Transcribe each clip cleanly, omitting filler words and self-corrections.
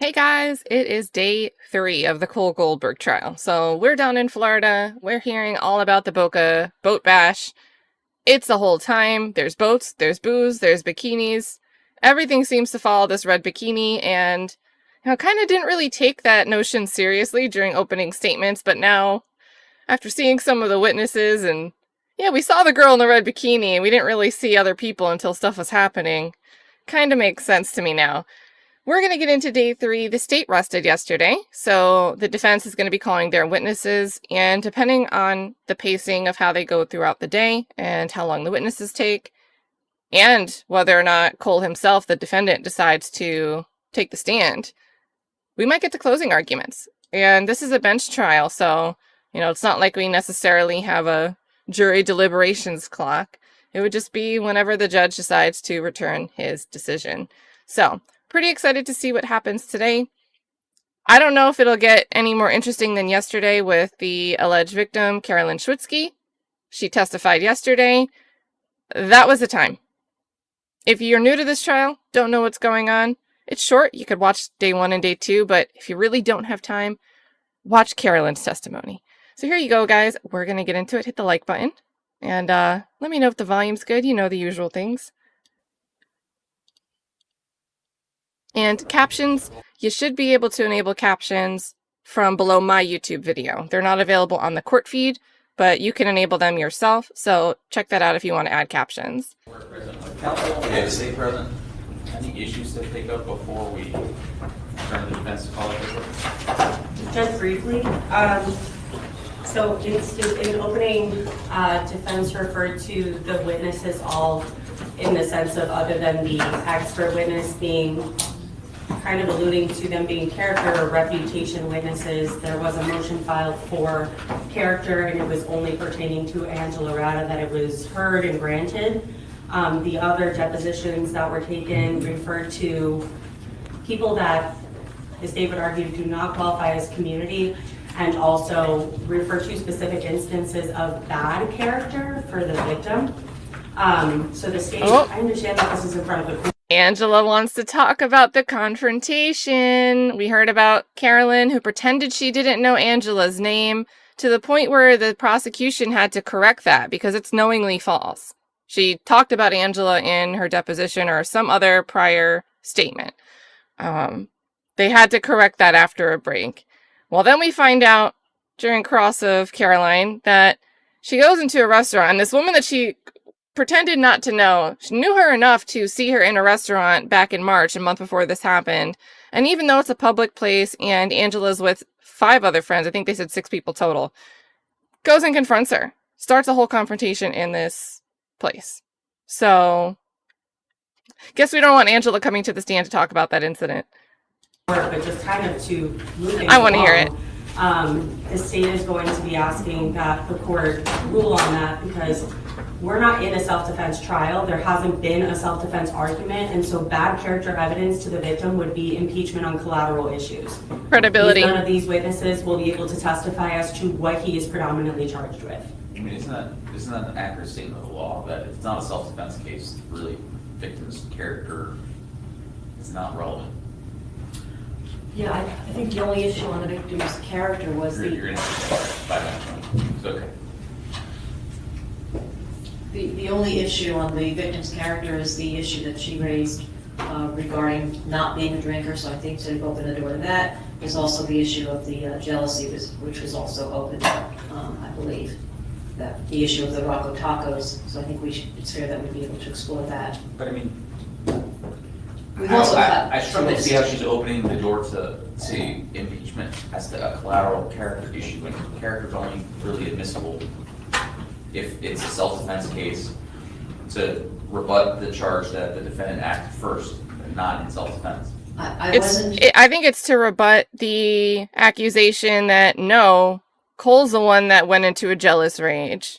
Hey guys, it is day 3 of the Goldberg trial. So we're down in Florida. We're hearing all about the Boca Boat Bash. It's the whole time. There's boats, there's booze, there's bikinis. Everything seems to follow this red bikini, and kind of didn't really take that notion seriously during opening statements, but now, after seeing some of the witnesses, and we saw the girl in the red bikini, and we didn't really see other people until stuff was happening. Kind of makes sense to me now. We're going to get into day 3. The state rested yesterday, so the defense is going to be calling their witnesses, and depending on the pacing of how they go throughout the day and how long the witnesses take, and whether or not Cole himself, the defendant, decides to take the stand, we might get to closing arguments. And this is a bench trial, so, it's not like we necessarily have a jury deliberations clock. It would just be whenever the judge decides to return his decision. So, pretty excited to see what happens today. I don't know if it'll get any more interesting than yesterday with the alleged victim, Carolyn Schwitzky. She testified yesterday. That was the time. If you're new to this trial, don't know what's going on, it's short. You could watch day 1 and day 2, but if you really don't have time, watch Carolyn's testimony. So here you go, guys. We're going to get into it. Hit the like button. And let me know if the volume's good. You know the usual things. And captions, you should be able to enable captions from below my YouTube video. They're not available on the court feed, but you can enable them yourself. So check that out if you want to add captions. Okay, state president, any issues to take up before we turn the defense to call it? Just briefly, so in opening, defense referred to the witnesses all in the sense of, other than the expert witness, being kind of alluding to them being character or reputation witnesses. There was a motion filed for character, and it was only pertaining to Angela Rada that it was heard and granted. The other depositions that were taken referred to people that, as David argued, do not qualify as community, and also refer to specific instances of bad character for the victim. So the state, I understand that this is in front of the... Angela wants to talk about the confrontation. We heard about Carolyn, who pretended she didn't know Angela's name, to the point where the prosecution had to correct that because it's knowingly false. She talked about Angela in her deposition or some other prior statement. They had to correct that after a break. Well, then we find out during cross of Caroline that she goes into a restaurant, and this woman that she pretended not to know, she knew her enough to see her in a restaurant back in March, a month before this happened. And even though it's a public place and Angela's with 5 other friends, I think they said 6 people total, goes and confronts her. Starts a whole confrontation in this place. So, guess we don't want Angela coming to the stand to talk about that incident. But just kind of to move things I want to hear it. The state is going to be asking that the court rule on that, because we're not in a self-defense trial. There hasn't been a self-defense argument, and so bad character evidence to the victim would be impeachment on collateral issues. Credibility. None of these witnesses will be able to testify as to what he is predominantly charged with. I mean, isn't that an accurate statement of the law that if it's not a self-defense case, really, victim's character is not relevant? Yeah, I think the only issue on the victim's character was You're in by that point. It's okay. the only issue on the victim's character is the issue that she raised regarding not being a drinker. So I think to open the door to that. There's also the issue of the jealousy, which was also opened up, I believe. That the issue of the Rocco tacos. So I think it's fair that we'd be able to explore that. But I mean, I struggle to see how she's opening the door to impeachment as to a collateral character issue when character's only really admissible if it's a self-defense case to rebut the charge that the defendant acted first and not in self-defense. I think it's to rebut the accusation that no, Cole's the one that went into a jealous rage.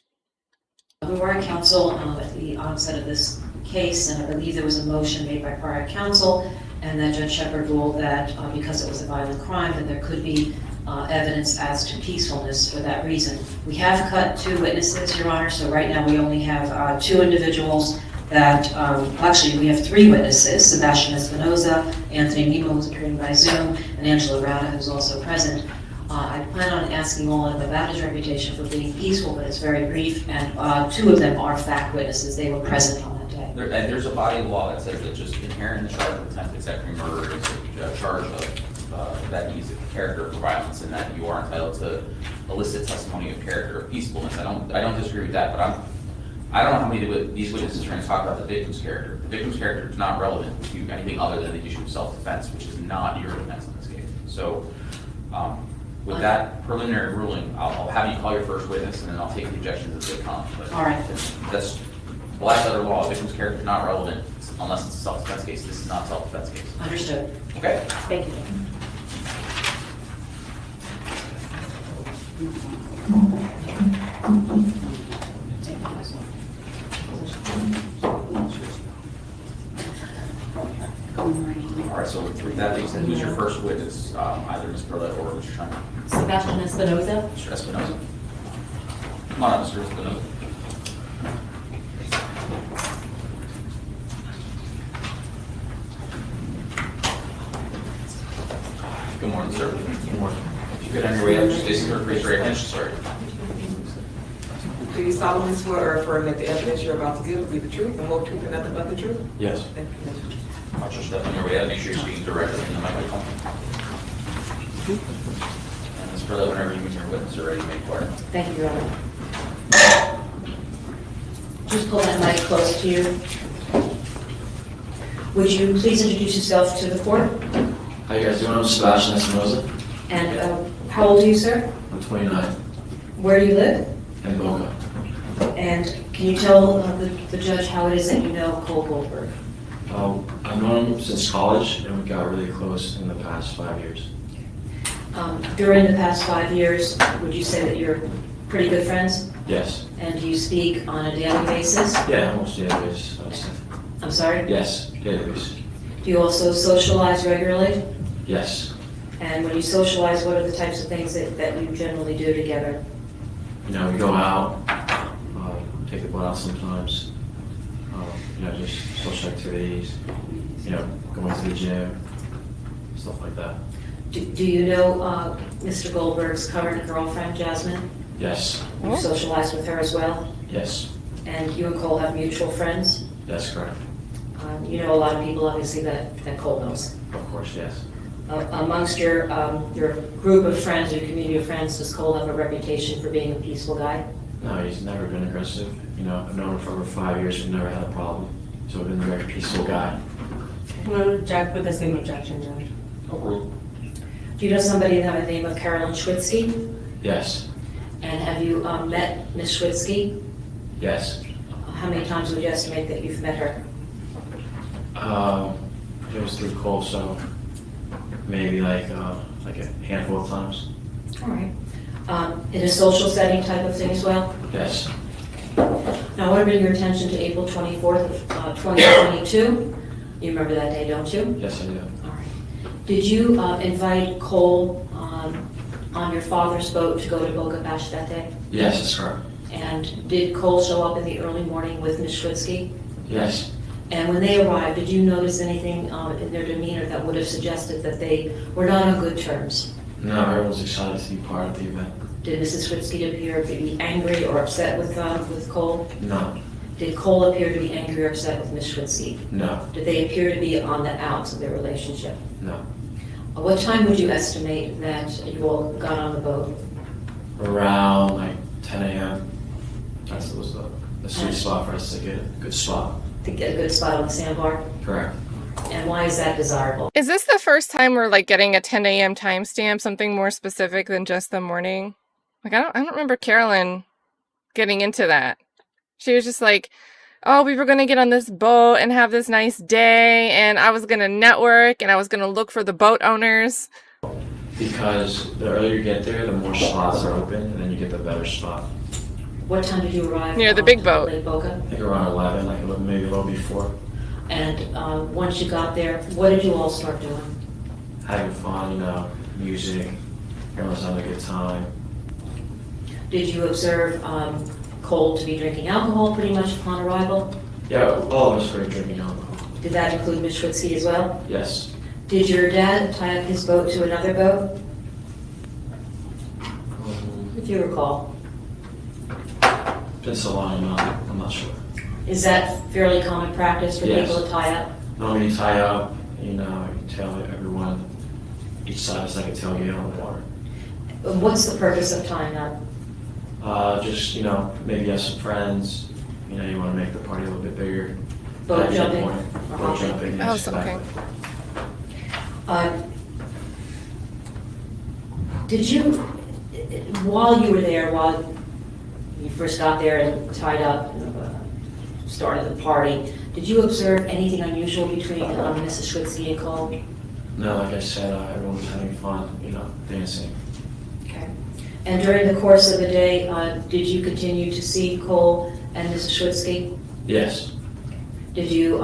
We were in counsel at the onset of this case, and I believe there was a motion made by prior counsel, and that Judge Shepard ruled that because it was a violent crime, that there could be evidence as to peacefulness for that reason. We have cut 2 witnesses, Your Honor, so right now we only have 2 individuals that, actually we have 3 witnesses, Sebastian Espinosa, Anthony Mimmo, who's appearing by Zoom, and Angela Rada, who's also present. I plan on asking all of them about his reputation for being peaceful, but it's very brief, and 2 of them are fact witnesses. They were present on that day. And there's a body of law that says that just inherent in the charge of attempted second degree murder is a charge of that he's a character for violence, and that you are entitled to elicit testimony of character of peacefulness. I don't disagree with that, but I don't know how many of these witnesses are trying to talk about the victim's character. The victim's character is not relevant to anything other than the issue of self-defense, which is not your defense in this case. So, with that preliminary ruling, I'll have you call your first witness, and then I'll take the objections as they come. But All right. That's black letter law. Victim's character is not relevant unless it's a self-defense case. This is not a self-defense case. Understood. Okay? Thank you. All right, so with that being said, who's your first witness? Either Ms. Perlet or Mr. Schreiner? Sebastian Espinosa. Mr. Espinosa? Come on up, Mr. Espinosa. Good morning, sir. Good morning. If you could on your way up, just raise your right hand, sir. Do you solemnly swear or affirm that the evidence you're about to give will be the truth, the whole truth, and nothing but the truth? Yes. Thank you. Watch your step on your way up. Make sure you're speaking directly in the microphone. And Ms. Perlet, whenever you and your witness are ready, you may inquire. Thank you, Your Honor. Just pull that mic close to you. Would you please introduce yourself to the court? How you guys doing? I'm Sebastian Espinosa. And how old are you, sir? I'm 29 Where do you live? in Boca. And can you tell the judge how it is that you know Cole Goldberg? I've known him since college, and we got really close in the past 5 years. During the past 5 years, would you say that you're pretty good friends? Yes. And do you speak on a daily basis? Yeah, almost daily basis, I would say. I'm sorry? Yes, daily basis. Do you also socialize regularly? Yes. And when you socialize, what are the types of things that you generally do together? You know, we go out, take the boat out sometimes, you know, just social activities, you know, going to the gym, stuff like that. Do you know Mr. Goldberg's current girlfriend, Jasmine? Yes. You socialize with her as well? Yes. And you and Cole have mutual friends? That's correct. You know a lot of people, obviously, that Cole knows. Of course, yes. Amongst your group of friends, your community of friends, does Cole have a reputation for being a peaceful guy? No, he's never been aggressive. You know, I've known him for over 5 years. We've never had a problem. So I've been a very peaceful guy. I'm going to object with the same objection, Judge. Overruled. Do you know somebody by the name of Carolyn Schwitzky? Yes. And have you met Ms. Schwitzky? Yes. How many times would you estimate that you've met her? It was through Cole, so maybe like a handful of times. All right. In a social setting type of thing as well? Yes. Now, I want to bring your attention to April 24th of 2022. You remember that day, don't you? Yes, I do. All right. Did you invite Cole on your father's boat to go to Boca Bash that day? Yes, that's correct. And did Cole show up in the early morning with Ms. Schwitzky? Yes. And when they arrived, did you notice anything in their demeanor that would have suggested that they were not on good terms? No, everyone's excited to be part of the event. Did Mrs. Schwitzky appear to be angry or upset with Cole? No. Did Cole appear to be angry or upset with Ms. Schwitzky? No. Did they appear to be on the outs of their relationship? No. What time would you estimate that you all got on the boat? Around like 10 a.m. That was the sweet spot for us to get a good spot. To get a good spot on the sandbar? Correct. And why is that desirable? Is this the first time we're like getting a 10 a.m. timestamp, something more specific than just the morning? Like I don't remember Carolyn getting into that. She was just like, oh, we were going to get on this boat and have this nice day, and I was going to network, and I was going to look for the boat owners. Because the earlier you get there, the more spots are open, and then you get the better spot. What time did you arrive? Near the big boat. Lake Boca? I think around 11, maybe a little before. And once you got there, what did you all start doing? Having fun, you know, music, everyone's having a good time. Did you observe Cole to be drinking alcohol pretty much upon arrival? Yeah, all of us were drinking alcohol. Did that include Ms. Schwitzky as well? Yes. Did your dad tie up his boat to another boat, if you recall? Been so long, I'm not sure. Is that fairly common practice for Yes. people to tie up? Normally you tie up, you tell everyone, each side is like a tailgate on the water. What's the purpose of tying up? Just, maybe you have some friends, you want to make the party a little bit bigger. Boat That'd be the jumping? point. Or Boat hopping? jumping, Oh, yes, okay. exactly. Did you, while you were there, while you first got there and tied up, started the party, did you observe anything unusual between Mrs. Schwitzky and Cole? No, like I said, everyone was having fun, dancing. Okay. And during the course of the day, did you continue to see Cole and Mrs. Schwitzky? Yes, Did you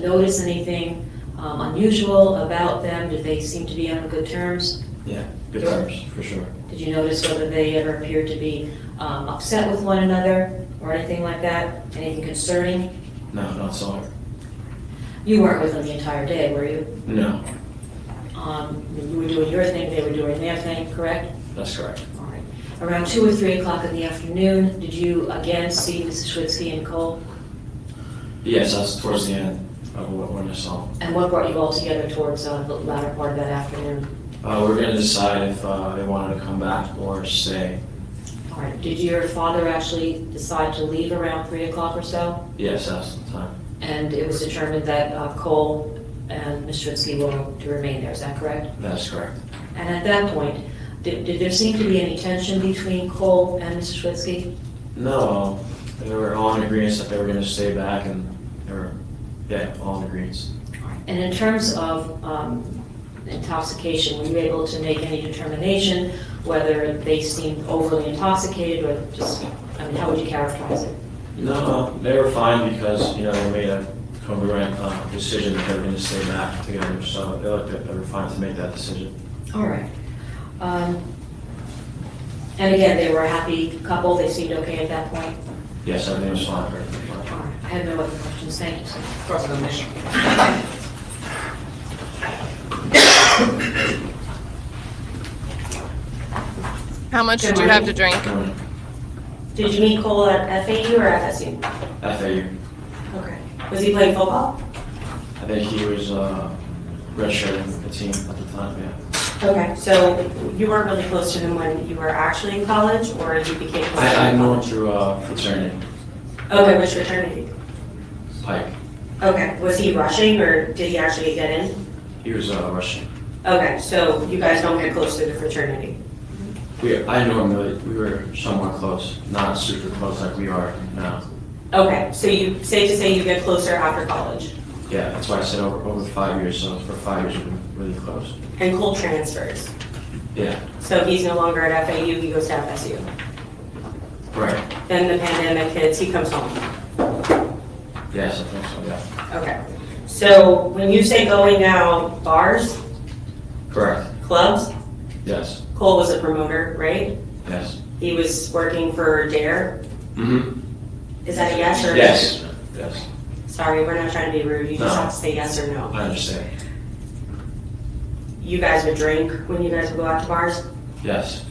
notice anything unusual about them? Did they seem to be on good terms? yeah, good terms, for sure. Did you notice whether they ever appeared to be upset with one another or anything like that? Anything concerning? No, not so. You weren't with them the entire day, were you? No, You were doing your thing, they were doing their thing, correct? that's correct. All right. Around 2 or 3 o'clock in the afternoon, did you again see Mrs. Schwitzky and Cole? Yes, that's towards the end of when I saw them. And what brought you all together towards the latter part of that afternoon? We're going to decide if they wanted to come back or stay. All right. Did your father actually decide to leave around 3 o'clock or so? Yes, that's the time. And it was determined that Cole and Ms. Schwitzky were to remain there, is that correct? That's correct. And at that point, did there seem to be any tension between Cole and Mrs. Schwitzky? No, they were all in agreement that they were going to stay back, and they were, all in agreement. And in terms of intoxication, were you able to make any determination whether they seemed overly intoxicated or just, how would you characterize it? No, they were fine because, they made a congruent decision that they were going to stay back together, so they were fine to make that decision. All right. And again, they were a happy couple, they seemed okay at that point? Yes, everything was fine. All right. I have no other questions, thank you, sir. Cross-examination. How much did you have to drink? Did you meet Cole at FAU or FSU? FAU. Okay. Was he playing football? I think he was redshirting the team at the time, yeah. Okay, so you weren't really close to him when you were actually in college, or you became close to I him? know him through fraternity, Okay, which fraternity? Pike. Okay, was he rushing, or did he actually get in? He was Russian. Okay, so you guys don't get close to the fraternity? I knew him, really. We were somewhat close, not super close like we are now. Okay, so you, safe to say you get closer after college? Yeah, that's why I said over 5 years, so for 5 years we've been really close. And Cole transfers? Yeah, So he's no longer at FAU, he goes to FSU? right. Then the pandemic hits, he comes home? Yes, I think so, yeah. Okay. So when you say going out, bars, Correct. clubs, Yes, Cole was a promoter, right? yes. He was working for Dare. Mm-hmm. Is that a yes or a no? Yes, yes, Sorry, we're not trying to be rude. You just No. have to say yes or no. I understand. You guys would drink when you guys would go out to bars? Yes.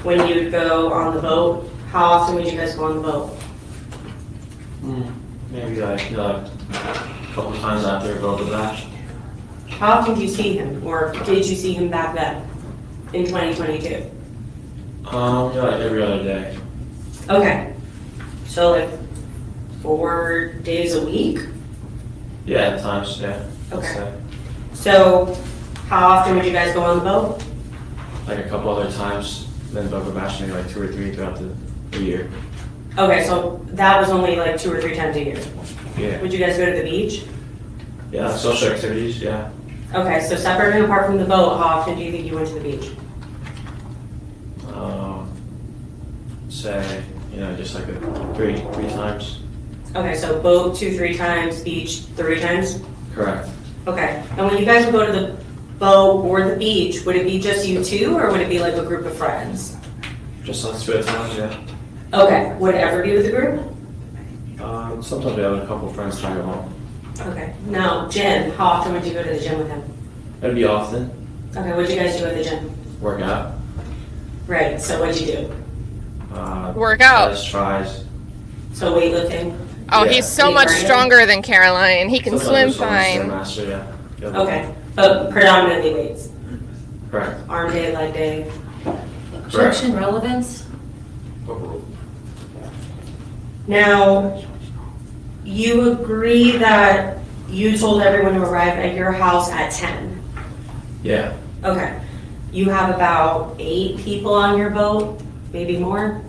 When you would go on the boat, how often would you guys go on the boat? Maybe like a couple times after Boca Bash. How often do you see him? Or did you see him back then in 2022? Like every other day. Okay. So like 4 days a week? Yeah, at times, yeah. Okay. So, So how often would you guys go on the boat? like a couple other times, then Boca Bash, maybe like 2 or 3 throughout the year. Okay, so that was only like 2 or 3 times a year. Yeah. Would you guys go to the beach? Yeah, social activities, yeah. Okay, so separate and apart from the boat, how often do you think you went to the beach? Say, just like three times. Okay, so boat 2, 3 times, beach 3 times? Correct. Okay, and when you guys would go to the boat or the beach, would it be just you two, or would it be like a group of friends? Just on 2 times, yeah. Okay, would it ever be with a group? Sometimes we have a couple friends trying to go home. Okay, now, gym, how often would you go to the gym with him? It'd be often, Okay, what'd you guys do at the gym? work out. Right, so what'd you do? Work out. Tries. So weightlifting? Oh, Yeah. he's so Weight much training? stronger than Caroline. He can swim fine. Master, yeah. Yeah. Okay, but predominantly weights? Correct. Arm day, leg day? Objection, relevance? Now, you agree that you told everyone to arrive at your house at 10? Yeah. Okay. You have about 8 people on your boat, maybe more?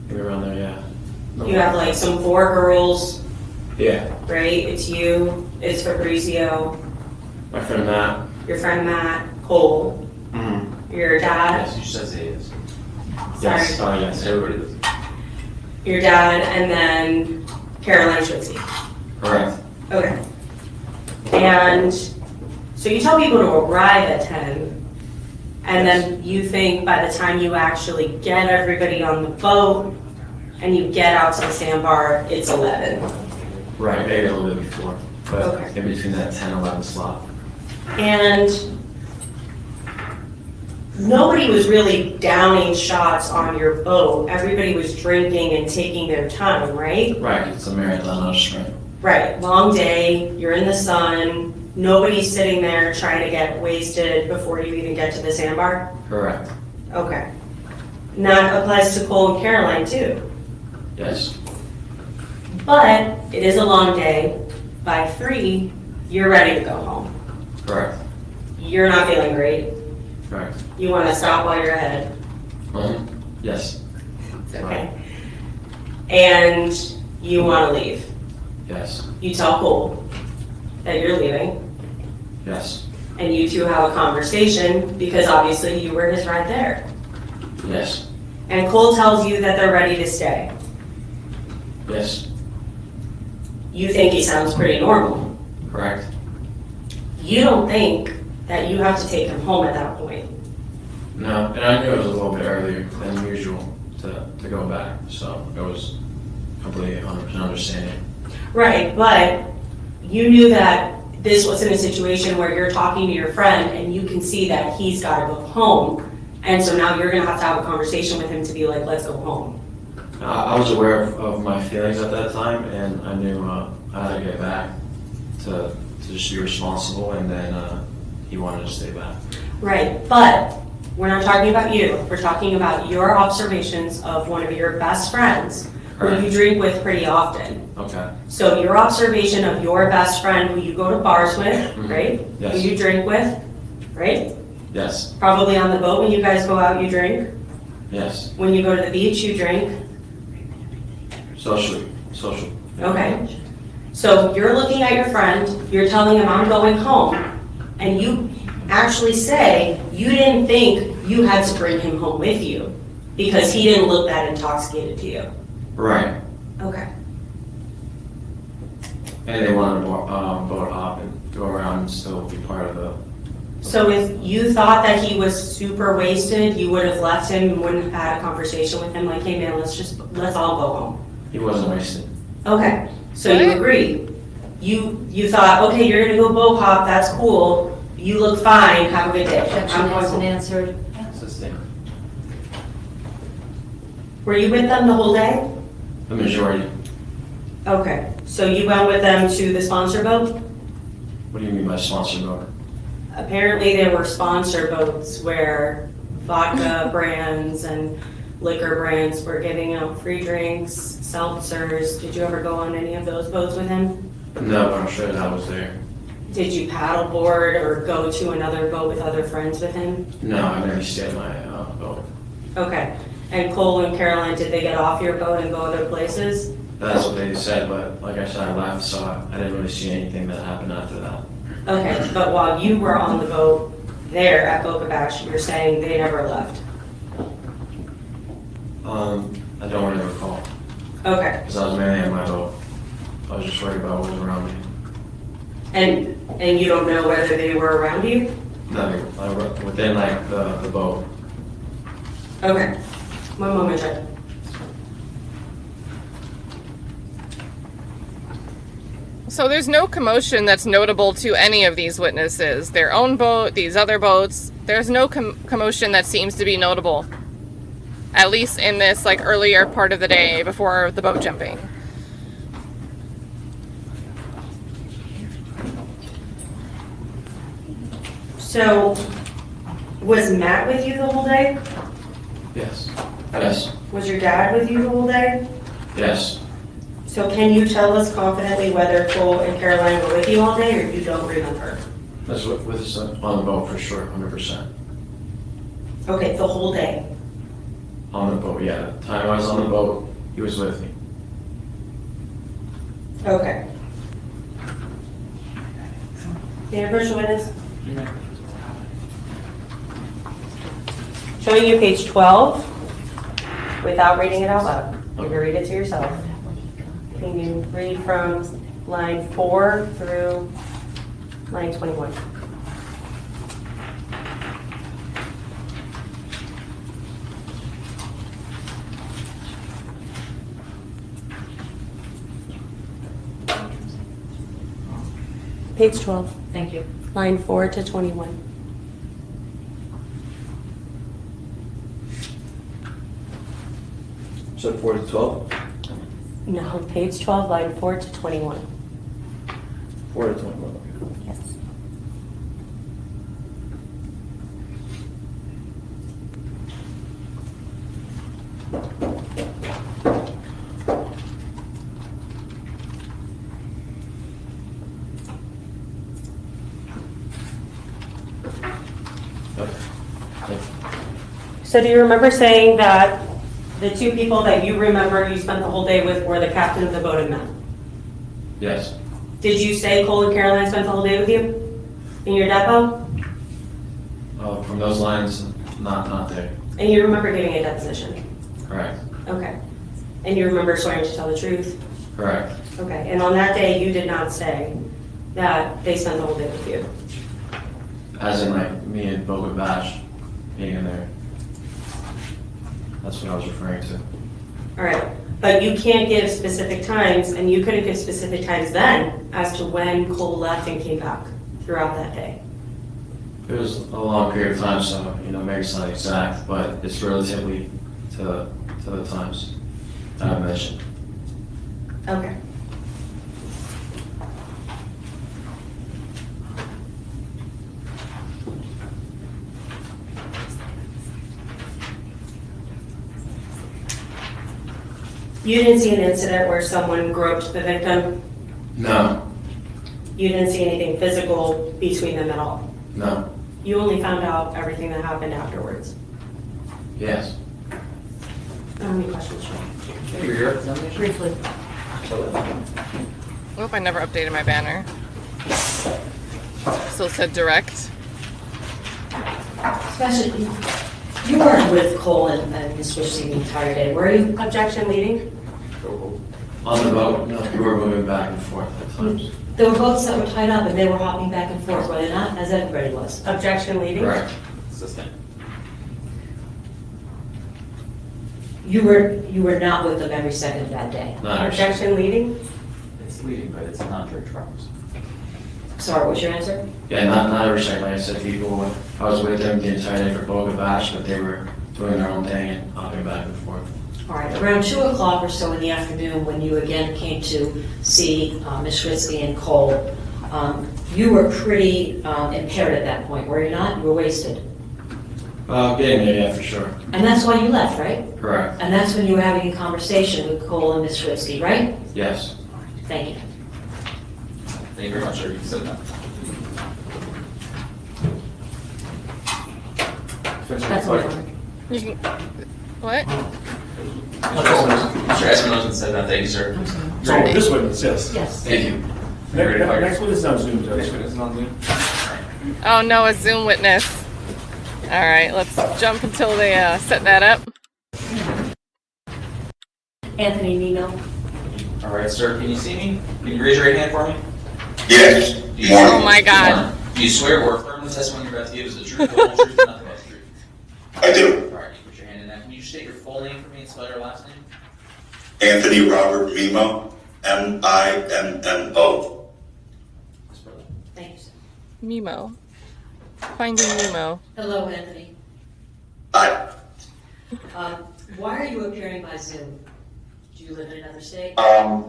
Maybe around there, yeah. You have like some 4 girls, Yeah. right? It's you, it's Fabrizio, My friend Matt. your friend Matt, Cole, Mm-hmm. your dad, Yes, you said it is. Yes. Sorry. Yes. Everybody does. your dad, and then Caroline Schwitzky. Correct. Okay. And so you tell people to arrive at 10, and then you think by the time you actually get everybody on the boat and you get out to the sandbar, it's 11. Right. Maybe a little bit before, but Okay. in between that 10-11 slot. And nobody was really downing shots on your boat. Everybody was drinking and taking their time, right? Right. It's a marathon restaurant. Right, long day, you're in the sun, nobody's sitting there trying to get wasted before you even get to the sandbar? Correct. Okay. And that applies to Cole and Caroline too. Yes. But it is a long day. By 3, you're ready to go home. Correct. You're not feeling great. Correct. You want to stop while you're ahead. Yes. Okay. And you want to leave. Yes. You tell Cole that you're leaving, Yes. and you two have a conversation because obviously you were his ride there. Yes. And Cole tells you that they're ready to stay. Yes. You think he sounds pretty normal. Correct. You don't think that you have to take him home at that point. No, and I knew it was a little bit earlier than usual to go back, so it was completely 100% understanding. Right, but you knew that this wasn't a situation where you're talking to your friend and you can see that he's got to go home. And so now you're going to have a conversation with him to be like, let's go home. I was aware of my feelings at that time, and I knew I had to get back to just be responsible, and then he wanted to stay back. Right, but we're not talking about you. We're talking about your observations of one of your best friends who you drink with pretty often. Okay. So your observation of your best friend who you go to bars with, Mhm. right? Yes. Who you drink with, right? Yes. Probably on the boat when you guys go out, you drink. Yes. When you go to the beach, you drink. Social. Okay. So you're looking at your friend, you're telling him, I'm going home. And you actually say you didn't think you had to bring him home with you because he didn't look that intoxicated to you. Right. Okay. And they wanted to boat hop and go around and still be part of the. So if you thought that he was super wasted, you would have left him and wouldn't have had a conversation with him like, hey man, let's all go home. He wasn't wasted. Okay, so you What? agree. You thought, okay, you're gonna go boat hop, that's cool. You look fine, have a good day. Objection I'm going wasn't home. answered. Sustained. Were you with them the whole day? The majority. Okay, so you went with them to the sponsor boat? What do you mean by sponsor boat? Apparently there were sponsor boats where vodka brands and liquor brands were giving out free drinks, seltzers. Did you ever go on any of those boats with him? No, but I'm sure that was there. Did you paddleboard or go to another boat with other friends with him? No, I never stayed in my boat. Okay, and Cole and Caroline, did they get off your boat and go other places? That's what they said, but like I said, I left, so I didn't really see anything that happened after that. Okay, but while you were on the boat there at Boca Bash, you're saying they never left? I don't really recall, Okay, because I was mainly on my boat. I was just worried about what was around me. and you don't know whether they were around you? Nothing, within like the boat. Okay, one moment, Jen. So there's no commotion that's notable to any of these witnesses. Their own boat, these other boats. There's no commotion that seems to be notable. At least in this like earlier part of the day before the boat jumping. So, was Matt with you the whole day? Yes. Yes. Was your dad with you the whole day? Yes. So can you tell us confidently whether Cole and Caroline were with you all day, or you don't remember? That's with us on the boat for sure, 100%. Okay, the whole day. On the boat, yeah. The time I was on the boat, he was with me. Okay. The universal witness? Showing you page 12, without reading it out loud. You can read it to yourself. Can you read from line 4 through line 21? Page 12, Thank you. line 4 to 21. So 4 to 12? No, page 12, line 4 to 21. 4 to 21. Yes. So do you remember saying that the two people that you remember you spent the whole day with were the captain of the boat and Matt? Yes. Did you say Cole and Caroline spent the whole day with you in your depot? From those lines, not there. And you remember giving a deposition? Correct. Okay. And you remember swearing to tell the truth? Correct. Okay. And on that day, you did not say that they spent the whole day with you? As in like me and Boca Bash being in there. That's what I was referring to. All right. But you can't give specific times, and you couldn't give specific times then as to when Cole left and came back throughout that day. It was a long period of time, so, maybe it's not exact, but it's relatively to the times that I mentioned. Okay. You didn't see an incident where someone groped the victim? No, You didn't see anything physical between them at all? no, You only found out everything that happened afterwards? yes. How many questions, Sean? Briefly. I hope I never updated my banner. Still said direct. Especially, you weren't with Cole and Ms. Schwitzky the entire day, were you? Objection leading? On the boat, no, we were moving back and forth at times. There were boats that were tied up and they were hopping back and forth, were they not? As everybody was. Objection leading? Correct. Assistant. You were not with them every second of that day. Not Objection leading? It's leading, but it's not very Travis. Sorry, what's your answer? Yeah, not every second. Like I said, I was with them the entire day for Boca Bash, but they were doing their own thing and hopping back and forth. All right, around 2 o'clock or so in the afternoon, when you again came to see Ms. Schwitzky and Cole, you were pretty impaired at that point, were you not? You were wasted. Getting there, yeah, for sure. And that's why you left, right? Correct. And that's when you were having a conversation with Cole and Ms. Schwitzky, right? Yes. Thank you. Thank you very much, sir. You can sit down. That's what I wanted. You can, what? Mr. Espinosa said that. Thank you, sir. So this witness, yes. Yes. Thank you. Next witness is on Zoom, Judge. Next witness is on Zoom. Oh no, a Zoom witness. All right, let's jump until they set that up. Anthony Mimmo. All right, sir. Can you see me? Can you raise your right hand for me? Yes. Do you, Oh my God. Do you swear or affirm the testimony you're about to give is the truth, the whole truth, and nothing but the truth? I do. All right, you put your hand in that. Can you state your full name for me and spell your last name? Anthony Robert Mimmo, Mimmo. Mimmo. Finding Mimmo. Hello, Anthony. Hi. Why are you appearing by Zoom? Do you live in another state?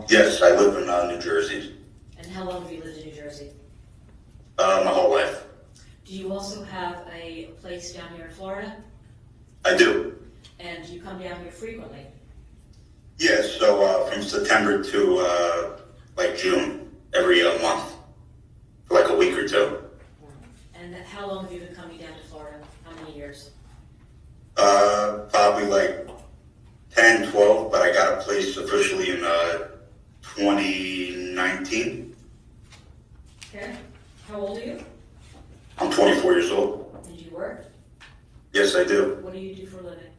Yes, I live in New Jersey. And how long have you lived in New Jersey? My whole life. Do you also have a place down here in Florida? I do. And do you come down here frequently? Yes, so from September to like June, every month, for like a week or two. And how long have you been coming down to Florida? How many years? Probably like 10, 12, but I got a place officially in 2019. Okay. How old are you? I'm 24 years old. And do you work? Yes, I do. What do you do for a living?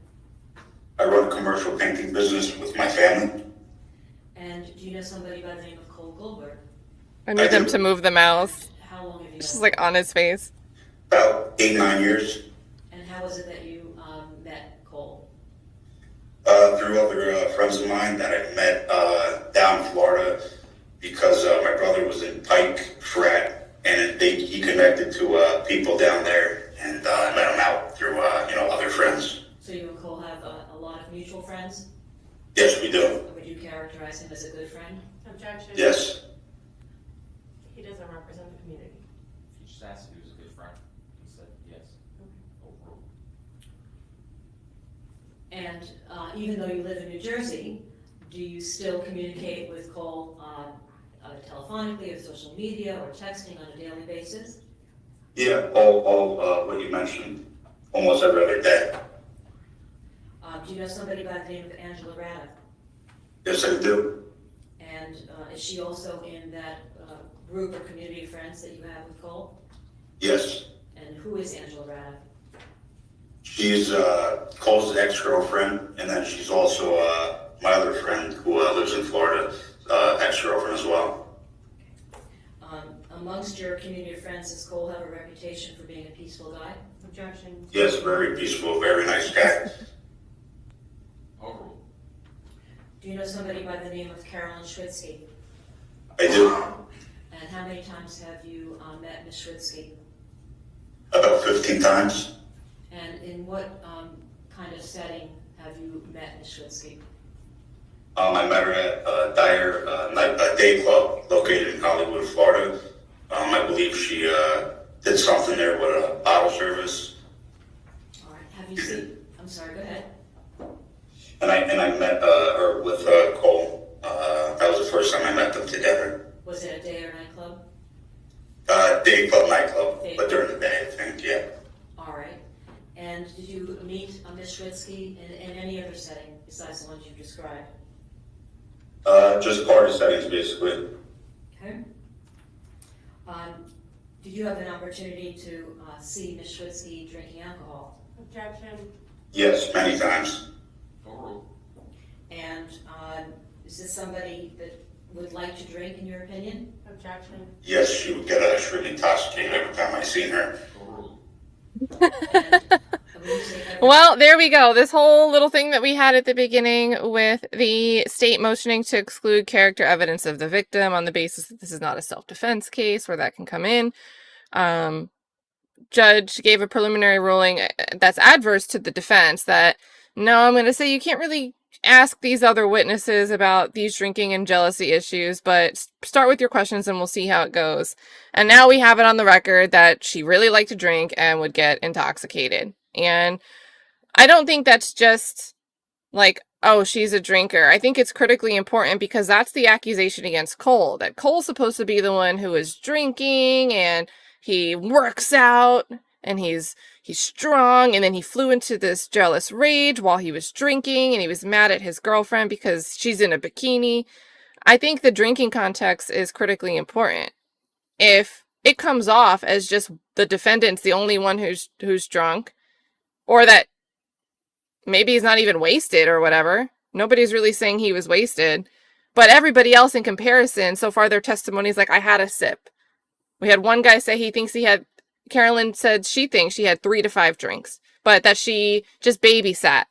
I run a commercial painting business with my family. And do you know somebody by the name of Cole Goldberg? I need them to move the mouse. How long have you She's known? like on his face. About 8, 9 years. And how was it that you met Cole? Through other friends of mine that I met down in Florida because my brother was in Pike Frat and he connected to people down there and I met him out through other friends. So you and Cole have a lot of mutual friends? Yes, we do. Would you characterize him as a good friend? Objection. Yes. He doesn't represent the community. He just asked if he was a good friend. He said yes. Overruled. And even though you live in New Jersey, do you still communicate with Cole telephonically or social media or texting on a daily basis? Yeah, all what you mentioned, almost every other day. Do you know somebody by the name of Angela Rada? Yes, I do. And is she also in that group or community of friends that you have with Cole? Yes. And who is Angela Rada? She's Cole's ex-girlfriend, and then she's also my other friend who lives in Florida, ex-girlfriend as well. Amongst your community of friends, does Cole have a reputation for being a peaceful guy? Objection. Yes, very peaceful, very nice guy. Overruled. Do you know somebody by the name of Carolyn Schwitzky? I do. And how many times have you met Ms. Schwitzky? About 15 times. And in what kind of setting have you met Ms. Schwitzky? I met her at a day club located in Hollywood, Florida. I believe she did something there with a bottle service. All right. Have you seen? I'm sorry. Go ahead. And I met her with Cole. That was the first time I met them together. Was it a day or night club? Day club, nightclub, Day but club. during the day, I think, yeah. All right. And did you meet Ms. Schwitzky in any other setting besides the ones you described? Just party settings, basically. Okay. Did you have an opportunity to see Ms. Schwitzky drinking alcohol? Objection. Yes, many times. Overruled. And is this somebody that would like to drink, in your opinion? Objection. Yes, she would get extremely intoxicated every time I seen her. Overruled. And would you say that- Well, there we go. This whole little thing that we had at the beginning with the state motioning to exclude character evidence of the victim on the basis that this is not a self-defense case where that can come in. Judge gave a preliminary ruling that's adverse to the defense that, no, I'm going to say you can't really ask these other witnesses about these drinking and jealousy issues, but start with your questions and we'll see how it goes. And now we have it on the record that she really liked to drink and would get intoxicated. And I don't think that's just like, oh, she's a drinker. I think it's critically important because that's the accusation against Cole, that Cole's supposed to be the one who is drinking and he works out and he's strong, and then he flew into this jealous rage while he was drinking and he was mad at his girlfriend because she's in a bikini. I think the drinking context is critically important. If it comes off as just the defendant's the only one who's drunk, or that maybe he's not even wasted or whatever. Nobody's really saying he was wasted. But everybody else in comparison, so far their testimony is like, I had a sip. We had one guy say he thinks he had, Carolyn said she thinks she had 3 to 5 drinks, but that she just babysat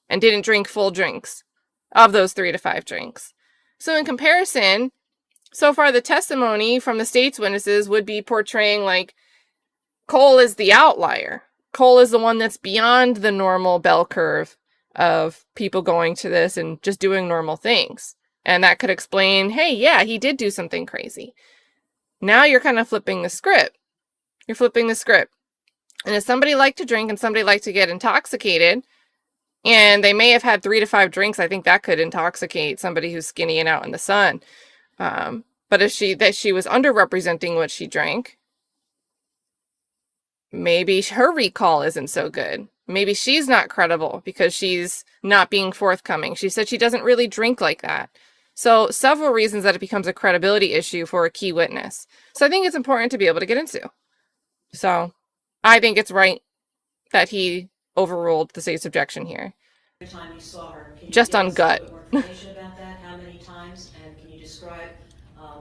and didn't drink full drinks of those 3 to 5 drinks. So in comparison, so far the testimony from the state's witnesses would be portraying like Cole is the outlier. Cole is the one that's beyond the normal bell curve of people going to this and just doing normal things. And that could explain, hey, yeah, he did do something crazy. Now you're kind of flipping the script. You're flipping the script. And if somebody liked to drink and somebody liked to get intoxicated, and they may have had 3 to 5 drinks, I think that could intoxicate somebody who's skinny and out in the sun. But if she was underrepresenting what she drank, maybe her recall isn't so good. Maybe she's not credible because she's not being forthcoming. She said she doesn't really drink like that. So several reasons that it becomes a credibility issue for a key witness. So I think it's important to be able to get into. So I think it's right that he overruled the state's objection here. Every time you saw her, can you Just give on us gut. a little bit more information about that? How many times? And can you describe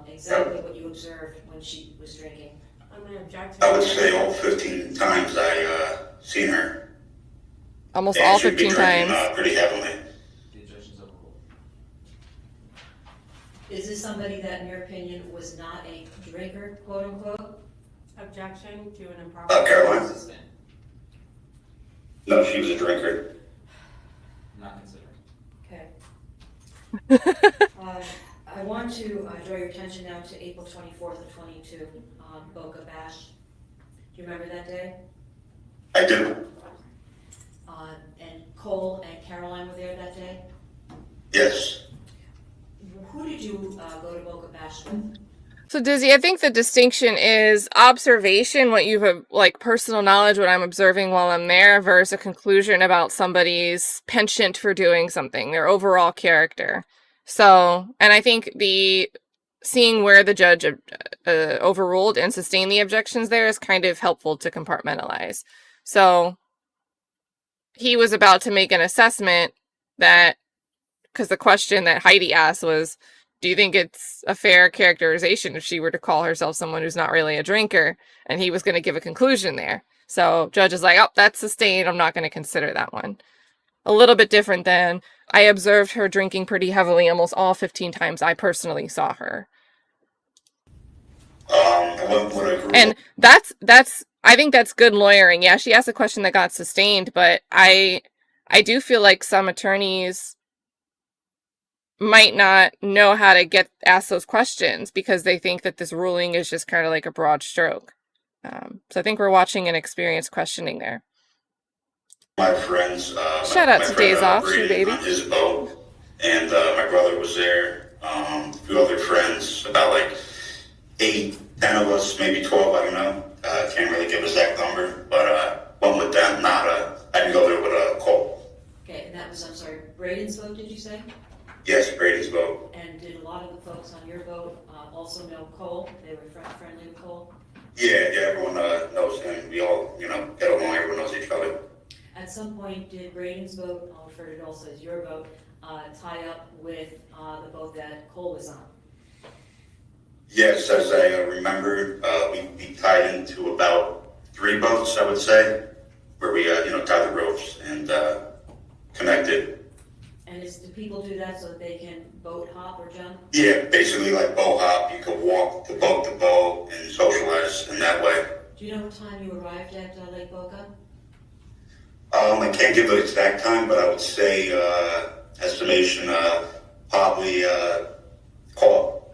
exactly what you observed when she was drinking? I'm going to object to I would say all 15 times I seen her. Almost And all she'd be 15 drinking, times. pretty heavily. The objection's overruled. Is this somebody that, in your opinion, was not a drinker, quote unquote? objection to an improper. Caroline? Sustained. No, she was a drinker. Not considering. Okay. I want to draw your attention now to April 24th of 22, Boca Bash. Do you remember that day? I do. And Cole and Caroline were there that day? Yes. Who did you go to Boca Bash with? So Dizzy, I think the distinction is observation, what you've like personal knowledge, what I'm observing while I'm there, versus a conclusion about somebody's penchant for doing something, their overall character. So, and I think seeing where the judge overruled and sustained the objections there is kind of helpful to compartmentalize. So he was about to make an assessment that, because the question that Heidi asked was, do you think it's a fair characterization if she were to call herself someone who's not really a drinker? And he was going to give a conclusion there. So judge is like, oh, that's sustained. I'm not going to consider that one. A little bit different than I observed her drinking pretty heavily almost all 15 times I personally saw her. I would agree. And that's I think that's good lawyering. Yeah, she asked a question that got sustained, but I do feel like some attorneys might not know how to ask those questions because they think that this ruling is just kind of like a broad stroke. So I think we're watching an experienced questioning there. My friends, Shout out my to friend, Days Off, Brady, Shoe Baby. on his boat, and my brother was there. A few other friends, about like 8, 10 of us, maybe 12. I don't know. Can't really give an exact number, but went with them. I didn't go there with Cole. Okay, and that was, I'm sorry, Braden's boat, did you say? Yes, Brady's boat. And did a lot of the folks on your boat also know Cole? They were friendly with Cole? Yeah, everyone knows him. We all, get along. Everyone knows each other. At some point, did Braden's boat, I'll refer to it also as your boat, tie up with the boat that Cole was on? Yes, as I remember, we tied into about 3 boats, I would say, where we, tied the ropes and connected. And do people do that so that they can boat hop or jump? Yeah, basically like boat hop. You could walk the boat to boat and socialize in that way. Do you know what time you arrived at Lake Boca? I can't give an exact time, but I would say estimation probably call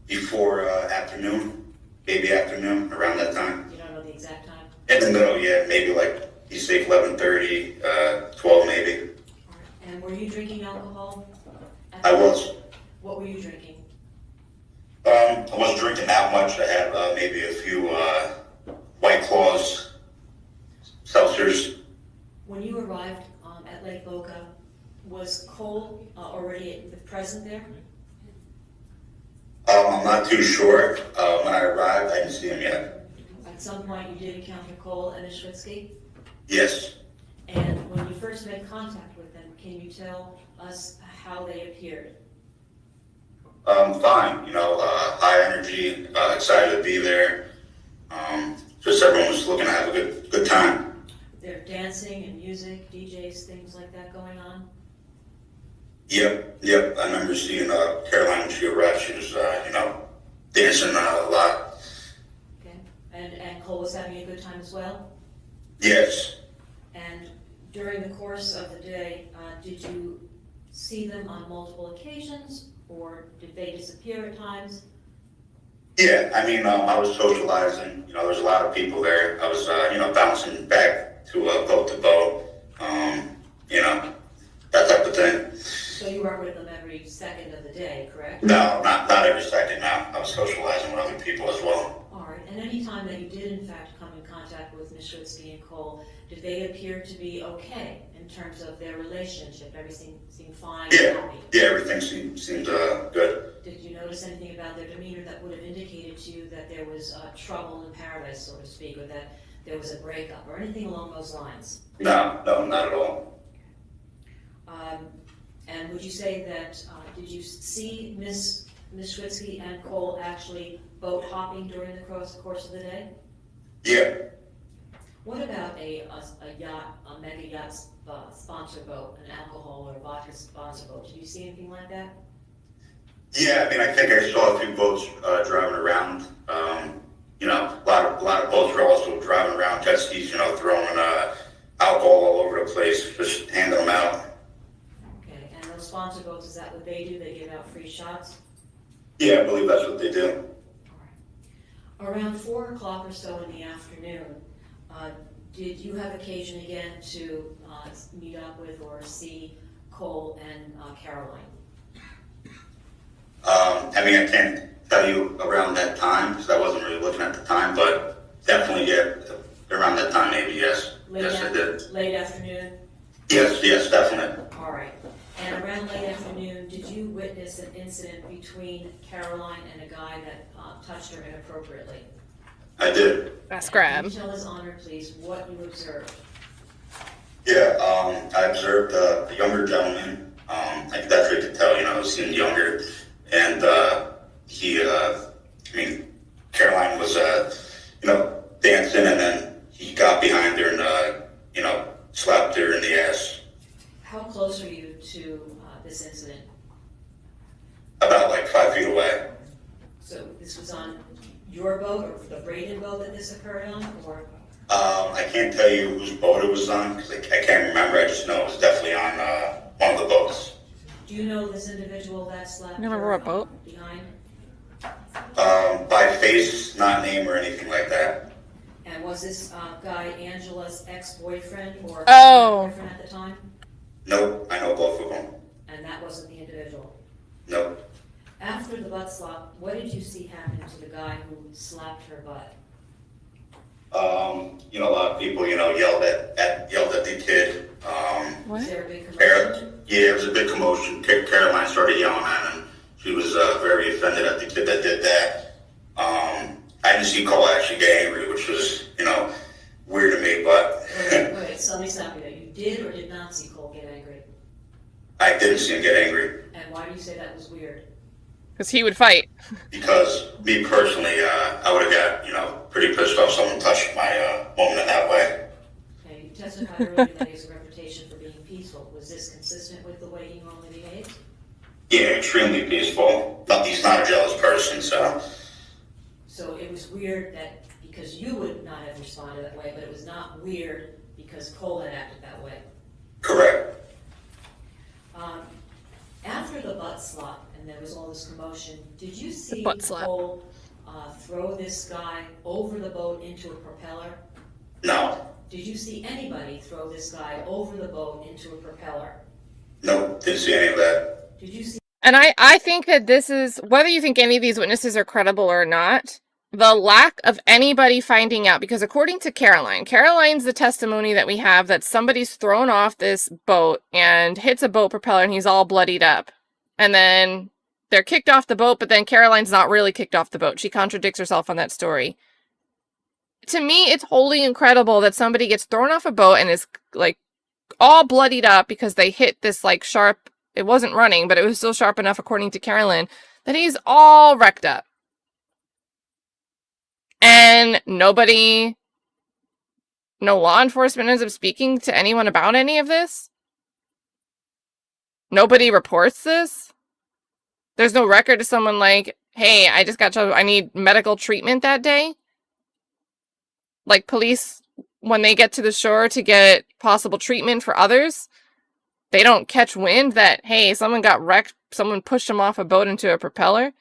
before afternoon, maybe afternoon, around that time. You don't know the exact time? In the middle, yeah, maybe like you say 11:30, 12 maybe. And were you drinking alcohol? I was. What were you drinking? I wasn't drinking that much. I had maybe a few White Claws, seltzers. When you arrived at Lake Boca, was Cole already present there? I'm not too sure. When I arrived, I didn't see him yet. At some point, you did encounter Cole and Schwitzky? Yes. And when you first made contact with them, can you tell us how they appeared? Fine. High energy, excited to be there. Just everyone was looking to have a good time. They're dancing and music, DJs, things like that going on? Yep. I remember seeing Caroline when she arrived. She was, dancing a lot. Okay. And Cole was having a good time as well? Yes. And during the course of the day, did you see them on multiple occasions, or did they disappear at times? Yeah, I mean, I was socializing, there was a lot of people there. I was, bouncing back to boat to boat, that type of thing. So you weren't with them every second of the day, correct? No, not every second, no. I was socializing with other people as well. All right, and any time that you did in fact come in contact with Ms. Schwitzky and Cole, did they appear to be okay in terms of their relationship? Everything seemed fine and Yeah, happy? yeah, everything seemed good. Did you notice anything about their demeanor that would have indicated to you that there was trouble in paradise, so to speak, or that there was a breakup, or anything along those lines? No, not at all. And would you say that, did you see Ms. Schwitzky and Cole actually boat hopping during the course of the day? Yeah. What about a yacht, a mega yacht sponsor boat, an alcohol or vodka sponsor boat? Did you see anything like that? Yeah, I mean, I think I saw a few boats driving around. A lot of boats were also driving around, jet skis, throwing alcohol all over the place, just handing them out. Okay, and those sponsor boats, is that what they do? They give out free shots? Yeah, I believe that's what they do. All right. Around 4 o'clock or so in the afternoon, did you have occasion again to meet up with or see Cole and Caroline? I mean, I can't tell you around that time because I wasn't really looking at the time, but definitely, yeah, around that time, maybe, yes. Yes, I did. Late afternoon? Yes, definitely. All right. And around late afternoon, did you witness an incident between Caroline and a guy that touched her inappropriately? I did. That's Can grab. you tell his honor, please, what you observed? Yeah, I observed a younger gentleman. Like that's what you could tell, he seemed younger. And Caroline was, dancing, and then he got behind her and, slapped her in the ass. How close are you to this incident? About like 5 feet away. So this was on your boat or the Braden boat that this occurred on, or? I can't tell you whose boat it was on because I can't remember. I just know it was definitely on one of the boats. Do you know this individual that slapped Never her rowed a boat. behind? By face, not name or anything like that. And was this guy Angela's ex-boyfriend or Oh. boyfriend at the time? Nope, I know both of them. And that wasn't the individual? Nope. After the butt slap, what did you see happen to the guy who slapped her butt? A lot of people, yelled at the kid. Was there a big Eric, commotion? yeah, it was a big commotion. Caroline started yelling at him. She was very offended at the kid that did that. I didn't see Cole actually get angry, which was, weird to me, but Wait, so let me stop you there. You did or did not see Cole get angry? I didn't see him get angry And why do you say that was weird? Because he would fight. because me personally, I would have got, pretty pissed off if someone touched my woman in that way. Okay, you testified earlier that he has a reputation for being peaceful. Was this consistent with the way he normally behaved? Yeah, extremely peaceful. But he's not a jealous person, so. So it was weird that, because you would not have responded that way, but it was not weird because Cole had acted that way. Correct. After the butt slap and there was all this commotion, did you see butt slap. Cole throw this guy over the boat into a propeller? No. Did you see anybody throw this guy over the boat into a propeller? Nope, didn't see any of that. Did you see? And I think that this is, whether you think any of these witnesses are credible or not, the lack of anybody finding out, because according to Caroline's the testimony that we have that somebody's thrown off this boat and hits a boat propeller and he's all bloodied up. And then they're kicked off the boat, but then Caroline's not really kicked off the boat. She contradicts herself on that story. To me, it's wholly incredible that somebody gets thrown off a boat and is like all bloodied up because they hit this like sharp, it wasn't running, but it was still sharp enough according to Caroline, that he's all wrecked up. And no law enforcement ends up speaking to anyone about any of this. Nobody reports this. There's no record to someone like, hey, I just got trouble. I need medical treatment that day. like police, when they get to the shore to get possible treatment for others, they don't catch wind that, hey, someone got wrecked, someone pushed them off a boat into a propeller.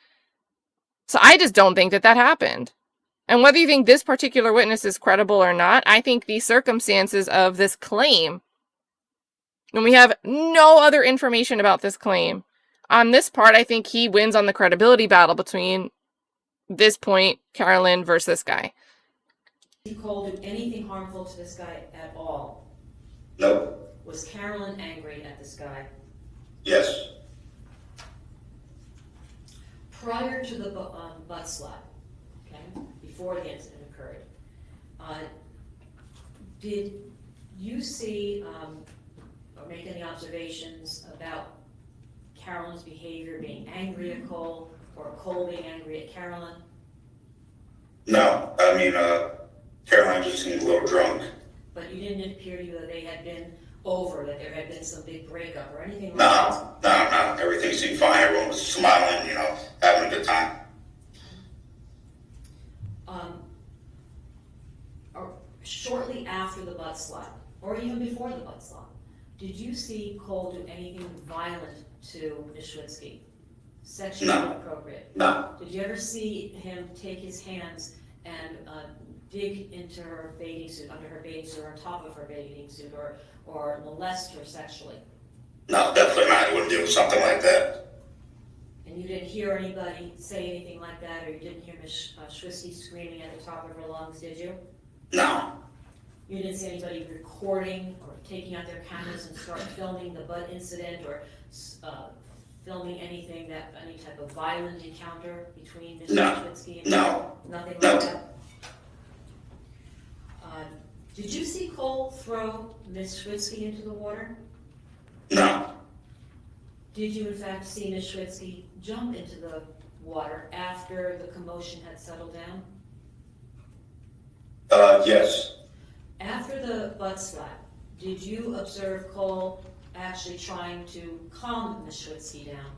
So I just don't think that that happened. And whether you think this particular witness is credible or not, I think the circumstances of this claim, and we have no other information about this claim, on this part, I think he wins on the credibility battle between this point, Carolyn versus this guy. Did Cole do anything harmful to this guy at all? Nope. Was Carolyn angry at this guy? Yes. Prior to the butt slap, okay, before the incident occurred, did you see or make any observations about Carolyn's behavior, being angry at Cole, or Cole being angry at Carolyn? No. I mean, Caroline just seemed a little drunk. But you didn't appear to you that they had been over, that there had been some big breakup or anything like No, that? no. Everything seemed fine. Everyone was smiling, having a good time. Or shortly after the butt slap, or even before the butt slap, did you see Cole do anything violent to Ms. Schwitzky? Sexually inappropriate? No. Did you ever see him take his hands and dig into her bathing suit, under her bathing suit, or on top of her bathing suit, or molest her sexually? No, definitely not. I wouldn't do something like that. And you didn't hear anybody say anything like that, or you didn't hear Ms. Schwitzky screaming at the top of her lungs, did you? No. You didn't see anybody recording or taking out their cameras and start filming the butt incident, or filming anything any type of violent encounter between Ms. Schwitzky and No. Nothing like No. that? Did you see Cole throw Ms. Schwitzky into the water? No. Did you in fact see Ms. Schwitzky jump into the water after the commotion had settled down? Yes. After the butt slap, did you observe Cole actually trying to calm Ms. Schwitzky down?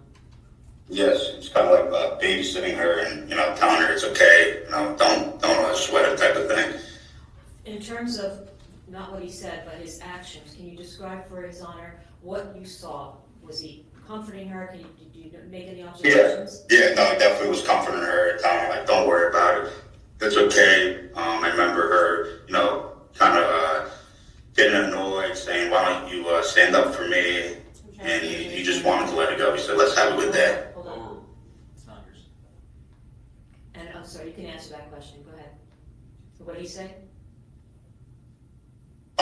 Yes. It's kind of like babysitting her and, telling her it's okay, don't sweat it type of thing. In terms of, not what he said, but his actions, can you describe for his honor what you saw? Was he comforting her? Did you make any observations? Yeah, no, he definitely was comforting her, telling her, don't worry about it. It's okay. I remember her, kind of getting annoyed, saying, why don't you stand up for me? And he just wanted to let it go. He said, let's have a good day. Hold on. It's not yours. And I'm sorry, you can answer that question. Go ahead. So what did he say?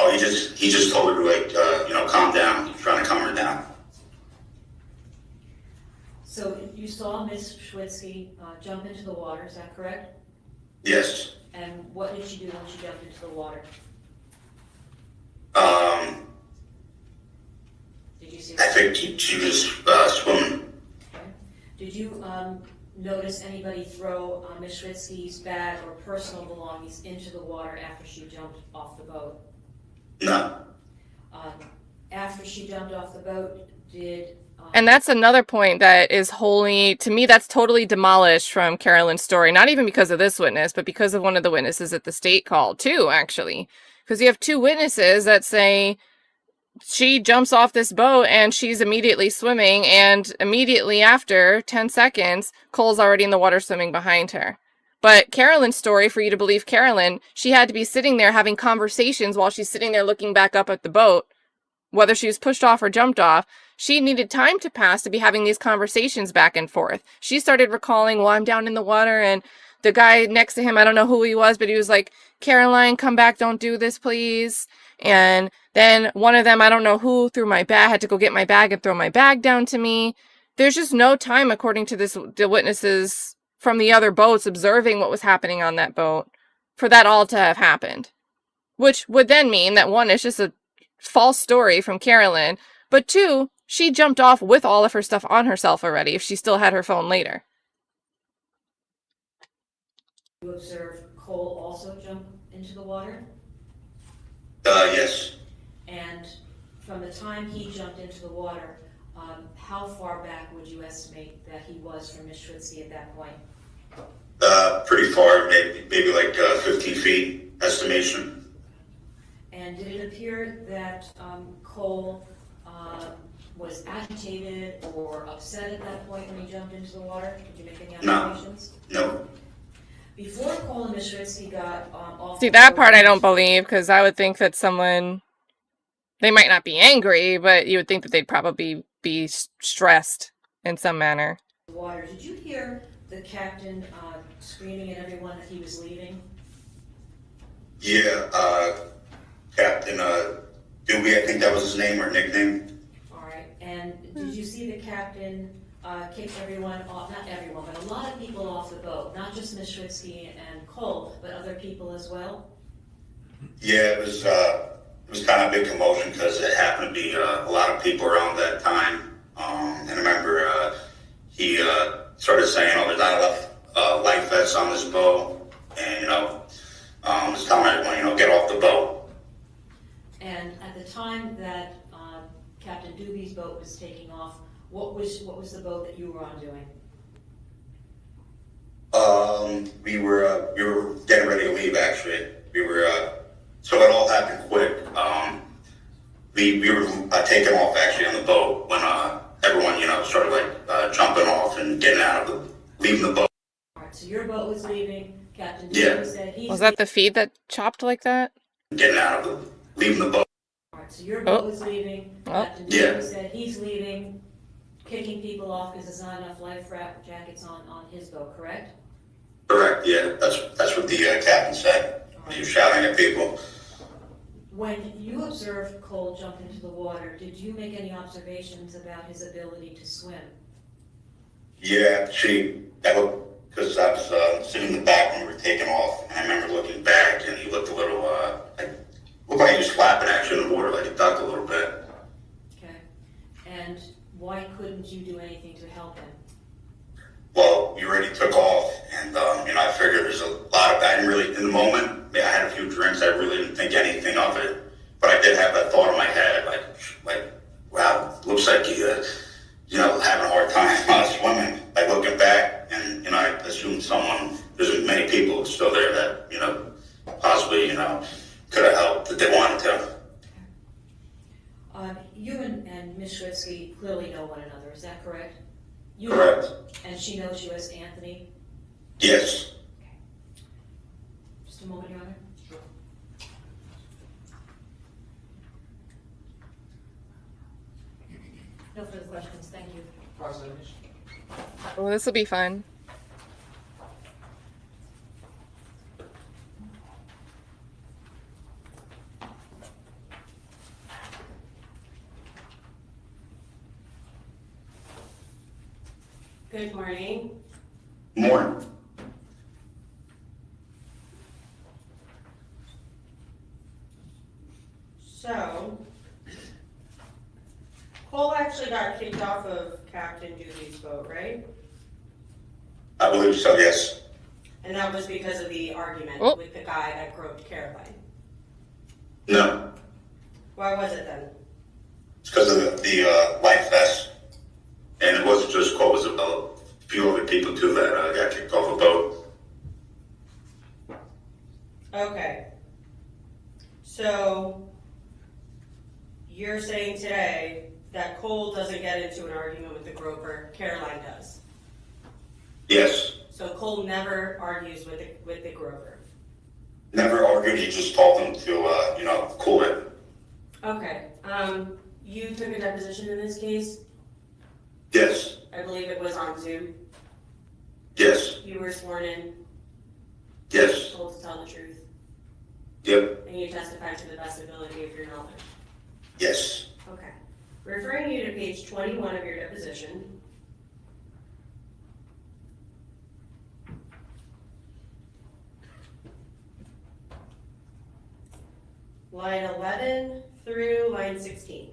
Oh, he just told her to, calm down. He's trying to calm her down. So you saw Ms. Schwitzky jump into the water, is that correct? Yes. And what did she do when she jumped into the water? Did you see I her? think she was swimming. Okay. Did you notice anybody throw Ms. Schwitzky's bag or personal belongings into the water after she jumped off the boat? No. After she jumped off the boat, did... And that's another point that is wholly, to me, that's totally demolished from Carolyn's story. Not even because of this witness, but because of one of the witnesses that the state called, too, actually. Because you have two witnesses that say she jumps off this boat and she's immediately swimming, and immediately after, 10 seconds, Cole's already in the water swimming behind her. But Carolyn's story, for you to believe Carolyn, she had to be sitting there having conversations while she's sitting there looking back up at the boat. Whether she was pushed off or jumped off, she needed time to pass to be having these conversations back and forth. She started recalling, well, I'm down in the water, and the guy next to him, I don't know who he was, but he was like, Caroline, come back, don't do this, please. And then one of them, I don't know who, threw my bag, had to go get my bag and throw my bag down to me. There's just no time, according to the witnesses from the other boats observing what was happening on that boat, for that all to have happened. Which would then mean that, one, it's just a false story from Carolyn, but two, she jumped off with all of her stuff on herself already if she still had her phone later. you observe Cole also jump into the water? Yes. And from the time he jumped into the water, how far back would you estimate that he was from Ms. Schwitzky at that point? Pretty far, maybe like 15 feet. estimation. And did it appear that Cole was agitated or upset at that point when he jumped into the water? Did you make any No. observations? No. Before Cole and Ms. Schwitzky got off. See, the that boat- part I don't believe, because I would think that someone, they might not be angry, but you would think that they'd probably be stressed in some manner. Water. Did you hear the captain screaming at everyone that he was leaving? Yeah, Captain Doobie, I think that was his name or nickname. All right. And did you see the captain kick everyone off? Not everyone, but a lot of people off the boat. Not just Ms. Schwitzky and Cole, but other people as well. Yeah, it was kind of a big commotion because it happened to be a lot of people around that time. And I remember he started saying, "Oh, there's not enough life vests on this boat," and just telling everyone, get off the boat. And at the time that Captain Doobie's boat was taking off, what was the boat that you were on doing? We were getting ready to leave. Actually, we were. So it all happened quick. We were taking off actually on the boat when everyone started jumping off and getting out of leaving the boat. All right, so your boat was leaving. Captain Yeah. Doobie said he's Was that the feed that chopped like that? Getting out of leaving the boat. All right, so your boat was leaving. Oh. Captain Yeah. Doobie said he's leaving, kicking people off because there's not enough life jackets on his boat, correct? Correct. Yeah, that's what the captain said. He was shouting at people. When you observed Cole jump into the water, did you make any observations about his ability to swim? Yeah, because I was sitting in the back when we were taking off, and I remember looking back, and he looked a little, looked like he was flapping actually in the water, like a duck a little bit. Okay. And why couldn't you do anything to help him? Well, we already took off, and I figured there's a lot of, I didn't really, in the moment, I had a few drinks, I really didn't think anything of it, but I did have that thought in my head, like, wow, looks like he, having a hard time swimming. Like looking back, and I assumed there's many people still there that possibly could have helped if they wanted to. You and Ms. Schwitzky clearly know one another, is that correct? You Correct. And she knows you as Anthony? Yes. Just a moment, Your Honor. No further questions, thank you. Well, this will be fun. Good morning. More. So, Cole actually got kicked off of Captain Doobie's boat, right? I believe so, yes. And that was because of the argument Oh. with the guy that groped Caroline. No. Why was it then? It's because of the life vest. And it wasn't just Cole, it was a few other people too that got kicked off a boat. Okay. So, you're saying today that Cole doesn't get into an argument with the groper, Caroline does. Yes. So Cole never argues with the groper. Never argued, he just told them to, cool it. Okay. You took a deposition in this case. Yes. I believe it was on Zoom. Yes. You were sworn in, Yes. told to tell the truth, Yep. and you testified to the best ability of your knowledge. Yes. Okay. Referring you to page 21 of your deposition. Line 11 through line 16.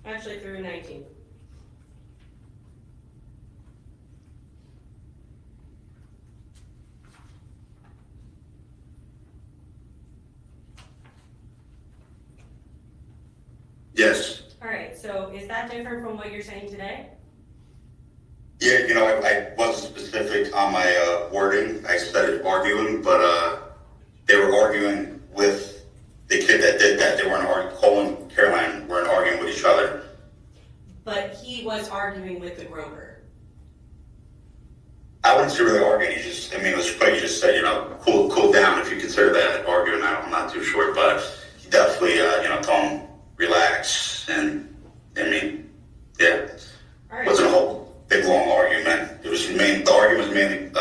Actually, through 19. Yes. All right, so is that different from what you're saying today? Yeah, I wasn't specific on my wording. I started arguing, but they were arguing with the kid that did that. They weren't arguing. Cole and Caroline weren't arguing with each other. But he was arguing with the Grover. I wouldn't say really arguing. He just, I mean, it was probably just said, cool down if you consider that arguing. I'm not too sure, but he definitely, told him relax. And I mean, yeah, All right. it wasn't a whole big long argument. The argument was mainly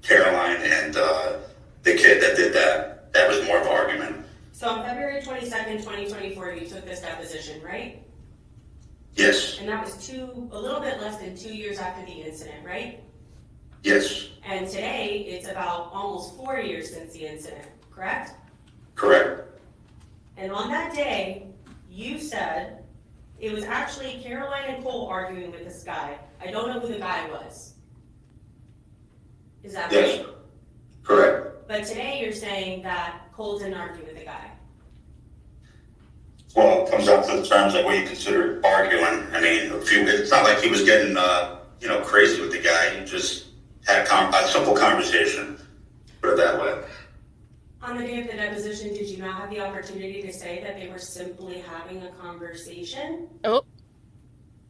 Caroline and the kid that did that. That was more of an argument. So on February 22nd, 2024, you took this deposition, right? Yes, And that was a little bit less than 2 years after the incident, right? yes, And today, it's about almost 4 years since the incident, correct? correct. And on that day, you said it was actually Caroline and Cole arguing with this guy. I don't know who the guy was. Is that Yes, right? correct. But today, you're saying that Cole didn't argue with the guy. Well, it comes out to the terms like what you consider arguing. I mean, it's not like he was getting, crazy with the guy. He just had a simple conversation, put it that way. On the day of the deposition, did you not have the opportunity to say that they were simply having a conversation? Oh,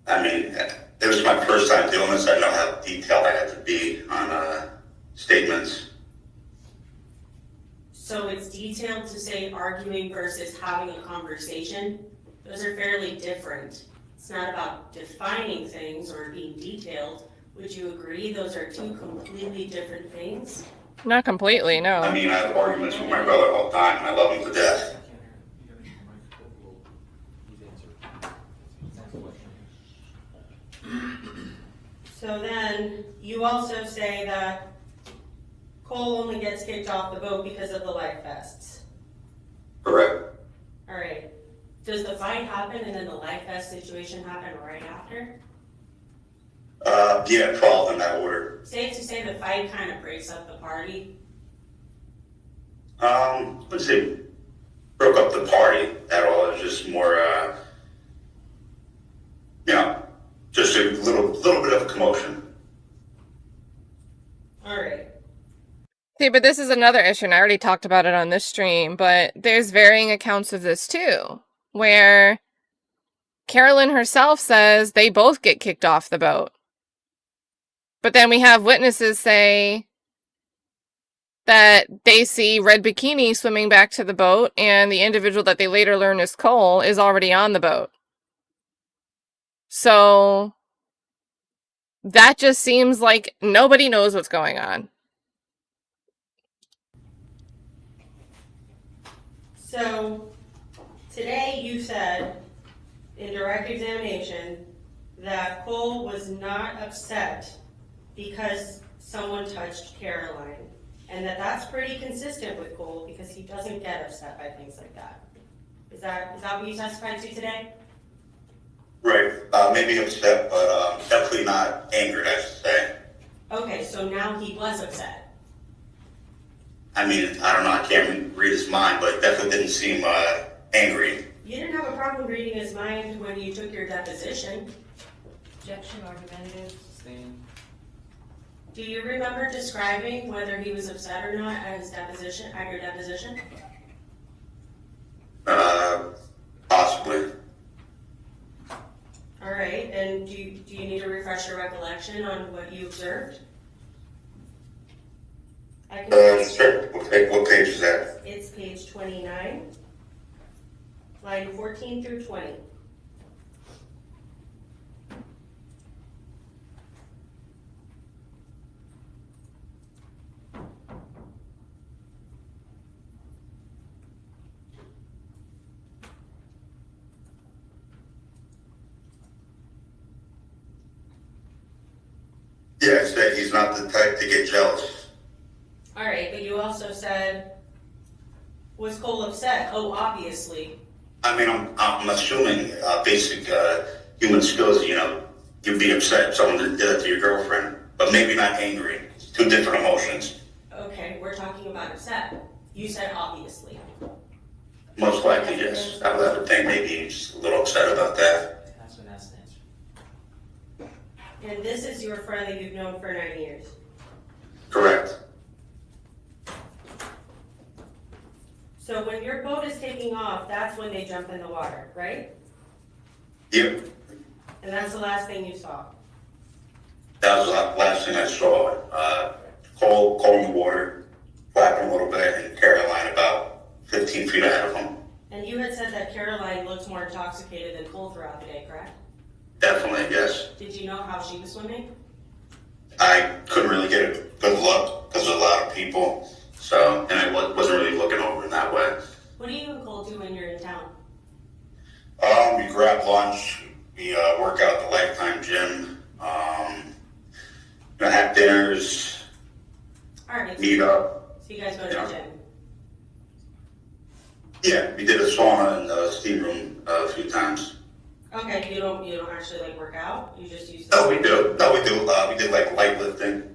I mean, it was my first time doing this. I know how detailed I had to be on statements. So it's detailed to say arguing versus having a conversation. Those are fairly different. It's not about defining things or being detailed. Would you agree those are two completely different things? not completely, no. I mean, I have arguments with my brother all the time, and I love him to death. So then, you also say that Cole only gets kicked off the boat because of the life vests. Correct. All right. Does the fight happen and then the life vest situation happen right after? Yeah, 12 in that order. Safe to say the fight kind of breaks up the party. Let's see, broke up the party at all. It was just more, just a little bit of a commotion. All right. See, but this is another issue, and I already talked about it on this stream, but there's varying accounts of this too, where Carolyn herself says they both get kicked off the boat. But then we have witnesses say that they see Red Bikini swimming back to the boat, and the individual that they later learn is Cole is already on the boat. So that just seems like nobody knows what's going on. So today you said in direct examination that Cole was not upset because someone touched Caroline, and that's pretty consistent with Cole because he doesn't get upset by things like that. Is that what you testified to today? Right. Maybe upset, but definitely not angry, I should say. Okay, so now he was upset. I mean, I don't know, I can't read his mind, but it definitely didn't seem angry. You didn't have a problem reading his mind when you took your deposition. Objection, argumentative. Do you remember describing whether he was upset or not at your deposition? Possibly. All right, and do you need to refresh your recollection on what you observed? I can. Sure. What page is that? It's page 29, line 14 through 20. Yeah, I said he's not the type to get jealous. All right, but you also said, was Cole upset? Oh, obviously. I mean, I'm assuming basic human skills, you'd be upset if someone did that to your girlfriend, but maybe not angry. It's two different emotions. Okay, we're talking about upset. You said obviously. Most likely, yes. I would think maybe he's a little upset about that. That's what that's the answer. And this is your friend that you've known for 9 years. Correct. So when your boat is taking off, that's when they jump in the water, right? Yep, And that's the last thing you saw? that was the last thing I saw. Cole in the water, flapping a little bit, and Caroline about 15 feet ahead of him. And you had said that Caroline looked more intoxicated than Cole throughout the day, correct? Definitely, yes. Did you know how she was swimming? I couldn't really get a good look because there's a lot of people, so, and I wasn't really looking over in that way. What do you and Cole do when you're in town? We grab lunch, we work out at the Lifetime gym, have dinners, All right, meet up. so you guys go to Yeah. the gym. Yeah, we did a sauna and a steam room a few times. Okay, you don't actually like work out? You just use No, we do. We did like light lifting.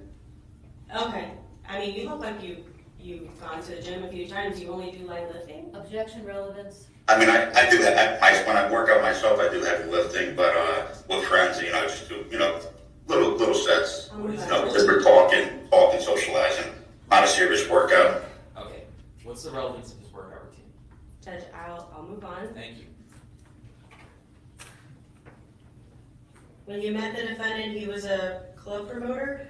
Okay. I mean, you look like you've gone to the gym a few times. You only do light lifting? Objection, relevance. I mean, I do that. When I work out myself, I do heavy lifting, but with friends, just do, little sets. Because we're talking, socializing. Not a serious workout. Okay, what's the relevance of this workout routine? Judge, I'll move on. Thank you. When you met the defendant, he was a club promoter?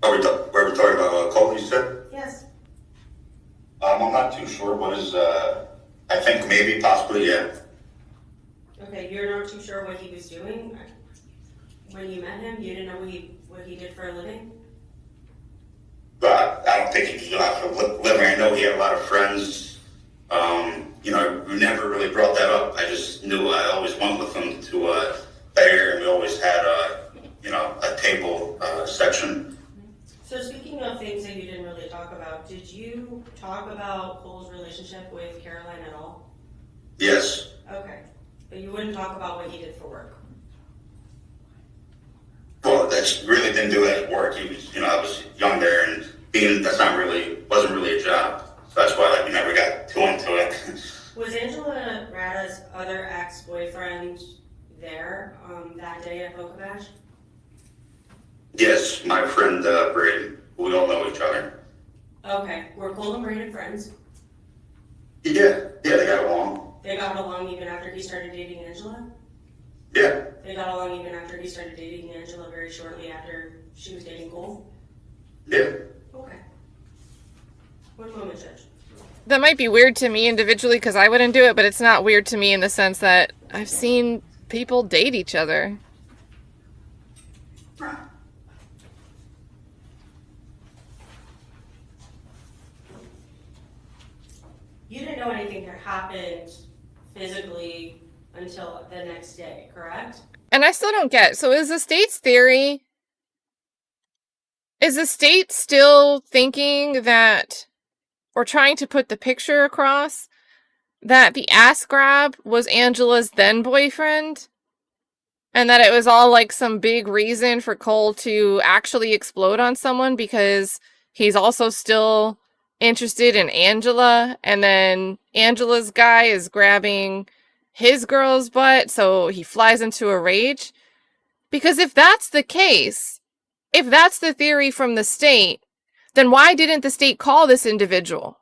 Were we talking about Cole, you said? Yes. I'm not too sure what is, I think maybe, possibly, yeah. Okay, you're not too sure what he was doing? When you met him, you didn't know what he did for a living? But I don't think he was out for a living. I know he had a lot of friends. We never really brought that up. I just knew I always went with him to there, and we always had a table section. So speaking of things that you didn't really talk about, did you talk about Cole's relationship with Caroline at all? Yes. Okay, but you wouldn't talk about what he did for work? Well, that's really didn't do that at work. He was, I was young there, and wasn't really a job. So that's why we never got too into it. Was Angela Rada's other ex-boyfriend there that day at Boca Bash? Yes, my friend Brady. We all know each other. Okay, were Cole and Brandon friends? Yeah, they got along. They got along even after he started dating Angela? Yeah. They got along even after he started dating Angela very shortly after she was dating Cole? Yeah. Okay. One moment, Judge. That might be weird to me individually because I wouldn't do it, but it's not weird to me in the sense that I've seen people date each other. You didn't know anything had happened physically until the next day, correct? And I still don't get, so is the state's theory, is the state still thinking that, or trying to put the picture across, that the ass grab was Angela's then boyfriend? And that it was all like some big reason for Cole to actually explode on someone because he's also still interested in Angela, and then Angela's guy is grabbing his girl's butt, so he flies into a rage? Because if that's the case, if that's the theory from the state, then why didn't the state call this individual?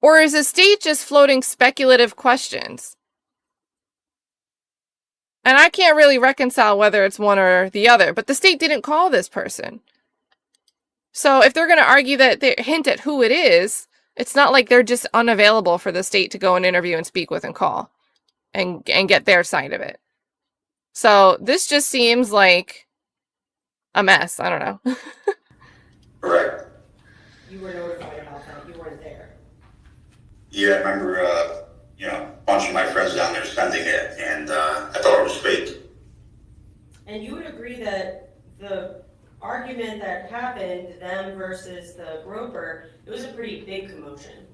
Or is the state just floating speculative questions? And I can't really reconcile whether it's one or the other, but the state didn't call this person. So if they're going to argue that they hint at who it is, it's not like they're just unavailable for the state to go and interview and speak with and call and get their side of it. So this just seems like a mess. I don't know. Correct. You were notified about that. You weren't there. Yeah, I remember, a bunch of my friends down there sending it, and I thought it was fake. And you would agree that the argument that happened, them versus the groper, it was a pretty big commotion.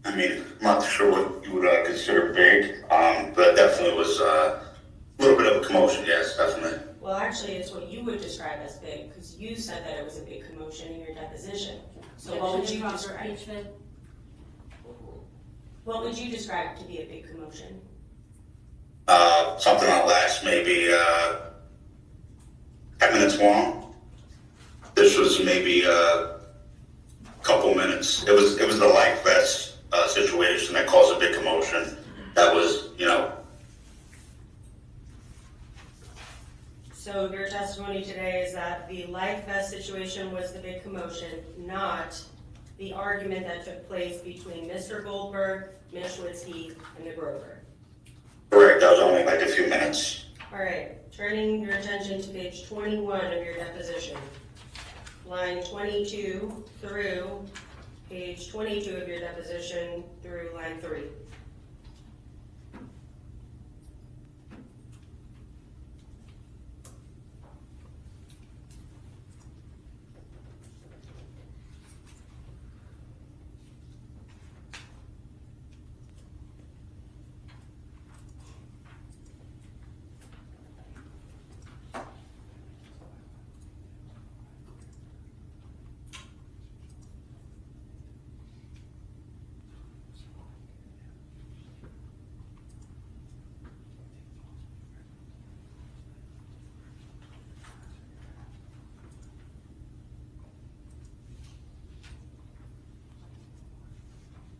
I mean, I'm not sure what you would consider big, but definitely was a little bit of a commotion, yes, definitely. Well, actually, it's what you would describe as big, because you said that it was a big commotion in your deposition. So what would you describe? What would you describe to be a big commotion? Something that lasts maybe 10 minutes long. This was maybe a couple minutes. It was the life vest situation that caused a big commotion. That was, So your testimony today is that the life vest situation was the big commotion, not the argument that took place between Mr. Goldberg, Ms. Schwitzky, and the broker. correct. That was only like a few minutes. All right, turning your attention to page 21 of your deposition. Line 22 through page 22 of your deposition through line 3.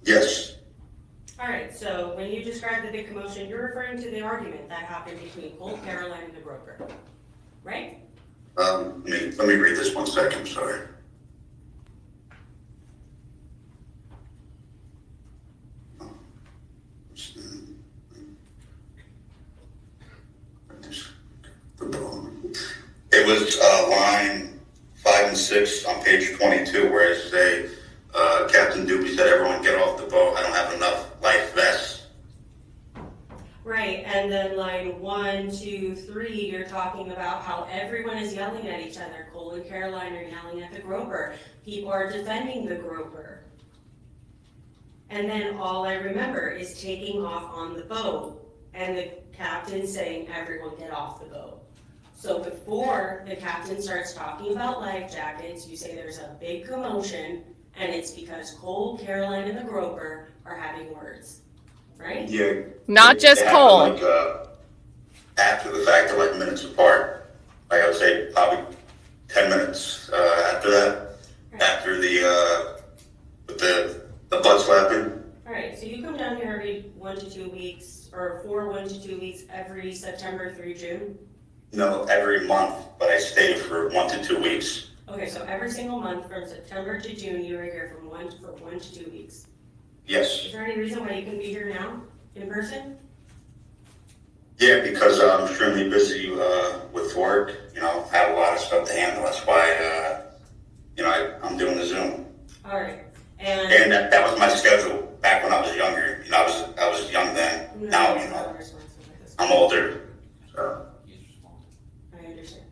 Yes. All right, so when you describe the big commotion, you're referring to the argument that happened between Colt Caroline and the broker, right? Let me read this 1 second. Sorry. It was line 5 and 6 on page 22, where it say, Captain Doobie said, "Everyone get off the boat. I don't have enough life vests." Right, and then line 1, 2, 3, you're talking about how everyone is yelling at each other. Cole and Caroline are yelling at the groper. People are defending the groper. And then all I remember is taking off on the boat and the captain saying, "Everyone get off the boat." So before the captain starts talking about life jackets, you say there's a big commotion, and it's because Cole, Caroline, and the groper are having words, right? Yeah. Not just It Cole. happened, after the fact, they're like minutes apart. Like I would say, probably 10 minutes after that. Right. After with the butt slapping. All right, so you come down here every 1 to 2 weeks, or for 1 to 2 weeks every September through June? No, every month, but I stayed for 1 to 2 weeks. Okay, so every single month from September to June, you were here for 1 to 2 weeks. Yes. Is there any reason why you couldn't be here now, in person? Yeah, because I'm extremely busy with work. I have a lot of stuff to handle. That's why, I'm doing the Zoom. All right, And that was my schedule back when I was younger. I was young then. Now, I'm older. So. I understand.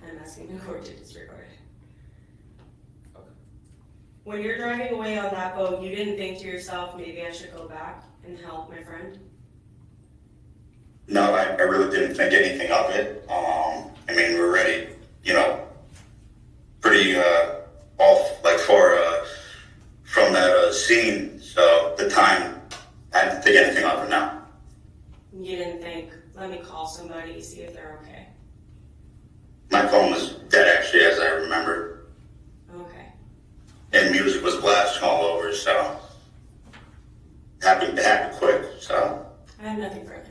I'm asking the court to disregard it. When you're driving away on that boat, you didn't think to yourself, maybe I should go back and help my friend? No, I really didn't think anything of it. We were already, pretty off, like far from that scene. So at the time, I didn't think anything of it now. You didn't think, let me call somebody, see if they're okay? My phone was dead, actually, as I remember. Okay. And music was blasting all over, so it happened quick, so. I have nothing further.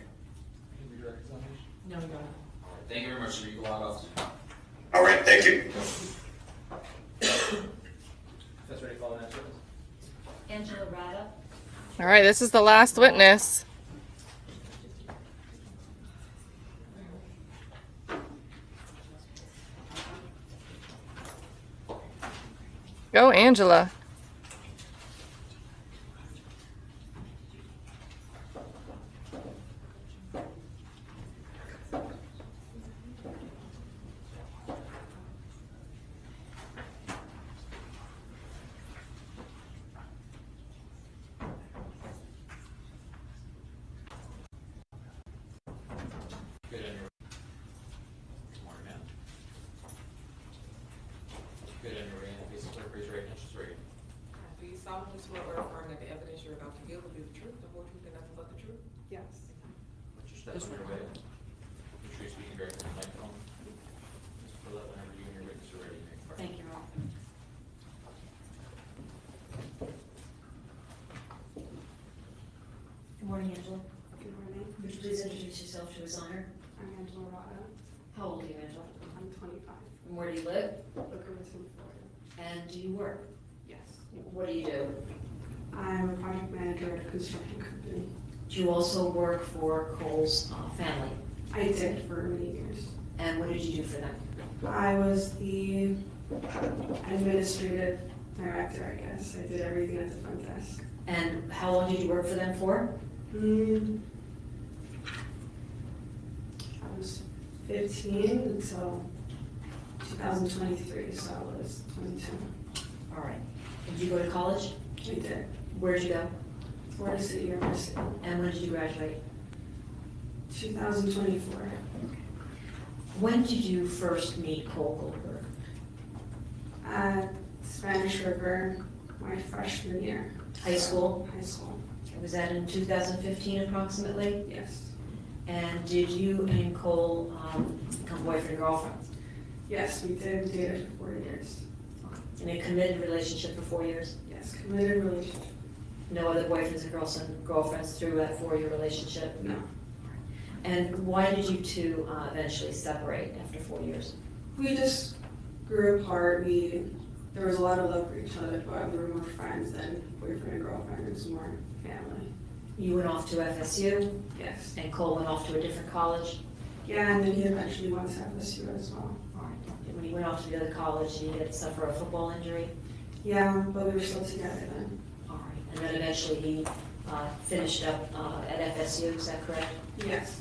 No, we don't. Thank you very much, sir. You go out, officer. All right, thank you. That's ready to call the next witness. Angela Rada. All right, this is the last witness. Go, Angela. Good on your. Morning, man. Good on your hand. Please clear, raise your right hand, just right. Do you solemnly swear or affirm that the evidence you're about to give will be the truth, the whole truth, and nothing but the truth? Yes. Put your steps on your way. Make sure you're speaking directly to the microphone. Mr. Perlet, whenever you and your witness are ready. morning, Angela. Good morning. Would you please introduce yourself to his honor? I'm Angela Motta. How old are you, Angela? I'm 25. And where do you live? Boca Raton, Florida. And do you work? Yes. What do you do? I'm a project manager at a construction company. Do you also work for Cole's family? I did for many years. And what did you do for them? I was the administrative director, I guess. I did everything at the front desk. And how long did you work for them for? I was 15 until 2023, so I was 22. All right. Did you go to college? I did. Where did you go? Florida State University. And when did you graduate? 2024. When did you first meet Cole Goldberg? At Spanish River, my freshman year. High school? High school, Was that in 2015 approximately? yes. And did you and Cole become boyfriend and girlfriend? Yes, we did. We dated for 4 years. In a committed relationship for 4 years? Yes, committed relationship. No other boyfriends and girlfriends through that 4-year relationship? No. And why did you two eventually separate after 4 years? We just grew apart. There was a lot of love for each other, but we were more friends than boyfriend and girlfriend. It was more family. You went off to FSU, Yes. and Cole went off to a different college. Yeah, and then he eventually went to FSU as well. When he went off to the other college, did he suffer a football injury? Yeah, but we were still together then. All right. And then eventually he finished up at FSU, is that correct? Yes.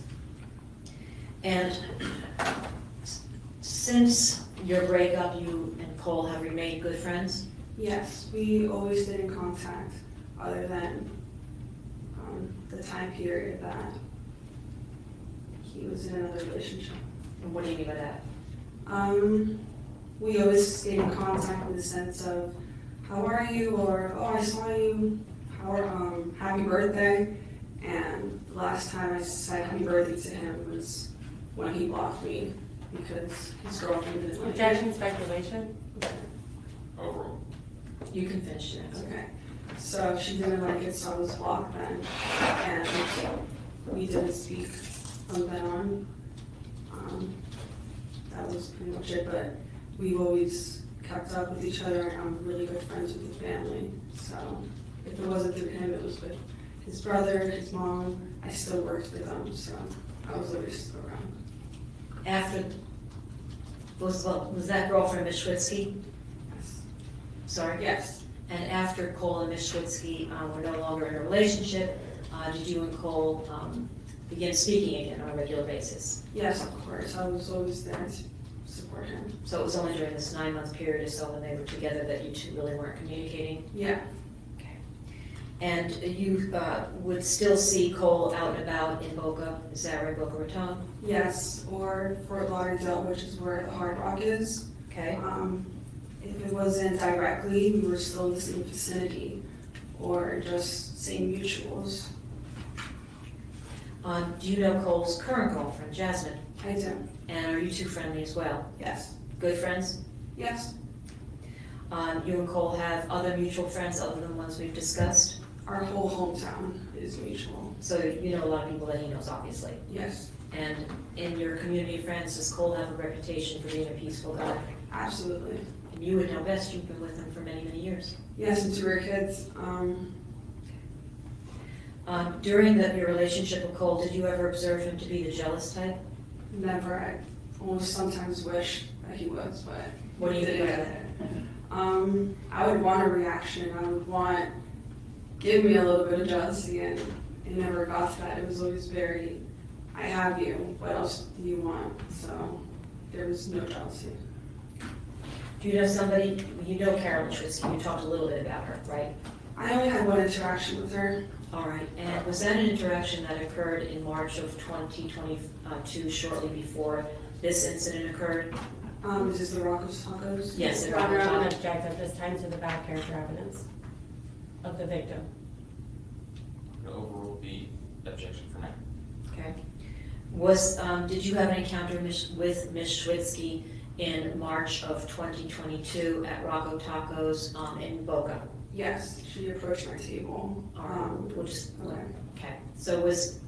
And since your breakup, you and Cole have remained good friends? Yes, we always stayed in contact other than the time period that he was in another relationship. And what do you mean by that? We always stayed in contact in the sense of, how are you? Or, oh, I saw you. Happy birthday. And the last time I said happy birthday to him was when he blocked me because his girlfriend didn't like it. Objection, speculation? Overall. You can finish your answer. Okay, so she didn't like it, so I was blocked then, and we didn't speak from then on. That was pretty much it, but we've always kept up with each other, and I'm really good friends with his family, so if it wasn't through him, it was with his brother, his mom. I still worked for them, so I was always around. After, was that girlfriend Miss Schwitzky? Yes. Sorry? Yes, And after Cole and Miss Schwitzky were no longer in a relationship, did you and Cole begin speaking again on a regular basis? yes, of course, I was always there to support him. So it was only during this 9-month period or so when they were together that you two really weren't communicating? Yeah, Okay. And you would still see Cole out and about in Boca, is that right, Boca Raton? yes, or Fort Lauderdale, which is where the Hard Rock is. Okay. If it wasn't directly, we were still in the same vicinity or just same mutuals. Do you know Cole's current girlfriend, Jasmine? I do. And are you two friendly as well? Yes. Good friends? Yes. You and Cole have other mutual friends other than ones we've discussed? Our whole hometown is mutual. So you know a lot of people that he knows, obviously. Yes. And in your community of friends, does Cole have a reputation for being a peaceful guy? Absolutely. And you would know best, you've been with him for many, many years. Yes, since we were kids. During your relationship with Cole, did you ever observe him to be the jealous type? Never. I almost sometimes wish that he was, but What do you mean by didn't. that? I would want a reaction. I would want, give me a little bit of jealousy, and it never got to that. It was always very, I have you, what else do you want? So there was no jealousy. Do you know somebody, you know Carolyn Schwitzky, you talked a little bit about her, right? I only had one interaction with her. All right, and was that an interaction that occurred in March of 2022, shortly before this incident occurred? Is this the Rocco's Tacos? Yes, it Your Honor, I would was. object at this time to the bad character evidence of the victim. To overrule the objection for now. Okay. Did you have an encounter with Ms. Schwitzky in March of 2022 at Rocco Tacos in Boca. Yes, she approached my table. Which is, Okay. okay, so was,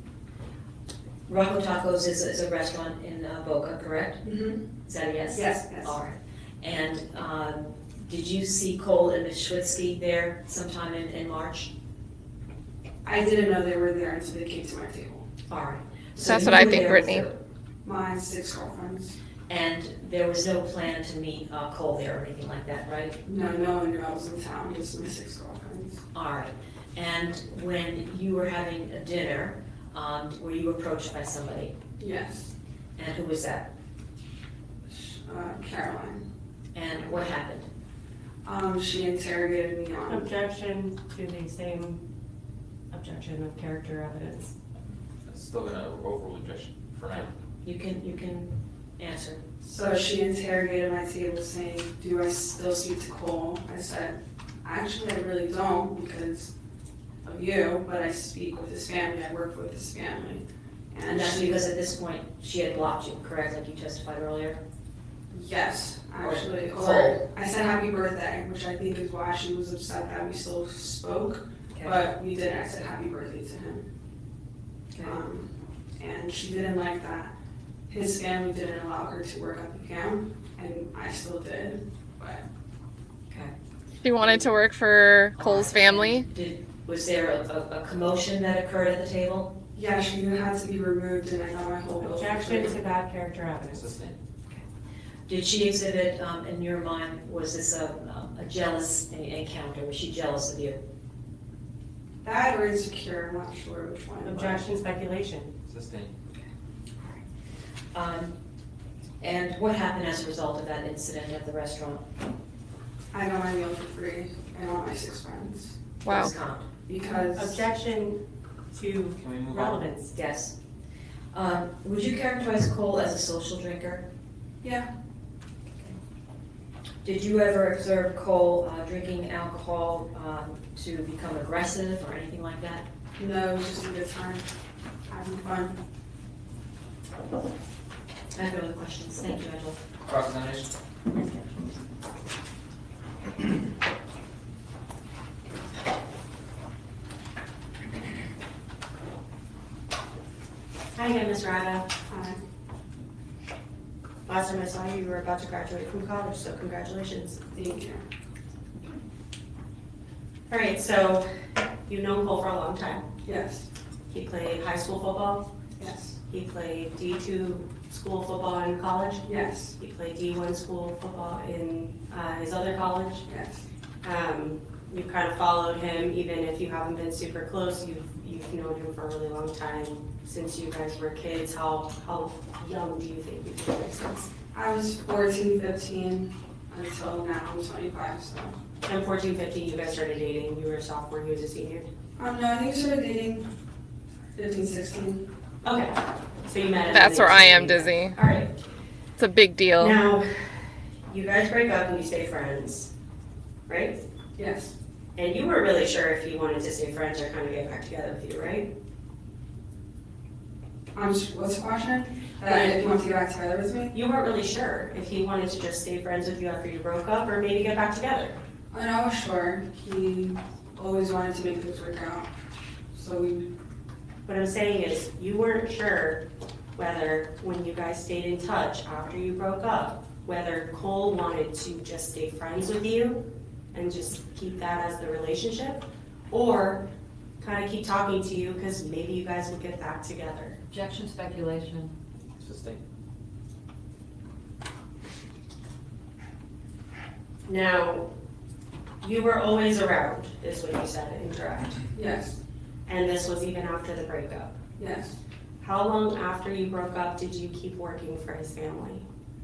Rocco Tacos is a restaurant in Boca, correct? Mm-hmm. Is that a yes? Yes, yes. All right. And did you see Cole and Ms. Schwitzky there sometime in March? I didn't know they were there until they came to my table. All right. That's you what I were think, there Brittany. with My 6 girlfriends. And there was no plan to meet Cole there or anything like that, right? No, no one knew I was in town, just my 6 girlfriends. All right. And when you were having a dinner, were you approached by somebody? Yes. And who was that? Caroline. And what happened? She interrogated me on. Objection to the same objection of character evidence. It's still gonna overrule objection for now. You can answer. So she interrogated my table saying, do I still speak to Cole? I said, actually, I really don't because of you, but I speak with his family, I work with his family. And that's because at this point, she had blocked you, correct, like you testified earlier? Yes, actually. Cole. Or I said happy birthday, which I think is why she was upset that we still spoke, Okay. but we didn't. I said happy birthday to him. Okay. And she didn't like that. His family didn't allow her to work at the camp, and I still did, but Okay. She wanted to work for Cole's family. Was there a commotion that occurred at the table? yeah, she had to be removed, and I got my whole bill. for Objection free. to bad character evidence. Sustain. Did she exhibit, in your mind, was this a jealous encounter? Was she jealous of you? That or insecure, I'm not sure which one. but- Objection, speculation. Sustain. And what happened as a result of that incident at the restaurant? I got my meal for free, and all my 6 friends. Wow. Was comped. Because Objection to Can we move on? relevance. Yes. Would you characterize Cole as a social drinker? yeah, Did you ever observe Cole drinking alcohol to become aggressive or anything like that? no, it was just a good time, having fun. I have no other questions. Thank you, Angela. Cross-examination? Hi again, Ms. Rada. Hi. Last time I saw you, you were about to graduate from college, so congratulations. Thank you. All right, so you've known Cole for a long time. Yes, He played high school football. yes, He played D2 school football in college. yes, He played D1 school football in his other college. yes. You've kind of followed him, even if you haven't been super close. You've known him for a really long time, since you guys were kids. How young do you think you've known him since? I was 14, 15 until now I'm 25, so. And 14, 15, you guys started dating. You were a sophomore, he was a senior. No, I think we started dating 15, 16. Okay, so you met him. That's where I am, Dizzy. All right. It's a big deal. Now, you guys break up and you stay friends, right? Yes, And you weren't really sure if you wanted to stay friends or kind of get back together with you, right? what's the question? If you want to get back together with me? You weren't really sure if he wanted to just stay friends with you after you broke up or maybe get back together. And I was sure he always wanted to make things work out. So we, What I'm saying is, you weren't sure whether, when you guys stayed in touch after you broke up, whether Cole wanted to just stay friends with you and just keep that as the relationship, or kind of keep talking to you because maybe you guys would get back together. Objection, speculation. Sustain. Now, you were always around, is what you said in direct, yes, and this was even after the breakup. yes. How long after you broke up did you keep working for his family?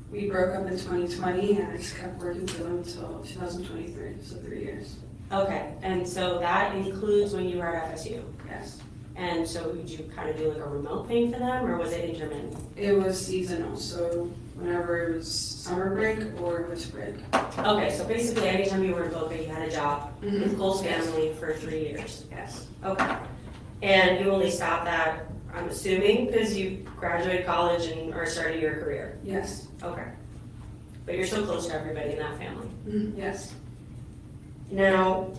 We broke up in 2020 and I just kept working for them until 2023, so 3 years. Okay, and so that includes when you were at FSU? Yes. And so would you kind of do like a remote thing for them, or was it intermittent? It was seasonal, so whenever it was summer break or it was break. Okay, so basically anytime you were in Boca, you had a job with Cole's Yes. family for 3 years? Yes. Okay. And you only stopped that, I'm assuming, because you graduated college and or started your career? Yes. Okay. but you're still close to everybody in that family. Yes. Now,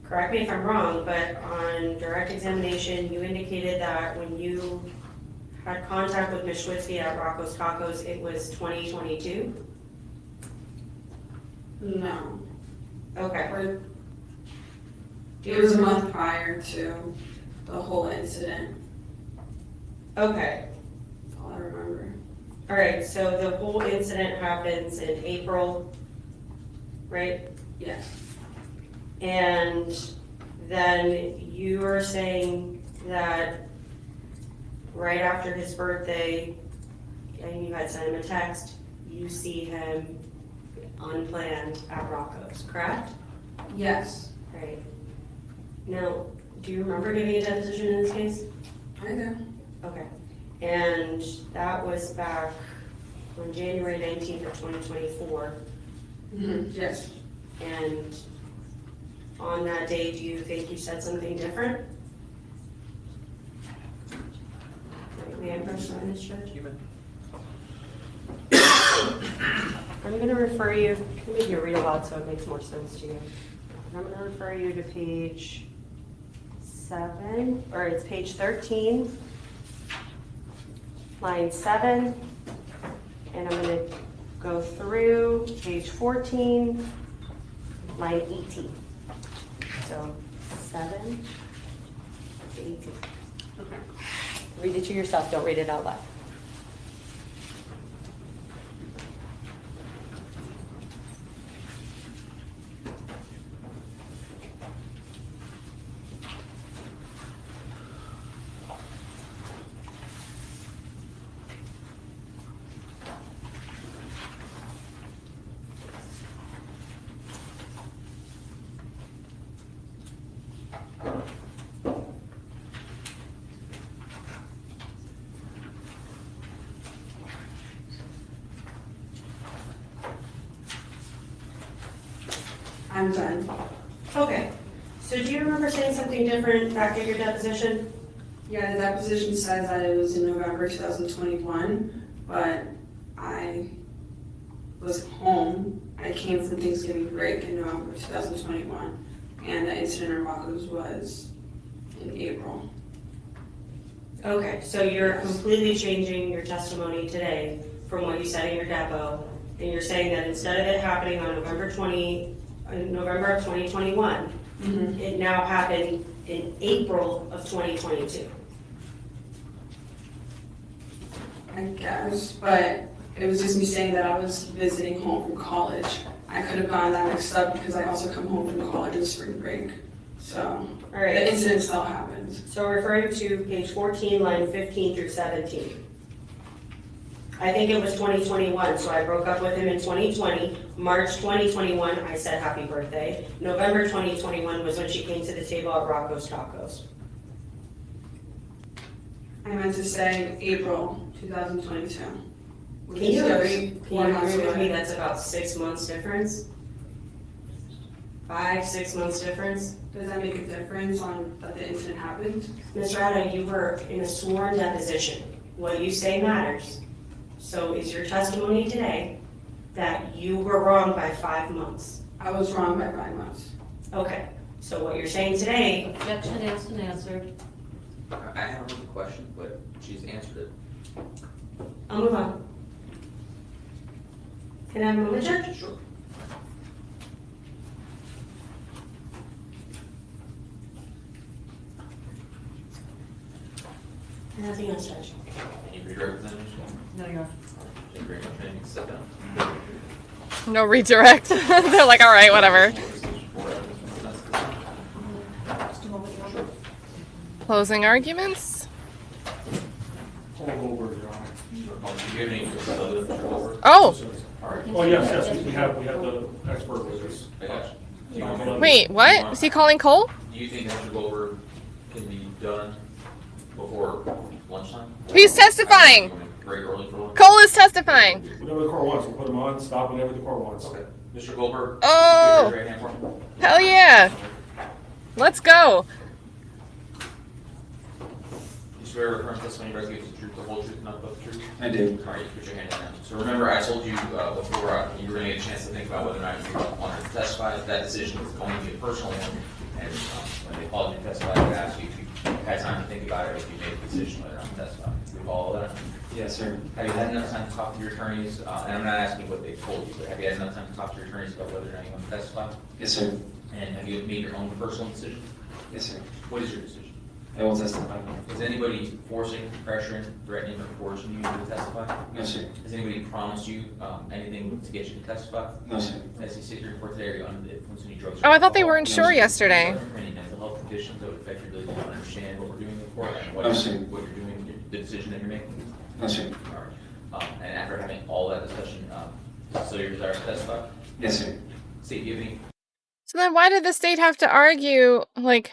correct me if I'm wrong, but on direct examination, you indicated that when you had contact with Ms. Schwitzky at Rocco's Tacos, it was 2022? No. Okay. Or it was a month prior to the whole incident. Okay. That's all I remember. All right, so the whole incident happens in April, right? Yes. And then you are saying that right after his birthday, and you had sent him a text, you see him unplanned at Rocco's, correct? Yes. Right. Now, do you remember giving a deposition in this case? I do. Okay. And that was back on January 19th of 2024. Yes. And on that day, do you think you said something different? May I press on this, Judge? I'm going to refer you, maybe you read aloud so it makes more sense to you. I'm going to refer you to page 7, or it's page 13, line 7, and I'm going to go through page 14, line 18. So 7 to 18. Okay. Read it to yourself, don't read it out loud. I'm done. Okay, so do you remember saying something different back at your deposition? Yeah, the deposition says that it was in November 2021, but I was home. I came from Thanksgiving break in November 2021, and the incident in Rocco's was in April. Okay, so you're completely changing your testimony today from what you said in your depo, and you're saying that instead of it happening on November of 2021, it now happened in April of 2022. I guess, but it was just me saying that I was visiting home from college. I could have gotten that mixed up because I also come home from college in spring break. So All right. the incident still happened. So referring to page 14, line 15 through 17. I think it was 2021, so I broke up with him in 2020. March 2021, I said happy birthday. November 2021 was when she came to the table at Rocco's Tacos. I meant to say April 2022. Can you agree with me that's about 6 months difference? 5-6 months difference? Does that make a difference on that the incident happened? Ms. Rada, you were in a sworn deposition. What you say matters. So is your testimony today that you were wrong by 5 months? I was wrong by 5 months. Okay, so what you're saying today, Objection asked and answered. I have another question, but she's answered it. I'll move on. Can I have a moment, Judge? Sure. Nothing else, Judge. Any of your representatives? No, you're. Thank you very much. Maybe sit down. No redirect. They're like, all right, whatever. Closing arguments? Goldberg, Your Honor. Do you have any other Mr. Goldberg? Oh, All right. Oh, yes, we have the expert witness. I got you. Do you want- wait, what? Is he calling Cole? Do you think Mr. Goldberg can be done before lunchtime? He's testifying. Very early for lunch? Cole is testifying. Whenever the court wants, we'll put him on, stop whenever the court wants. Okay. Mr. Goldberg? Oh. Raise your right hand for me. Hell yeah. Let's go. Mr. swear or affirm testimony you're about to give is the truth, the whole truth, and nothing but the truth? I do. All right, you put your hand down. So remember, I told you before you were going to get a chance to think about whether or not you wanted to testify. That decision is going to be a personal one. And when they called you to testify, they asked you if you had time to think about it, if you made a decision whether or not to testify. You follow that? Yes, sir. Have you had enough time to talk to your attorneys? And I'm not asking what they told you, but have you had enough time to talk to your attorneys about whether or not you want to testify? Yes, sir. And have you made your own personal decision? Yes, sir. What is your decision? I will testify. Is anybody forcing, pressuring, threatening, or forcing you to testify? No, sir. Has anybody promised you anything to get you to testify? No, sir. As you sit here in court today, are you under the influence of any drugs? Oh, I thought they weren't sure yesterday. Any mental health conditions that would affect your ability to understand what we're doing in court and No, sir. what you're doing, the decision that you're making? No, sir. All right. And after having all that discussion, still your desire to testify? Yes, sir. State, do you have any? So then why did the state have to argue, like,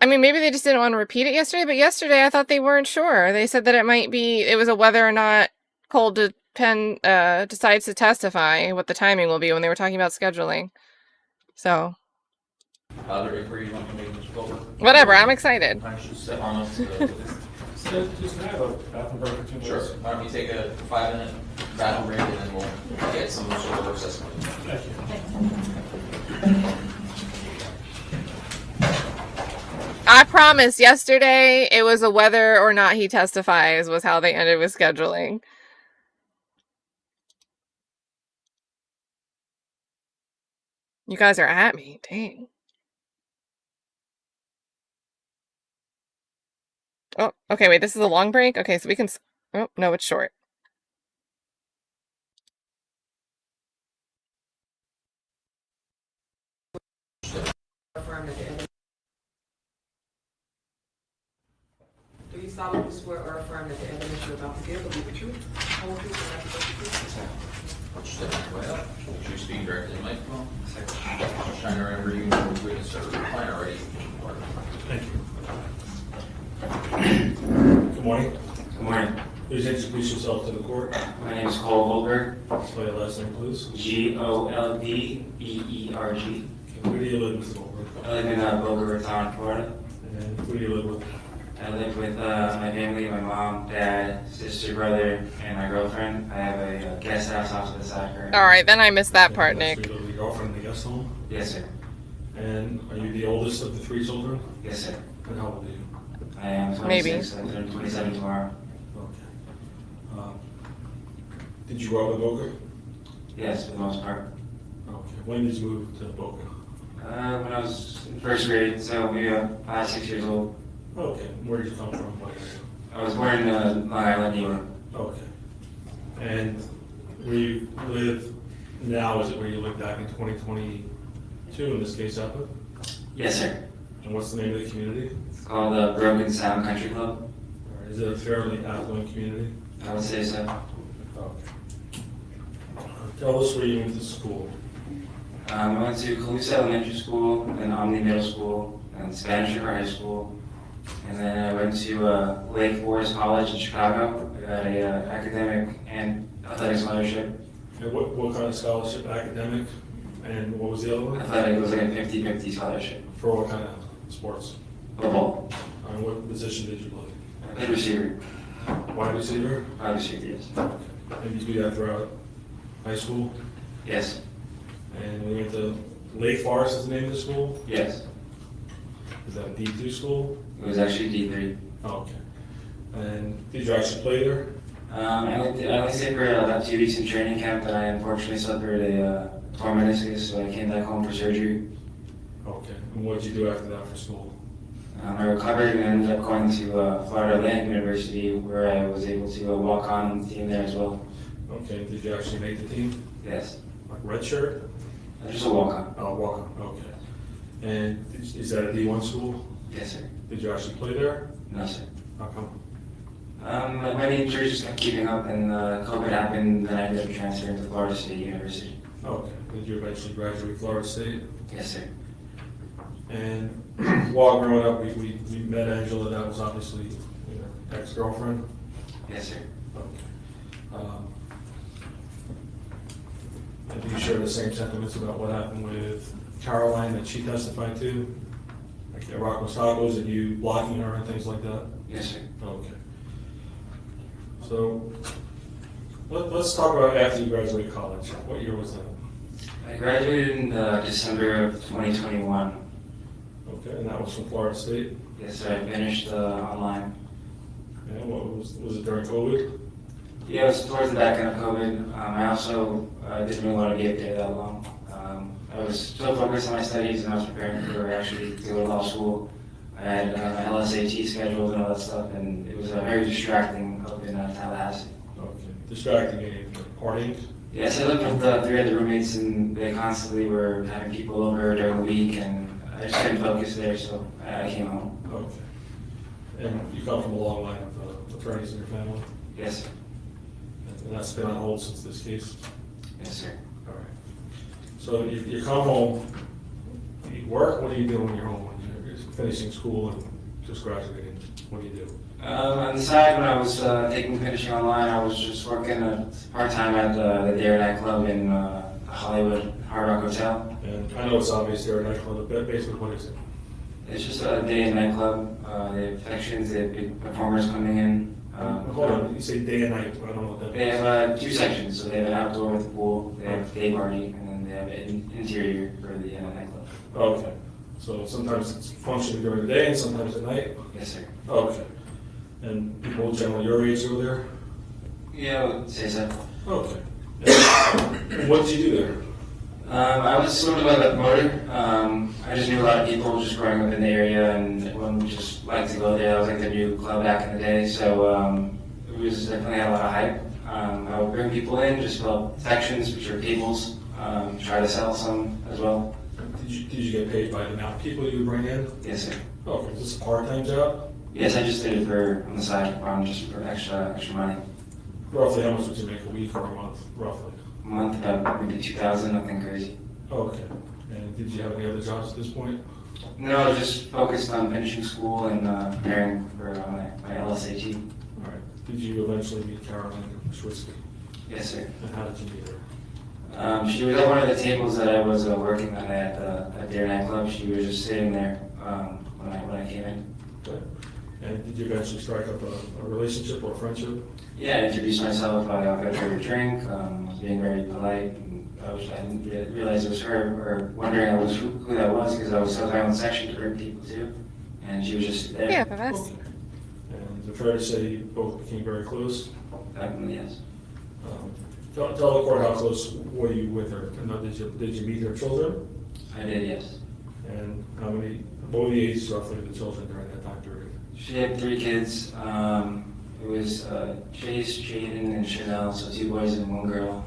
I mean, maybe they just didn't want to repeat it yesterday, but yesterday I thought they weren't sure. They said that it was a whether or not Cole decides to testify, what the timing will be when they were talking about scheduling. So, Other inquiry you want to make, Mr. Goldberg? whatever, I'm excited. I should step on up to the So just have a bathroom break for 2 minutes. Sure. Why don't we take a 5-minute battle break and then we'll get some sort of assessment. I promise yesterday it was a whether or not he testifies was how they ended with scheduling. You guys are at me. Dang. Oh, okay, wait, this is a long break? Okay, so we can... Oh, no, it's short. Affirm that the evidence. Do you solemnly swear or affirm that the evidence you're about to give will be the truth, whole truth, and nothing but the truth? Just step right up. You're speaking directly to the microphone. Just trying to remember you were witness or client already. Thank you. Good morning. Good morning. Please introduce yourself to the court. My name is Cole Goldberg. Spell your last name, please. Goldberg. Okay, where do you live, Mr. Goldberg? I live in Boca Raton, Florida. And who do you live with? I live with my family, my mom, dad, sister, brother, and my girlfriend. I have a guest house off to the side currently. Alright, then I missed that part, And Nick. that's where you live with your girlfriend in the guest home? Yes, sir. And are you the oldest of the 3 children? Yes, sir. And how old are you? I am 26. Maybe. I'm turning 27 tomorrow. Okay. Did you grow up in Boca? Yes, for the most part. Okay. When did you move to Boca? When I was in first grade, so maybe 5, 6 years old. Okay. Where did you come from? What area? I was born in Long Island, New York. Okay. And where you live now, is it where you lived back in 2022 in this case, Apple? Yes, sir. And what's the name of the community? It's called Broken Sound Country Club. All right. Is it a fairly affluent community? I would say so. Okay. Tell us where you went to school. I went to Calusa Elementary School, then Omni Middle School, and Spanish River High School. And then I went to Lake Forest College in Chicago. I got a academic and athletic scholarship. And what kind of scholarship? Academic? And what was the other one? Athletic was like a 50-50 scholarship. For what kind of sports? Football. And what position did you play? I played receiver. Wide receiver? Wide receiver, yes. Okay. And you do that throughout high school? Yes. And we went to Lake Forest is the name of the school? Yes. Is that a D2 school? It was actually D3. Oh, okay. And did you actually play there? I only stayed for about 2 weeks in training camp, but I unfortunately suffered a torn meniscus, so I came back home for surgery. Okay. And what did you do after that for school? I recovered and ended up going to Florida Atlantic University, where I was able to walk on the team there as well. Okay. Did you actually make the team? Yes. Like red shirt? Just a walk on. Oh, walk on. Okay. And is that a D1 school? Yes, sir. Did you actually play there? No, sir. How come? My injuries just kept keeping up, and COVID happened, then I ended up transferring to Florida State University. Okay. Did you eventually graduate Florida State? Yes, sir. And while growing up, we met Angela. That was obviously your ex-girlfriend. Yes, sir. Okay. And do you share the same sentiments about what happened with Caroline that she testified to? Like the Rock Tacos and you blocking her and things like that? Yes, sir. Okay. So, let's talk about after you graduated college. What year was that? I graduated in December of 2021. Okay, and that was from Florida State? Yes, sir. I finished online. And what was it during COVID? Yeah, it was towards the back end of COVID. I also didn't really want to be up there that long. I was still focused on my studies and I was preparing for actually to go to law school. I had my LSAT scheduled and all that stuff, and it was very distracting up in Tallahassee. Okay, distracting you, partying? Yes, I lived with 3 other roommates, and they constantly were having people over during the week, and I just couldn't focus there, so I came home. Okay. And you come from a long line of attorneys in your family? Yes, sir. And that's been on hold since this case? Yes, sir. All right. So you come home, you work, what do you do when you're home? When you're finishing school and just graduating, what do you do? On the side, when I was taking finishing online, I was just working part-time at the Dare nightclub in Hollywood Hard Rock Hotel. And I know it's obvious Dare nightclub, but basically what is it? It's just a day and nightclub. They have sections, they have big performers coming in. Hold on, you say day and night, I don't know what that They means. have 2 sections, so they have an outdoor with a pool, they have day party, and then they have an interior for the nightclub. Okay, so sometimes it's functioning during the day and sometimes at night? Yes, sir. Okay. And people generally your age go there? Yeah, I would say so. Okay. And what did you do there? I was sort of like a promoter. I just knew a lot of people just growing up in the area, and everyone just liked to go there. That was like the new club back in the day, so it was definitely had a lot of hype. I would bring people in, just fill up sections, which are tables, try to sell some as well. Did you get paid by the amount of people you would bring in? Yes, sir. Okay, is this a part-time job? Yes, I just did it for on the side, just for extra money. Roughly how much would you make a week or a month, roughly? A month, about maybe 2,000, nothing crazy. Okay. And did you have any other jobs at this point? No, I was just focused on finishing school and preparing for my LSAT. All right. Did you eventually meet Caroline Schwitzky? Yes, sir. And how did you meet her? She was at one of the tables that I was working on at Dare nightclub. She was just sitting there when I came in. Okay. And did you eventually strike up a relationship or a friendship? Yeah, I introduced myself. I offered her a drink. I was being very polite. And I didn't realize it was her, or wondering who that was, because I was so high on the section to bring people to. And she was just there. Yeah, that's Okay. And is it fair to say you both became very close? Definitely, yes. Tell the court how close were you with her? And did you meet her children? I did, yes. And what were the ages roughly of the children during that time period? She had 3 kids. It was Chase, Jaden, and Chanel, so 2 boys and 1 girl.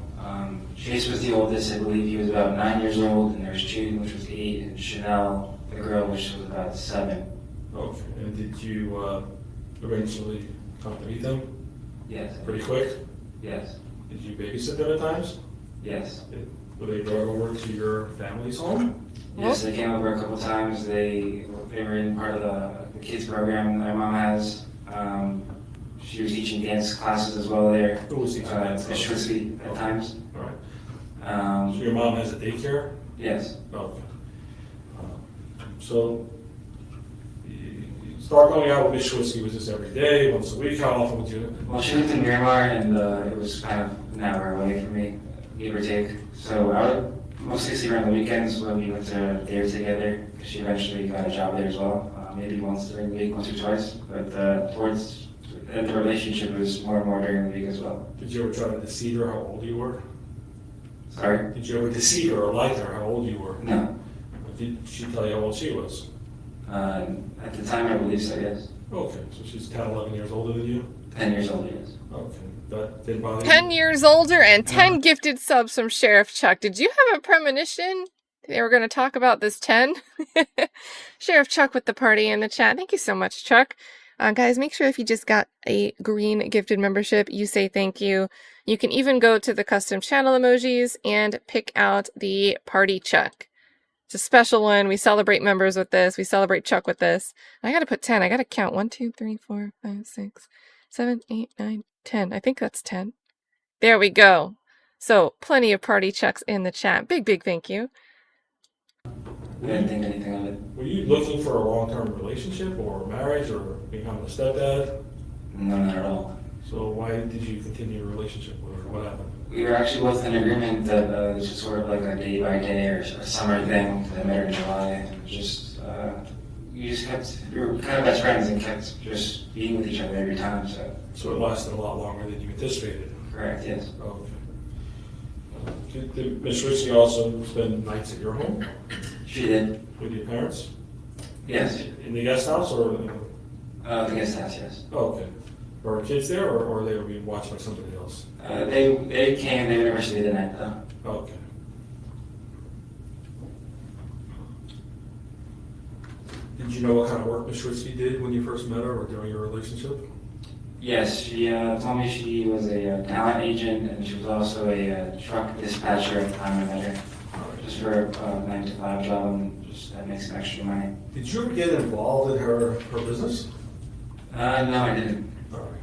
Chase was the oldest, I believe he was about 9 years old, and there's Jaden, which was 8, and Chanel, the girl, which was about 7. Okay. And did you eventually come to meet them Yes. pretty quick? Yes. Did you babysit them at times? Yes. Were they brought over to your family's home? Yes, they came over a couple times. They were in part of the kids program my mom has. She was teaching dance classes as well there. Who was teaching dance? At Schwitzky at times. All right. So your mom has a daycare? Yes. Okay. So you start going out with Miss Schwitzky, was this every day, once a week? How often would you? Well, she lived in Miramar, and it was kind of an hour away from me, give or take. So I would mostly see her on the weekends when we went to Dare together. She eventually got a job there as well, maybe once during the week, once or twice. But towards the relationship was more and more during the week as well. Did you ever try to deceive her how old you were? Sorry? Did you ever deceive her or lie to her how old you were? No. Did she tell you how old she was? At the time, I believe so, yes. Okay, so she's 10, 11 years older than you? 10 years old, yes. Okay, that didn't bother you? 10 years older and 10 gifted subs from Sheriff Chuck. Did you have a premonition they were going to talk about this 10? Sheriff Chuck with the party in the chat. Thank you so much, Chuck. Guys, make sure if you just got a green gifted membership, you say thank you. You can even go to the custom channel emojis and pick out the party Chuck. It's a special one. We celebrate members with this. We celebrate Chuck with this. I got to put 10. I got to count 1, 2, 3, 4, 5, 6, 7, 8, 9, 10. I think that's 10. There we go. So plenty of party Chucks in the chat. Big thank you. I didn't think anything of it. Were you looking for a long-term relationship or marriage or becoming a stepdad? No, not at all. So why did you continue a relationship with her? What happened? We were actually both in agreement that it was just sort of like a day by day or summer thing. I met her in July. And we were kind of best friends and kept just being with each other every time. So it lasted a lot longer than you anticipated? Correct, yes. Okay. Did Ms. Schwitzky also spend nights at your home She did. with your parents? Yes. In the guest house or? The guest house, yes. Oh, okay. Were kids there or they were being watched by somebody else? They came, they would never stay the night though. Okay. Did you know what kind of work Ms. Schwitzky did when you first met her or during your relationship? Yes, she told me she was a talent agent and she was also a truck dispatcher at the time I met her. Just for a 9-to-5 job and just that makes some extra money. Did you ever get involved in her business? No, I didn't. All right.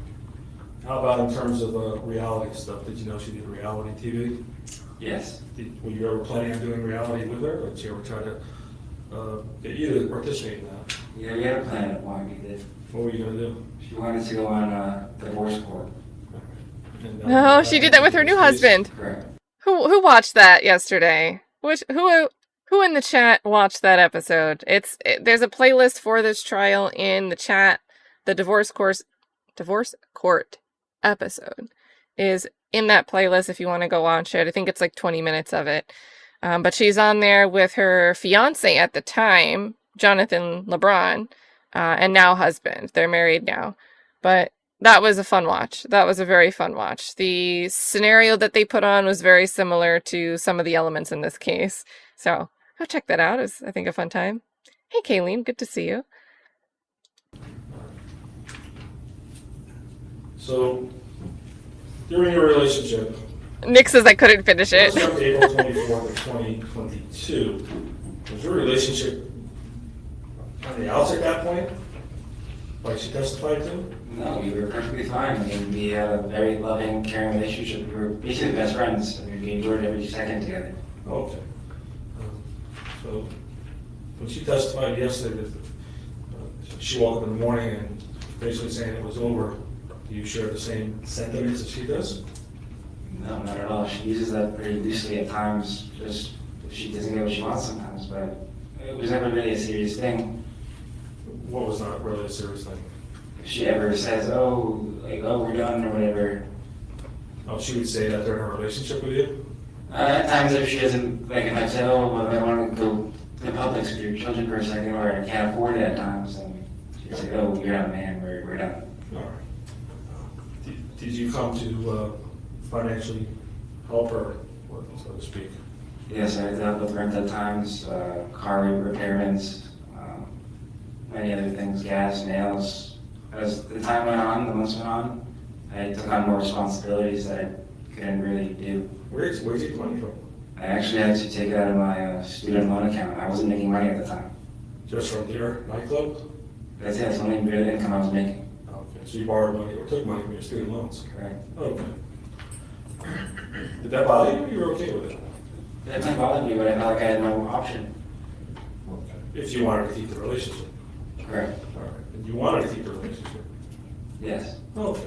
How about in terms of reality stuff? Did you know she did reality TV? Yes. Were you ever planning on doing reality with her? Or did she ever try to get you to participate in that? Yeah, we had a plan at one. We did. What were you going to do? She wanted to go on divorce court. And, No, she did that with her new husband. Correct. Who watched that yesterday? Who in the chat watched that episode? There's a playlist for this trial in the chat. The divorce court episode is in that playlist if you want to go watch it. I think it's like 20 minutes of it. But she's on there with her fiance at the time, Jonathan LeBron, and now husband. They're married now. But that was a fun watch. That was a very fun watch. The scenario that they put on was very similar to some of the elements in this case. So go check that out. It was, I think, a fun time. Hey, Kayleen, good to see you. So, during your relationship, Nick says I couldn't finish it. April 24th of 2022, was your relationship on the outs at that point? Like she testified to? No, we were perfectly fine. I mean, we had a very loving, caring relationship. We were basically best friends. I mean, we enjoyed every second together. Okay. So, when she testified yesterday, that she woke up in the morning and basically saying it was over, do you share the same sentiments as she does? No, not at all. She uses that pretty loosely at times, just if she doesn't get what she wants sometimes, but it was never really a serious thing. What was not really a serious thing? If she ever says, oh, we're done or whatever. Oh, she would say that during her relationship with you? At times if she doesn't, like if I say, oh, well, I want to go to Publix with your children for a second, or I can't afford it at times, and she'd say, oh, you're not a man, we're done. All right. Did you come to financially help her, so to speak? Yes, I dealt with rent at times, car repairments, many other things, gas, nails. As the time went on, the months went on, I took on more responsibilities that I couldn't really do. Where'd you get money from? I actually had to take it out of my student loan account. I wasn't making money at the time. Just from your nightclub? That's it, that's the only real income I was making. Okay, so you borrowed money or took money from your student loans? Correct. Okay. Did that bother you or you were okay with it? That didn't bother me, but I felt like I had no option. Okay. If you wanted to keep the relationship? Correct. All right. And you wanted to keep the relationship? Yes. Okay.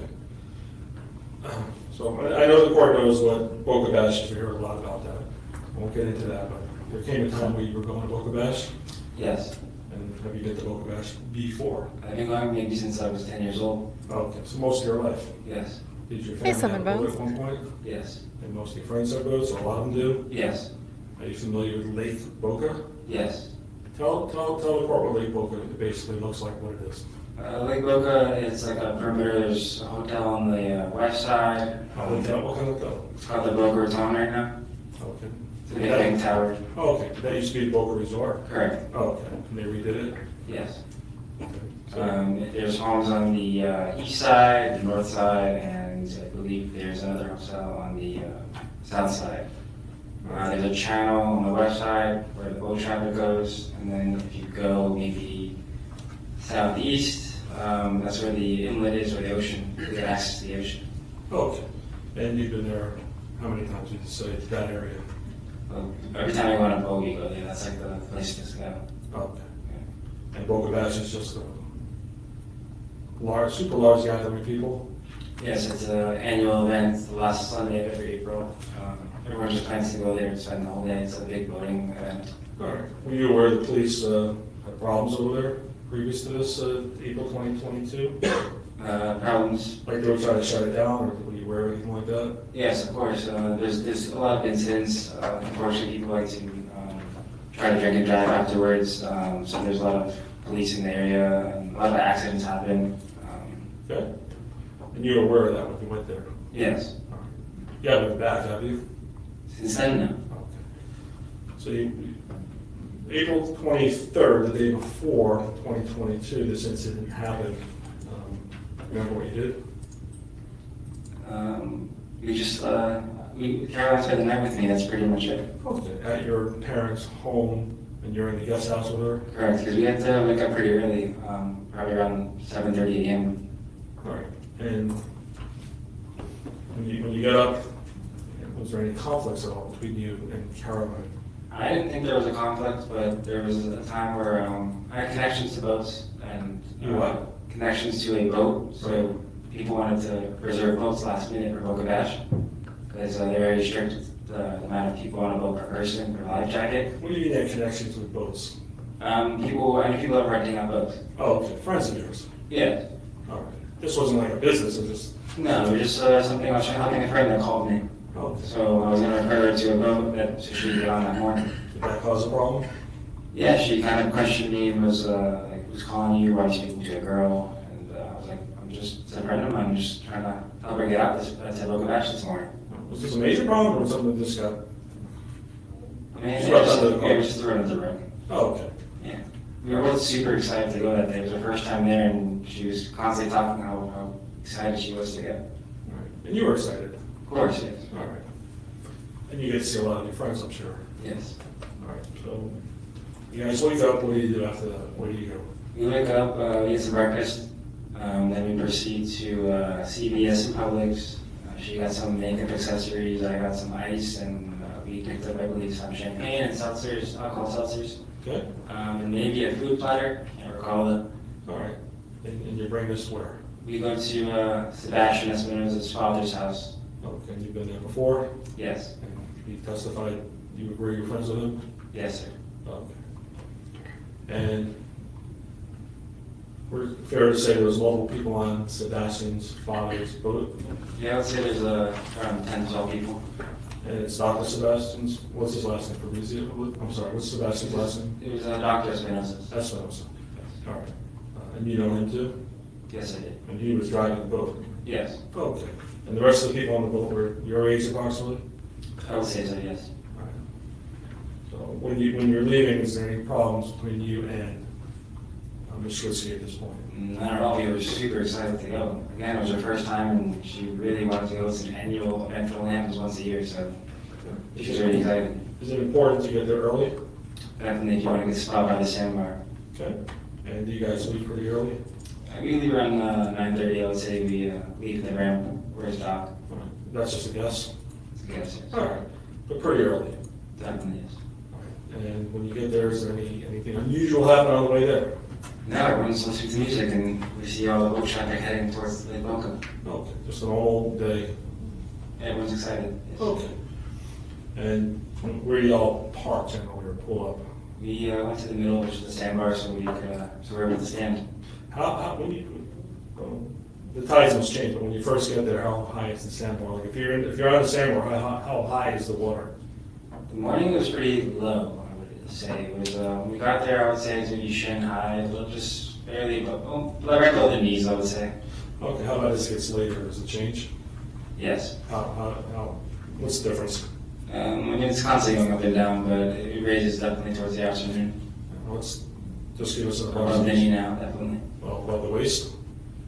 So I know the court knows what Boca Bash is. We heard a lot about that. I won't get into that, but there came a time where you were going to Boca Bash? Yes. And have you been to Boca Bash before? I've been going maybe since I was 10 years old. Okay, so most of your life? Yes. Did your Hey, family Summon have a boat Bones. at one point? Yes. And most of your friends have boats, or a lot of them do? Yes. Are you familiar with Lake Boca? Yes. Tell the court what Lake Boca basically looks like, what it is. Lake Boca, it's like a perimeter. There's a hotel on the west side. What kind of hotel? It's called the Boca Raton right now. Okay. It's a big tower. Oh, okay. That used to be Boca Resort? Correct. Oh, okay. And they redid it? Yes. Okay. There's homes on the east side, the north side, and I believe there's another hotel on the south side. There's a channel on the west side where the boat traffic goes, and then if you go maybe southeast, that's where the inlet is, or the ocean. You get access to the ocean. Okay. And you've been there, how many times did you say, to that area? Well, every time I go on a boat, we go there. That's like the place to go. Okay. And Boca Bash is just a large, super large gathering of people? Yes, it's an annual event, the last Sunday of every April. Everyone just plans to go there and spend the whole day. It's a big boating event. All right. Were you aware the police had problems over there previous to this, April 2022? Problems? Like they were trying to shut it down, or were you aware of anything like that? Yes, of course. There's a lot of incidents. Unfortunately, people like to try to drink and drive afterwards. So there's a lot of police in the area, and a lot of accidents happen. Okay. And you were aware of that when you went there? Yes. All right. You haven't been back, have you? Since then, no. Okay. So April 23rd, the day before 2022, this incident happened. Remember what you did? Caroline spent the night with me. That's pretty much it. Okay. At your parents' home, and you're in the guest house with her? Correct, because we had to wake up pretty early, probably around 7:30 a.m. All right. And when you got up, was there any conflicts at all between you and Caroline? I didn't think there was a conflict, but there was a time where I had connections to boats and You what? connections to a boat. So people wanted to reserve boats last minute for Boca Bash because they're very strict with the amount of people on a boat per person per life jacket. What do you mean you had connections with boats? People are renting out boats. Oh, okay. Friends of yours? Yeah. All right. This wasn't like a business, it was just... No, it was just something I was helping a friend that called me. Oh, okay. So I was going to refer her to a boat that she should get on that morning. Did that cause a problem? Yeah, she kind of questioned me and was like, who's calling you? Why are you speaking to a girl? And I was like, I'm just a friend of mine. I'm just trying to help her get out to Boca Bash this morning. Was this a major problem or was something that just got... I mean, Just it rubbed was, under the it was just thrown into the ring. Oh, okay. Yeah. We were both super excited to go that day. It was her first time there, and she was constantly talking how excited she was to go. All right. And you were excited? Of course, yes. All right. And you get to see a lot of your friends, I'm sure. Yes. All right. So you guys wake up, what do you do after that? Where do you go? We wake up, we get some breakfast, then we proceed to CVS and Publix. She got some makeup accessories, I got some ice, and we picked up, I believe, some champagne and seltzers, alcohol seltzers. Okay. And maybe a food platter, can't recall it. All right. And you bring this where? We go to Sebastian Espinosa's father's house. Okay. And you've been there before? Yes. And he testified you were your friends with him? Yes, sir. Okay. And we're fair to say there was multiple people on Sebastian's father's boat? Yeah, I would say there's around 10 to 12 people. And it's Dr. Sebastian's, what's his last name? Fabrizio? I'm sorry, what's Sebastian's last name? It was Dr. Espinosa. Espinosa. All right. And you know him too? Yes, I did. And he was driving the boat? Yes. Okay. And the rest of the people on the boat were your age approximately? I would say so, yes. All right. So when you're leaving, is there any problems between you and Ms. Schwitzky at this point? Not at all. We were super excited to go. Again, it was her first time, and she really wanted to go. It's an annual event that only happens once a year, so she was really excited. Is it important to get there early? Definitely, if you want to get a spot by the sandbar. Okay. And do you guys leave pretty early? We leave around 9:30. I would say we leave the ramp where it's dock. All right. That's just a guess? Yes, All right. But pretty early? definitely is. All right. And when you get there, is there anything unusual happen on the way there? No, everyone's listening to music, and we see all the boat traffic heading towards Lake Boca. Okay. Just an all day? Everyone's excited. Yes. Okay. And where do y'all park generally or pull up? We went to the middle, which is the sandbar, so we could so we were able to stand. When you, the tides must change, but when you first get there, how high is the sandbar? Like if you're on the sandbar, how high is the water? The morning was pretty low, I would say. It was when we got there, I would say it was maybe shin high, a little just barely, but right below the knees, I would say. Okay, how about this gets later? Does it change? Yes. What's the difference? I mean, it's constantly going up and down, but it raises definitely towards the afternoon. Just give us an Above the knee approximation. now, definitely. Well, above the waist?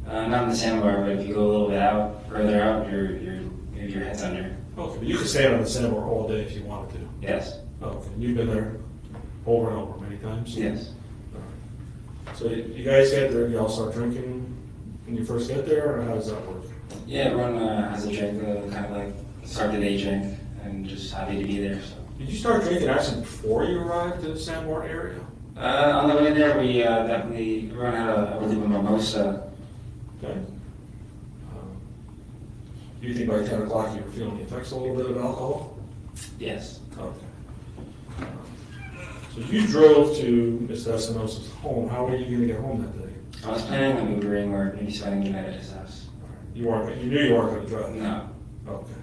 Not in the sandbar, but if you go a little bit out, further out, maybe your head's under. Okay, but you can stand on the sandbar all day if you wanted to. Yes. Okay, you've been there over and over many times? Yes. All right. So you guys get there, you all start drinking when you first get there, or how does that work? Yeah, everyone has a drink, kind of like start the day drink, and just happy to be there. So. Did you start drinking actually before you arrived to the Sandbar area? On the way there, we definitely, everyone had I believe, a mimosa. Okay. Do you think by 10 o'clock you were feeling the effects a little bit of alcohol? Yes. Okay. So you drove to Mr. Espinosa's home. How were you going to get home that day? I was planning on Ubering or maybe spending the night at his house. You knew you weren't going to drive? No. Okay.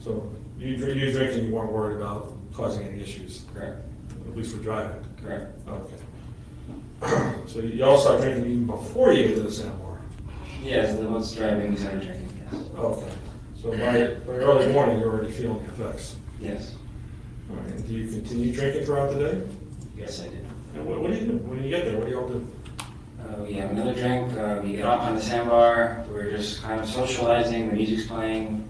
So you drink and you weren't worried about causing any issues? Correct. At least for driving? Correct. Okay. So you all started drinking even before you get to the Sandbar? Yes, the boat's driving, we started drinking, yes. Okay. So by early morning, you're already feeling the effects? Yes. All right. And do you continue drinking throughout the day? Yes, I did. And what do you do? When you get there, what do you all do? We have another drink, we get off on the sandbar, we're just kind of socializing, the music's playing.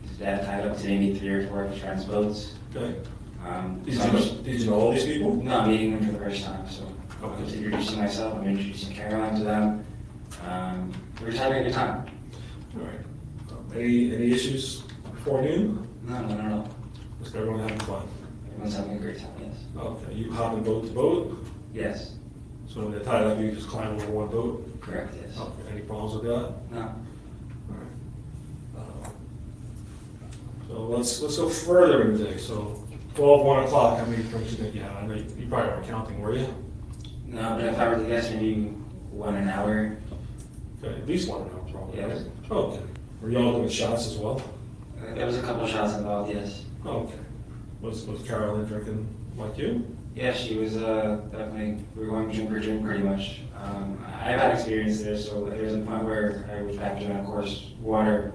His dad tied up to maybe 3 or 4 of his friends' boats. Okay. So I'm just- Did you know all these people? No, I'm meeting them for the first time, so I'm just introducing myself, I'm introducing Caroline to them. We're just having a good time. All right. Any issues before noon? No, not at all. Just everyone having fun? Everyone's having a great time, yes. Okay. You hopping boat to boat? Yes, So when they're tied up, you just climb over one boat? correct, yes. Okay. Any problems with that? No, All right. So let's go further in the day. So 1 o'clock, how many drinks do you think you had? I know you probably weren't counting, were you? no, but if I were to guess, maybe 1 an hour. Okay, at least 1 hour probably, Yes. right? Okay. Were you all doing shots as well? There was a couple shots involved, yes. Okay. Was Carolyn drinking like you? Yeah, she was definitely, we were going drink for drink pretty much. I've had experience there, so there was a point where I was back doing, of course, water,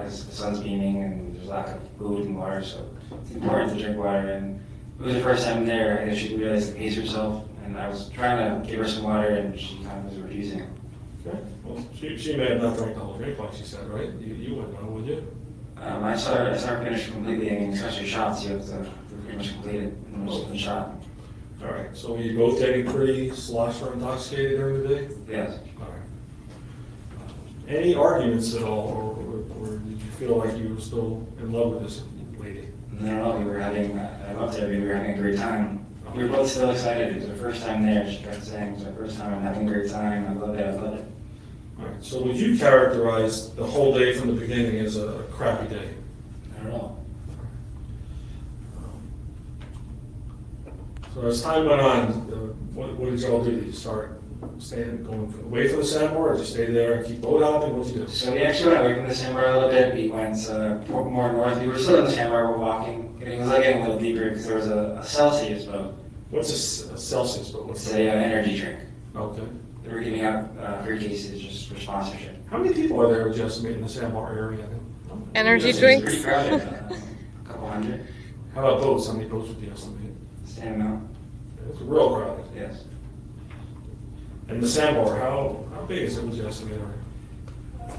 as the sun's beaming and there's lack of food and water, so it's important to drink water. And it was the first time there, I guess she realized to pace herself, and I was trying to give her some water, and she kind of was refusing. Okay. Well, she may have not drank the whole drink like she said, right? You wouldn't know, would you? I saw her finish completely, I mean, especially shots, you have to pretty much complete it in one shot. All right. So were you both getting pretty sloshed or intoxicated during the day? Yes. All right. Any arguments at all, or did you feel like you were still in love with this lady? No, we were having, I loved it, we were having a great time. We were both still excited, it was our first time there, she kept saying, it was our first time, I'm having a great time, I love it, I love it. All right. So would you characterize the whole day from the beginning as a crappy day? Not at all. So as time went on, what did y'all do? Did you start going away from the sandbar, or did you stay there and keep boat hopping? What'd you do? So we actually went away from the sandbar a little bit, we went more north, we were still in the sandbar, we're walking, it was like getting a little deeper because there was a Celsius boat. What's a Celsius boat? It's a energy drink. Okay. They were giving out free cases just for sponsorship. How many people are there would you estimate in the sandbar area? Energy It's drinks? pretty crowded, a couple hundred, How about boats? How many boats would you estimate? same amount, It's real crowded. yes. And the sandbar, how big is it, would you estimate?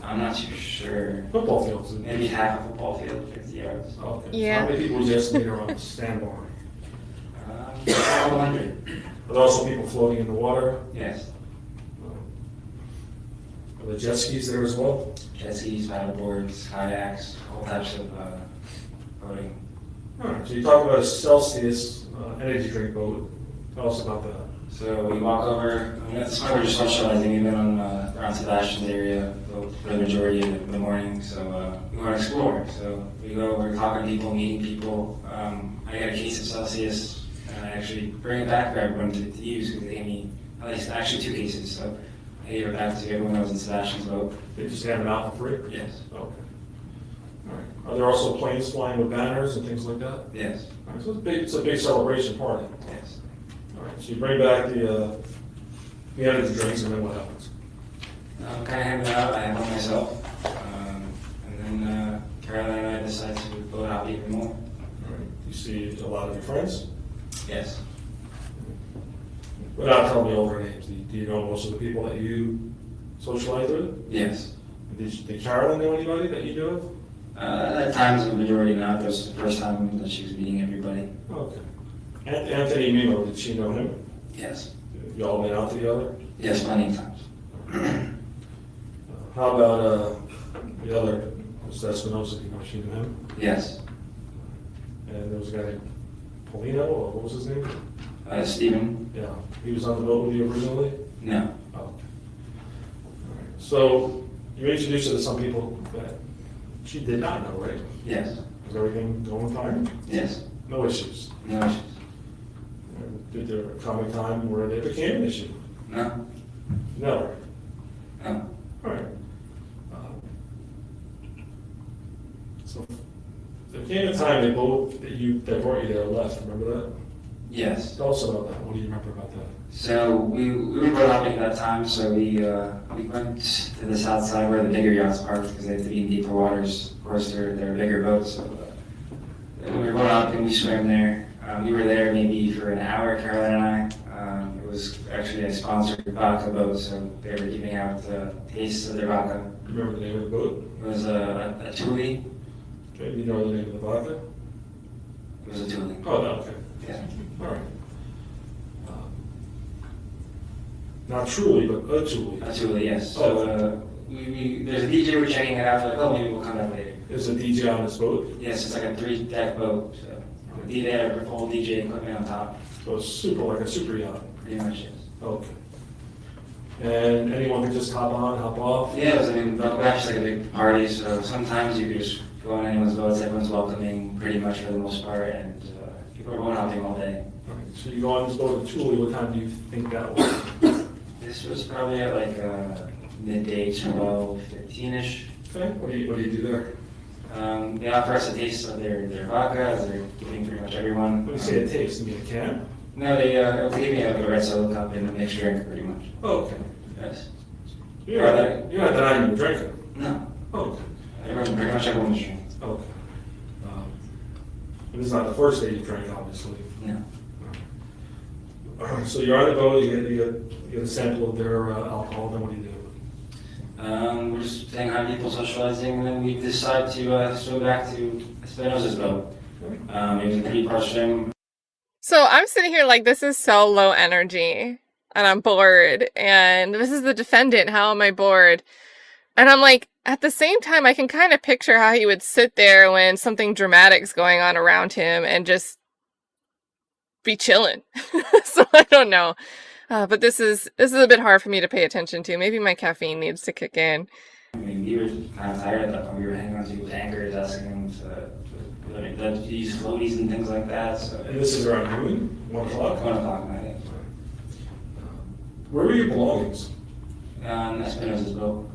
I'm not too sure, Football fields? maybe half a football field, 50 yards. Okay. Yeah. So how many people would you estimate are on the sandbar? A couple hundred, Are there also people floating in the water? yes. Are the jet skis there as well? Jet skis, paddle boards, kayaks, all types of boating. All right, so you talk about a Celsius energy drink boat. Tell us about that. So we walk over, I mean, at this point we're just socializing, we've been on around Sebastian's area for the majority of the morning, so we want to explore. So we go, we're talking to people, meeting people. I got a case of Celsius, and I actually bring it back for everyone to use, because they gave me at least actually 2 cases, so I gave it back to everyone that was in Sebastian's boat. They just hand them out for free? Yes. Okay. All right. Are there also planes flying with banners and things like that? Yes. All right, so it's a big celebration party. Yes. All right, so you bring back the energy drinks, and then what happens? I'm kind of handing it out, I have one myself. And then Caroline and I decide to boat hop even more. All right. You see a lot of your friends? Yes. Without telling me all their names, do you know most of the people that you socialize with? Yes. Did Carolyn know anybody that you knew of? At times, the majority not. That was the first time that she was meeting everybody. Okay. Anthony Mimmo, did she know him? Yes. You all went out together? Yes, plenty of times. How about the other, Mr. Espinosa, you know, she knew him? Yes. And there was a guy named Polino, or what was his name? Stephen? Yeah, he was on the boat with you originally? No. Oh, okay. All right. So you introduced her to some people that she did not know, right? Yes. Was everything going fine? Yes. No issues? No issues. And did there come a time where they became an issue? No. Never? No. All right. So there came a time they both, that brought you there left, remember that? Yes. Tell us about that. What do you remember about that? So we were boat hopping at that time, so we went to the south side where the bigger yachts parked because they have to be in deeper waters. Of course, they're bigger boats. So when we were boat hopping, we swam there. We were there maybe for an hour, Caroline and I. It was actually a sponsored vodka boat, so they were giving out tastes of their vodka. Do you remember the name of the boat? It was a Thule. Okay, do you know the name of the vodka? It was a Thule. Oh, no, okay. Yeah. All right. Not truly, but a Thule. A Thule, yes. So there's a DJ, we're checking it out, like, oh, maybe we'll come back later. Is a DJ on this boat? Yes, it's like a 3-deck boat, so they have a full DJ equipment on top. So it's super, like a super yacht? Pretty much, yes. Okay. And anyone can just hop on, hop off? Yeah, it was, Boca Bash is like a big party, so sometimes you could just go on anyone's boats, everyone's welcoming pretty much for the most part, and people are going out there all day. All right, so you go on this boat to Thule, what time do you think that was? This was probably at like midday, 12, 15-ish. Okay, what do you do there? They offer us a taste of their vodka, as they're giving pretty much everyone. When you say a taste, you mean a can? No, they gave me like a red soda cup and a mixed drink, pretty much. Oh, okay. Yes. You're not denying you were drinking? No. Oh, okay. Pretty much everyone was drinking. Okay. This is not the first day you drank, obviously. No. So you're on the boat, you get a sample of their alcohol, then what do you do? We're just saying hi to people, socializing, and then we decide to swim back to Espinosa's boat. It was a 3-part swim. So I'm sitting here like, this is so low energy and I'm bored, and this is the defendant. How am I bored? And I'm like, at the same time, I can kind of picture how he would sit there when something dramatic's going on around him and just be chilling. So I don't know. But this is a bit hard for me to pay attention to. Maybe my caffeine needs to kick in. We were kind of tired at that point. We were hanging on to his anchors, asking him to use floaties and things like that. So. And this is around noon, 1 o'clock? 1 o'clock night. Where were your belongings? Espinosa's boat.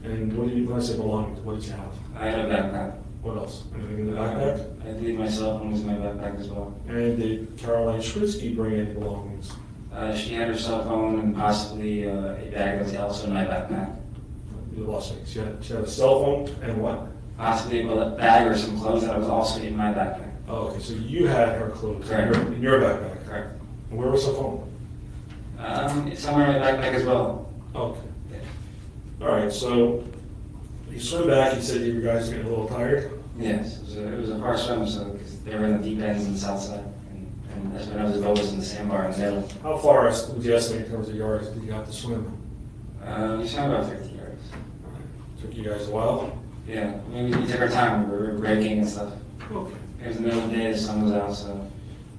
And when I say belongings, what did you have? I had a backpack. What else? Anything in the backpack? I believe my cell phone was in my backpack as well. And did Caroline Schwitzky bring any belongings? She had her cell phone and possibly a bag that was also in my backpack. You lost me. She had a cell phone and what? Possibly a bag or some clothes that was also in my backpack. Oh, okay. So you had her clothes Correct. in your backpack. Correct. And where was her phone? It's somewhere in my backpack as well. Okay. All right. So you swim back. You said you guys were getting a little tired. Yes, it was a far swim, so because they were in the deep ends on the south side, and Espinosa's boat was in the sandbar in the middle. How far would you estimate in terms of yards did you have to swim? We swam about 50 yards. Took you guys a while. Yeah, I mean, we took our time. We were breaking and stuff. Okay. It was the middle of the day. The sun was out, so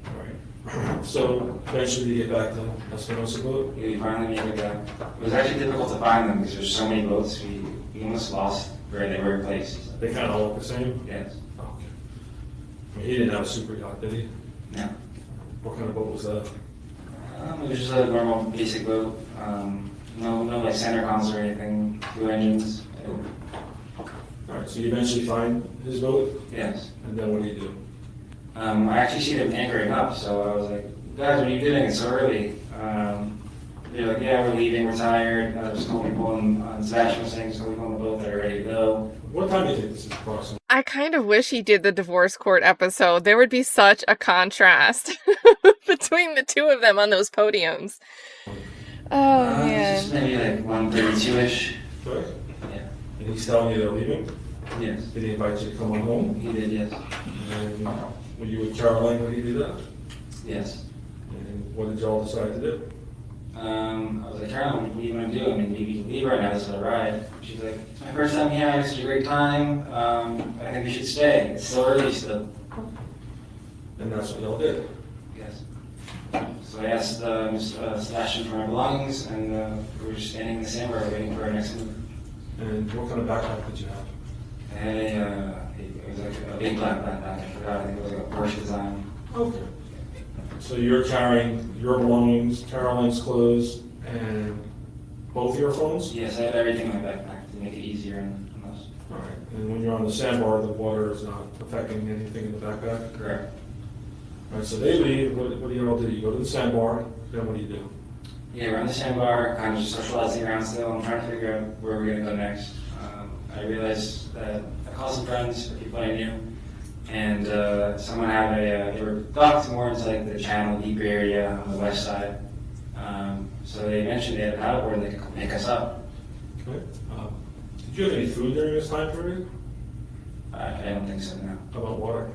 All right. So eventually you get back to Espinosa boat. we finally made it back. It was actually difficult to find them because there's so many boats. We almost lost where they were placed. They kind of all look the same. Yes. Okay. I mean, he didn't have a super yacht, did he? No. What kind of boat was that? It was just a normal basic boat. No like center console or anything. 2 engines. All right, so you eventually find his boat, Yes. and then what do you do? I actually see them anchoring up, so I was like, guys, what are you doing? It's so early. They're like, yeah, we're leaving, we're tired. There's a couple people on Sebastian was saying, so we on the boat that are ready to go. What time do you think this is approximately? I kind of wish he did the divorce court episode. There would be such a contrast between the two of them on those podiums. Oh, man. Just maybe like 1:32-ish. Okay. Yeah. And he's telling you they're leaving? Yes. Did he invite you to come on home? He did, yes. And were you with Caroline when he did that? Yes. And what did y'all decide to do? I was like, Caroline, what do you want to do? I mean, maybe you can leave right now, this is a ride. She's like, it's my first time here, this is a great time. I think we should stay. It's still early still. And that's what y'all did. Yes. So I asked Sebastian for my belongings, and we were just standing in the sandbar waiting for our next move. And what kind of backpack did you have? I had it was like a big black backpack. I forgot. I think it was like a Porsche design. Okay. So you're carrying your belongings, Caroline's clothes, and both your phones? Yes, I had everything in my backpack to make it easier on us. All right. And when you're on the sandbar, the water is not affecting anything in the backpack? Correct. All right, so they leave. What do you all do? You go to the sandbar, then what do you do? Yeah, we're on the sandbar, kind of just socializing around still. I'm trying to figure out where we're going to go next. I realized that I called some friends, or people I knew, and someone had they were docked more into like the Channel Deep area on the west side. So they mentioned they had a paddleboard that could pick us up. Okay. Did you have any food during this time period? I don't think so, no. How about water?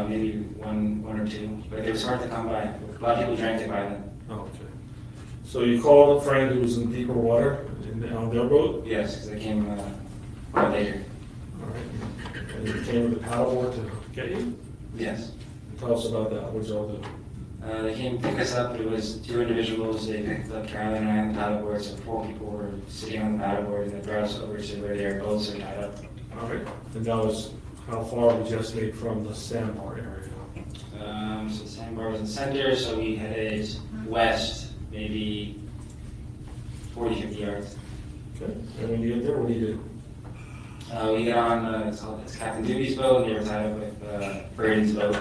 Maybe one or two, but it was hard to come by. A lot of people drank it by then. Oh, okay. So you called a friend who was in deeper water on their boat? Yes, because they came later. All right. And you came with a paddleboard to get you? Yes. Tell us about that. What did y'all do? They came to pick us up. It was 2 individuals. They picked up Caroline and I on the paddleboard, so 4 people were sitting on the paddleboard, and they brought us over to where their boats are tied up. All right. And that was how far we just made from the sandbar area? So the sandbar was in the center, so we headed west, maybe 40, 50 yards. Okay. And when you get there, what do you do? We get on, it's Captain Doobie's boat. They were tied up with Braden's boat.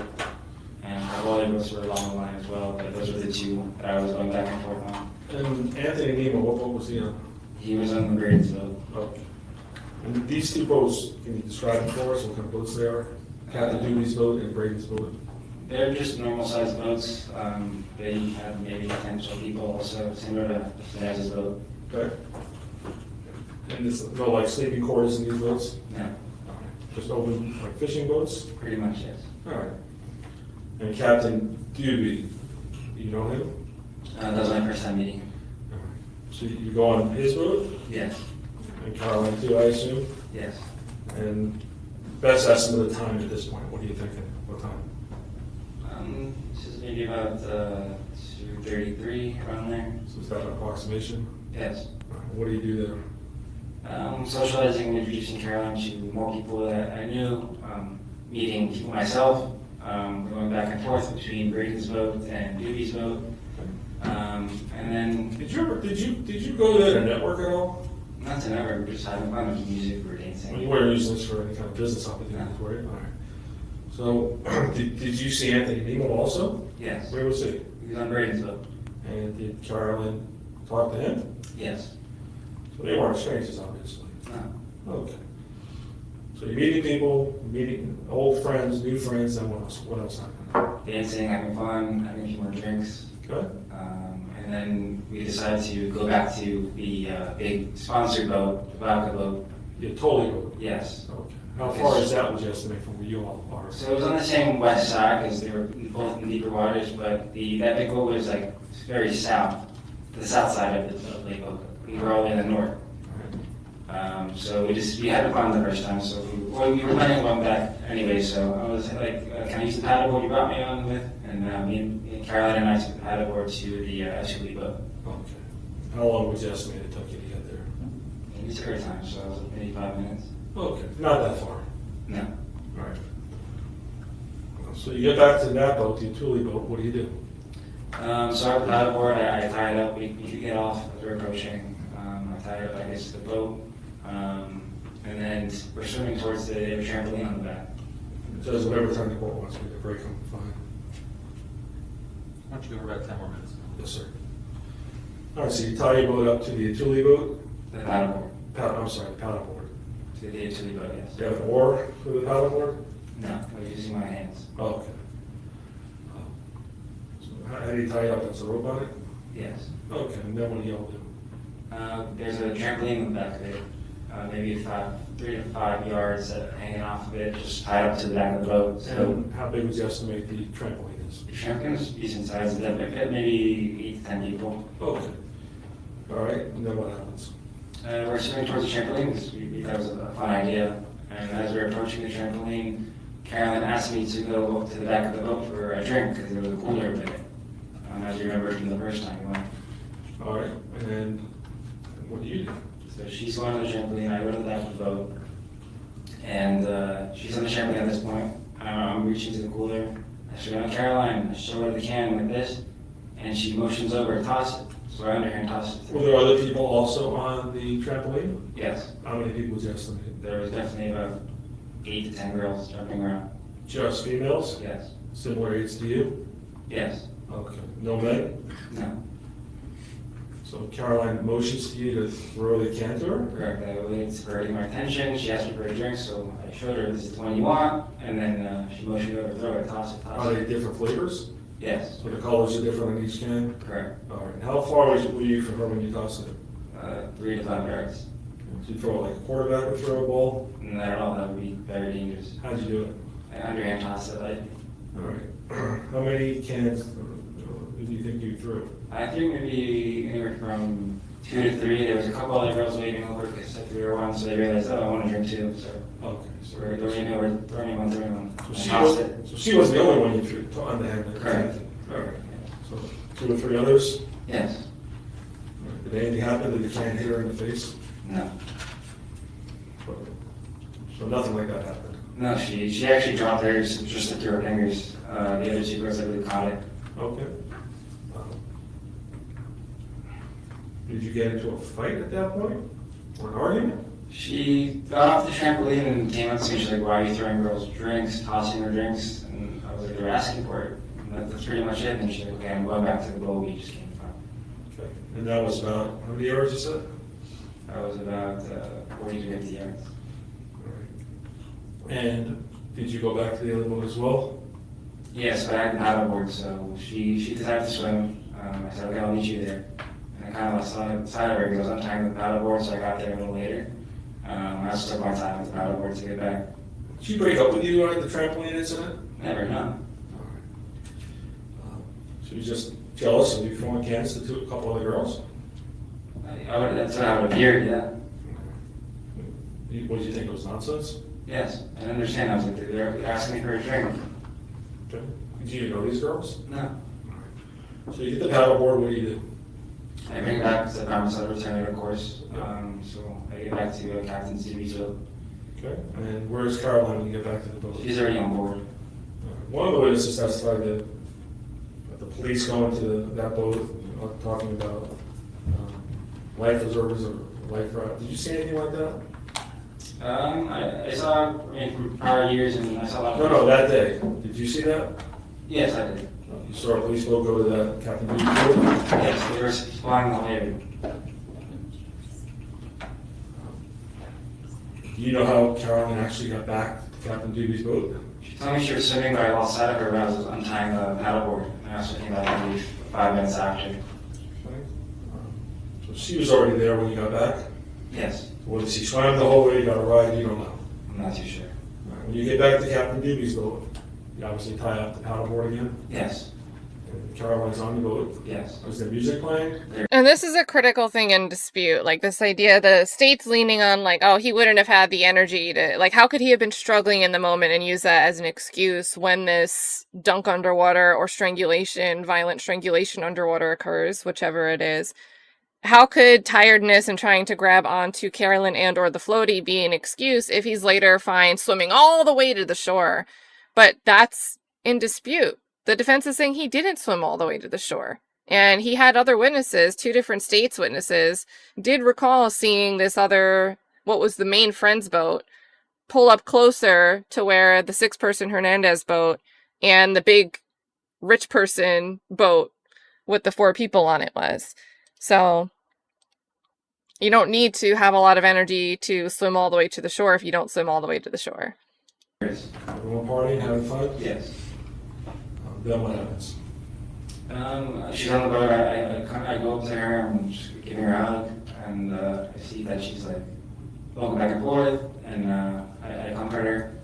And all the boats were along the line as well, but those were the 2 that I was going back and forth on. And Anthony Mimmo, what boat was he on? He was on the Braden's boat. Okay. And these 2 boats, can you describe them for us? What kind of boats they are? Captain Doobie's boat and Braden's boat? They're just normal sized boats. They have maybe 10 or 12 people also, similar to Finaz's boat. Okay. And there's no like sleeping quarters in these boats? No, Just open like fishing boats? pretty much yes. All right. And Captain Doobie, you know him? That was my first time meeting him. All right. So you go on his boat? Yes, And Caroline too, I assume? yes. And best estimate of time at this point, what are you thinking? What time? This is maybe about 2:33 around there. So is that an approximation? Yes. All right. What do you do there? Socializing and introducing Caroline to more people that I knew, meeting people myself, going back and forth between Braden's boat and Doobie's boat. And then, Did you go there to network at all? not to never, we're just having fun with music, we're Well, dancing. you weren't using this for any kind of business opportunities, were you? All right. So, did you see Anthony Mimmo also? Yes, Where was he? he was on Braden's boat. And did Caroline talk to him? Yes. So they weren't strangers, obviously. No. Okay. So you're meeting people, meeting old friends, new friends, and what else happened? Dancing, having fun, having a few more drinks. Good. And then we decided to go back to the big sponsored boat, the Boca boat. Yeah, totally good. Yes. Okay. How far is that, would you estimate, from where you all are? So it was on the same west side because they were both in deeper waters, but that big boat was like very south, the south side of Lake Boca. We were all in the north. So we had fun the first time, so we were planning on going back anyway, so I was like, can I use the paddleboard you brought me on with? And me and Caroline and I took the paddleboard to the SUV boat. Okay. How long would you estimate it took you to get there? And we took our time, so it was like maybe 5 minutes. Okay, not that far. No. All right. So you get back to that boat, the Thule boat, what do you do? So our paddleboard, I tied up, we could get off as we were approaching. I tied up, I guess, the boat. And then we're swimming towards the trampoline on the back. It says whatever time the boat wants me to break them, fine. Why don't you go for about 10 more minutes? Yes, sir. All right, so you tie your boat up to the Thule boat? The paddleboard. Paddleboard. To the utility boat, yes. Do you have an oar for the paddleboard? No, I was using my hands. Oh, okay. So how do you tie it up? There's a rope on it? Yes. Okay, and then what do y'all do? There's a trampoline in the back of it, maybe 3 to 5 yards hanging off of it, just tied up to the back of the boat. So And how big would you estimate the trampoline is? the trampoline is decent size, maybe 8 to 10 people. Okay. All right, and then what happens? We're swimming towards the trampoline because we thought it was a fun idea. And as we were approaching the trampoline, Carolyn asked me to go to the back of the boat for a drink because there was a cooler over there. As you remember from the first time we went. All right, and what do you do? So she's going on the trampoline, I go to the back of the boat. And she's on the trampoline at this point. I'm reaching to the cooler. I show her Caroline, I show her the can like this, and she motions over to toss it. So I under her and toss it. Were there other people also on the trampoline? Yes, How many people was estimated? there was definitely about 8 to 10 girls jumping around. Just females? Yes, Similar age to you? yes, Okay. No men? no, So Caroline motions to you to throw the can to her? correct. I waited for her to get my attention. She asked me for a drink, so I showed her this is the one you want, and then she motioned over to throw it, toss it, Are toss they it. different flavors? Yes, So the colors are different on each can? correct. All right. And how far were you from her when you tossed it? 3 to 5 yards. Did you throw it like a quarterback would throw a ball? Not at all, that would be very dangerous. How'd you do it? I underhand tossed it, All right. How many cans do you think you threw? I think maybe anywhere from 2 to 3. There was a couple other girls waving over because I threw her one, so they realized, oh, I want to drink too. So Okay. So, we're throwing one. so I she tossed was, it. so she was the only one you threw on the hand? Correct. All right. So 2 or 3 others? Yes. Did anything happen? Did the can hit her in the face? No. So nothing like that happened? No, she actually dropped hers just through her fingers. The other 2 girls, I believe, caught it. Okay. Did you get into a fight at that point? Or an argument? She got off the trampoline and came up to me. She's like, why are you throwing girls drinks, tossing her drinks? And I was like, they're asking for it. And that's pretty much it. And she's like, okay, I'm going back to the boat we just came from. Okay. And that was about, how many yards you said? That was about 40 to 50 yards. All right. And did you go back to the other boat as well? Yes, but I had the paddleboard, so she decided to swim. I said, okay, I'll meet you there. And I kind of lost sight of her because I was untying the paddleboard, so I got there a little later. I just took my time with the paddleboard to get back. Did she break up with you at the trampoline incident? Never, no. All right. She was just jealous of you throwing cans to a couple other girls? That's what I would appear, yeah. What did you think, it was nonsense? Yes, I understand. I was like, they're asking me for a drink. Okay. Did you know these girls? No. So you get the paddleboard, what do you do? I bring it back to the promise of return, of course. So I get back to Captain Seabeach. Okay. And where's Caroline when you get back to the boat? She's already on board. One of the witnesses testified that the police going to that boat, talking about life reserves or life raft. Did you see anything like that? I saw from prior years, and I saw a lot of... No, that day. Did you see that? Yes, I did. You saw a police boat go to that Captain Beach boat? Yes, they were flying the whole area. Do you know how Caroline actually got back to Captain Doobie's boat? She told me she was swimming, but I lost sight of her when I was untying the paddleboard. And I also came back, I believe, 5 minutes after. So she was already there when you got back? Yes, Or did she swam the whole way, you got a ride, you don't know? I'm not too sure. When you get back to Captain Doobie's boat, you obviously tie up the paddleboard again? Yes, And Caroline's on the boat. yes. Was there music playing? And this is a critical thing in dispute. Like this idea, the state's leaning on like, oh, he wouldn't have had the energy to, like, how could he have been struggling in the moment and use that as an excuse when this dunk underwater or strangulation, violent strangulation underwater occurs, whichever it is. How could tiredness and trying to grab onto Carolyn and or the floaty be an excuse if he's later fine swimming all the way to the shore? But that's in dispute. The defense is saying he didn't swim all the way to the shore. And he had other witnesses, 2 different states' witnesses, did recall seeing this other, what was the main friend's boat, pull up closer to where the 6-person Hernandez boat and the big rich person boat with the 4 people on it was. So you don't need to have a lot of energy to swim all the way to the shore if you don't swim all the way to the shore. Everyone partying, having fun? Yes. Then what happens? She's on the boat. I go up to her and just giving her a hug, and I see that she's like walking back and forth, and I comfort her.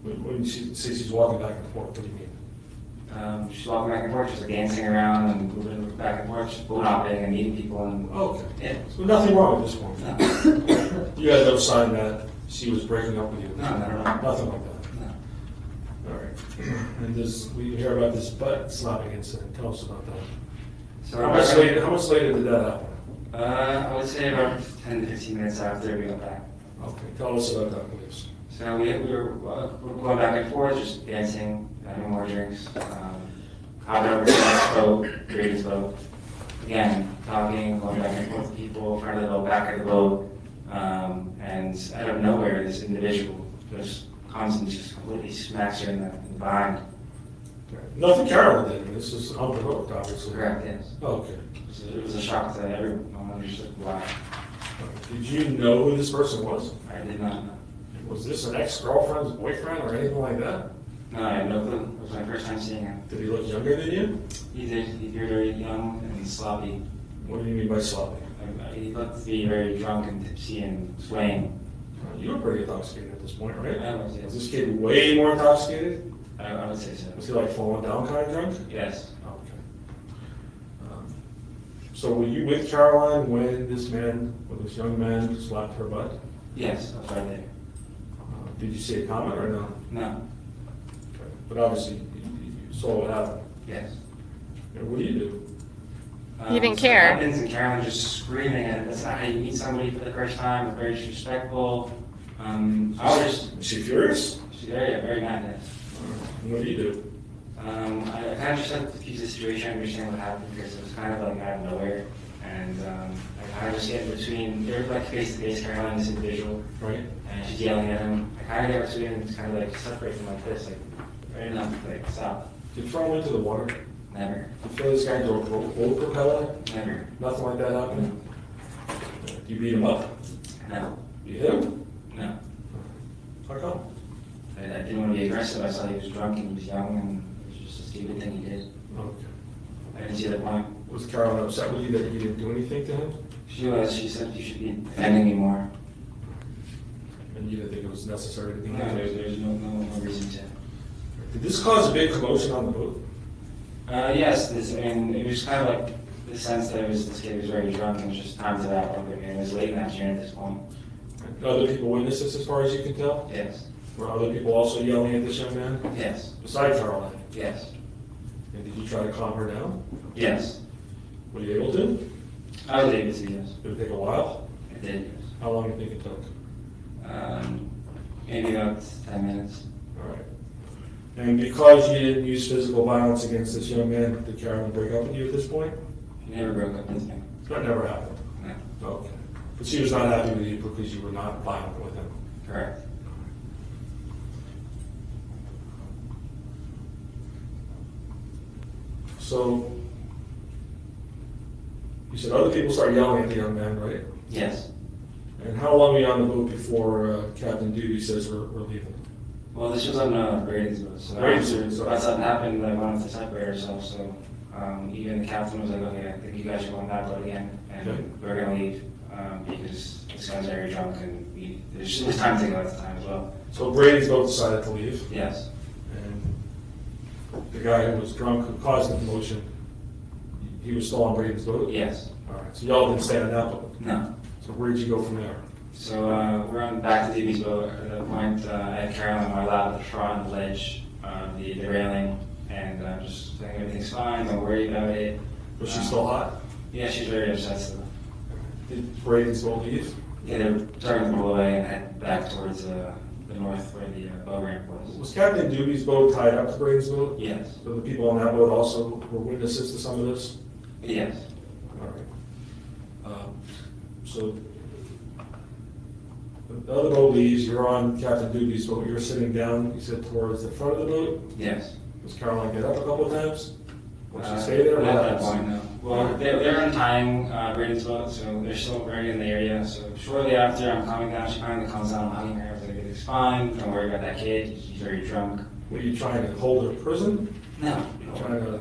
When she says she's walking back and forth, what do you mean? She's walking back and forth, just like dancing around and moving back and forth, just boat hopping and meeting people. And Okay. yeah, So nothing wrong at this point? no, You had no sign that she was breaking up with you? No, not at all. Nothing like that? No. All right. And we hear about this butt slapping incident. Tell us about that. So How much later did that happen? I would say about 10 to 15 minutes after we got back. Okay, tell us about that, please. So we were going back and forth, just dancing, having more drinks, hopping over to the next boat, Brady's boat. Again, talking, going back and forth with people, front of the boat, back of the boat. And out of nowhere, this individual just comes and just completely smacks her in the behind. Nothing Carolyn did. This is unprovoked, obviously. Correct, yes. Okay. It was a shock to everyone. Just like, wow. Did you know who this person was? I did not know. Was this an ex-girlfriend's boyfriend or anything like that? No, I had no clue. It was my first time seeing him. Did he look younger than you? He did. He appeared very young and sloppy. What do you mean by sloppy? He looked to be very drunk and tipsy and swaying. You were pretty intoxicated at this point, right? I was, Was yes. this kid way more intoxicated? I would say so. Was he like falling down kind of drunk? Yes. Okay. So were you with Caroline when this young man slapped her butt? Yes, I was right there. Did you see a comment or no? No. Okay. But obviously you saw what happened. Yes. And what do you do? You didn't So care. it happens and Carolyn just screaming at it. That's not how you meet somebody for the first time. Very disrespectful. I was just, Was she furious? she's very mad at it. And what do you do? I kind of just like to keep the situation, understand what happened, because it was kind of like out of nowhere. And I kind of just get in between, they're like face to face, Caroline, this individual, Right? and she's yelling at him. I kind of get between and just kind of like separate from like this, like, right enough, like, stop. Did you throw him into the water? Never. Did you throw this guy into a boat propeller? Never. Nothing like that happened? Did you beat him up? No. You hit him? No. How come? I didn't want to be aggressive. I saw he was drunk and he was young, and it was just a stupid thing he did. Okay. I didn't see the point. Was Caroline upset with you that you didn't do anything to him? She was. She said you should be defending me more. And you didn't think it was necessary to do No, that? there's no reason to. Did this cause a big commotion on the boat? Yes, it was kind of like the sense that this kid was very drunk and it was just time to wrap up. It was late in the afternoon at this point. Other people witnessed this as far as you can tell? Yes. Were other people also yelling at this young man? Yes. Besides Caroline? Yes. And did you try to calm her down? Yes. Were you able to? I was able to, yes. Did it take a while? I did, yes. How long do you think it took? Maybe about 10 minutes. All right. And because you didn't use physical violence against this young man, did Caroline break up with you at this point? He never broke up with me. That never happened? No. Okay. But she was not happy with you because you were not violent with him? Correct. So, you said other people started yelling at the young man, right? Yes. And how long were you on the boat before Captain Duty says we're leaving? Well, this was on Brady's boat, so Brady's after boat, so- once that happened, I wanted to separate ourselves, so even the captain was like, okay, I think you guys are going that boat again, and Okay. we're gonna leave, because this guy's very drunk, and it was time to go at the time as well. So Brady's boat decided to leave, Yes. and the guy who was drunk, who caused the commotion, he was still on Brady's boat? Yes. All right, so y'all didn't stay on that boat? No. So where'd you go from there? So we're on back to Davey's boat. At that point, I had Caroline on my lap at the front, the ledge, the railing, and just saying everything's fine, don't worry about it. Was she still hot? Yeah, she's very upset still. Did Brady's boat leave? Yeah, they were starting to pull away and head back towards the north where the boat ramp was. Was Captain Duty's boat tied up to Brady's boat? Yes. So the people on that boat also were witnesses to some of this? Yes. All right. So the other boat leaves, you're on Captain Duty's boat, you're sitting down, you said towards the front of the boat? Yes. Does Caroline get up a couple of times? Will she stay there? Not at that point, no. Well, they're untying Brady's boat, so they're still right in the area. So shortly after I'm coming down, she finally comes down, I'm hugging her, I was like, everything's fine, don't worry about that kid, he's very drunk. Were you trying to hold her in prison? No. Trying to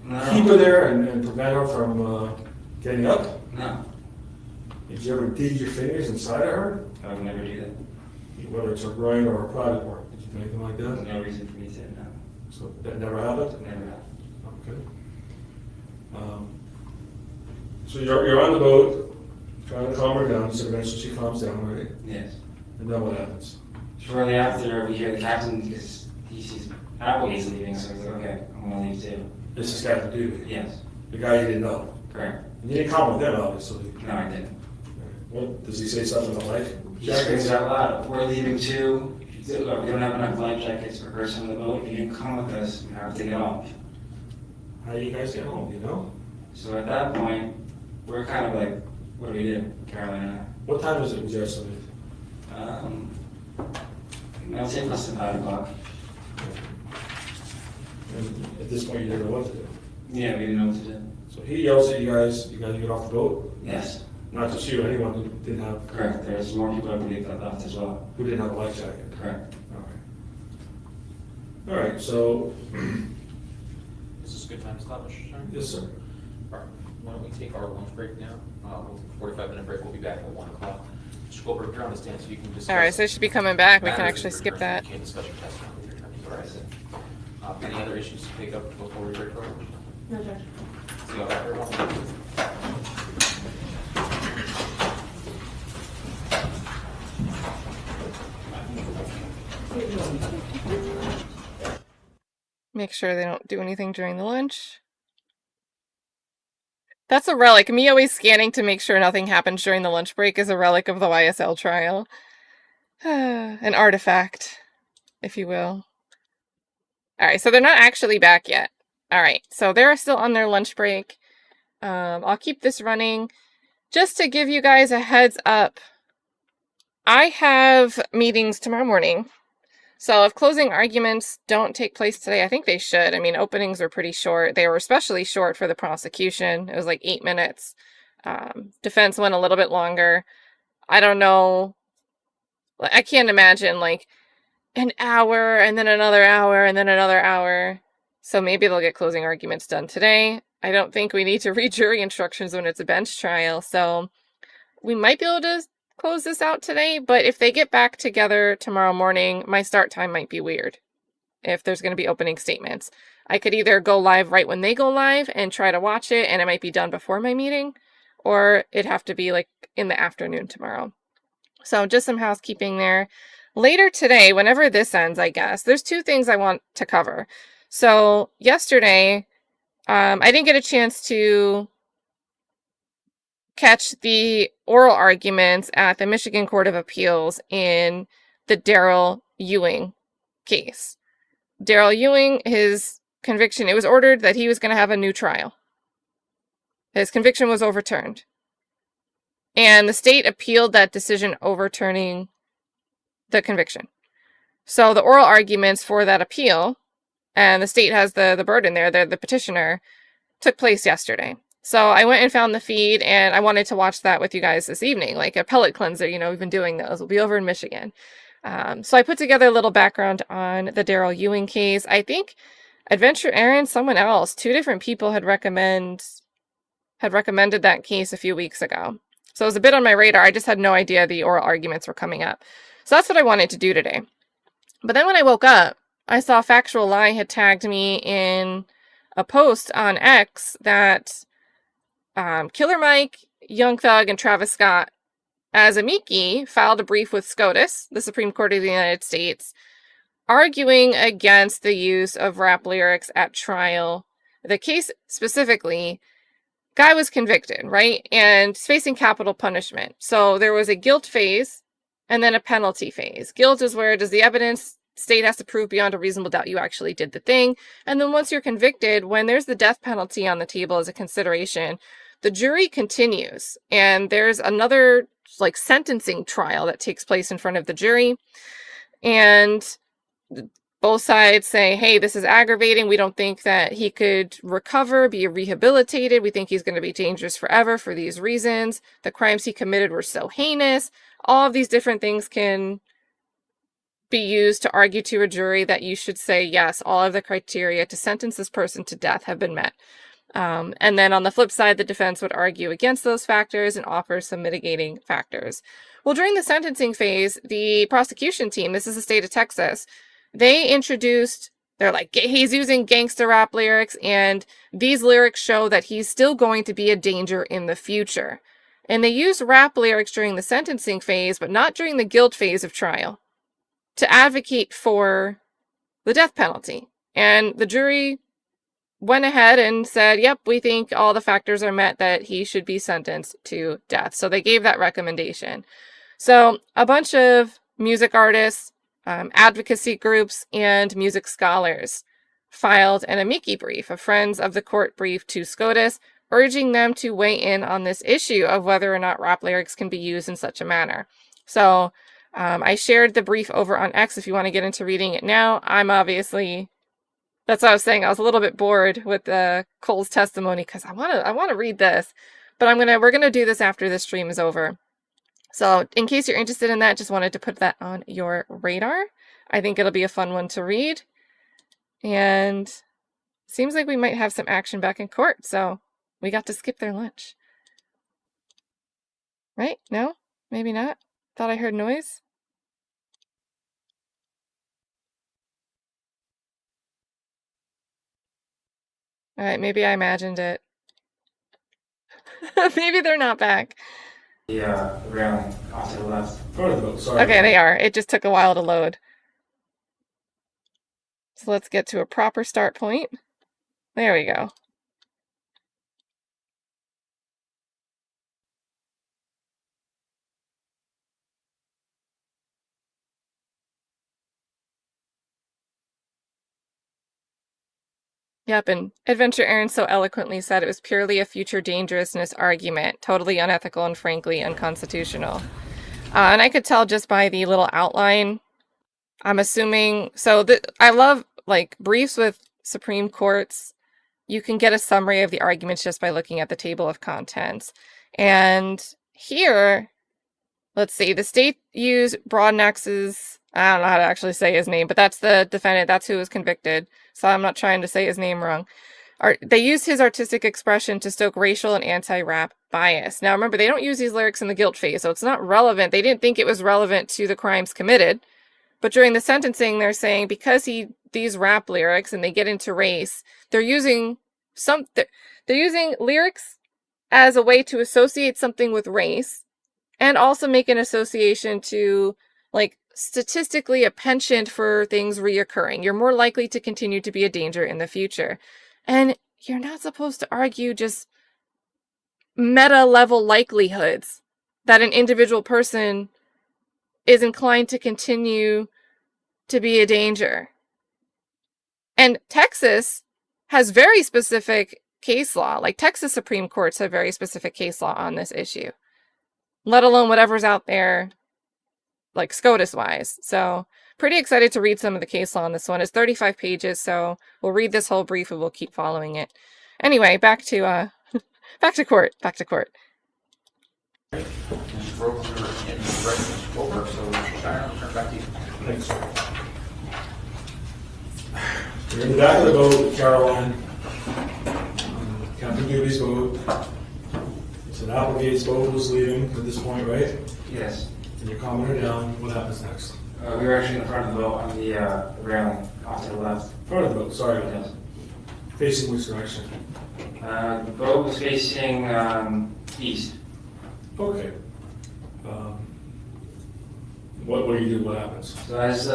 No. keep her there and prevent her from getting up? No. Did you ever dig your fingers inside of her? I would never do that. Whether it's her groin or her private part? Did you do anything like There's that? no reason for me to, no. So that never happened? Never happened. Okay. So you're on the boat, trying to calm her down, so eventually she calms down, right? Yes. And then what happens? Shortly after, we hear the captain, because he sees Applegate's leaving, so he's like, okay, I'm gonna leave too. This is Captain Duty, Yes, the guy you didn't know. correct. And you didn't comment with them, obviously. No, I didn't. What, does he say something about life? He screams out loud, we're leaving too. We don't have enough life jackets per person on the boat. If you didn't come with us, you have to get off. How do you guys get home, you know? So at that point, we're kind of like, what do we do, Caroline and What time was it, was yesterday? I? I would say less than 5 o'clock. And at this point, you didn't know what to do. Yeah, we didn't know what to do. So he yells at you guys to get off the boat? Yes, Not just you, anyone who didn't have, correct. There's more people I believe that left as well. who didn't have a life jacket? Correct. All right, so, Is this a good time to stop, Mr. Chairman? yes, sir. All right, why don't we take our lunch break now? 45-minute break, we'll be back at 1 o'clock. Mr. Goldberg, you're on the stand, so you can discuss. All right, so they should be coming back. We can matters actually of skip your that. attorney. You can't discuss your testimony with your attorney, is what I said. Any other issues to take up before we break for lunch? No, Judge. See you all back here. Make sure they don't do anything during the lunch. That's a relic. Me always scanning to make sure nothing happens during the lunch break is a relic of the YSL trial. An artifact, if you will. Alright, so they're not actually back yet. Alright, so they're still on their lunch break. I'll keep this running. Just to give you guys a heads up, I have meetings tomorrow morning. So if closing arguments don't take place today, I think they should. I mean, openings were pretty short. They were especially short for the prosecution. It was like 8 minutes. Defense went a little bit longer. I don't know. I can't imagine like an hour and then another hour and then another hour. So maybe they'll get closing arguments done today. I don't think we need to read jury instructions when it's a bench trial. So we might be able to close this out today, but if they get back together tomorrow morning, my start time might be weird. If there's going to be opening statements, I could either go live right when they go live and try to watch it, and it might be done before my meeting, or it'd have to be like in the afternoon tomorrow. So just some housekeeping there. Later today, whenever this ends, I guess, there's 2 things I want to cover. So yesterday, I didn't get a chance to catch the oral arguments at the Michigan Court of Appeals in the Daryl Ewing case. Daryl Ewing, his conviction, it was ordered that he was going to have a new trial. His conviction was overturned. And the state appealed that decision overturning the conviction. So the oral arguments for that appeal, and the state has the burden there, the petitioner, took place yesterday. So I went and found the feed, and I wanted to watch that with you guys this evening, like a pellet cleanser. You know, we've been doing those. We'll be over in Michigan. So I put together a little background on the Daryl Ewing case. I think Adventure Aaron, someone else, 2 different people had recommended that case a few weeks ago. So it was a bit on my radar. I just had no idea the oral arguments were coming up. So that's what I wanted to do today. But then when I woke up, I saw Factual Lie had tagged me in a post on X that Killer Mike, Young Thug, and Travis Scott, as amici, filed a brief with SCOTUS, the Supreme Court of the United States, arguing against the use of rap lyrics at trial. The case specifically, guy was convicted, right? And facing capital punishment. So there was a guilt phase and then a penalty phase. Guilt is where does the evidence, state has to prove beyond a reasonable doubt you actually did the thing. And then once you're convicted, when there's the death penalty on the table as a consideration, the jury continues. And there's another like sentencing trial that takes place in front of the jury. And both sides say, hey, this is aggravating. We don't think that he could recover, be rehabilitated. We think he's going to be dangerous forever for these reasons. The crimes he committed were so heinous. All of these different things can be used to argue to a jury that you should say, yes, all of the criteria to sentence this person to death have been met. And then on the flip side, the defense would argue against those factors and offer some mitigating factors. Well, during the sentencing phase, the prosecution team, this is the state of Texas, they introduced, they're like, he's using gangster rap lyrics, and these lyrics show that he's still going to be a danger in the future. And they used rap lyrics during the sentencing phase, but not during the guilt phase of trial, to advocate for the death penalty. And the jury went ahead and said, yep, we think all the factors are met that he should be sentenced to death. So they gave that recommendation. So a bunch of music artists, advocacy groups, and music scholars filed an amici brief, a Friends of the Court brief to SCOTUS, urging them to weigh in on this issue of whether or not rap lyrics can be used in such a manner. So I shared the brief over on X if you want to get into reading it now. That's what I was saying. I was a little bit bored with Cole's testimony because I want to read this, but we're gonna do this after this stream is over. So in case you're interested in that, just wanted to put that on your radar. I think it'll be a fun one to read, and seems like we might have some action back in court. So we got to skip their lunch, right? No, maybe not. Thought I heard noise. All right, maybe I imagined it. Maybe they're not back. The railing off to the left. Front of the boat, sorry. Okay, they are. It just took a while to load. So let's get to a proper start point. There we go. Yep, and Adventure Aaron so eloquently said it was purely a future dangerousness argument, totally unethical and frankly unconstitutional. And I could tell just by the little outline. I'm assuming, I love like briefs with Supreme Courts. You can get a summary of the arguments just by looking at the table of contents. And here, let's see, the state used Broadnax's, I don't know how to actually say his name, but that's the defendant, that's who was convicted. So I'm not trying to say his name wrong. They used his artistic expression to stoke racial and anti-rap bias. Now remember, they don't use these lyrics in the guilt phase, so it's not relevant. They didn't think it was relevant to the crimes committed. But during the sentencing, they're saying because these rap lyrics and they get into race, they're using lyrics as a way to associate something with race and also make an association to, like, statistically a penchant for things reoccurring. You're more likely to continue to be a danger in the future. And you're not supposed to argue just meta-level likelihoods that an individual person is inclined to continue to be a danger. And Texas has very specific case law. Like, Texas Supreme Courts have very specific case law on this issue, let alone whatever's out there, like SCOTUS-wise. So pretty excited to read some of the case law on this one. It's 35 pages, so we'll read this whole brief and we'll keep following it. Anyway, back to court. Back to court. Goldberg, so Shire, I'll turn back to you. Thanks. You're in the back of the boat, Caroline. Captain Doobie's boat. So Applegate's boat was leaving at this point, right? Yes. And you're calming her down. What happens next? We were actually in the front of the boat on the railing off to the left. Front of the boat, sorry. Yes. Facing which direction? The boat was facing east. Okay. What do you do? What happens? So as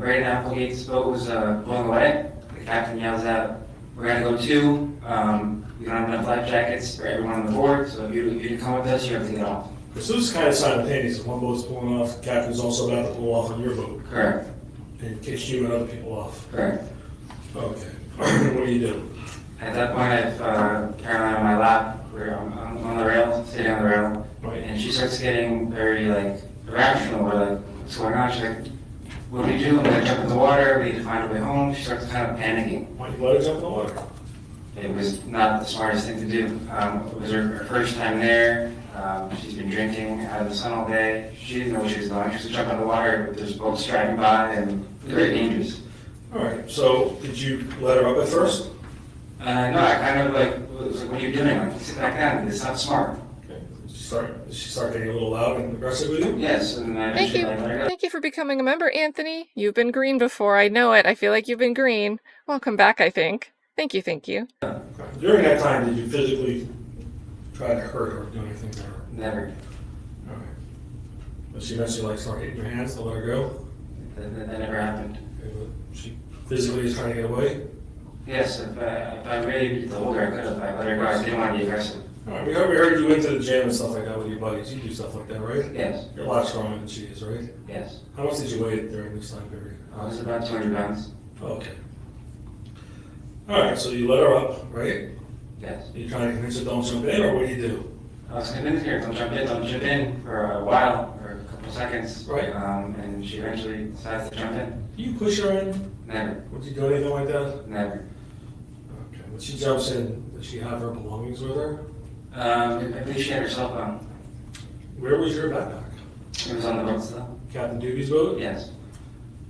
Braden Applegate's boat was pulling away, the captain yells out, "We're gonna go too. We don't have enough life jackets for everyone on the board, so if you come with us, you have to get off." So this is kind of simultaneous. One boat's pulling off, the captain's also about to pull off on your boat. Correct. And catch you and other people off. Correct. Okay. What do you do? At that point, I have Caroline on my lap. We're on the rail, sitting on the rail, Right. and she starts getting very irrational. We're like, "What's going on?" She's like, "What do we do? I'm gonna jump in the water. We need to find a way home." She starts kind of panicking. Why don't you let her jump in the water? It was not the smartest thing to do. It was her first time there. She's been drinking out of the sun all day. She didn't know where she was going. She was jump in the water, but there's boats driving by and very dangerous. All right. So did you let her up at first? No, I kind of was like, "What are you doing? Like, sit back down. It's not smart." Okay. Did she start getting a little loud and aggressive with you? Yes, and I Thank you. let her go. Thank you for becoming a member, Anthony. You've been green before. I know it. I feel like you've been green. Welcome back, I think. Thank you. Okay. During that time, did you physically try to hurt her or do anything to her? Never. All right. But she eventually like start hitting your hands to let her go? That never happened. Okay, but she physically is trying to get away? Yes, if I really told her I could have, I let her go. I didn't want to be aggressive. All right, we heard you into the gym and stuff like that with your buddies. You do stuff like that, right? Yes, You're a lot stronger than she is, right? yes. How much did you weigh during this time period? I was about 200 pounds. Okay. All right, so you let her up, right? Yes. You trying to convince her don't jump in, or what do you do? I was convinced her, don't jump in for a while, for a couple seconds. Right. And she eventually decides to jump in. Do you push her in? Never, Would you do anything like that? never. Okay. When she jumps in, does she have her belongings with her? I believe she had her cell phone. Where was your backpack? It was on the boat still. Captain Doobie's boat? Yes,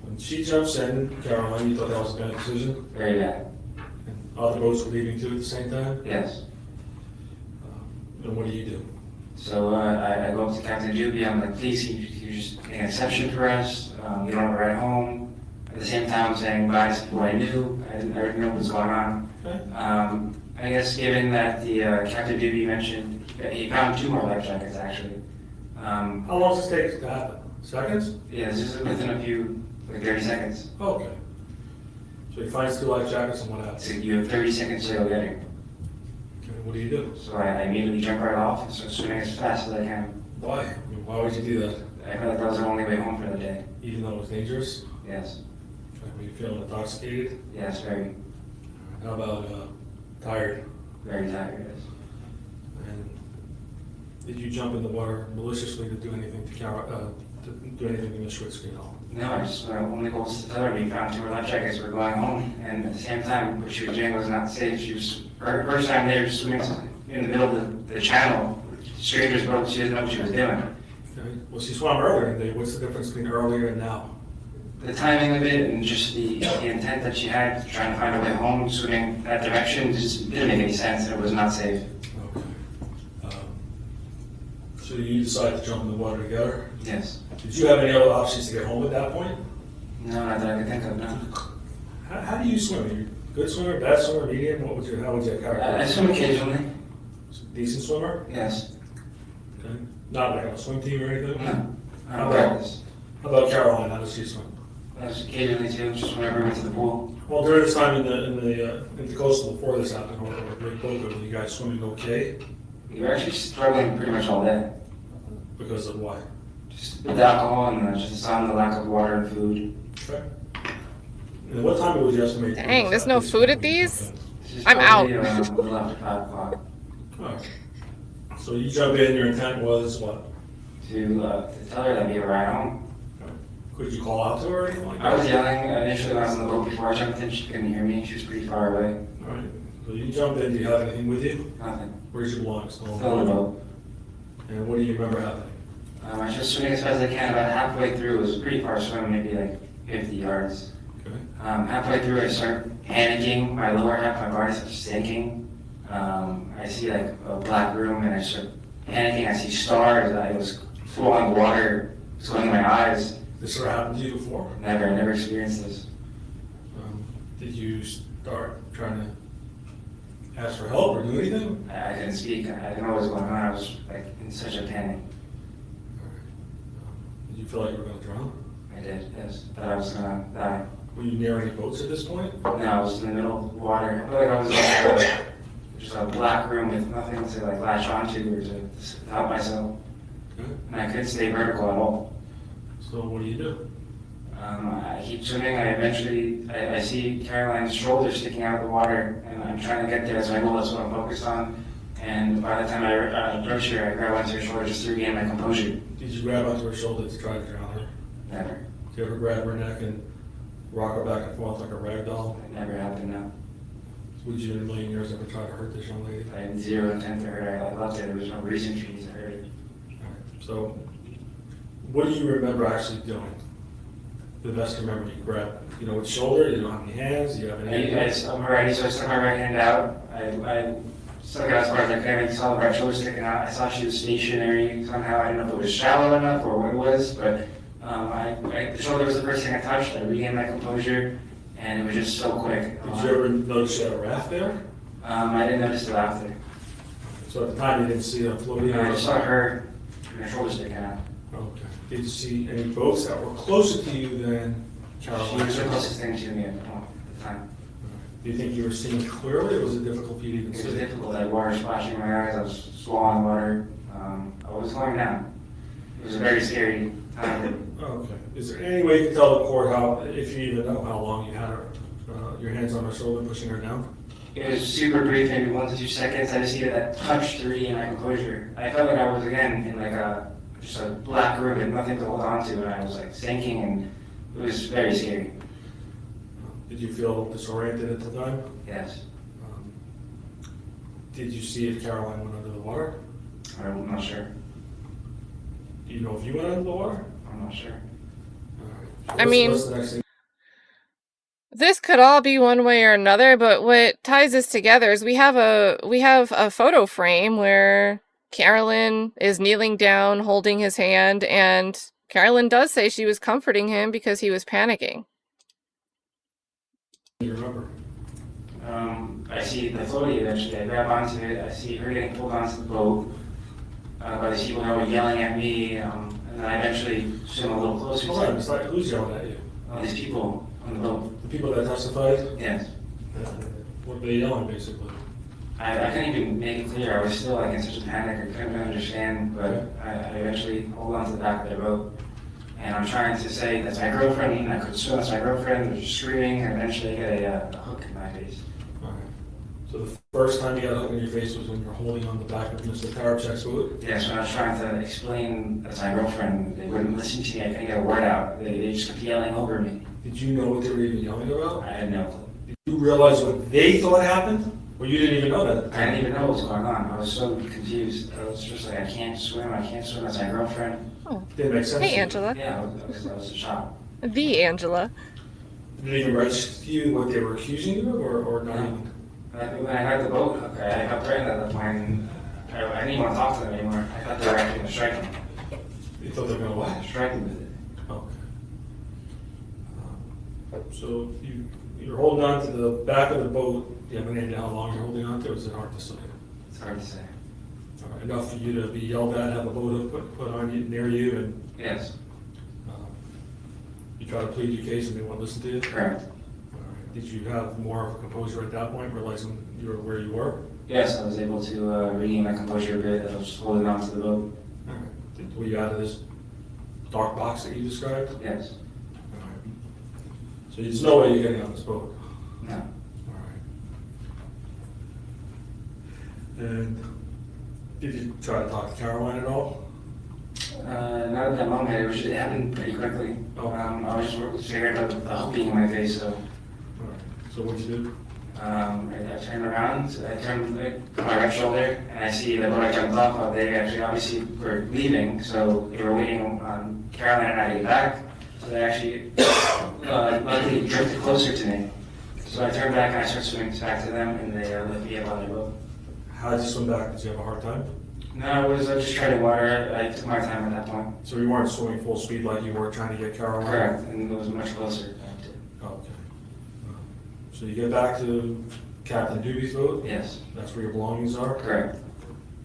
When she jumps in, Caroline, you thought that was a bad decision? very bad. And other boats were leaving too at the same time? Yes. And what do you do? So I go up to Captain Doobie. I'm like, please, can you just make an exception for us? We don't have a ride home. At the same time, I'm saying bye to people I knew. I didn't know what was going on. Okay. I guess given that the Captain Doobie mentioned he found 2 more life jackets actually. How long does this take to happen? Seconds? Yeah, this is within a few, like 30 seconds. Okay. So he finds 2 life jackets and what happens? So you have 30 seconds to go get her. Okay, what do you do? So I immediately jump right off and start swimming as fast as I can. Why? I mean, why would you do that? I feel like that was the only way home for the day. Even though it was dangerous? Yes, Were you feeling intoxicated? yes, very, How about tired? very tired, yes. And did you jump in the water maliciously to do anything to do anything to Miss Schwitzky at all? No, I just, my only goal was to tell her we found 2 more life jackets, we're going home. And at the same time, what she was doing was not safe. She was, her first time there, swimming in the middle of the channel, strangers' boat, she didn't know what she was doing. Okay. Well, she swam earlier in the day. What's the difference between earlier and now? The timing of it and just the intent that she had, trying to find a way home, swimming that direction, just didn't make any sense. It was not safe. Okay. So you decided to jump in the water together? Yes. Did you have any other options to get home at that point? No, not that I could think of, no. How do you swim? Are you a good swimmer, bad swimmer, medium? How would you I characterize? swim occasionally, Decent swimmer? yes. Okay. Not like on a swim team or anything? No, I How don't about, practice. how about Caroline? How does she swim? Yes, occasionally too, just whenever we went to the pool. Well, during this time in the coastal before this happened, or Lake Boca, were you guys swimming okay? We were actually struggling pretty much all day. Because of why? Just with alcohol and just the sun, the lack of water and food. Okay. And what time would you estimate? Dang, there's no food at these? It's just I'm probably out. around a little after 5 o'clock Alright. So you jump in, your intent was what? to tell her that we were right home. Could you call out to her or anything like that? I was yelling initially when I was on the boat before I jumped in. She couldn't hear me. She was pretty far away. Alright. So you jump in, do you have anything with you? Nothing. Where's your belongings? Still on Still in the boat. And what do you remember happening? I was just swimming as fast as I can. About halfway through, it was a pretty far swim, maybe like 50 yards. Okay. Halfway through, I start panicking. My lower half of my body starts sinking. I see like a black room, and I start panicking. I see stars. I was flowing water. It's going in my eyes. This ever happened to you before? I never experienced this. Did you start trying to ask for help or do anything? I couldn't speak. I didn't know what was going on. I was like in such a panic. Did you feel like you were going to drown? I did, yes. Thought I was gonna die. Were you near any boats at this point? No, I was in the middle of water. I felt like I was in just a black room with nothing to like latch onto or to help myself. Okay. And I couldn't stay vertical at all. So what do you do? I keep swimming. I see Caroline's shoulders sticking out of the water, and I'm trying to get there as my goal. That's what I'm focused on. And by the time I approach her, I grab onto her shoulder just to regain my composure. Did you grab onto her shoulder to try to drown her? Never. Did you ever grab her neck and rock her back and forth like a rag doll? It never happened, no. Would you in a million years ever try to hurt this young lady? I had zero intent to hurt her. I loved her. There was no reason for me to hurt her. Alright, so what do you remember actually doing? The best memory you grab, with shoulder, you don't have any hands, you have any I'm ready, so I stuck my right hand out. I stuck it out as far as I could. I saw the right shoulder sticking out. I saw she was stationary somehow. I didn't know if it was shallow enough or what it was, but the shoulder was the first thing I touched. I regained my composure, and it was just so quick. Did you ever notice you had a raft there? I didn't notice till after. So at the time, you didn't see them floating? I just saw her, and her shoulders sticking out. Okay. Did you see any boats that were closer to you than She Caroline? was the closest thing to me at the time. Do you think you were seeing clearly, or was it difficult for you to even It was see? difficult, that water splashing in my eyes, I was swallowing water, I was going down. It was a very scary time. Okay. Is there any way you can tell the court how, if you even know how long you had her, your hands on her shoulder, pushing her down? It was super brief, maybe 1 to 2 seconds. I just needed that touch to regain my composure. I felt like I was again in like just a black room and nothing to hold on to, and I was like sinking, and it was very scary. Did you feel disoriented at the time? Yes, Did you see if Caroline went under the water? I'm not sure. Do you know if you went under the water? I'm not sure. All right. I mean- What's the next thing? This could all be one way or another, but what ties us together is we have a photo frame where Carolyn is kneeling down, holding his hand, and Carolyn does say she was comforting him because he was panicking. Do you remember? I see the floaty eventually. I grab onto it. I see her getting pulled onto the boat by the people that were yelling at me, and then I eventually swim a little closer Hold on, to it's like, who's yelling at you? these people on the boat. The people that testified? Yes. What were they yelling, basically? I couldn't even make it clear. I was still like in such a panic. I couldn't understand, but I eventually hold on to the back of their boat. And I'm trying to say that's my girlfriend, and I could swim, that's my girlfriend. They're just screaming, and eventually I get a hook in my face. All right. So the first time you got a hook in your face was when you were holding on the back of Mr. Tarabchek's boat? Yes, when I was trying to explain that's my girlfriend, they wouldn't listen to me. I couldn't get a word out. They just kept yelling over me. Did you know what they were even yelling about? I had no clue. Did you realize what they thought happened? Or you didn't even know that? I didn't even know what was going on. I was so confused. I was just like, I can't swim, that's my girlfriend. Didn't make sense to Hey, you. Angela. Yeah, I was in shock. The Angela. Did it even register to you what they were accusing you of, or not No. even? When I got the boat hook, I got threatened at that point, and I didn't even want to talk to them anymore. I thought they were actually going to strike me. You thought they were gonna what? Strike me with it. Okay. So you're holding on to the back of the boat. Do you have any idea how long you're holding on to, or is it hard to say? It's hard to say. All right, enough for you to be yelled at, have a boat hook put on you, near you, and Yes, you try to plead your case and they won't listen to you? correct. All right. Did you have more of a composure at that point, realizing you were where you were? Yes, I was able to regain my composure a bit. I was holding on to the boat. All right. Were you out of this dark box that you described? Yes. All right. So there's no way you're getting on this boat? No. All right. And did you try to talk to Caroline at all? Not at that moment. It happened pretty quickly. Oh. I was just scared of the hook being in my face, so All right. So what'd you do? I turned around, I turned my right shoulder, and I see the boat I jumped off of. They actually obviously were leaving, so they were waiting on Caroline and I to get back. So they actually luckily drifted closer to me. So I turned back and I started swimming back to them, and they left me up on their boat. How did you swim back? Did you have a hard time? No, I was just treading water. I took my time at that point. So you weren't swimming full speed like you were trying to get Caroline? Correct, and it was much closer. Okay. So you get back to Captain Doobie's boat? Yes, That's where your belongings are? correct,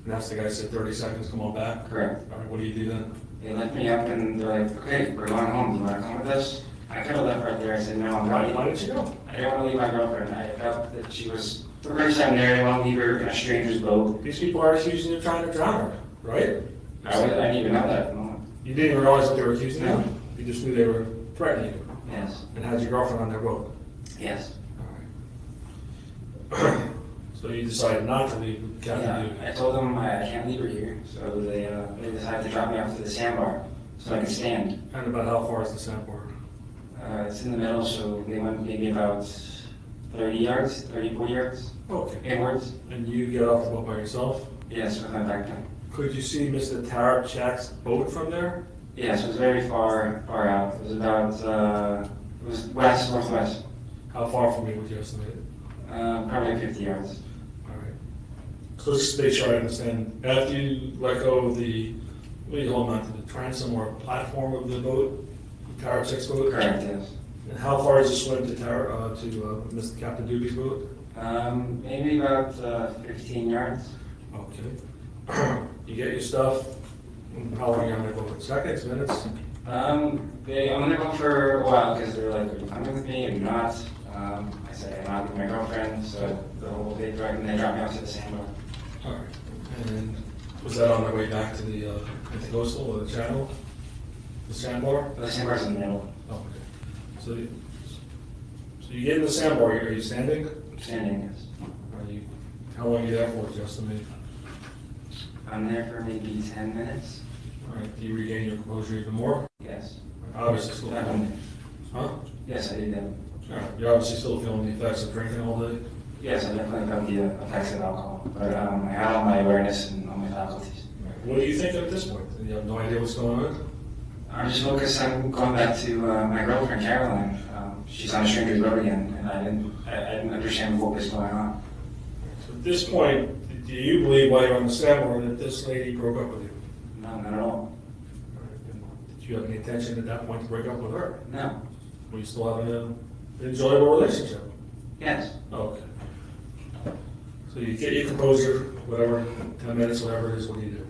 And that's the guy said 30 seconds, come on back? correct. All right, what do you do then? They left me up and they're like, okay, we're going home. Do you want to come with us? I could have left right there. I said, no, I'm Why not. didn't you go? I didn't want to leave my girlfriend. I felt that she was the first time there. I didn't want to leave her in a stranger's boat. These people are accusing you of trying to drown her, right? I didn't even know that at the moment. You didn't even realize that they were accusing you? You just knew they were threatening you Yes, and had your girlfriend on their boat? yes. All right. So you decided not to leave Captain Yeah, Doobie? I told them I can't leave her here. So they decided to drop me off to the sandbar so I could stand. And about how far is the sandbar? It's in the middle, so they went maybe about 30 yards, 40 yards Okay. inwards. And you get off the boat by yourself? Yes, with my backpack. Could you see Mr. Tarabchak's boat from there? Yes, it was very far out. It was about, it was west, northwest, How far from you would you estimate it? probably 50 yards. All right. So let's just make sure I understand. After you let go of the, what do you hold on to, the transom or platform of the boat, Tarabchak's boat? Correct, yes. And how far is the swim to Mr. Captain Doobie's boat? Maybe about 15 yards. Okay. You get your stuff, how long are you on there for? Seconds, minutes? I'm gonna go for a while because they're like, are you coming with me or not? I said I'm not with my girlfriend, so they dropped me off to the sandbar. All right. And was that on the way back to the coastal or the channel? The sandbar? The sandbar's in the middle. Oh, okay. So you get in the sandbar, are you standing? I'm standing, yes. How long are you there for, just me? I'm there for maybe 10 minutes. All right, do you regain your composure even more? Yes. Obviously still feeling, huh? Yes, I did that. All right, you're obviously still feeling the effects of drinking all day? Yes, I definitely felt the effects of alcohol, but I had all my awareness and all my faculties. What do you think at this point? You have no idea what's going on? I'm just focused on going back to my girlfriend, Caroline. She's on a stranger's boat again, and I didn't understand what was going on. So at this point, do you believe while you're on the sandbar that this lady broke up with you? No, not at all. All right, and did you have any intention at that point to break up with her? No. Were you still having an enjoyable relationship? Yes. Okay. So you get your composure, whatever, 10 minutes, whatever it is, what do you do?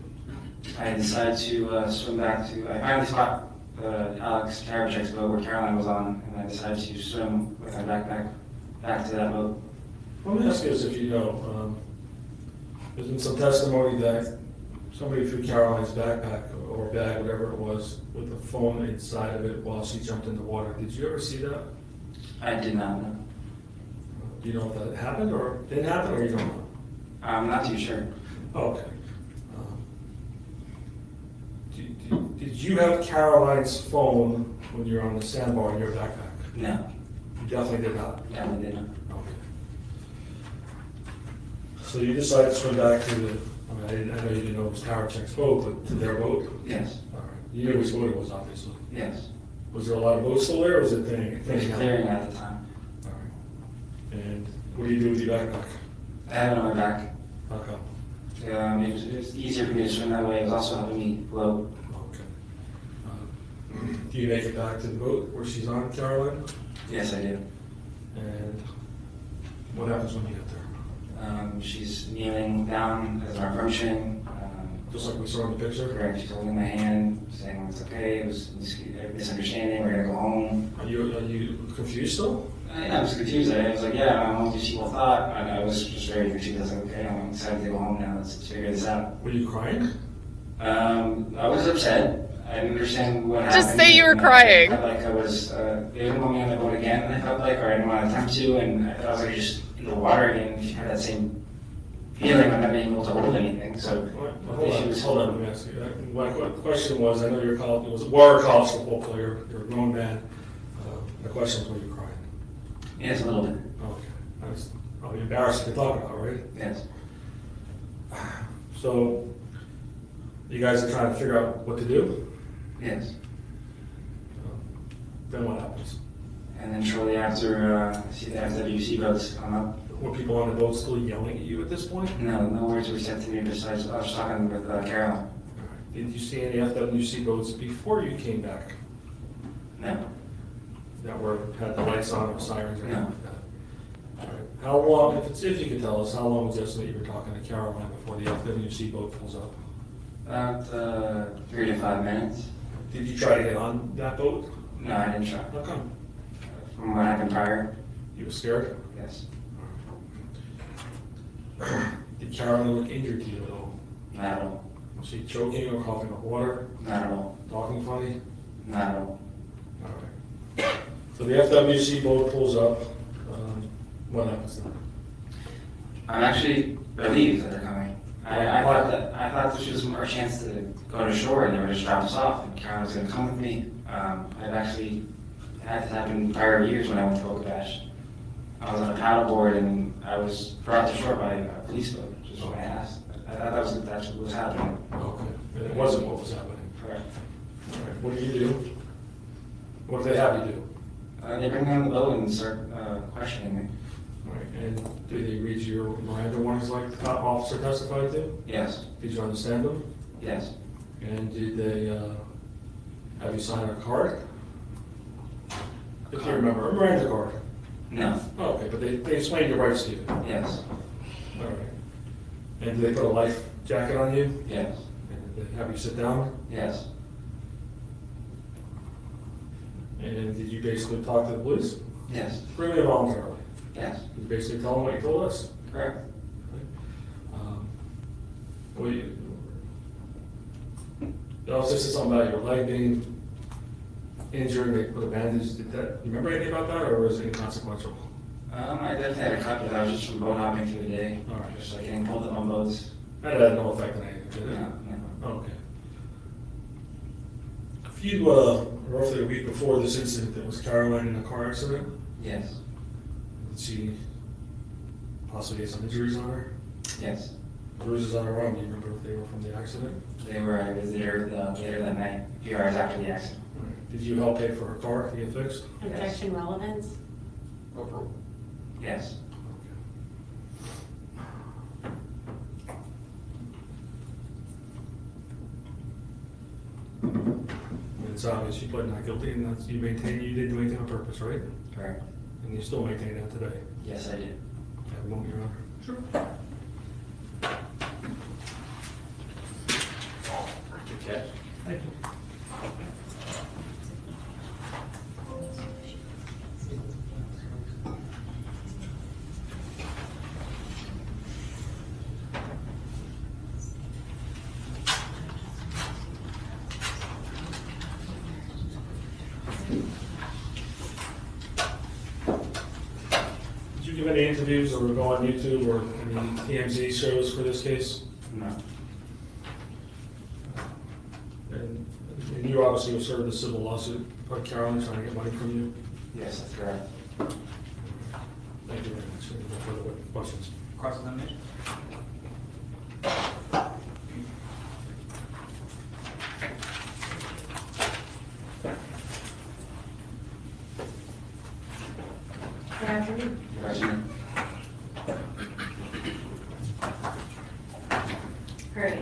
I decided to swim back to, I finally spot Alex Karaczek's boat where Caroline was on, and I decided to swim with my backpack back to that boat. Let me ask you this, if you know, there's been some testimony that somebody threw Caroline's backpack or bag, whatever it was, with a phone inside of it while she jumped in the water. Did you ever see that? I did not know. Do you know if that happened or didn't happen, or you don't know? I'm not too sure. Okay. Did you have Caroline's phone when you were on the sandbar in your backpack? No. You definitely did not? Definitely did not. Okay. So you decided to swim back to the, I know you didn't know it was Karaczek's boat, but to their boat? Yes. All right. You knew which boat it was, obviously. Yes. Was there a lot of boats still there, or was it thinning? It was clearing at the time. All right. And what do you do with your backpack? I had it on my back. How come? It was easier for me to swim that way. It was also helping me float. Okay. Do you make it back to the boat where she's on, Caroline? Yes, I do. And what happens when you get there? She's kneeling down as our functioning. Just like we saw in the picture? Correct. She's holding my hand, saying it's okay. It was a misunderstanding. We're gonna go home. Are you confused still? I was confused. I was like, yeah, I'm home. People thought. I was just very confused. I was like, okay, I'm excited to go home now. Let's figure this out. Were you crying? I was upset. I didn't understand what happened. Just say you were And crying. I felt like I was, they didn't want me on the boat again, I felt like, or I didn't want to attempt to, and I felt like just in the water again, you had that same feeling of not being able to hold anything, so. Hold on, let me ask you. My question was, I know you're a college football player, you're a grown man. The question was, were you crying? Yes, a little bit. Okay. That's probably embarrassing to talk about, right? Yes. So, you guys are trying to figure out what to do? Yes. Then what happens? And then shortly after, see the FWC boats come up. Were people on the boat still yelling at you at this point? No words were said to me besides, I was talking with Caroline. Did you see any FWC boats before you came back No. that had the lights on or sirens or anything No. like that? All right. How long, if you could tell us, how long was this that you were talking to Caroline before the FWC boat pulls up? About 3 to 5 minutes. Did you try to get on that boat? No, I didn't try. How come? From what happened prior? You were scared? Yes. Did Caroline look injured to you at all? Not at all. Was she choking or coughing up water? Not at all. Talking funny? Not at all. All right. So the FWC boat pulls up. What happens then? I'm actually relieved that they're coming. I thought this was our chance to go to shore and they were just drop us off and Caroline was going to come with me. I've actually had this happen prior years when I went to Boca Bash. I was on a paddleboard and I was brought to shore by a police boat, which is what I asked. I thought that's what was happening. Okay. And it wasn't what was happening. Correct. All right. What do you do? What do they have you do? They bring me on the boat and start questioning me. All right. And do they read your Miranda warnings like the top officer testified to? Yes. Did you understand them? Yes. And did they have you sign a card? If you remember, a Miranda card. No. Oh, okay, but they explained your rights to you. Yes. All right. And did they put a life jacket on you? Yes. And did they have you sit down? Yes. And did you basically talk to the police? Yes. Freely or voluntarily? Yes. Did you basically tell them what you told us? Correct. Well, also said something about your leg being injured, they put a bandage, you remember anything about that, or was it inconsequential? I definitely had a cut, but I was just from boat hopping through the day. All right. Just like getting pulled up on boats. That had no effect on anything, did it? No, no. Okay. A few, roughly a week before this incident, there was Caroline in a car accident. Yes. Did she possibly get some injuries on her? Yes. Bruises on her arm, do you remember if they were from the accident? They were, I was there later that night, a few hours after the accident. Did you help pay for her car to get fixed? Objection relevance? Yes. And it's obvious you pled not guilty, and that's, you maintain you didn't do anything on purpose, right? Correct. And you still maintain that today? Yes, I did. Have a moment, Your Honor. Sure. Okay. Thank you. Did you give any interviews or go on YouTube or any TMZ shows for this case? No. And you obviously have served a civil lawsuit by Caroline trying to get money from you? Yes, that's correct. Thank you very much. Any further questions? Cross-examination? Good afternoon. Good afternoon. All right.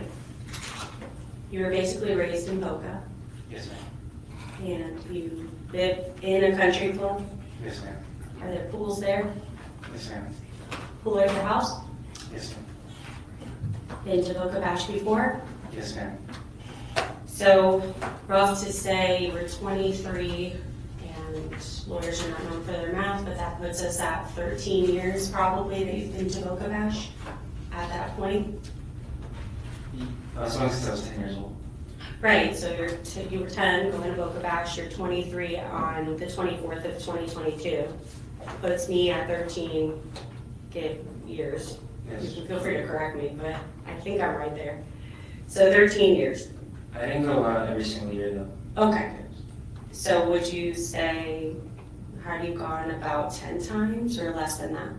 You were basically raised in Boca, Yes, ma'am. and you live in a country club. Yes, ma'am. Are there pools there? Yes, ma'am. Pool at your house? Yes, ma'am. Been to Boca Bash before? Yes, ma'am. So, rough to say you were 23, and lawyers are not known for their math, but that puts us at 13 years probably that you've been to Boca Bash at that point. As long as I was 10 years old. Right, so you were 10 going to Boca Bash, you're 23 on the 24th of 2022. Puts me at 13 years. You Yes. can feel free to correct me, but I think I'm right there. So 13 years. I didn't go out every single year though. Okay. So would you say, have you gone about 10 times or less than that?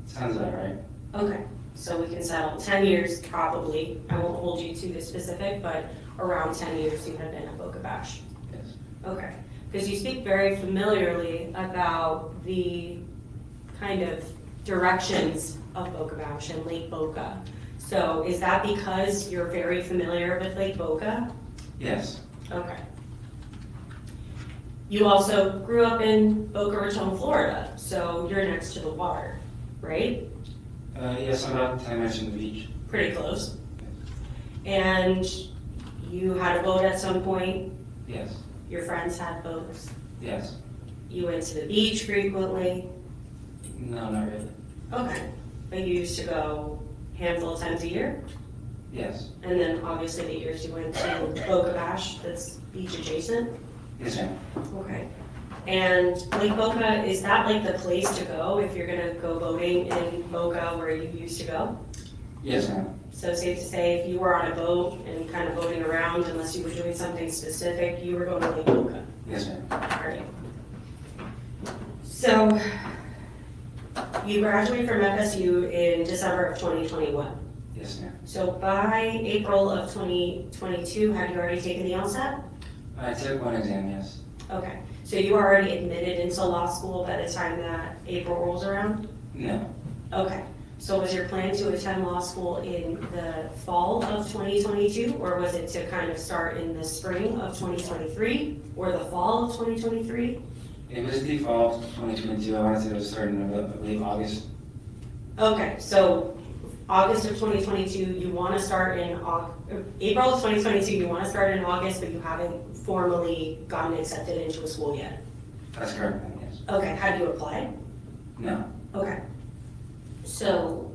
Sounds about right. Okay, so we can settle 10 years probably. I won't hold you to the specific, but around 10 years you have been at Boca Bash. Yes. Okay, because you speak very familiarly about the kind of directions of Boca Bash and Lake Boca. So is that because you're very familiar with Lake Boca? Yes. Okay. You also grew up in Boca Raton, Florida, so you're next to the water, right? Yes, I'm about 10 minutes from the beach. Pretty close. And you had a boat at some point, Yes. your friends had boats, Yes. you went to the beach frequently. No, not really. Okay, but you used to go handful of times a year? Yes. And then obviously the years you went to Boca Bash, that's beach adjacent? Yes, ma'am. Okay. And Lake Boca, is that like the place to go if you're gonna go boating in Boca where you used to go? Yes, ma'am. So safe to say, if you were on a boat and kind of boating around, unless you were doing something specific, you were going to Lake Boca? Yes, ma'am. All right. So, you graduated from FSU in December of 2021. Yes, ma'am. So by April of 2022, had you already taken the LSAT? I took one exam, yes. Okay, so you were already admitted into law school by the time that April rolls around? No. Okay, so was your plan to attend law school in the fall of 2022, or was it to kind of start in the spring of 2023, or the fall of 2023? It was the fall of 2022. I wanted to start in, I believe, August. Okay, so August of 2022, you want to start in April of 2022, you want to start in August, but you haven't formally gotten accepted into a school yet. That's correct, yes. Okay, have you applied? No, Okay. So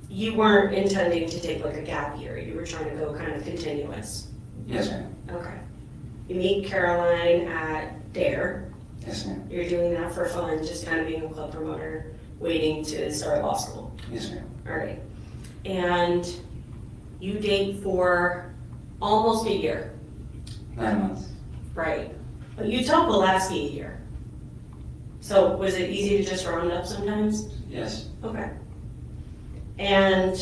you weren't intending to take like a gap year, you were trying to go kind of continuous? yes, ma'am. Okay. You meet Caroline at Dare. Yes, ma'am. You're doing that for fun, just kind of being a club promoter, waiting to start law school. Yes, ma'am. All right. And you date for almost a year, 9 months. right? But you tell Pulaski a year. So was it easy to just round up sometimes? Yes, Okay. And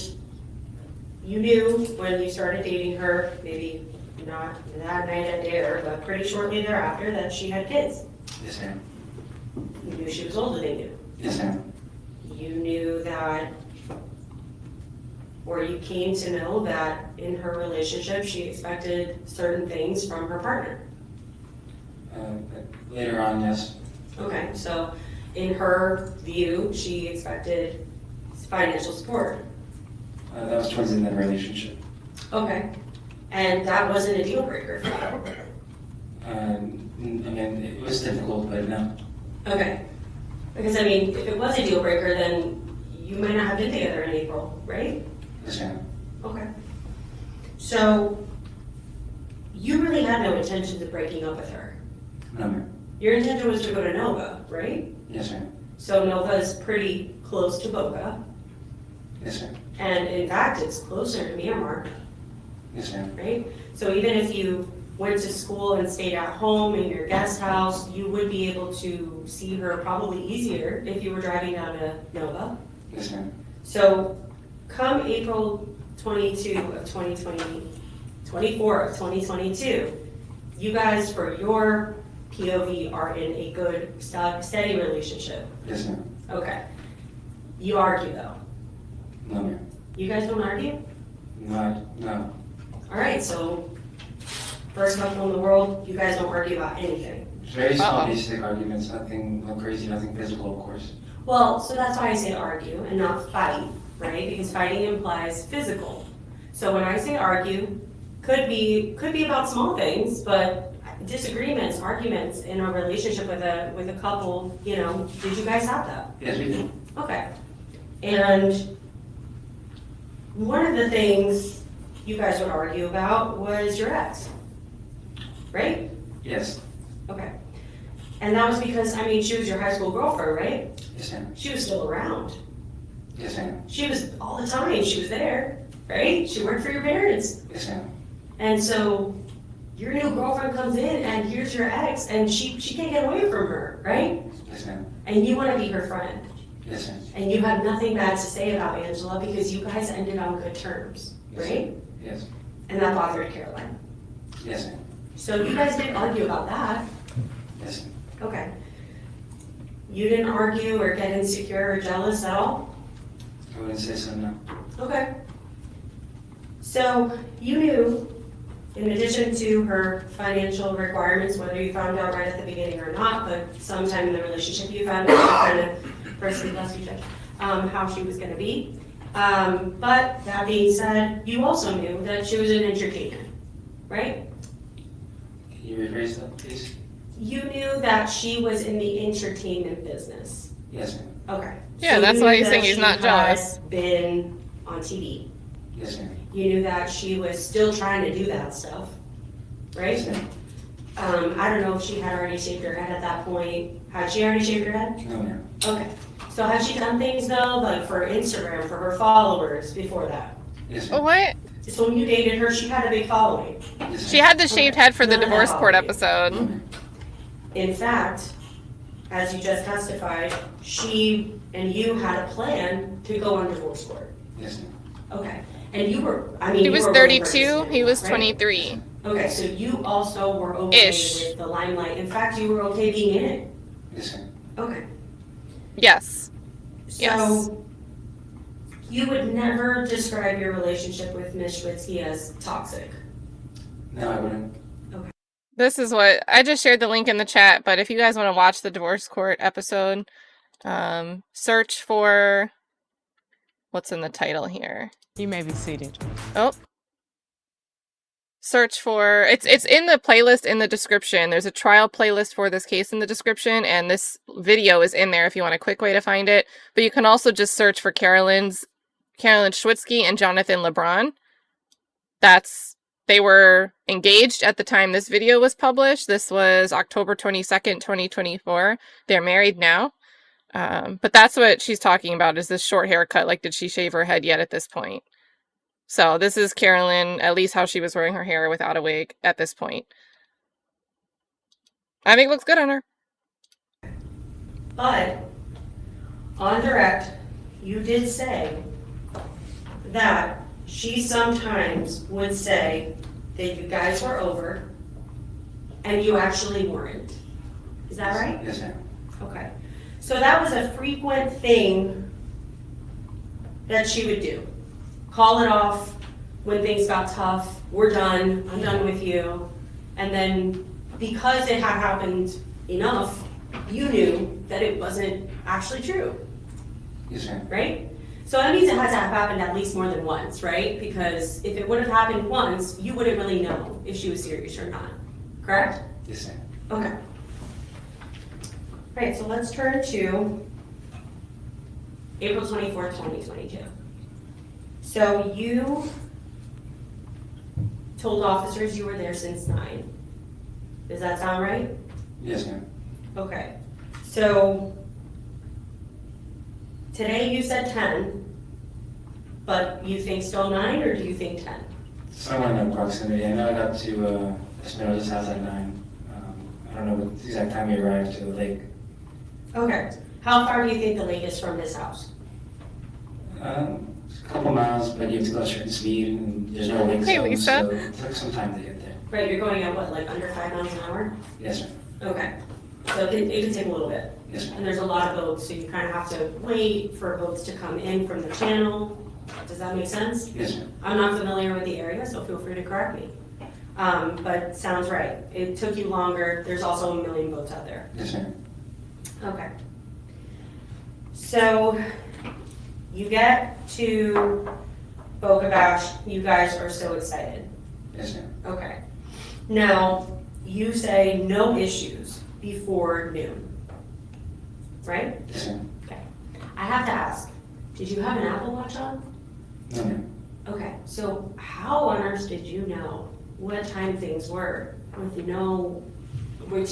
you knew when you started dating her, maybe not that night at Dare, but pretty shortly thereafter, that she had kids. yes, ma'am. You knew she was older than you. Yes, ma'am. You knew that, or you came to know that in her relationship, she expected certain things from her partner. Later on, yes. Okay, so in her view, she expected financial support. That was towards the end of the relationship. Okay, and that wasn't a deal breaker for you. I mean, it was difficult, but no. Okay, because I mean, if it was a deal breaker, then you might not have been together in April, right? Yes, ma'am. Okay. So you really had no intentions of breaking up with her. No, ma'am. Your intention was to go to Nova, right? Yes, ma'am. So Nova is pretty close to Boca, Yes, ma'am. and in fact, it's closer to Myanmar, Yes, ma'am. right? So even if you went to school and stayed at home in your guest house, you would be able to see her probably easier if you were driving down to Nova. Yes, ma'am. So come April 22 of 2020, 24 of 2022, you guys, for your POV, are in a good, steady relationship. Yes, ma'am. Okay. You argue though. No, ma'am. You guys don't argue? No. All right, so first couple in the world, you guys don't argue about anything. Very small, Uh-oh. basic arguments, nothing crazy, nothing physical, of course. Well, so that's why I say argue and not fight, right? Because fighting implies physical. So when I say argue, could be about small things, but disagreements, arguments in a relationship with a couple, you know, did you guys have that? Yes, we do. Okay. And one of the things you guys would argue about was your ex, right? Yes. Okay. And that was because, I mean, she was your high school girlfriend, right? Yes, ma'am. She was still around. Yes, ma'am. She was all the time, she was there, right? She worked for your parents. Yes, ma'am. And so your new girlfriend comes in and here's your ex and she can't get away from her, right? Yes, ma'am. And you want to be her friend. Yes, ma'am. And you have nothing bad to say about Angela because you guys ended on good terms, Yes, right? Yes. And that bothered Caroline. Yes, ma'am. So you guys didn't argue about that. Yes, ma'am. Okay. You didn't argue or get insecure or jealous at all? I wouldn't say so, no. Okay. So you knew, in addition to her financial requirements, whether you found out right at the beginning or not, but sometime in the relationship you found out kind of firstly, how she was going to be. But that being said, you also knew that she was an entertainer, right? Can you rephrase that, please? You knew that she was in the entertainment business. Yes, ma'am. Okay. Yeah, So that's you why knew he's saying that he's she not jealous. had been on TV. Yes, ma'am. You knew that she was still trying to do that stuff, right? Yes, ma'am. I don't know if she had already shaved her head at that point. Had she already shaved her head? No, ma'am. Okay. So had she done things though, like for Instagram, for her followers before that? Yes, Oh, ma'am. what? So when you dated her, she had a big following. Yes, She ma'am. had the shaved head for the None of that divorce court bothered you. No, episode. ma'am. In fact, as you just testified, she and you had a plan to go on divorce court. Yes, ma'am. Okay. And you were, I mean, He you was were really 32, interested, he was right? 23. Okay, so you also were okay Ish. with the limelight. In fact, you were okay being in it. Yes, ma'am. Okay. Yes. Yes. So you would never describe your relationship with Ms. Schwitzky as toxic. No, I wouldn't. This is what I just shared the link in the chat, but if you guys want to watch the divorce court episode, search for what's in the title here. You may be seated. Oh. Search for, it's in the playlist in the description. There's a trial playlist for this case in the description, and this video is in there if you want a quick way to find it. But you can also just search for Carolyn Schwitzky and Jonathan LeBron. They were engaged at the time this video was published. This was October 22nd, 2024. They're married now. But that's what she's talking about, is this short haircut. Like, did she shave her head yet at this point? So this is Carolyn, at least how she was wearing her hair without a wig at this point. I think it looks good on her. But on direct, you did say that she sometimes would say that you guys were over and you actually weren't. Is that right? Yes, ma'am. Okay. So that was a frequent thing that she would do. Call it off when things got tough. We're done. I'm done with you. And then because it had happened enough, you knew that it wasn't actually true, Yes, ma'am. right? So that means it has to have happened at least more than once, right? Because if it would have happened once, you wouldn't really know if she was serious or not, correct? Yes, ma'am. Okay. Right, so let's turn to April 24th, 2022. So you told officers you were there since 9. Does that sound right? Yes, ma'am. Okay. So today you said 10, but you think still 9, or do you think 10? Somewhere in that proximity. I know I got to Espinosa's house at 9. I don't know what the exact time we arrived to the lake. Okay. How far do you think the lake is from this house? It's a couple miles, but you have to go a certain speed, and there's no lake Hey, zone, Lisa. so it took some time to get there. Right, you're going at what, like under 5 miles an hour? Yes, ma'am. Okay. So it can take a little bit. Yes, ma'am. And there's a lot of boats, so you kind of have to wait for boats to come in from the channel. Does that make sense? Yes, ma'am. I'm not familiar with the area, so feel free to correct me. But sounds right. It took you longer. There's also a million boats out there. Yes, ma'am. Okay. So you get to Boca Bash. You guys are so excited. Yes, ma'am. Okay. Now, you say no issues before noon, right? Yes, ma'am. Okay. I have to ask, did you have an Apple Watch on? No, ma'am. Okay, so how on earth did you know what time things were with did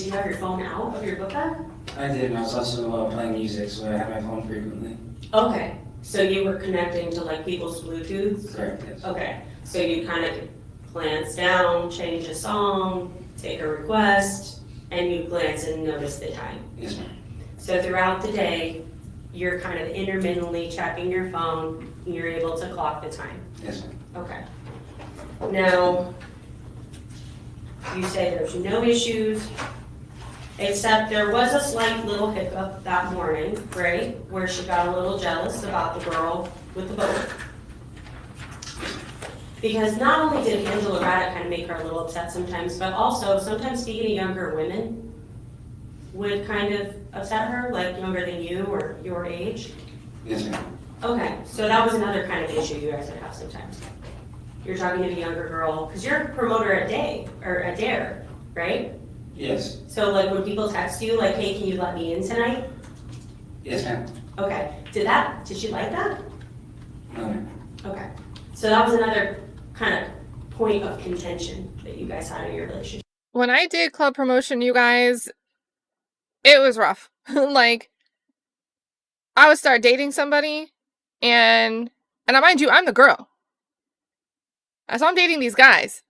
you have your phone out of your book bag? I did, and I was also playing music, so I had my phone frequently. Okay, so you were connecting to like people's Bluetooth? Correct, yes. Okay, so you kind of glance down, change a song, take a request, and you glance and notice the time. Yes, ma'am. So throughout the day, you're kind of intermittently checking your phone, and you're able to clock the time. Yes, ma'am. Okay. Now, you say there's no issues, except there was a slight little hiccup that morning, right? Where she got a little jealous about the girl with the boat. Because not only did Angela Raddick kind of make her a little upset sometimes, but also sometimes speaking to younger women would kind of upset her, like younger than you or your age. Yes, ma'am. Okay, so that was another kind of issue you guys would have sometimes. You're talking to the younger girl, because you're a promoter at Dare, right? Yes. So like when people text you, like, hey, can you let me in tonight? Yes, ma'am. Okay, did she like that? No, ma'am. Okay, so that was another kind of point of contention that you guys had in your relationship. When I did club promotion, you guys, it was rough. Like, I would start dating somebody, and mind you, I'm the girl. So I'm dating these guys.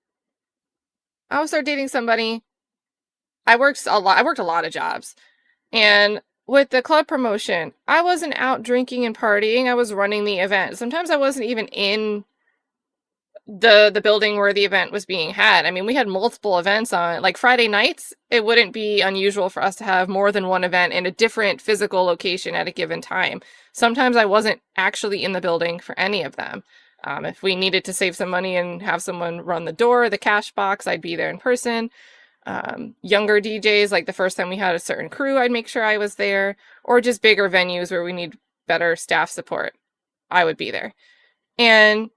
I would start dating somebody. I worked a lot of jobs. And with the club promotion, I wasn't out drinking and partying. I was running the event. Sometimes I wasn't even in the building where the event was being had. I mean, we had multiple events on, like Friday nights. It wouldn't be unusual for us to have more than one event in a different physical location at a given time. Sometimes I wasn't actually in the building for any of them. If we needed to save some money and have someone run the door, the cash box, I'd be there in person. Younger DJs, like the first time we had a certain crew, I'd make sure I was there, or just bigger venues where we need better staff support. I would be there. And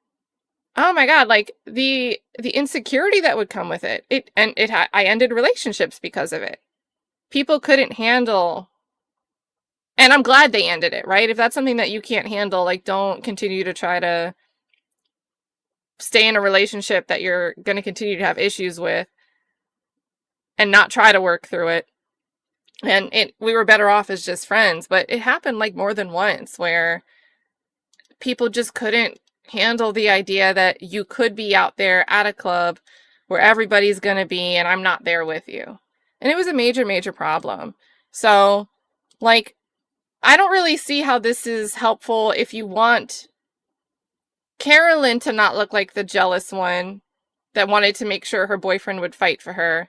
oh my God, like the insecurity that would come with it. I ended relationships because of it. People couldn't handle, and I'm glad they ended it, right? If that's something that you can't handle, like don't continue to try to stay in a relationship that you're going to continue to have issues with and not try to work through it. And we were better off as just friends, but it happened like more than once where people just couldn't handle the idea that you could be out there at a club where everybody's going to be and I'm not there with you. And it was a major, major problem. So, like, I don't really see how this is helpful if you want Carolyn to not look like the jealous one that wanted to make sure her boyfriend would fight for her.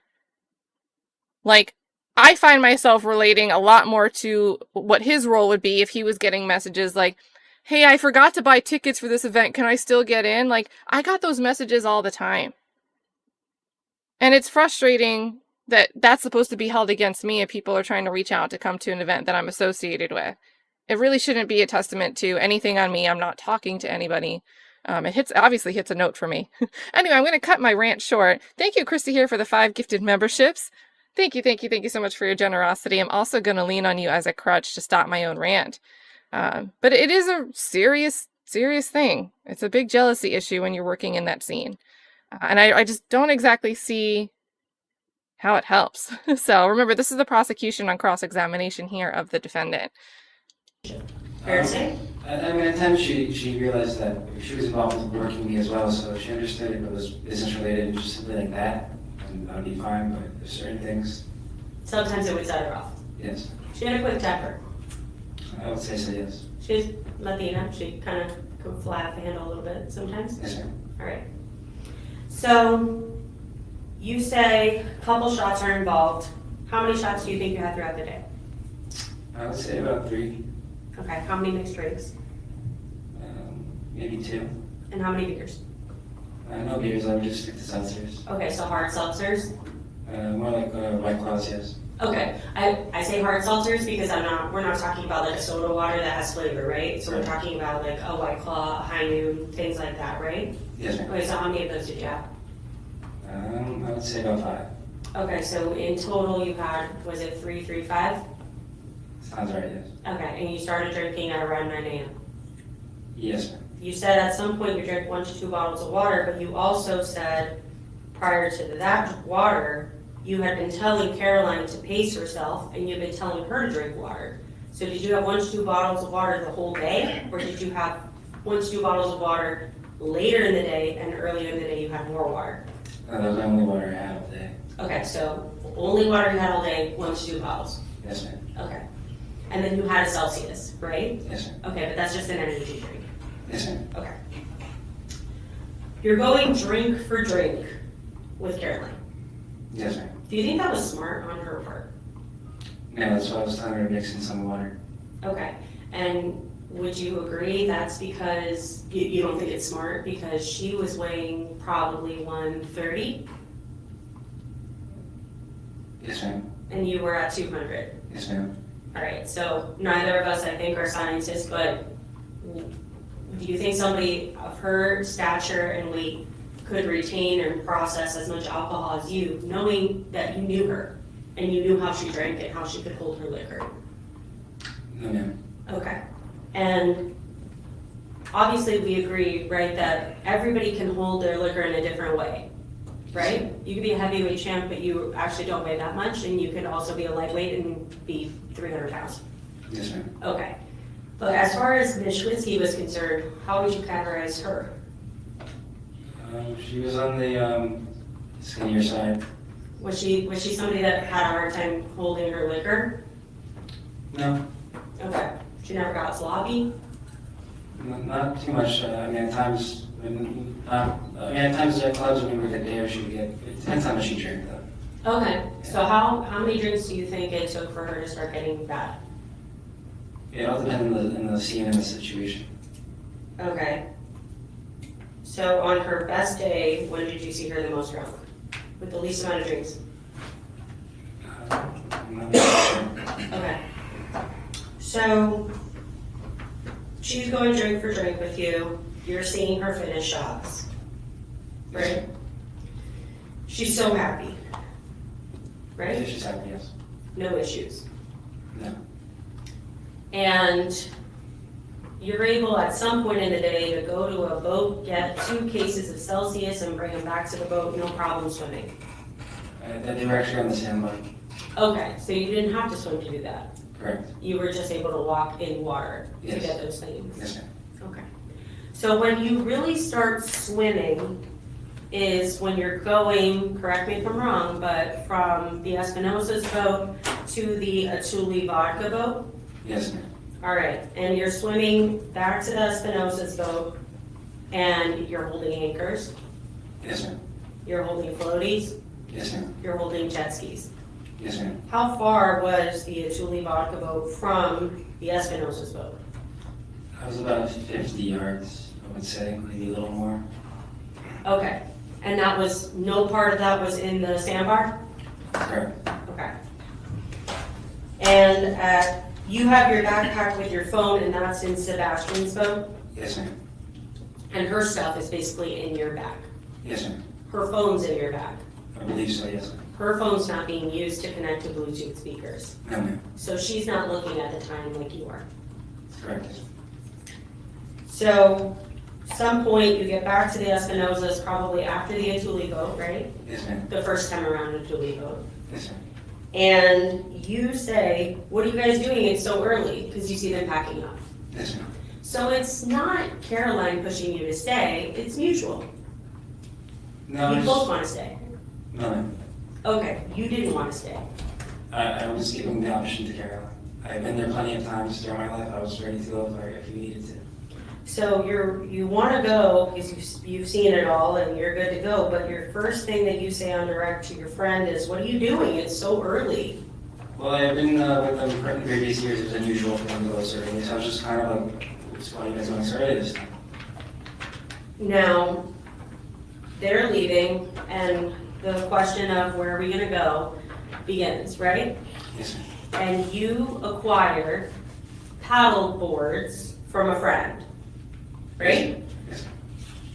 Like, I find myself relating a lot more to what his role would be if he was getting messages like, hey, I forgot to buy tickets for this event. Can I still get in? Like, I got those messages all the time. And it's frustrating that that's supposed to be held against me if people are trying to reach out to come to an event that I'm associated with. It really shouldn't be a testament to anything on me. I'm not talking to anybody. It obviously hits a note for me. Anyway, I'm going to cut my rant short. Thank you, Christy, here for the 5 gifted memberships. Thank you so much for your generosity. I'm also going to lean on you as a crutch to stop my own rant. But it is a serious thing. It's a big jealousy issue when you're working in that scene. And I just don't exactly see how it helps. So remember, this is the prosecution on cross-examination here of the defendant. Fiancé? I mean, at times she realized that she was involved with working me as well, so she understood if it was business related and just something like that, and that would be fine, but there's certain things. Sometimes it would set her off. Yes. She had a quick temper. I would say so, yes. She's Latina. She kind of could fly off the handle a little bit sometimes. Yes, ma'am. All right. So you say a couple shots are involved. How many shots do you think you had throughout the day? I would say about 3, Okay. How many mixed drinks? maybe 2. And how many beers? No beers, I would just stick to seltzers. Okay, so hard seltzers. More like White Claws, yes. Okay, I say hard seltzers because we're not talking about like a soda water that has flavor, right? So we're talking about like a White Claw, a High Noon, things like that, right? Yes, ma'am. Okay, so how many of those did you have? I would say about 5. Okay, so in total you had, was it 3, 5? Sounds right, yes. Okay, and you started drinking at around 9 a.m. Yes, ma'am. You said at some point you drank 1 to 2 bottles of water, but you also said prior to that water, you had been telling Caroline to pace herself and you've been telling her to drink water. So did you have 1 to 2 bottles of water the whole day? Or did you have 1 to 2 bottles of water later in the day and earlier in the day you had more water? That was the only water I had all day. Okay, so only water you had all day, 1 to 2 bottles. Yes, ma'am. Okay. And then you had a Celsius, right? Yes, ma'am. Okay, but that's just an energy drink. Yes, ma'am. Okay. You're going drink for drink with Caroline. Yes, ma'am. Do you think that was smart on her part? No, that's why I was telling her to mix in some water. Okay. And would you agree that's because you don't think it's smart because she was weighing probably 130 Yes, ma'am. and you were at 200? Yes, ma'am. All right, so neither of us, I think, are scientists, but do you think somebody of her stature and weight could retain and process as much alcohol as you, knowing that you knew her and you knew how she drank and how she could hold her liquor? No, ma'am. Okay. And obviously we agree, right, that everybody can hold their liquor in a different way, right? You could be a heavyweight champ, but you actually don't weigh that much, and you could also be a lightweight and be 300 pounds. Yes, ma'am. Okay. But as far as Ms. Schwitzky was concerned, how would you categorize her? She was on the skinnier side. Was she somebody that had a hard time holding her liquor? No, Okay. She never got sloppy? not too much. I mean, at times, at times at clubs when we were there, she would get. It depends how much she drank, though. Okay. So how many drinks do you think it took for her to start getting bad? It all depends on the scene and the situation. Okay. So on her best day, when did you see her the most drunk? With the least amount of drinks? I'm not really sure. Okay. So she's going drink for drink with you, you're seeing her finish shots, right? She's so happy, right? She's happy, yes. No issues. No. And you're able at some point in the day to go to a boat, get 2 cases of Celsius and bring them back to the boat, no problem swimming. They were actually on the sandbar. Okay, so you didn't have to swim to do that. Correct. You were just able to walk in water to Yes. get those things. Yes, ma'am. Okay. So when you really start swimming is when you're going, correct me if I'm wrong, but from the Espinosa's boat to the Atuli vodka boat? Yes, ma'am. All right, and you're swimming back to the Espinosa's boat and you're holding anchors, Yes, ma'am. you're holding floaties, Yes, ma'am. you're holding jet skis. Yes, ma'am. How far was the Atuli vodka boat from the Espinosa's boat? I was about 50 yards, I would say, maybe a little more. Okay, and that was, no part of that was in the sandbar? Correct. Okay. And you have your backpack with your phone and that's in Sebastian's boat? Yes, ma'am. And her stuff is basically in your bag? Yes, ma'am. Her phone's in your bag? I believe so, yes, ma'am. Her phone's not being used to connect to Bluetooth speakers? No, ma'am. So she's not looking at the time like you are? Correct, yes. So, some point you get back to the Espinosa's probably after the Atuli boat, right? Yes, ma'am. The first time around the Atuli boat. Yes, ma'am. And you say, what are you guys doing? It's so early, because you see them packing up. Yes, ma'am. So it's not Caroline pushing you to stay, it's mutual. No, You it's- both want to stay. No, ma'am. Okay, you didn't want to stay. I was giving the option to Caroline. I've been there plenty of times during my life. I was ready to go if we needed to. So you want to go because you've seen it all and you're good to go, but your first thing that you say on direct to your friend is, what are you doing? It's so early. Well, I've been with them in previous years. It was unusual for them to go so early, so I was just kind of like, "Oops, why are you guys going so early this time?" Now, they're leaving and the question of where are we going to go begins, right? Yes, ma'am. And you acquire paddle boards from a friend, right? Yes, ma'am.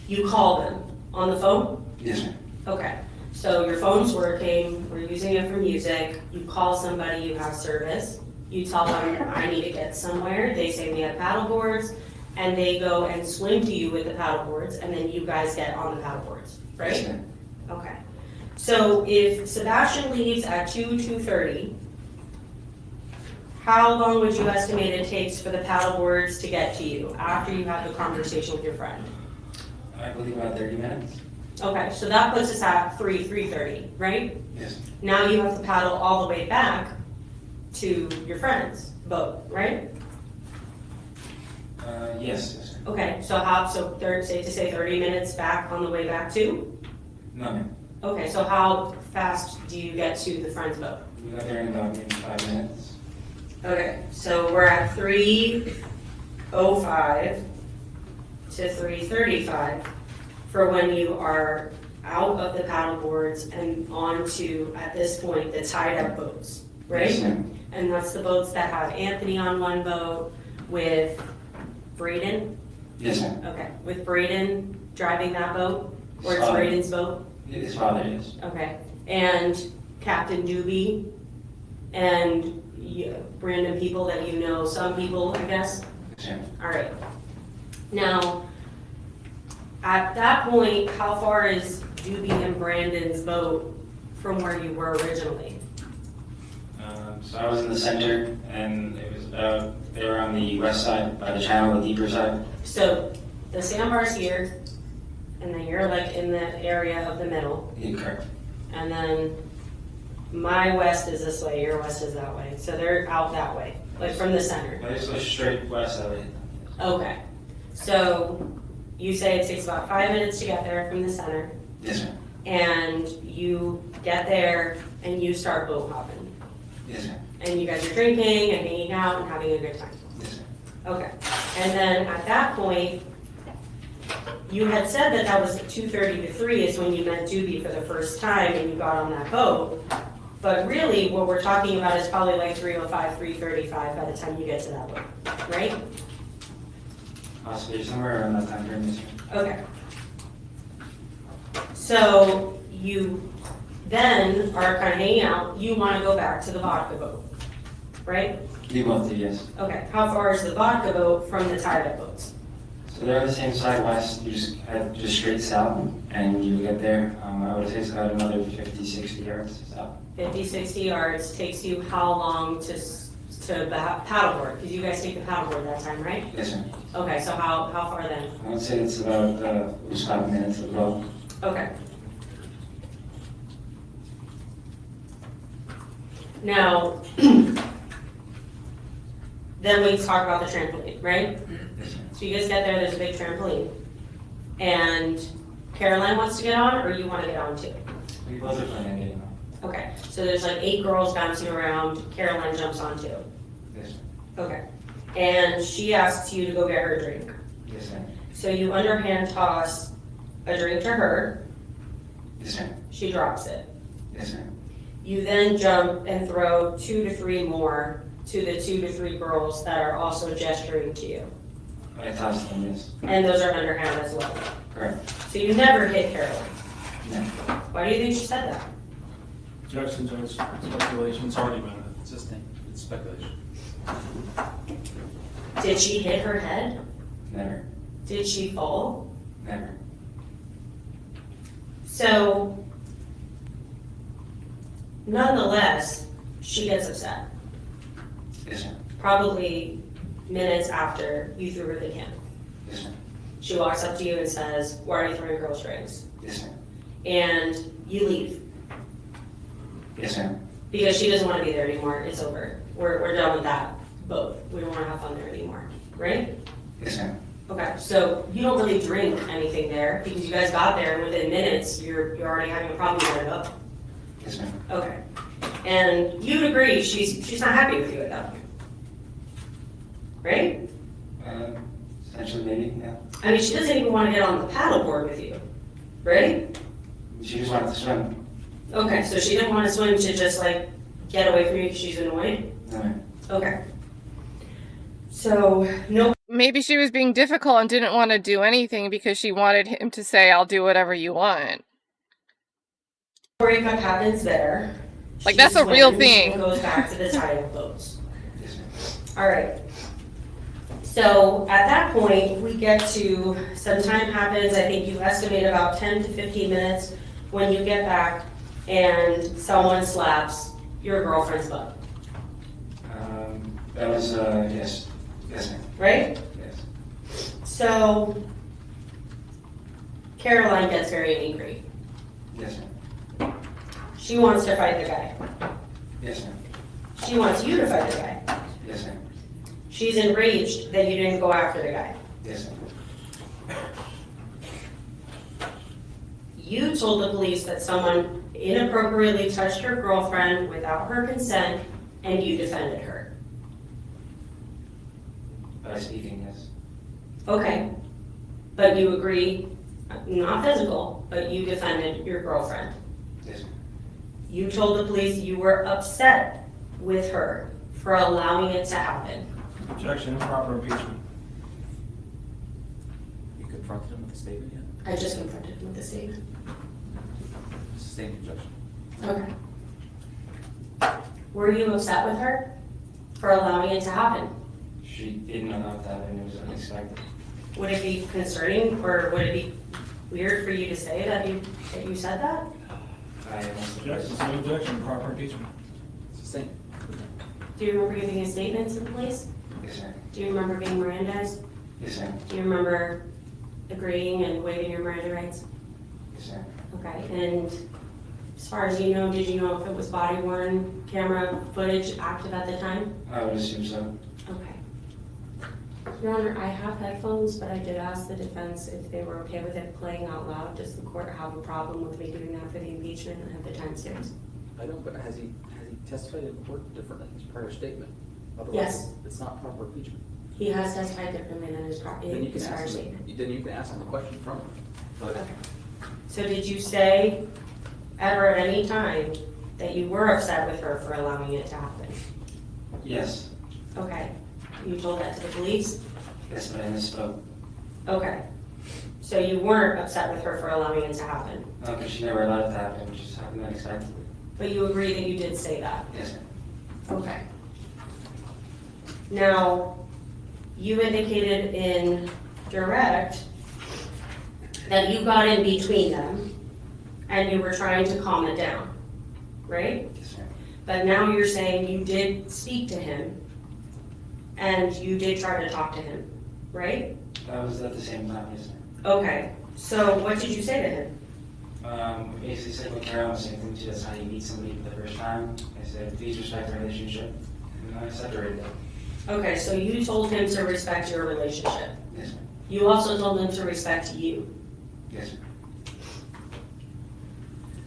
You call them on the phone? Yes, ma'am. Okay, so your phone's working, we're using it for music, you call somebody, you have service, you tell them, I need to get somewhere, they say we have paddle boards, and they go and swim to you with the paddle boards, and then you guys get on the paddle boards, Yes, right? ma'am. Okay, so if Sebastian leaves at 2:30, how long would you estimate it takes for the paddle boards to get to you after you have the conversation with your friend? I believe about 30 minutes. Okay, so that puts us at 3:30, right? Yes. Now you have to paddle all the way back to your friend's boat, right? Yes, yes, ma'am. Okay, so safe to say 30 minutes back on the way back too? No, ma'am. Okay, so how fast do you get to the friend's boat? We got there in about maybe 5 minutes. Okay, so we're at 3:05 to 3:35 for when you are out of the paddle boards and onto, at this point, the tied-up boats, right? Yes, ma'am. And that's the boats that have Anthony on one boat with Braden? Yes, ma'am. Okay, with Braden driving that boat? Or it's Father. Braden's boat? His father is. Okay, and Captain Doobie and random people that you know, some people, I guess? Yes, ma'am. All right. Now, at that point, how far is Doobie and Brandon's boat from where you were originally? So I was in the center, and it was they were on the west side by the channel, the deeper side. So the sandbar's here, and then you're like in the area of the middle, Yeah, correct. and then my west is this way, your west is that way. So they're out that way, like from the center. I just go straight west of it. Okay. So you say it takes about 5 minutes to get there from the center, Yes, ma'am. and you get there and you start boat hopping. Yes, ma'am. And you guys are drinking and hanging out and having a good time. Yes, ma'am. Okay. And then at that point, you had said that that was 2:30 to 3 is when you met Doobie for the first time and you got on that boat. But really, what we're talking about is probably like 3:05, 3:35 by the time you get to that boat, right? Possibly somewhere around that time frame, yes, sir. Okay. So you then are kind of hanging out, you want to go back to the vodka boat, right? We both did, yes. Okay, how far is the vodka boat from the tied-up boats? So they're on the same side west, you just head just straight south, and you get there, I would say it's about another 50, 60 yards south. 50, 60 yards takes you how long to paddleboard? Because you guys take the paddleboard that time, right? Yes, sir. Okay, so how far then? I would say it's about, just 5 minutes as well. Okay. Now, then we talk about the trampoline, right? Yes, sir. So you guys get there, there's a big trampoline. And Caroline wants to get on, or you want to get on too? We both are planning on getting on. Okay, so there's like 8 girls bouncing around, Caroline jumps on too. Yes, sir. Okay. And she asks you to go get her a drink. Yes, sir. So you underhand toss a drink to her, Yes, sir. she drops it. Yes, sir. You then jump and throw 2 to 3 more to the 2 to 3 girls that are also gesturing to you. I tossed them, yes. And those are underhand as well. Correct. So you never hit Caroline. No. Why do you think she said that? Objection, Judge. Speculation, it's already been, it's just, it's speculation. Did she hit her head? Never. Did she fall? Never. So, nonetheless, she gets upset. Yes, sir. Probably minutes after you threw her the can. Yes, sir. She walks up to you and says, "Why are you throwing girls' drinks?" Yes, sir. And you leave Yes, sir. because she doesn't want to be there anymore. It's over. We're done with that boat. We don't want to have fun there anymore, right? Yes, sir. Okay, so you don't really drink anything there because you guys got there and within minutes you're already having a problem with it up. Yes, sir. Okay, and you would agree she's not happy with you at that point, right? Essentially, maybe, yeah. I mean, she doesn't even want to get on the paddleboard with you, right? She just wanted to swim. Okay, so she didn't want to swim to just like get away from you because she's annoyed? No, ma'am. Okay. So, no Maybe she was being difficult and didn't want to do anything because she wanted him to say, "I'll do whatever you want." breakup happens there. Like, that's a real She thing. goes back to the title boats. Yes, ma'am. All right. So at that point, we get to, some time happens, I think you estimate about 10 to 15 minutes when you get back and someone slaps your girlfriend's butt, That was, yes. Yes, ma'am. right? Yes. So Caroline gets very angry. Yes, ma'am. She wants to fight the guy. Yes, ma'am. She wants you to fight the guy. Yes, ma'am. She's enraged that you didn't go after the guy. Yes, ma'am. You told the police that someone inappropriately touched your girlfriend without her consent, and you defended her. By speaking, yes. Okay, but you agree, not physical, but you defended your girlfriend. Yes, ma'am. You told the police you were upset with her for allowing it to happen. Objection, improper impeachment. You confronted him with a statement yet? I just confronted him with the statement. Sustained objection. Okay. Were you upset with her for allowing it to happen? She didn't know about that, and it was unexpected. Would it be concerning, or would it be weird for you to say that you said that? I must have. Objection, same objection, improper impeachment. Sustained. Do you remember giving a statement to the police? Yes, sir. Do you remember being Mirandized? Yes, sir. Do you remember agreeing and waiving your Miranda rights? Yes, sir. Okay, and as far as you know, did you know if it was body worn camera footage active at the time? I would assume so. Okay. Your Honor, I have headphones, but I did ask the defense if they were okay with it playing out loud. Does the court have a problem with me doing that for the impeachment and have the timestamps? I know, but has he testified in court differently in his prior statement? Otherwise, Yes. It's not proper impeachment. He has testified differently than his Then you in can his prior ask him, statement. then you can ask him the question from him. But Okay. So did you say ever at any time that you were upset with her for allowing it to happen? Yes. Okay. You told that to the police? Yes, but I misspoke. Okay. So you weren't upset with her for allowing it to happen, Because she never allowed it to happen, which just happened unexpectedly. but you agree that you did say that? Yes, ma'am. Okay. Now, you indicated in direct that you got in between them and you were trying to calm it down, right? Yes, ma'am. But now you're saying you did speak to him and you did try to talk to him, right? That was at the same time, yes, ma'am. Okay, so what did you say to him? Basically said, look, Carol, I'm saying to you, that's how you meet somebody for the first time. I said, please respect our relationship. And I separated them. Okay, so you told him to respect your relationship. Yes, ma'am. You also told him to respect you. Yes, ma'am.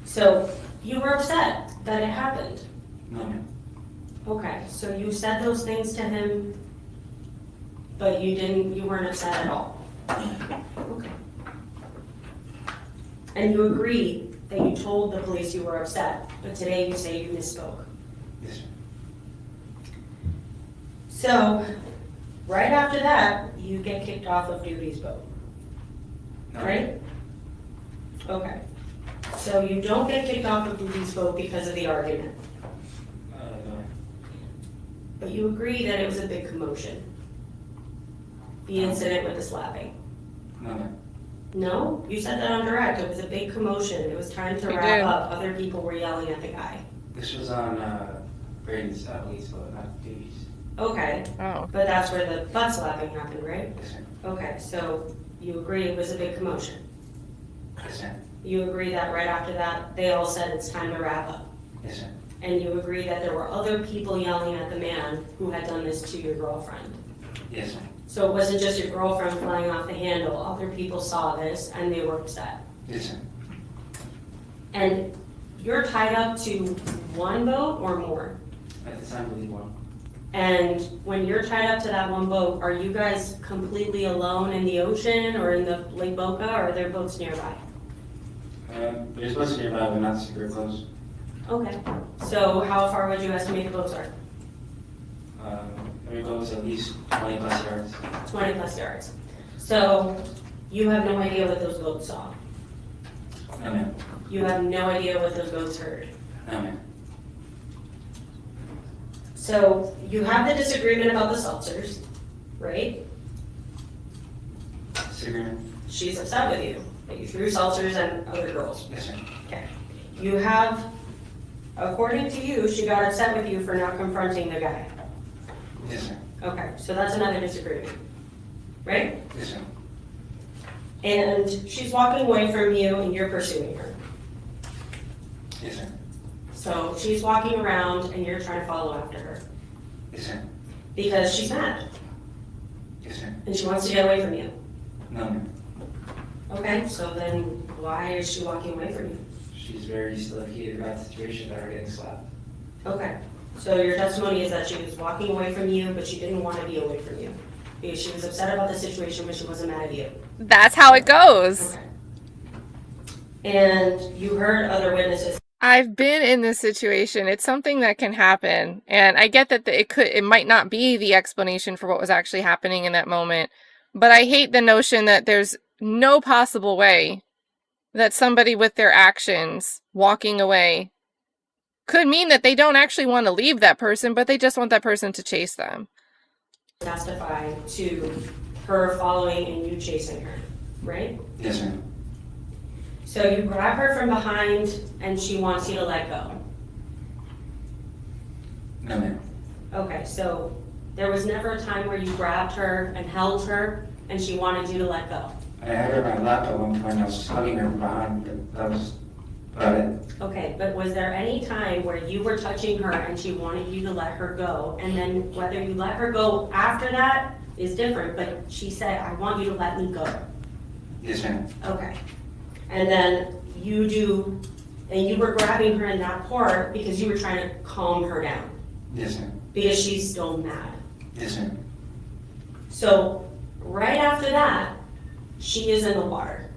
So you were upset that it happened. No, ma'am. Okay, so you said those things to him, but you weren't upset at all. Okay. And you agree that you told the police you were upset, but today you say you misspoke. Yes, ma'am. So, right after that, you get kicked off of duty's boat, No, right? Okay. So you don't get kicked off of duty's boat because of the argument, No, ma'am. but you agree that it was a big commotion. The incident with the slapping. No, ma'am. No? You said that on direct. It was a big commotion. It was time to You wrap did. up. Other people were yelling at the guy. This was on Braden's police boat, not duties. Okay, Oh. but that's where the butt slapping happened, right? Yes, ma'am. Okay, so you agree it was a big commotion. Yes, ma'am. You agree that right after that, they all said it's time to wrap up. Yes, ma'am. And you agree that there were other people yelling at the man who had done this to your girlfriend. Yes, ma'am. So it wasn't just your girlfriend flying off the handle. Other people saw this and they were upset. Yes, ma'am. And you're tied up to one boat or more? At the time, I believe one. And when you're tied up to that one boat, are you guys completely alone in the ocean or in the Lake Boca, or are there boats nearby? There's boats nearby, but not super close. Okay, so how far would you estimate the boats are? Every boat's at least 20 plus yards. 20 plus yards. So you have no idea what those boats saw? No, ma'am. You have no idea what those boats heard? No, ma'am. So you have the disagreement about the seltzers, right? Disagreement? She's upset with you, that you threw seltzers at other girls. Yes, ma'am. Okay. You have, according to you, she got upset with you for not confronting the guy. Yes, ma'am. Okay, so that's another disagreement, right? Yes, ma'am. And she's walking away from you and you're pursuing her. Yes, ma'am. So she's walking around and you're trying to follow after her Yes, ma'am. because she's mad Yes, ma'am. and she wants to get away from you. No, ma'am. Okay, so then why is she walking away from you? She's very still heated about the situation about her getting slapped. Okay, so your testimony is that she was walking away from you, but she didn't want to be away from you. Because she was upset about the situation, but she wasn't mad at you. That's how it goes. Okay. And you heard other witnesses. I've been in this situation. It's something that can happen. And I get that it might not be the explanation for what was actually happening in that moment. But I hate the notion that there's no possible way that somebody with their actions walking away could mean that they don't actually want to leave that person, but they just want that person to chase them. Testify to her following and you chasing her, right? Yes, ma'am. So you grab her from behind and she wants you to let go. No, ma'am. Okay, so there was never a time where you grabbed her and held her and she wanted you to let go. I had her on my lap at one point. I was hugging her from behind, but that was about it. Okay, but was there any time where you were touching her and she wanted you to let her go? And then whether you let her go after that is different, but she said, I want you to let me go. Yes, ma'am. Okay. And then you were grabbing her in that part because you were trying to calm her down Yes, ma'am. because she's still mad. Yes, ma'am. So right after that, she is in the water.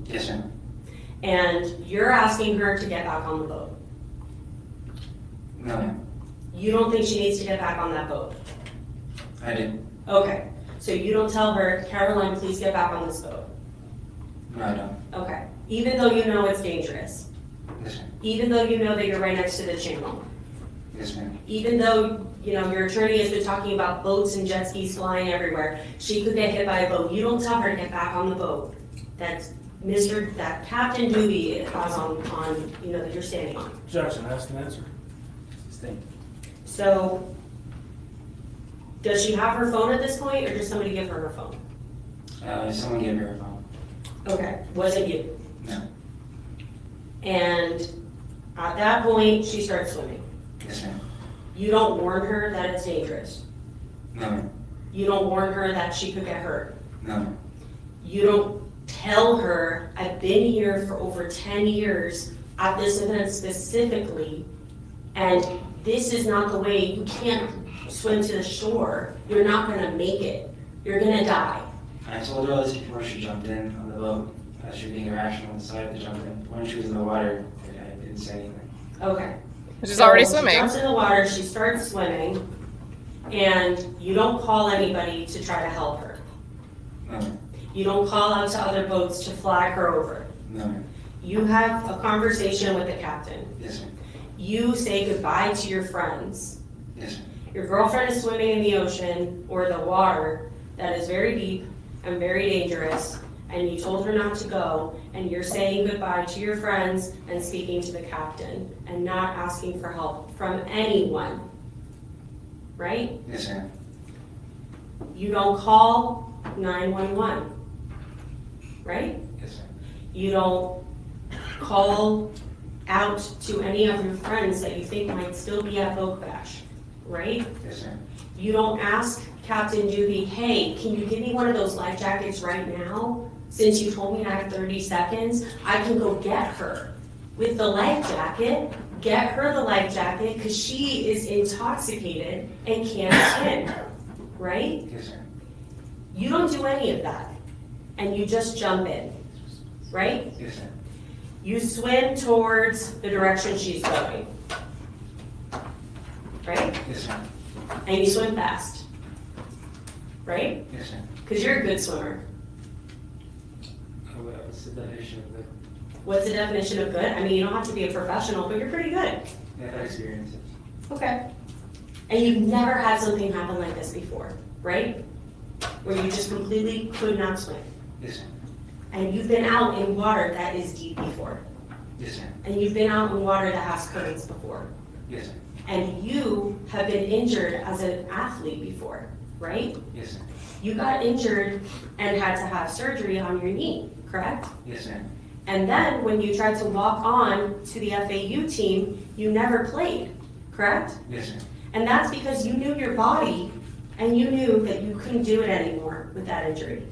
Yes, ma'am. And you're asking her to get back on the boat. No, ma'am. You don't think she needs to get back on that boat? I did. Okay. So you don't tell her, Caroline, please get back on this boat. No, I don't. Okay. Even though you know it's dangerous. Yes, ma'am. Even though you know that you're right next to the channel. Yes, ma'am. Even though, you know, your attorney has been talking about boats and jet skis flying everywhere. She could get hit by a boat. You don't tell her to get back on the boat. That's that Captain Doobie has on, you know, that you're standing on. Objection, ask and answer. Sustained. So, does she have her phone at this point, or does somebody give her her phone? Someone gave me her phone. Okay, was it you? No. And at that point, she starts swimming. Yes, ma'am. You don't warn her that it's dangerous. No, ma'am. You don't warn her that she could get hurt. No, ma'am. You don't tell her, I've been here for over 10 years at this event specifically, and this is not the way, you can't swim to the shore. You're not gonna make it. You're gonna die. I told her all this before she jumped in on the boat. She was being irrational and decided to jump in. When she was in the water, I didn't say anything. Okay. She's So already She swimming. jumps in the water, she starts swimming, and you don't call anybody to try to help her. No, ma'am. You don't call out to other boats to flag her over. No, ma'am. You have a conversation with the captain. Yes, ma'am. You say goodbye to your friends. Yes, ma'am. Your girlfriend is swimming in the ocean or the water that is very deep and very dangerous, and you told her not to go, and you're saying goodbye to your friends and speaking to the captain and not asking for help from anyone, right? Yes, ma'am. You don't call 911, right? Yes, ma'am. You don't call out to any of your friends that you think might still be at Boca Bash, right? Yes, ma'am. You don't ask Captain Doobie, hey, can you give me one of those life jackets right now? Since you told me I have 30 seconds, I can go get her with the life jacket, get her the life jacket, because she is intoxicated and can't swim, right? Yes, ma'am. You don't do any of that, and you just jump in, right? Yes, ma'am. You swim towards the direction she's going, right? Yes, ma'am. And you swim fast, right? Yes, ma'am. Because you're a good swimmer. What's the definition of good? What's the definition of good? I mean, you don't have to be a professional, but you're pretty good. Yeah, I've had experiences. Okay. And you've never had something happen like this before, right? Where you just completely could not swim. Yes, ma'am. And you've been out in water that is deep before. Yes, ma'am. And you've been out in water that has currents before. Yes, ma'am. And you have been injured as an athlete before, right? Yes, ma'am. You got injured and had to have surgery on your knee, correct? Yes, ma'am. And then when you tried to walk on to the FAU team, you never played, correct? Yes, ma'am. And that's because you knew your body and you knew that you couldn't do it anymore with that injury.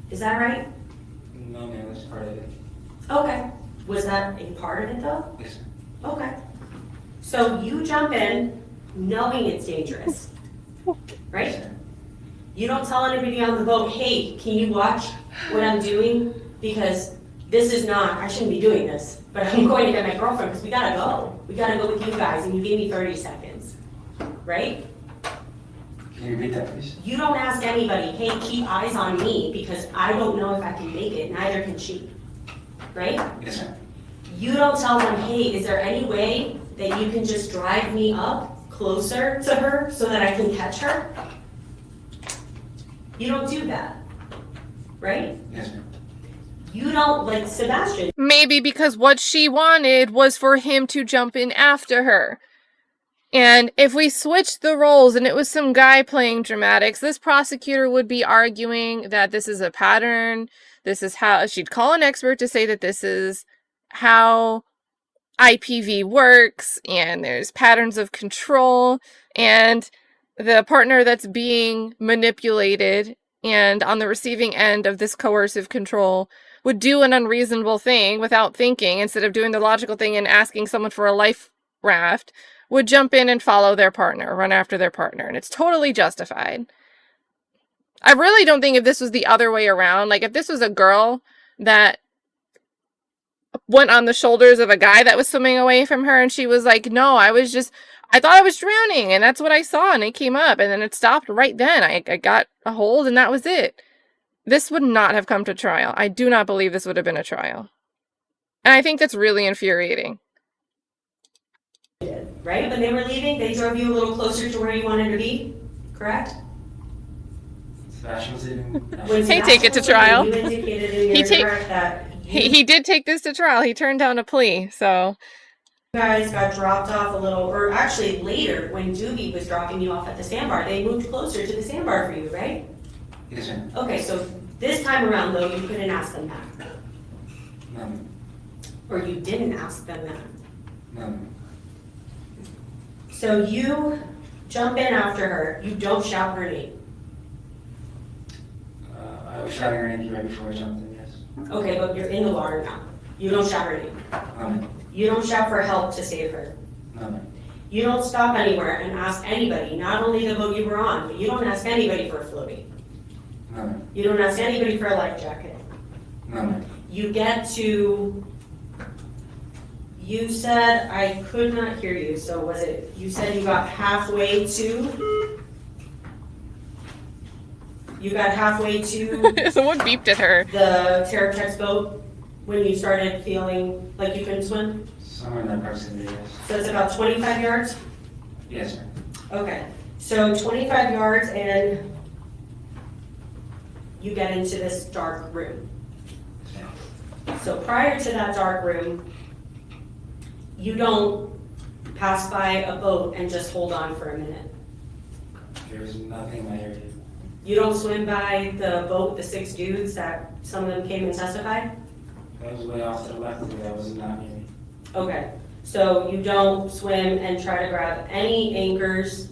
Is that right? No, ma'am, that's part of it. Okay. Was that a part of it though? Yes, ma'am. Okay. So you jump in knowing it's dangerous, Yes, right? ma'am. You don't tell anybody on the boat, hey, can you watch what I'm doing? Because this is not, I shouldn't be doing this, but I'm going to get my girlfriend because we gotta go. We gotta go with you guys and you gave me 30 seconds, right? Can you repeat that, please? You don't ask anybody, hey, keep eyes on me because I don't know if I can make it, neither can she, right? Yes, ma'am. You don't tell them, hey, is there any way that you can just drive me up closer to her so that I can catch her? You don't do that, right? Yes, ma'am. You don't, like Sebastian. Maybe because what she wanted was for him to jump in after her. And if we switched the roles and it was some guy playing dramatics, this prosecutor would be arguing that this is a pattern. This is how she'd call an expert to say that this is how IPV works and there's patterns of control and the partner that's being manipulated and on the receiving end of this coercive control would do an unreasonable thing without thinking instead of doing the logical thing and asking someone for a life raft, would jump in and follow their partner, run after their partner, and it's totally justified. I really don't think if this was the other way around, like if this was a girl that went on the shoulders of a guy that was swimming away from her and she was like, no, I thought I was drowning, and that's what I saw, and it came up, and then it stopped right then. I got a hold, and that was it. This would not have come to trial. I do not believe this would have been a trial. And I think that's really infuriating. Right? When they were leaving, they drove you a little closer to where you wanted to be, correct? Sebastian was leaving. When Hey, take it to Sebastian was trial. leaving, you indicated in your script that He did take this to trial. He turned down a plea, so. you guys got dropped off a little, or actually later, when Doobie was dropping you off at the sandbar, they moved closer to the sandbar for you, right? Yes, ma'am. Okay, so this time around, though, you couldn't ask them that. No, ma'am. Or you didn't ask them that. No, ma'am. So you jump in after her, you don't shout her name. I was shouting her name right before I jumped in, yes. Okay, but you're in the water now. You don't shout her name. No, ma'am. You don't shout for help to save her. No, ma'am. You don't stop anywhere and ask anybody, not only the boat you were on, but you don't ask anybody for a floaty. No, ma'am. You don't ask anybody for a life jacket. No, ma'am. You get to, you said, I could not hear you, so was it, you said you got halfway to? You got halfway to Someone beeped at her. the Terratex boat when you started feeling like you couldn't swim? Somewhere in that proximity, yes. So it's about 25 yards? Yes, ma'am. Okay, so 25 yards and you get into this dark room. Yes, ma'am. So prior to that dark room, you don't pass by a boat and just hold on for a minute. There was nothing in my area. You don't swim by the boat, the 6 dudes that some of them came and testified? That was way off to the left of me. That was not near me. Okay, so you don't swim and try to grab any anchors.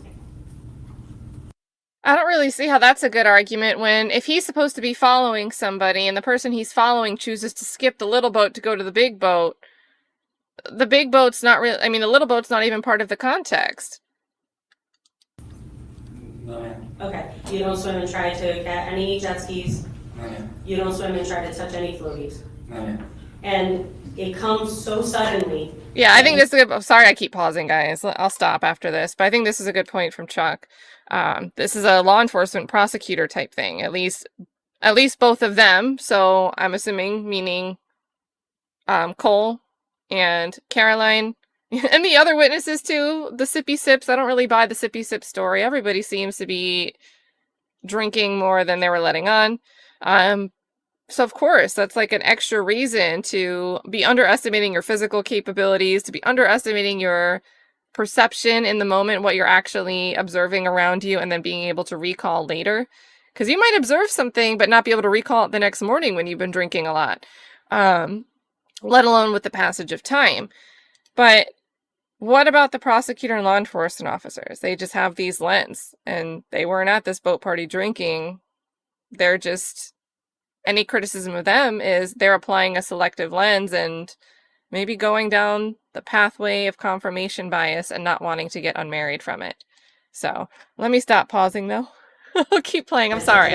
I don't really see how that's a good argument when, if he's supposed to be following somebody and the person he's following chooses to skip the little boat to go to the big boat's not really, I mean, the little boat's not even part of the context. No, ma'am. Okay, you don't swim and try to get any jet skis. No, ma'am. You don't swim and try to touch any floaties. No, ma'am. And it comes so suddenly. Yeah, I think this is a good, sorry I keep pausing, guys. I'll stop after this, but I think this is a good point from Chuck. This is a law enforcement prosecutor type thing, at least both of them. So I'm assuming, meaning Cole and Caroline, and the other witnesses too, the sippy sips. I don't really buy the sippy sip story. Everybody seems to be drinking more than they were letting on. So of course, that's like an extra reason to be underestimating your physical capabilities, to be underestimating your perception in the moment, what you're actually observing around you, and then being able to recall later. Because you might observe something, but not be able to recall it the next morning when you've been drinking a lot, let alone with the passage of time. But what about the prosecutor and law enforcement officers? They just have these lens, and they weren't at this boat party drinking. They're just... Any criticism of them is they're applying a selective lens and maybe going down the pathway of confirmation bias and not wanting to get unmarried from it. So let me stop pausing though. I'll keep playing. I'm sorry.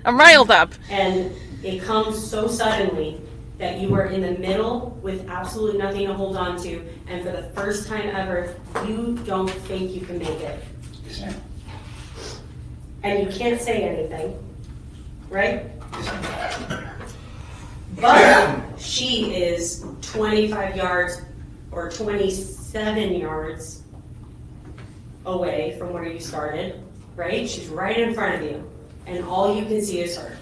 I'm riled up. And it comes so suddenly that you were in the middle with absolutely nothing to hold on to. And for the first time ever, you don't think you can make it. Yes, ma'am. And you can't say anything, right? Yes, ma'am. But she is 25 yards or 27 yards away from where you started, right? She's right in front of you, and all you can see is her.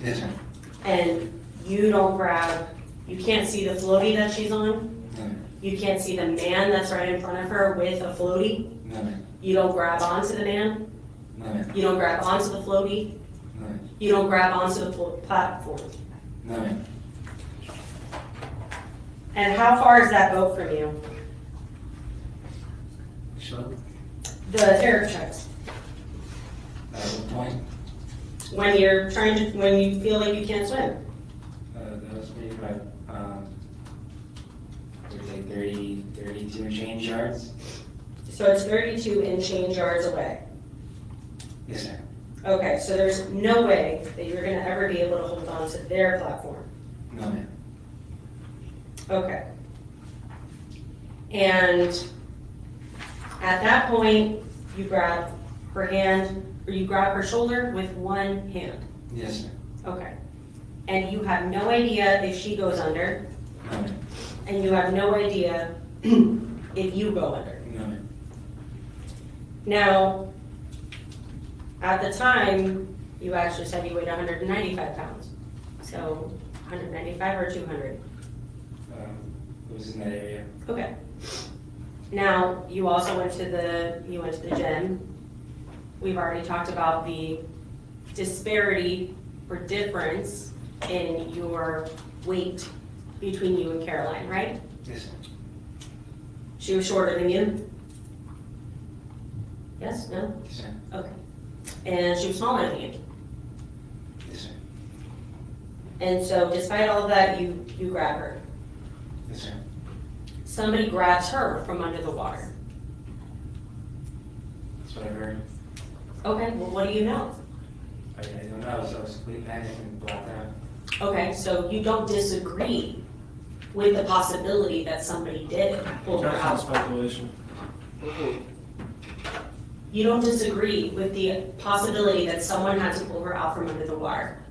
Yes, ma'am. And you don't grab, you can't see the floaty that she's on. No, ma'am. You can't see the man that's right in front of her with a floaty. No, ma'am. You don't grab onto the man. No, ma'am. You don't grab onto the floaty. No, ma'am. You don't grab onto the platform. No, ma'am. And how far is that boat from you? Sure. The tariff checks. At what point? When you're trying to, when you feel like you can't swim. That was maybe about, it was like 32 and change yards. So it's 32 and change yards away. Yes, ma'am. Okay, so there's no way that you're gonna ever be able to hold on to their platform. No, ma'am. Okay. And At that point, you grab her hand, or you grab her shoulder with one hand. Yes, ma'am. Okay. And you have no idea if she goes under, No, ma'am. and you have no idea if you go under. No, ma'am. Now, at the time, you actually said you weighed 195 pounds. So 195 or 200? It was in that area. Okay. Now, you also went to the gym. We've already talked about the disparity or difference in your weight between you and Caroline, right? Yes, ma'am. She was shorter than you? Yes, no? Yes, ma'am. Okay. And she was smaller than you? Yes, ma'am. And so despite all of that, you grab her. Yes, ma'am. Somebody grabs her from under the water. That's what I heard. Okay, well, what do you know? I don't know. I was completely panicked and blacked out. Okay, so you don't disagree with the possibility that somebody did pull her That's not out. speculation. You don't disagree with the possibility that someone had to pull her out from under the water.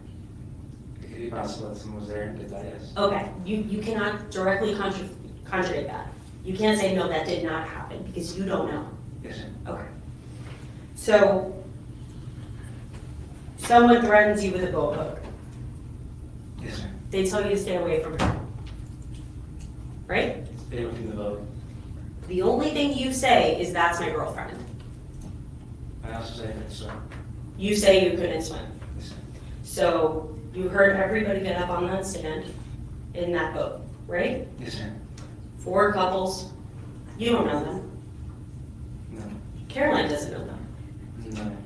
It could be possible that someone was there and did that, yes. Okay, you cannot directly contradict that. You can't say, no, that did not happen, because you don't know. Yes, ma'am. Okay. So, someone threatens you with a boat hook. Yes, ma'am. They tell you to stay away from her. Right? Stay within the boat. The only thing you say is, that's my girlfriend. I also say that, so. You say you couldn't swim. Yes, ma'am. So, you heard everybody get up on that stand in that boat, right? Yes, ma'am. 4 couples. You don't know them. No. Caroline doesn't know them. No, ma'am.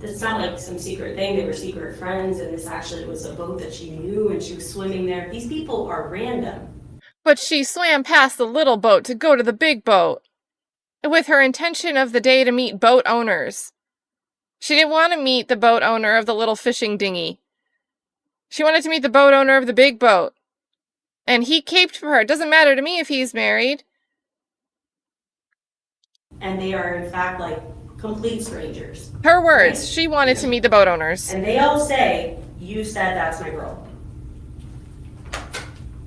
It's not like some secret thing. They were secret friends, and this actually was a boat that she knew, and she was swimming there. These people are random. But she swam past the little boat to go to the big boat, with her intention of the day to meet boat owners. She didn't want to meet the boat owner of the little fishing dinghy. She wanted to meet the boat owner of the big boat. And he caped for her. It doesn't matter to me if he's married. And they are, in fact, like complete strangers. Her words. She wanted to meet the boat owners. And they all say, you said that's my girl.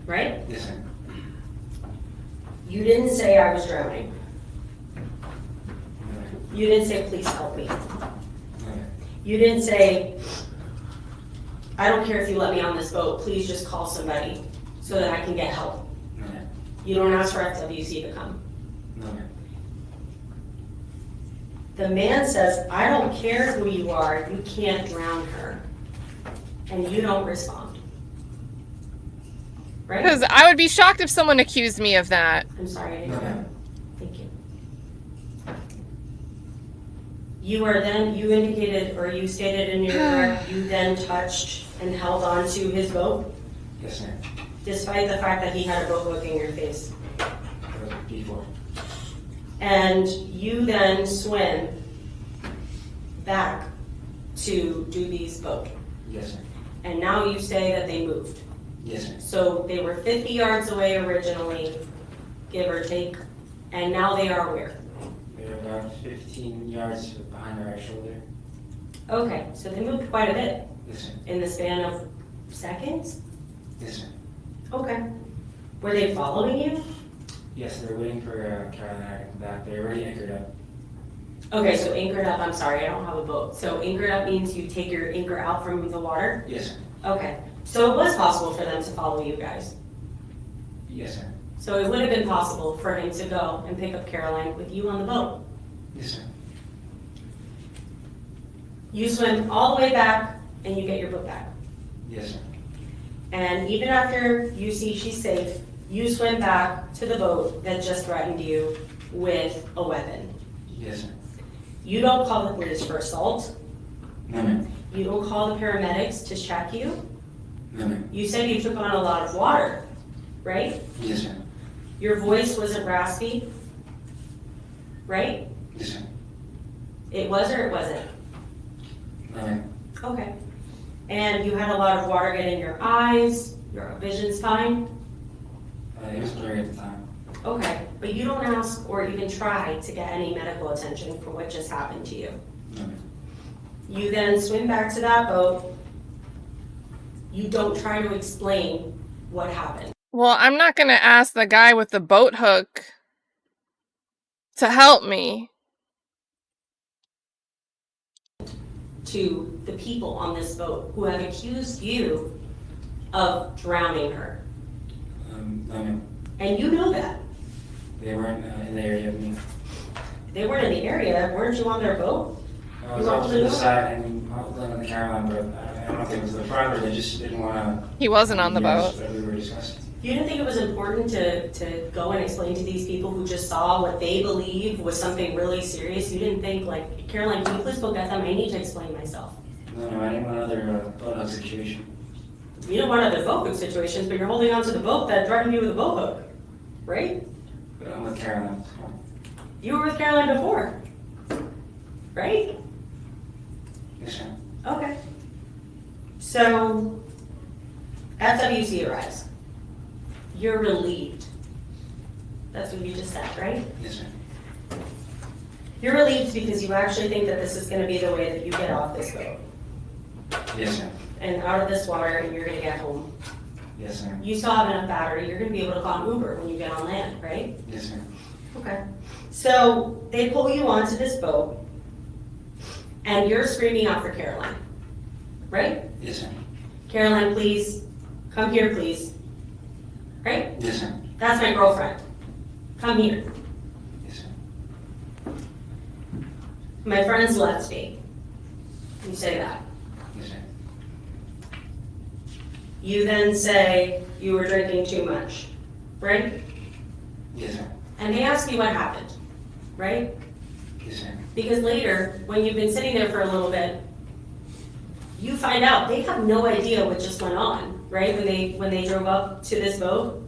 Right? Yes, ma'am. You didn't say I was drowning. No, ma'am. You didn't say, please help me. No, ma'am. You didn't say, I don't care if you let me on this boat, please just call somebody so that I can get help. No, ma'am. You don't ask for FWC to come. No, ma'am. The man says, I don't care who you are, you can't drown her. And you don't respond. Right? Because I would be shocked if someone accused me of that. I'm sorry, I didn't No, know. ma'am. Thank you. You are then, you indicated, or you stated in your direct, you then touched and held on to his boat, Yes, ma'am. despite the fact that he had a boat hook in your face. That was before. And you then swim back to Doobie's boat. Yes, ma'am. And now you say that they moved. Yes, ma'am. So they were 50 yards away originally, give or take, and now they are where? They're about 15 yards behind our right shoulder. Okay, so they moved quite a bit Yes, ma'am. in the span of seconds? Yes, ma'am. Okay. Were they following you? Yes, they're waiting for Caroline and I to come back. They're already anchored up. Okay, so anchored up, I'm sorry, I don't have a boat. So anchored up means you take your anchor out from the water? Yes, ma'am. Okay, so it was possible for them to follow you guys. Yes, ma'am. So it would have been possible for him to go and pick up Caroline with you on the boat. Yes, ma'am. You swim all the way back and you get your boat back. Yes, ma'am. And even after you see she's safe, you swim back to the boat that just threatened you with a weapon. Yes, ma'am. You don't call the police for assault. No, ma'am. You don't call the paramedics to check you. No, ma'am. You said you took on a lot of water, right? Yes, ma'am. Your voice wasn't raspy, right? Yes, ma'am. It was or it wasn't? No, ma'am. Okay. And you had a lot of water getting in your eyes, your vision's fine? It was blurry at the time. Okay, but you don't ask or even try to get any medical attention for what just happened to you. No, ma'am. You then swim back to that boat. You don't try to explain what happened. Well, I'm not gonna ask the guy with the boat hook to help me. To the people on this boat who have accused you of drowning her. No, ma'am. And you know that. They weren't in the area of me. They weren't in the area. Weren't you on their boat? I was off to the side and I was on the Caroline, but I don't think it was the front, or they just didn't want to. He wasn't on the boat. That we were discussing. You didn't think it was important to go and explain to these people who just saw what they believe was something really serious? You didn't think, like, Caroline, can you please go get them? I need to explain myself. No, I didn't want another boat hook situation. You don't want other boat hook situations, but you're holding on to the boat that threatened you with a boat hook, right? But I'm with Caroline. You were with Caroline before, right? Yes, ma'am. Okay. So, FWC arrives. You're relieved. That's what you just said, right? Yes, ma'am. You're relieved because you actually think that this is going to be the way that you get off this boat Yes, ma'am. and out of this water, and you're going to get home. Yes, ma'am. You still have enough battery. You're going to be able to call an Uber when you get on land, right? Yes, ma'am. Okay. So they pull you onto this boat, and you're screaming out for Caroline, right? Yes, ma'am. Caroline, please, come here, please. Right? Yes, ma'am. That's my girlfriend. Come here. Yes, ma'am. My friends left me. You say that. Yes, ma'am. You then say you were drinking too much, right? Yes, ma'am. And they ask you what happened, right? Yes, ma'am. Because later, when you've been sitting there for a little bit, you find out they have no idea what just went on, right? When they drove up to this boat,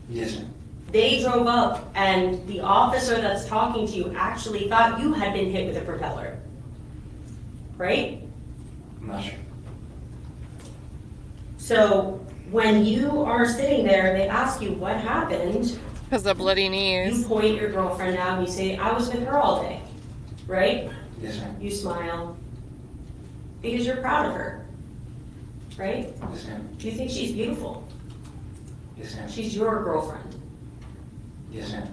Yes, ma'am. they drove up and the officer that's talking to you actually thought you had been hit with a propeller, right? I'm not sure. So when you are sitting there, they ask you what happened. Because of bloody You knees. point your girlfriend out and you say, I was with her all day, right? Yes, ma'am. You smile because you're proud of her, right? Yes, ma'am. You think she's beautiful. Yes, ma'am. She's your girlfriend. Yes, ma'am.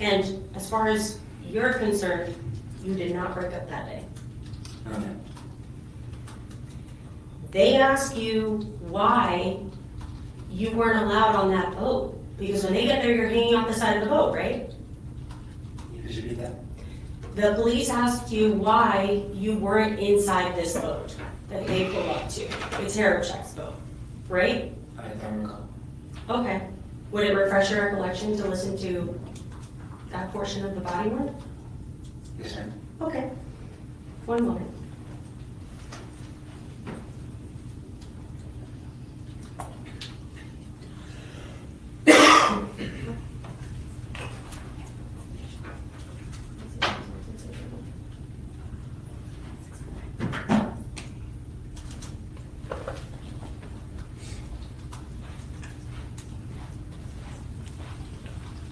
And as far as you're concerned, you did not break up that day. No, ma'am. They ask you why you weren't allowed on that boat. Because when they get there, you're hanging off the side of the boat, right? Could you repeat that? The police asked you why you weren't inside this boat that they pull up to. It's Check's boat, right? I don't recall. Okay. Would it refresh your recollection to listen to that portion of the body work? Yes, ma'am. Okay. One moment.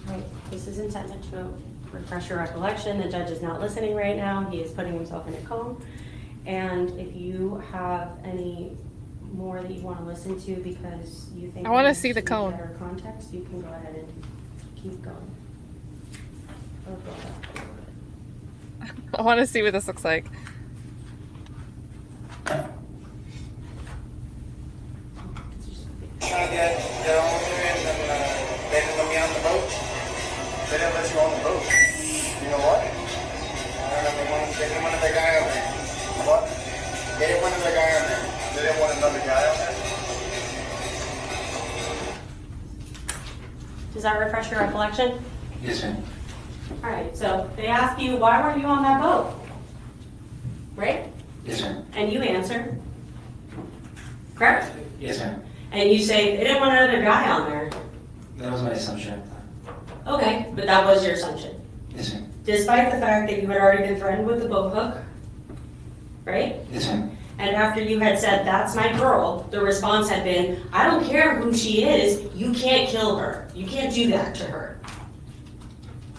Right, this is intended to refresh your recollection. The judge is not listening right now. He is putting himself in a cone. And if you have any more that you want to listen to because you think I wanna you see the need cone. better context, you can go ahead and keep going. Or go back. I want to see what this looks like. Trying to get on there and they didn't let me on the boat. They didn't let you on the boat. You know what? They didn't want another guy on there. What? They didn't want another guy on there. They didn't want another guy on there. Does that refresh your recollection? Yes, ma'am. All right, so they ask you, why were you on that boat? Right? Yes, ma'am. And you answer. Correct? Yes, ma'am. And you say, they didn't want another guy on there. That was my assumption at the time. Okay, but that was your assumption. Yes, ma'am. Despite the fact that you had already been threatened with the boat hook, right? Yes, ma'am. And after you had said, "That's my girl," the response had been, "I don't care who she is, you can't kill her. You can't do that to her."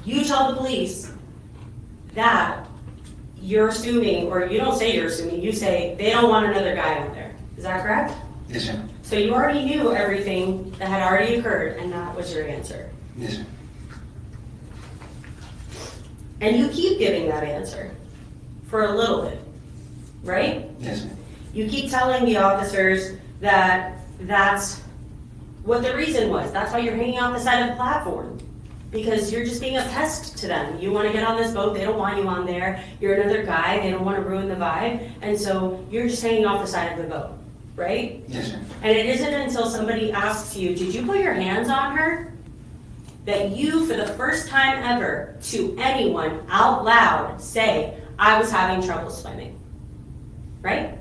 You tell the police that you're assuming, or you don't say you're assuming, you say they don't want another guy out there. Is that correct? Yes, ma'am. So you already knew everything that had already occurred, and that was your answer. Yes, ma'am. And you keep giving that answer for a little bit, right? Yes, ma'am. You keep telling the officers that that's what the reason was. That's why you're hanging on the side of the platform. Because you're just being a pest to them. You want to get on this boat, they don't want you on there. You're another guy, they don't want to ruin the vibe. And so you're just hanging off the side of the boat, right? Yes, ma'am. And it isn't until somebody asks you, "Did you put your hands on her?" that you, for the first time ever, to anyone out loud, say, "I was having trouble swimming." Right?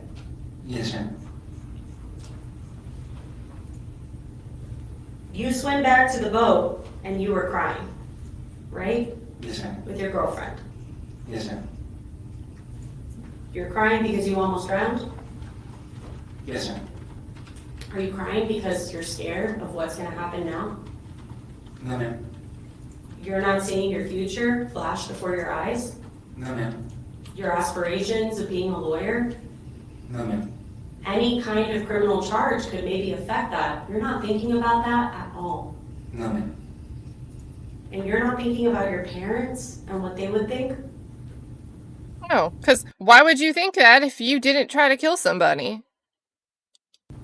Yes, ma'am. You swim back to the boat and you were crying, right? Yes, ma'am. With your girlfriend. Yes, ma'am. You're crying because you almost drowned? Yes, ma'am. Are you crying because you're scared of what's gonna happen now? No, ma'am. You're not seeing your future flash before your eyes? No, ma'am. Your aspirations of being a lawyer? No, ma'am. Any kind of criminal charge could maybe affect that. You're not thinking about that at all. No, ma'am. And you're not thinking about your parents and what they would think? No, because why would you think that if you didn't try to kill somebody?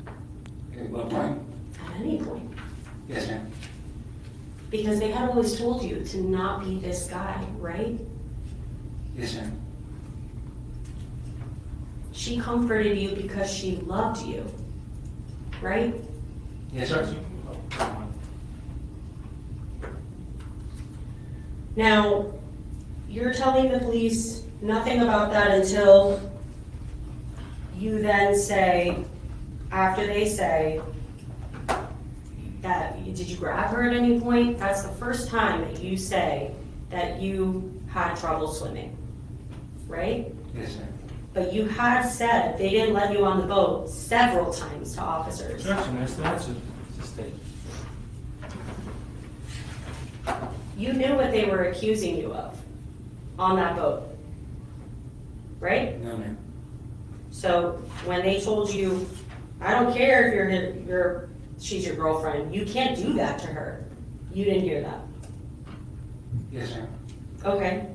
At what point? At any point. Yes, ma'am. Because they had always told you to not be this guy, right? Yes, ma'am. She comforted you because she loved you, right? Yes, sir. Now, you're telling the police nothing about that until you then say, after they say that, did you grab her at any point? That's the first time that you say that you had trouble swimming, right? Yes, ma'am. But you had said they didn't let you on the boat several times to officers. Objection, that's a mistake. You knew what they were accusing you of on that boat, right? No, ma'am. So when they told you, "I don't care if she's your girlfriend, you can't do that to her," you didn't hear that. Yes, ma'am. Okay.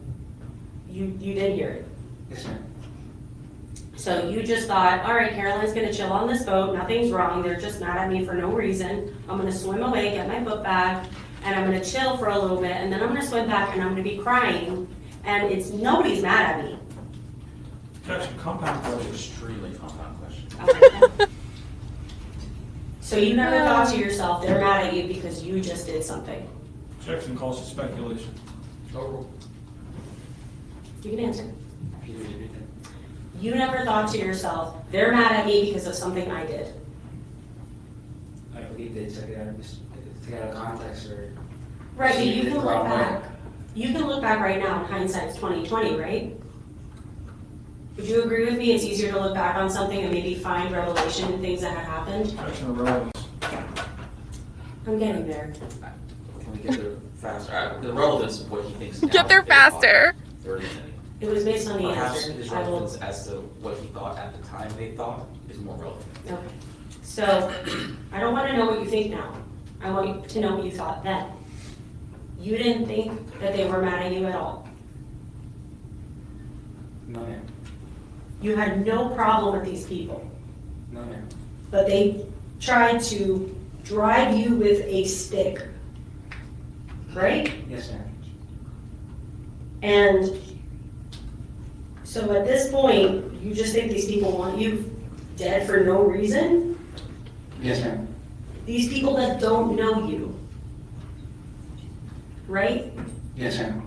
You did hear it. Yes, ma'am. So you just thought, "All right, Caroline's gonna chill on this boat, nothing's wrong, they're just mad at me for no reason. I'm gonna swim away, get my book bag, and I'm gonna chill for a little bit, and then I'm gonna swim back and I'm gonna be crying, and nobody's mad at me." Objection, compound question. Extremely compound question. Okay. So you never thought to yourself, they're mad at you because you just did something. Objection calls for speculation. Overruled. You can answer. Repeat it, repeat it. You never thought to yourself, they're mad at me because of something I did. I believe they took it out of context or. Right, but you received it can the look wrong way. back. You can look back right now, and hindsight's 20/20, right? Would you agree with me? It's easier to look back on something and maybe find revelation in things that had happened? Objection of relevance. I'm getting there. Can we get there faster? The relevance of what he thinks now. Get there that they thought faster. there isn't any. It was based on the Perhaps answer. his I will. relevance as to what he thought at the time they thought is more relevant. Okay. So, I don't want to know what you think now. I want you to know what you thought then. You didn't think that they were mad at you at all. No, ma'am. You had no problem with these people, No, ma'am. but they tried to drive you with a stick, right? Yes, ma'am. And so at this point, you just think these people want you dead for no reason? Yes, ma'am. These people that don't know you, right? Yes, ma'am.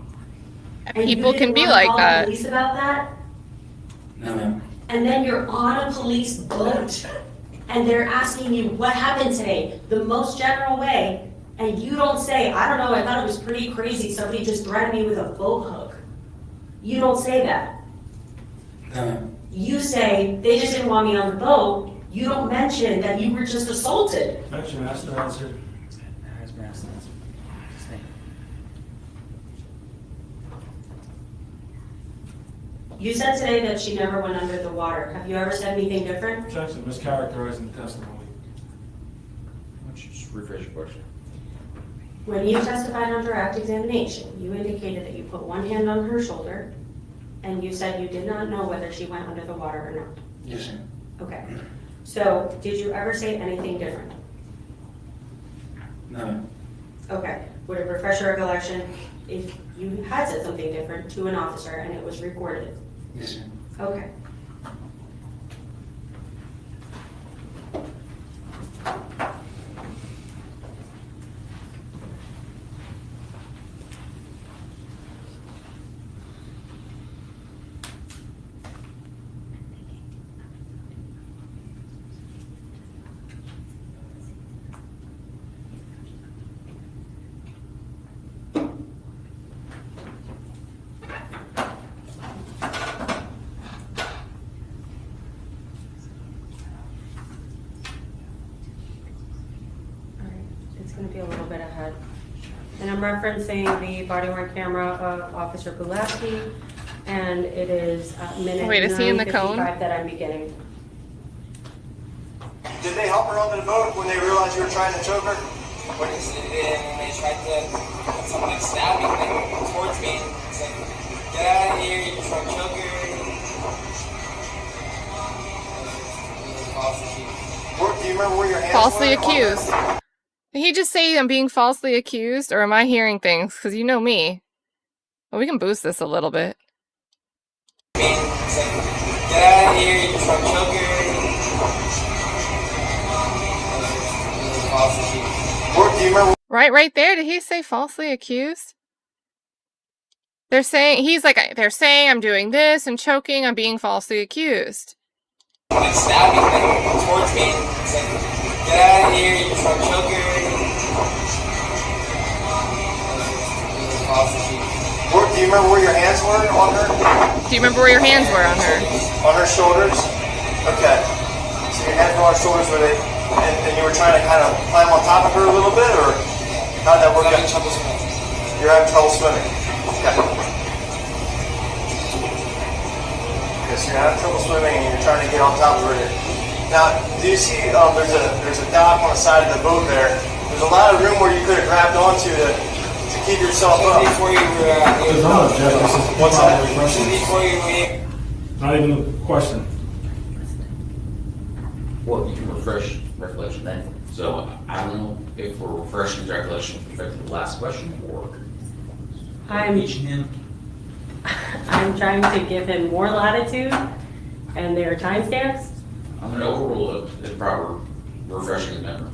And you People didn't can be wanna like call that. the police about that? No, ma'am. And then you're on a police boat, and they're asking you, "What happened today?" The most general way, and you don't say, "I don't know, I thought it was pretty crazy, somebody just threatened me with a boat hook." You don't say that. No, ma'am. You say, they just didn't want me on the boat. You don't mention that you were just assaulted. Actually, asked the answer. Has been asked and answered. Stay. You said today that she never went under the water. Have you ever said anything different? It's actually mischaracterizing the testimony. Why don't you just rephrase your question? When you testified on direct examination, you indicated that you put one hand on her shoulder, and you said you did not know whether she went under the water or not. Yes, sir. Okay. So, did you ever say anything different? No. Okay. Would it refresh your recollection if you had said something different to an officer and it was recorded? Yes, sir. Okay. It's going to be a little bit ahead. And I'm referencing the body worn camera of Officer Pulaski, and it is minute Wait, is he in the cone? 9:55 that I'm beginning. Did they help her onto the boat when they realized you were trying to choke her? What is it? And they tried to put some like stabbing thing towards me. It's like, get out of here, you're trying to choke her. Do you remember where your hands Falsely were? accused. Did he just say I'm being falsely accused, or am I hearing things? Because you know me. Well, we can boost this a little bit. It's like, get out of here, you're trying to choke her. Do you remember? Right there. Did he say falsely accused? They're saying they're saying I'm doing this and choking. I'm being falsely accused. Like stabbing thing towards me. It's like, get out of here, you're trying to choke her. Do you remember where your hands were on her? Do you remember where your hands were on her? On her shoulders? Okay. So your hands were on her shoulders, were they? And you were trying to kind of climb on top of her a little bit, or how'd that work out? You're having trouble swimming. Okay. Okay, so you're having trouble swimming and you're trying to get on top of her. Now, do you see there's a dock on the side of the boat there? There's a lot of room where you could have grabbed onto to keep yourself up. Before you were, There's no objection. This is What's that? before you were. Not even a question. Well, you can refresh recollection then. So I don't know if we're refreshing his recollection with respect to the last question or I'm teaching him. I'm trying to give him more latitude, and there are timestamps. I'm going to overrule the proper refreshing his memory.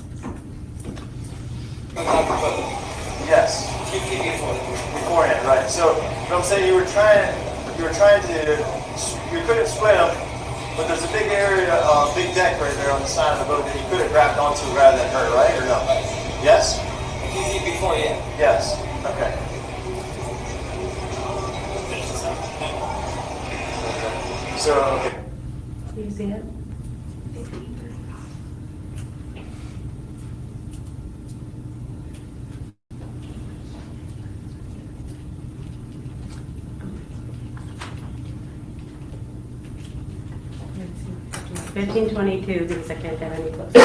Yes. Beforehand, right. So what I'm saying, you couldn't swim, but there's a big area, big deck right there on the side of the boat that you could have grabbed onto rather than her, right? Or no? Yes? Before, yeah. Yes. Okay. So, okay. Do you see it? Fifteen 22, because I can't get any closer. So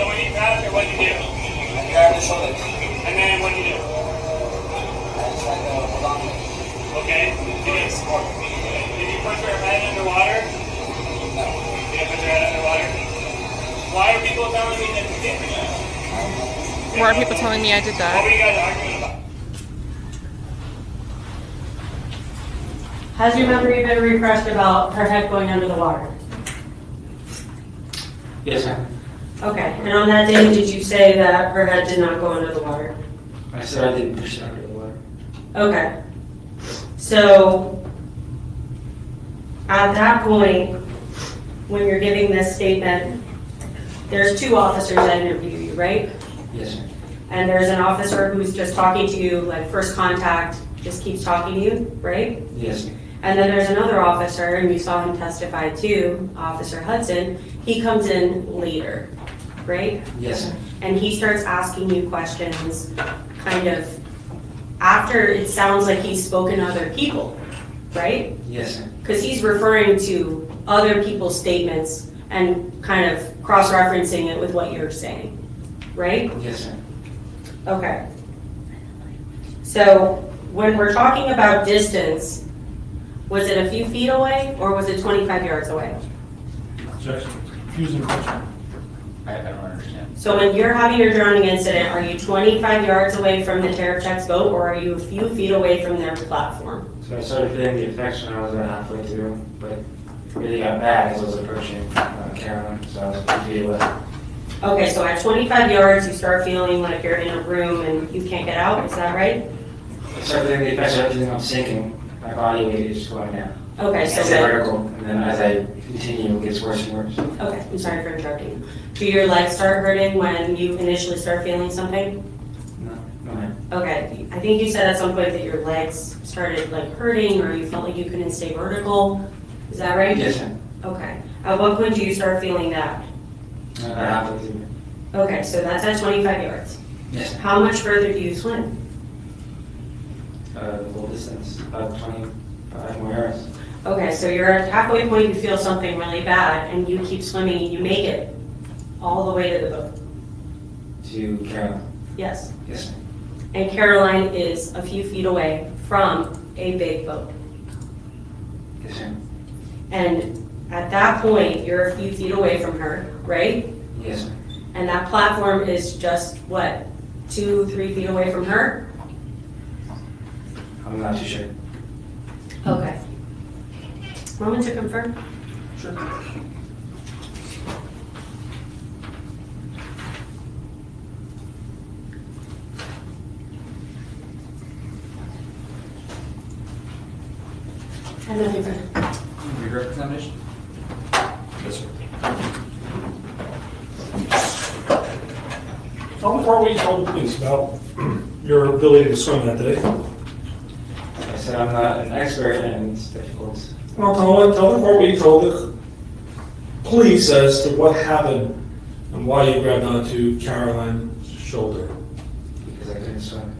when you grabbed her, what did you do? I grabbed his shoulder. And then what did you do? I tried to hold on to it. Okay. Did you put your head underwater? No. You didn't put your head underwater? Why are people telling me that you did that? Why are people telling me I did What that? were you guys arguing about? Has your memory been refreshed about her head going under the water? Yes, sir. Okay, and on that day, did you say that her head did not go under the water? I said I didn't push it under the water. Okay. So, at that point, when you're giving this statement, there's two officers that interview you, right? Yes, sir. And there's an officer who's just talking to you, like first contact, just keeps talking to you, right? Yes, ma'am. And then there's another officer, and you saw him testify too, Officer Hudson. He comes in later, right? Yes, ma'am. And he starts asking you questions kind of after it sounds like he's spoken to other people, right? Yes, ma'am. Because he's referring to other people's statements and kind of cross-referencing it with what you're saying, right? Yes, ma'am. Okay. So when we're talking about distance, was it a few feet away or was it 25 yards away? Objection. Confusing question. I don't understand. So when you're having your drowning incident, are you 25 yards away from the Terrapchek's boat or are you a few feet away from their platform? So I started feeling the effects when I was about halfway through, but it really got bad as I was approaching Carolyn, so I was 2 feet away. Okay, so at 25 yards, you start feeling like you're in a room and you can't get out, is that right? I started feeling the effects of everything. I'm sinking. My body weight is just going down. Okay, so It's then, vertical, and then as I continue, it gets worse and worse. okay, I'm sorry for interrupting you. Do your legs start hurting when you initially start feeling something? No, ma'am. Okay, I think you said at some point that your legs started like hurting or you felt like you couldn't stay vertical. Is that right? Yes, ma'am. Okay. At what point do you start feeling that? About halfway through. Okay, so that's at 25 yards. Yes, ma'am. How much further do you swim? The full distance, about 25 more yards. Okay, so you're at halfway point, you feel something really bad, and you keep swimming, and you make it all the way to the boat. To Carolyn. Yes. Yes, ma'am. And Caroline is a few feet away from a big boat. Yes, ma'am. And at that point, you're a few feet away from her, right? Yes, ma'am. And that platform is just, what, 2-3 feet away from her? I'm not too sure. Okay. Moment to confirm? Sure. And then confirm. Your representation? Yes, sir. Tell the court what you told the police about your ability to swim that day. I said I'm not an expert and it's difficult. Well, tell the court what you told the police as to what happened and why you grabbed onto Caroline's shoulder. Because I couldn't swim.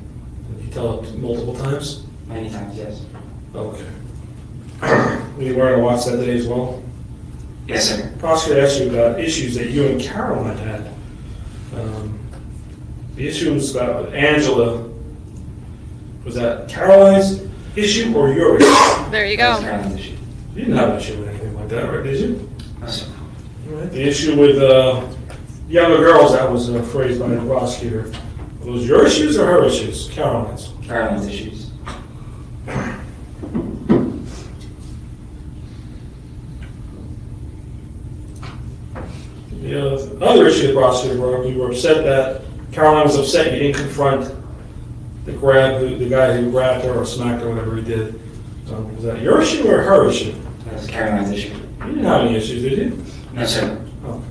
Did you tell it multiple times? Many times, yes. Okay. Were you wearing a watch that day as well? Yes, sir. Prosecutor asked you about issues that you and Caroline had. The issue was about Angela. Was that Caroline's issue or your issue? There you That's go. Carolyn's issue. You didn't have an issue with anything like that, right? Did you? No, sir. All right. The issue with younger girls, that was phrased by the prosecutor. Were those your issues or her issues? Caroline's. Carolyn's issues. The other issue the prosecutor brought up, you were upset that Caroline was upset you didn't confront the guy who grabbed her or smacked her, whatever he did. Was that your issue or her issue? That was Carolyn's issue. You didn't have any issues, did you? No, sir. Okay.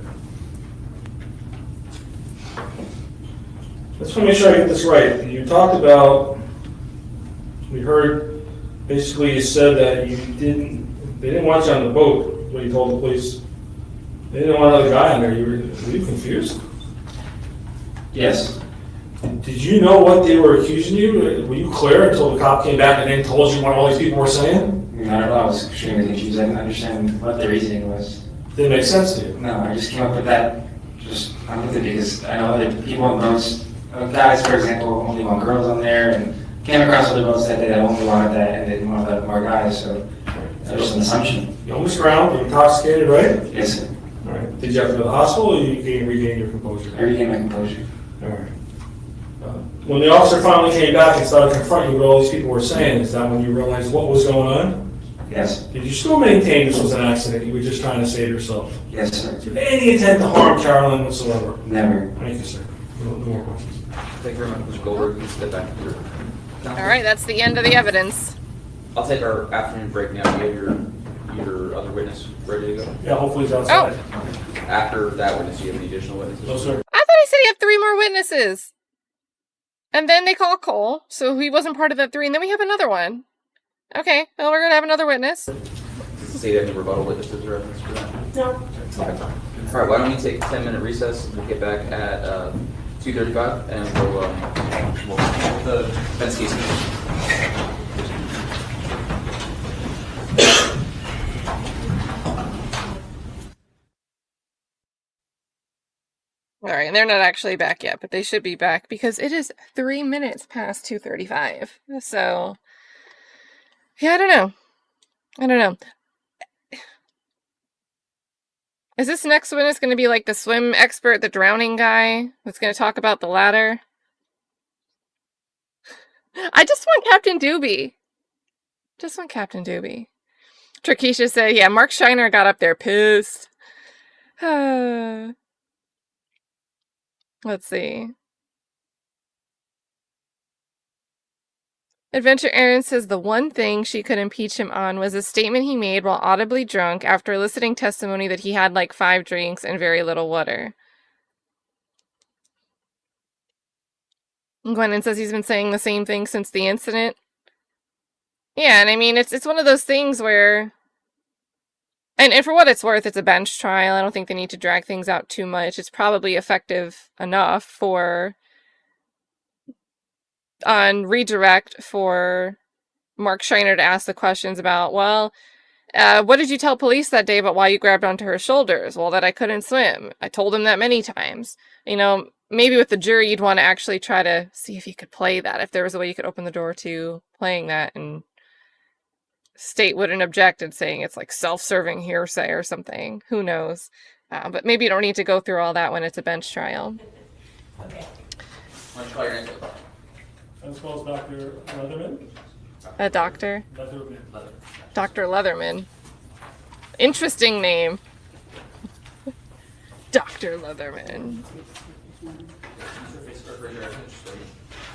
Let's make sure I get this right. You talked about, we heard, basically you said that they didn't want you on the boat, what you told the police. They didn't want another guy on there. Were you confused? Yes. Did you know what they were accusing you? Were you clear until the cop came back and then told you what all these people were saying? Not at all. I was extremely confused. I didn't understand what the reasoning was. Didn't make sense to you? No, I just came up with that. I'm with it because I know other people on boats, guys, for example, only want girls on there, and came across other boats that they only wanted that and they didn't want to let more guys, so that was an assumption. You almost drowned, you were intoxicated, right? Yes, sir. All right. Did you have to go to the hospital or you regain your composure? I regained my composure. All right. When the officer finally came back and started confronting you with what all these people were saying, is that when you realized what was going on? Yes. Did you still maintain this was an accident? You were just trying to save yourself? Yes, sir. Did you have any intent to harm Caroline whatsoever? Never. Thank you, sir. No more questions. Thank you very much, Mr. Goldberg. You can step back to your. All right, that's the end of the evidence. I'll take our afternoon break now. Do you have your other witness ready to go? Yeah, hopefully he's outside. After that witness, do you have any additional witnesses? No, sir. I thought he said he had 3 more witnesses. And then they call Cole, so he wasn't part of that 3, and then we have another one. Okay, well, we're gonna have another witness. Does the state have any rebuttal witnesses or evidence for that? No. Okay. All right, why don't we take a 10-minute recess? We'll get back at 2:35, and we'll the defense case. All right, and they're not actually back yet, but they should be back because it is 3 minutes past 2:35. So, yeah, I don't know. Is this next witness going to be like the swim expert, the drowning guy that's going to talk about the ladder? I just want Captain Doobie. Trakisha said, yeah, Marc Shiner got up there pissed. Let's see. Adventure Erin says the one thing she could impeach him on was a statement he made while audibly drunk after eliciting testimony that he had like 5 drinks and very little water. Gwennon says he's been saying the same thing since the incident. Yeah, and I mean, it's one of those things where... And for what it's worth, it's a bench trial. I don't think they need to drag things out too much. It's probably effective enough for... on redirect for Marc Shiner to ask the questions about, well, what did you tell police that day about why you grabbed onto her shoulders? Well, that I couldn't swim. I told him that many times. You know, maybe with the jury, you'd want to actually try to see if you could play that, if there was a way you could open the door to playing that, and state wouldn't object and saying it's like self-serving hearsay or something. Who knows? But maybe you don't need to go through all that when it's a bench trial. Okay. Why don't you call your answer? Defense calls Dr. Leatherman. A doctor? Leatherman. Dr. Leatherman. Interesting name. Dr. Leatherman. Do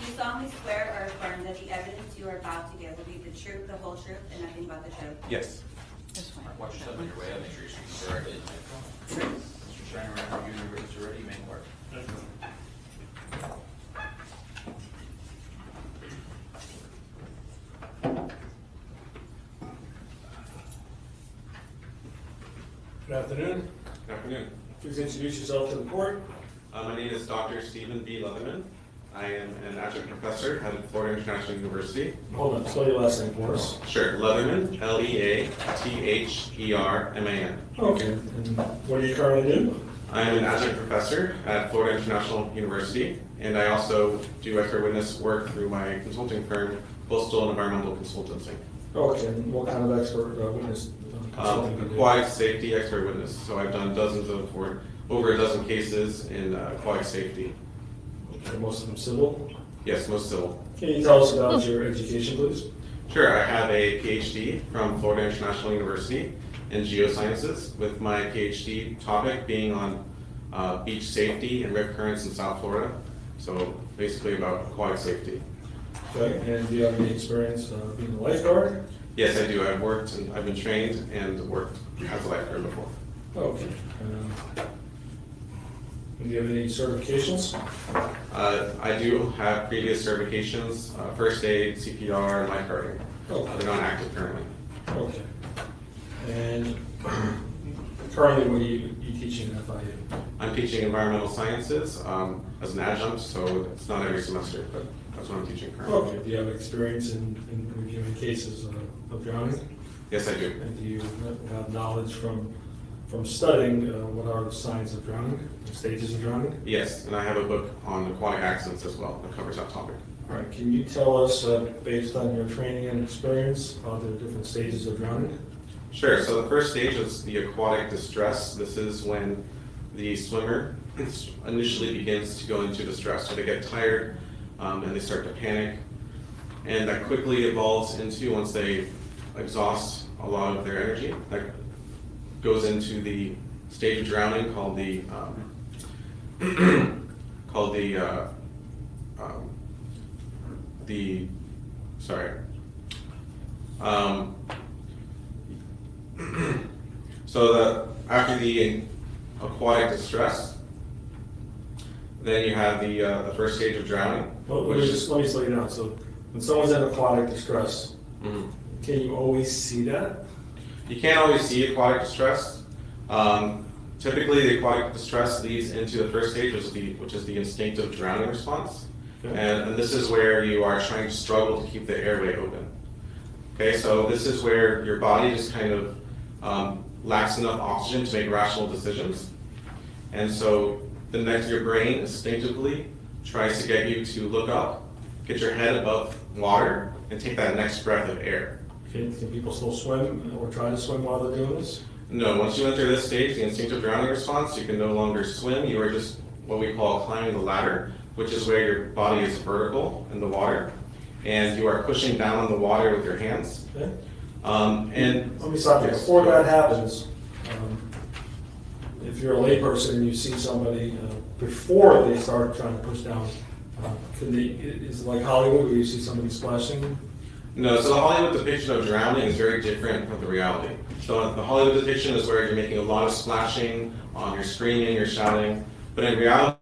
you solemnly swear or affirm that the evidence you are about to give will be the truth, the whole truth, and nothing but the truth? Yes. Watch yourself on your way up. Make sure you're speaking directly. Mr. Shiner, whenever you and your witness are ready, you may work. Good afternoon. Good afternoon. Please introduce yourself to the court. My name is Dr. Stephen B. Leatherman. I am an adjunct professor at Florida International University. Hold on, spell your last name for us. Sure, Leatherman, Leatherman. Okay, and what do you currently do? I am an adjunct professor at Florida International University, and I also do expert witness work through my consulting firm, Coastal and Environmental Consultancy. Okay, and what kind of expert witness consulting do you do? Aquatic safety expert witness. So I've done over a dozen cases in aquatic safety. Okay, most of them civil? Yes, most civil. Can you tell us about your education, please? Sure, I have a PhD from Florida International University in geosciences, with my PhD topic being on beach safety and rip currents in South Florida. So basically about aquatic safety. Okay, and do you have any experience being a lifeguard? Yes, I do. I've worked and I've been trained and worked as a lifeguard before. Okay. Do you have any certifications? I do have previous certifications, first aid, CPR, and lifeguarding. Okay. They're not active currently. Okay. And currently, what are you teaching at FIU? I'm teaching environmental sciences as an adjunct, so it's not every semester, but that's what I'm teaching currently. Okay. Do you have experience in reviewing cases of drowning? Yes, I do. And do you have knowledge from studying what are the signs of drowning, the stages of drowning? Yes, and I have a book on aquatic accidents as well that covers that topic. All right. Can you tell us, based on your training and experience, the different stages of drowning? Sure. So the first stage is the aquatic distress. This is when the swimmer initially begins to go into distress. So they get tired and they start to panic. And that quickly evolves into, once they exhaust a lot of their energy, that goes into the stage of drowning called the so that after the aquatic distress, Then you have the first stage of drowning. Well, let me slow you down. So when someone's in aquatic distress, can you always see that? You can't always see aquatic distress. Typically, the aquatic distress leads into the first stage, which is the instinctive drowning response. Okay. And this is where you are trying to struggle to keep the airway open. Okay, so this is where your body just kind of lacks enough oxygen to make rational decisions. And so your brain instinctively tries to get you to look up, get your head above water, and take that next breath of air. Can people still swim or try to swim while they're doing this? No, once you enter this stage, the instinctive drowning response, you can no longer swim. You are just what we call climbing the ladder, which is where your body is vertical in the water, and you are pushing down on the water with your hands. Okay. And let me stop you. Before that happens, if you're a layperson and you see somebody before they start trying to push down, is it like Hollywood where you see somebody splashing? No, so the Hollywood depiction of drowning is very different from the reality. So the Hollywood depiction is where you're making a lot of splashing, you're screaming, you're shouting, but in reality,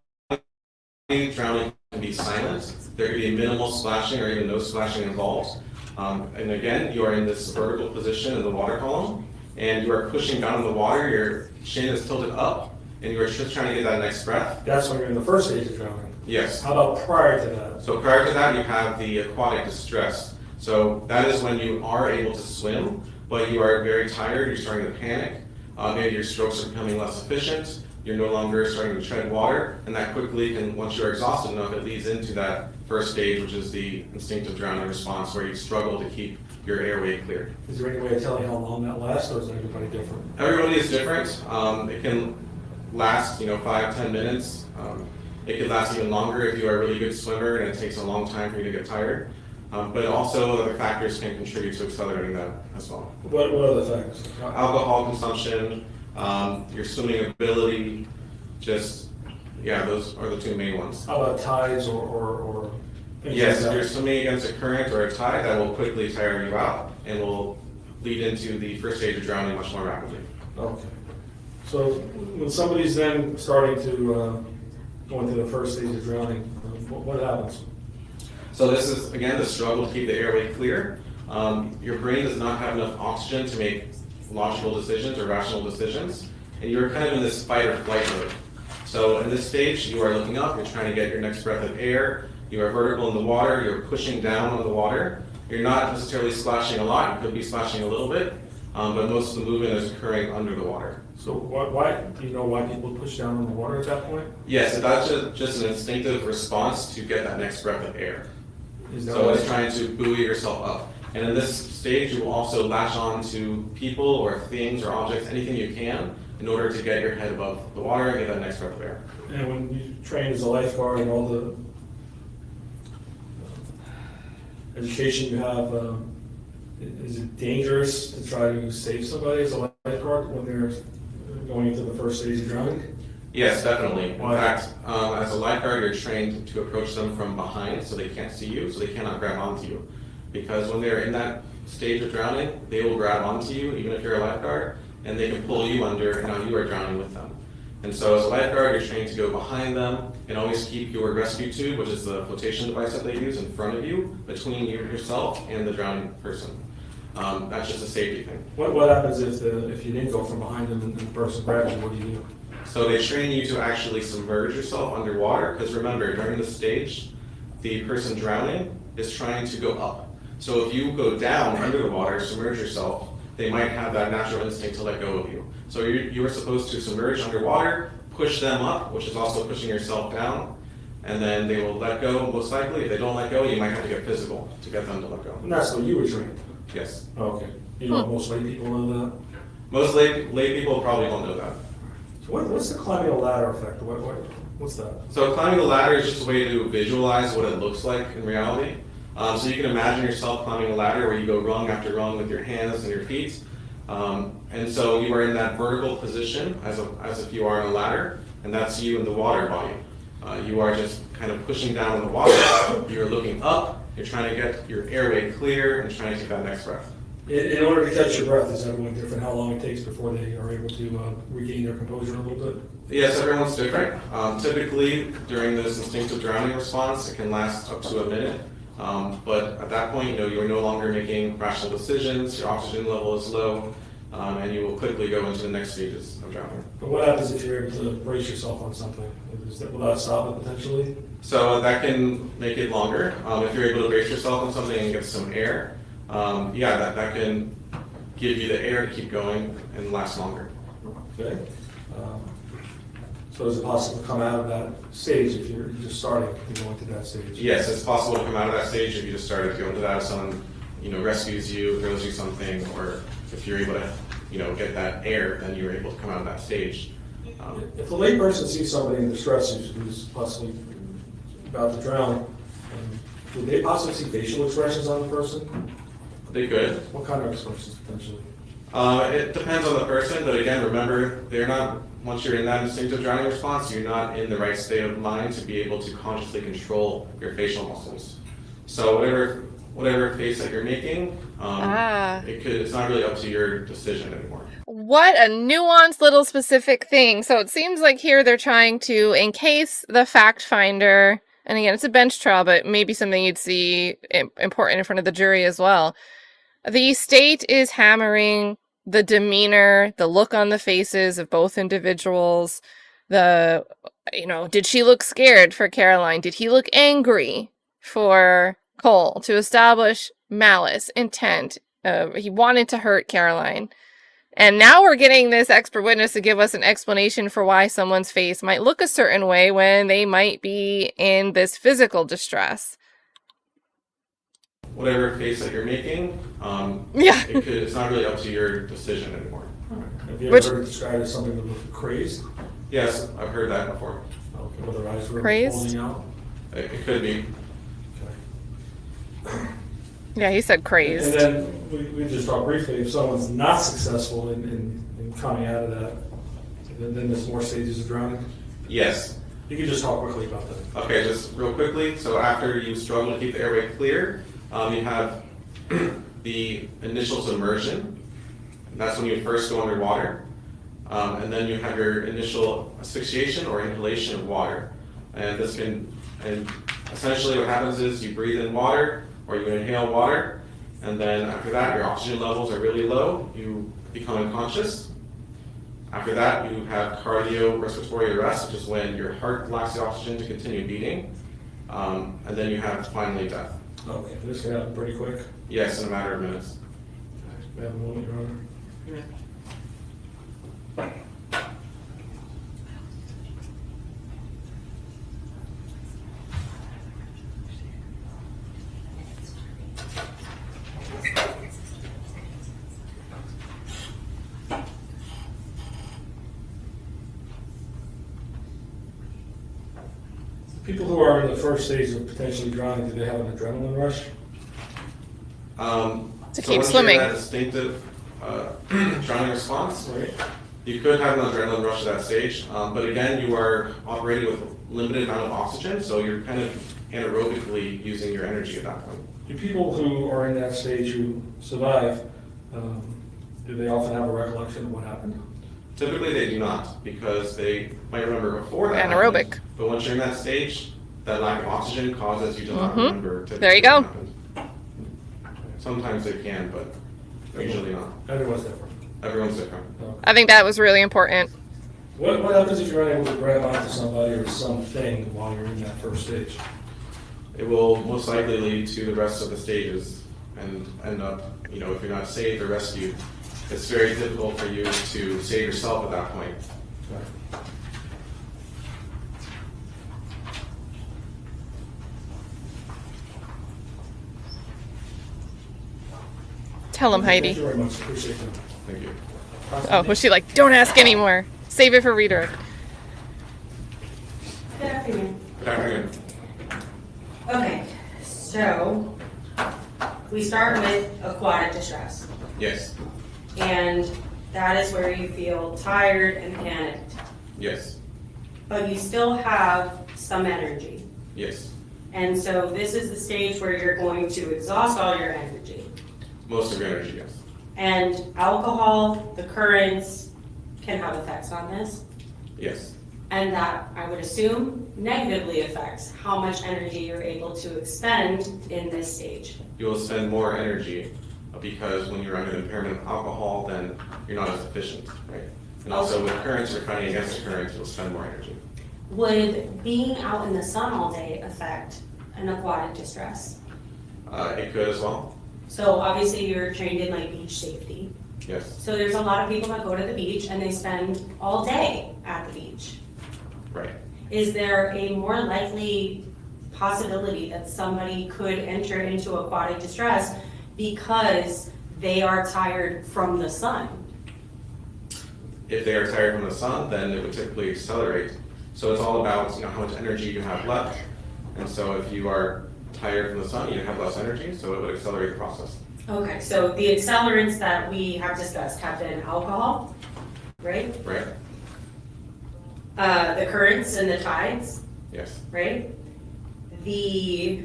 drowning can be silent. There can be minimal splashing or even no splashing involved. And again, you are in this vertical position in the water column, and you are pushing down in the water, your chin is tilted up, and you are just trying to get that next breath. That's when you're in the first stage of drowning. Yes. How about prior to that? So prior to that, you have the aquatic distress. So that is when you are able to swim, but you are very tired, you're starting to panic, maybe your strokes are becoming less efficient, you're no longer starting to tread water, and that quickly can, once you're exhausted enough, it leads into that first stage, which is the instinctive drowning response, where you struggle to keep your airway clear. Is there any way of telling how long that lasts, or is everybody different? Everybody is different. It can last, 5-10 minutes. It could last even longer if you are a really good swimmer and it takes a long time for you to get tired. But also other factors can contribute to accelerating that as well. What other factors? Alcohol consumption, your swimming ability, those are the two main ones. How about tides or yes, if you're swimming against a current or a tide, that will quickly tire you out and will lead into the first stage of drowning much more rapidly. Okay. So when somebody's then starting to go into the first stage of drowning, what happens? So this is, again, the struggle to keep the airway clear. Your brain does not have enough oxygen to make logical decisions or rational decisions, and you're kind of in this fight or flight mode. So in this stage, you are looking up, you're trying to get your next breath of air, you are vertical in the water, you're pushing down on the water. You're not necessarily splashing a lot, you could be splashing a little bit, but most of the movement is occurring under the water. So why do you know why people push down on the water at that point? Yes, that's just an instinctive response to get that next breath of air. So it's trying to buoy yourself up. And in this stage, you will also latch on to people or things or objects, anything you can, in order to get your head above the water and get that next breath of air. And when you train as a lifeguard and all the education you have, is it dangerous to try to save somebody as a lifeguard when they're going into the first stage of drowning? Yes, definitely. Why? In fact, as a lifeguard, you're trained to approach them from behind so they can't see you, so they cannot grab onto you. Because when they're in that stage of drowning, they will grab onto you, even if you're a lifeguard, and they can pull you under, and now you are drowning with them. And so as a lifeguard, you're trained to go behind them and always keep your rescue tube, which is the flotation device that they use, in front of you, between yourself and the drowning person. That's just a safety thing. What happens if you didn't go from behind them and the person grabs you? What do you do? So they train you to actually submerge yourself underwater, because remember, during this stage, the person drowning is trying to go up. So if you go down under the water, submerge yourself, they might have that natural instinct to let go of you. So you are supposed to submerge underwater, push them up, which is also pushing yourself down, and then they will let go, most likely. If they don't let go, you might have to get physical to get them to let go. And that's what you were trained? Yes. Okay. You know, most lay people know that? Most lay people probably don't know that. So what's the climbing a ladder effect? What's that? So climbing the ladder is just a way to visualize what it looks like in reality. So you can imagine yourself climbing a ladder where you go rung after rung with your hands and your feet. And so you are in that vertical position as if you are on a ladder, and that's you in the water body. You are just kind of pushing down in the water. You're looking up. You're trying to get your airway clear and trying to take that next breath. In order to catch your breath, is everyone different? How long it takes before they are able to regain their composure a little bit? Yes, everyone's different. Typically, during this instinctive drowning response, it can last up to a minute. But at that point, you're no longer making rational decisions, your oxygen level is low, and you will quickly go into the next stages of drowning. But what happens if you're able to brace yourself on something? Will that stop it potentially? So that can make it longer. If you're able to brace yourself on something and get some air, that can give you the air to keep going and last longer. Okay. So is it possible to come out of that stage if you're just starting to go into that stage? Yes, it's possible to come out of that stage if you just started to go into that. If someone, rescues you, throws you something, or if you're able to, get that air, then you're able to come out of that stage. If the layperson sees somebody in distress who's possibly about to drown, would they possibly see facial expressions on the person? They could. What kind of expressions potentially? It depends on the person, but again, remember, once you're in that instinctive drowning response, you're not in the right state of mind to be able to consciously control your facial muscles. So whatever face that you're making, it's not really up to your decision anymore. What a nuanced little specific thing. So it seems like here they're trying to encase the fact finder, and again, it's a bench trial, but maybe something you'd see important in front of the jury as well. The state is hammering the demeanor, the look on the faces of both individuals. Did she look scared for Caroline? Did he look angry for Cole, to establish malice, intent? He wanted to hurt Caroline. And now we're getting this expert witness to give us an explanation for why someone's face might look a certain way when they might be in this physical distress. Whatever face that you're making, it's not really up to your decision anymore. Have you ever heard it described as something that looks crazed? Yes, I've heard that before. Okay, well, their eyes were Crazed? bulging out? It could be. Okay. Yeah, he said crazed. And then we just talked briefly, if someone's not successful in coming out of that, then there's more stages of drowning? Yes. You can just talk quickly about that. Okay, just real quickly. So after you struggle to keep the airway clear, you have the initial submersion. That's when you first go underwater. And then you have your initial asphyxiation or inhalation of water. And essentially what happens is you breathe in water or you inhale water. And then after that, your oxygen levels are really low. You become unconscious. After that, you have cardiorespiratory arrest, which is when your heart lacks the oxygen to continue beating. And then you have finally death. Okay, this can happen pretty quick. Yes, in a matter of minutes. We have a moment, Your Honor. People who are in the first stage of potentially drowning, do they have an adrenaline rush? To keep swimming. That instinctive drowning response, Right. you could have an adrenaline rush at that stage, but again, you are operating with limited amount of oxygen, so you're kind of anaerobically using your energy at that point. Do people who are in that stage who survive, do they often have a recollection of what happened? Typically, they do not, because they might remember before that Anaerobic. happened, but once you're in that stage, that lack of oxygen causes you to not remember. There you go. what happened. Sometimes they can, but usually not. Everyone's different. Everyone's different. I think that was really important. What happens if you're unable to grab onto somebody or something while you're in that first stage? It will most likely lead to the rest of the stages and end up, if you're not saved or rescued, it's very difficult for you to save yourself at that point. Tell him, Heidi. Thank you very much. Appreciate it. Thank you. Oh, was she like, don't ask anymore. Save it for redirect. Good afternoon. Good afternoon. Okay, so we start with aquatic distress. Yes. And that is where you feel tired and panicked, Yes. but you still have some energy. Yes. And so this is the stage where you're going to exhaust all your energy. Most of your energy, yes. And alcohol, the currents can have effects on this. Yes. And that, I would assume, negatively affects how much energy you're able to expend in this stage. You will spend more energy because when you're under the impairment of alcohol, then you're not as efficient, right? And also with currents, you're fighting against the currents, you'll spend more energy. Would being out in the sun all day affect an aquatic distress? It could as well. So obviously you're trained in like beach safety. Yes. So there's a lot of people that go to the beach and they spend all day at the beach. Right. Is there a more likely possibility that somebody could enter into aquatic distress because they are tired from the sun? If they are tired from the sun, then it would typically accelerate. So it's all about how much energy you have left. And so if you are tired from the sun, you have less energy, so it would accelerate the process. Okay, so the accelerants that we have discussed have been alcohol, right? Right. The currents and the tides, Yes. right? The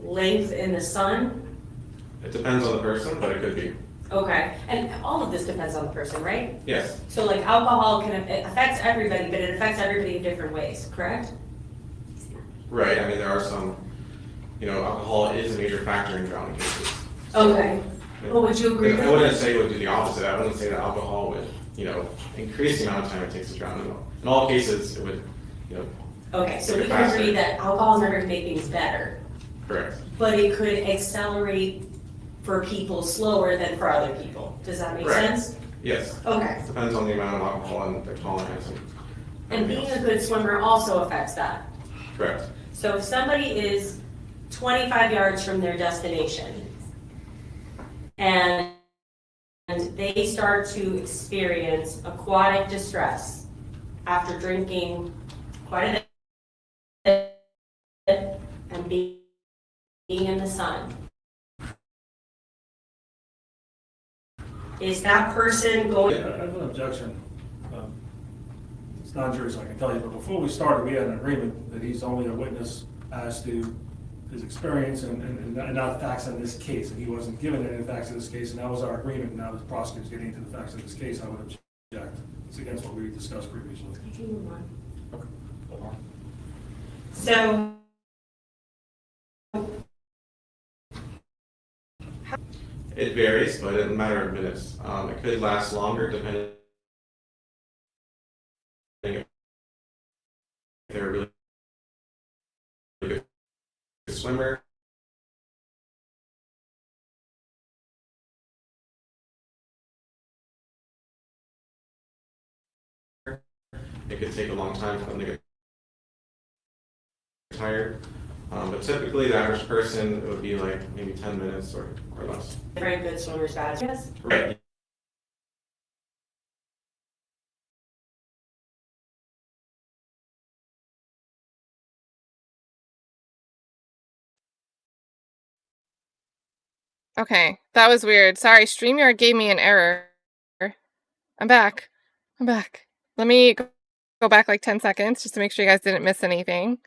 length in the sun. It depends on the person, but it could be. Okay, and all of this depends on the person, right? Yes. So like alcohol it affects everybody, but it affects everybody in different ways, correct? Right. I mean, there are some, alcohol is a major factor in drowning cases. Okay. Well, would you agree with I wouldn't say it would do the opposite. I wouldn't say that alcohol would, increase the amount of time it takes to drown. In all cases, it would, Okay, so we can agree that alcohol is never going to make things better. Correct. But it could accelerate for people slower than for other people. Does that make sense? Yes. Okay. Depends on the amount of alcohol and their tolerance. And being a good swimmer also affects that. Correct. So if somebody is 25 yards from their destination and they start to experience aquatic distress after drinking quite a bit and being in the sun, is that person going? I have an objection. It's not jury, so I can tell you, but before we started, we had an agreement that he's only a witness as to his experience and not facts in this case. And he wasn't given any facts in this case, and that was our agreement. Now the prosecutor's getting into the facts of this case, I would object. It's against what we discussed previously. I can move on. Okay. Hold on. So, It varies, but in a matter of minutes. It could last longer depending if they're a really good swimmer. It could take a long time for them to get tired. But typically, the average person, it would be like maybe 10 minutes or less. very good swimmers, bad. Yes. Right. Okay, that was weird. Sorry, StreamYard gave me an error. I'm back. Let me go back like 10 seconds just to make sure you guys didn't miss anything.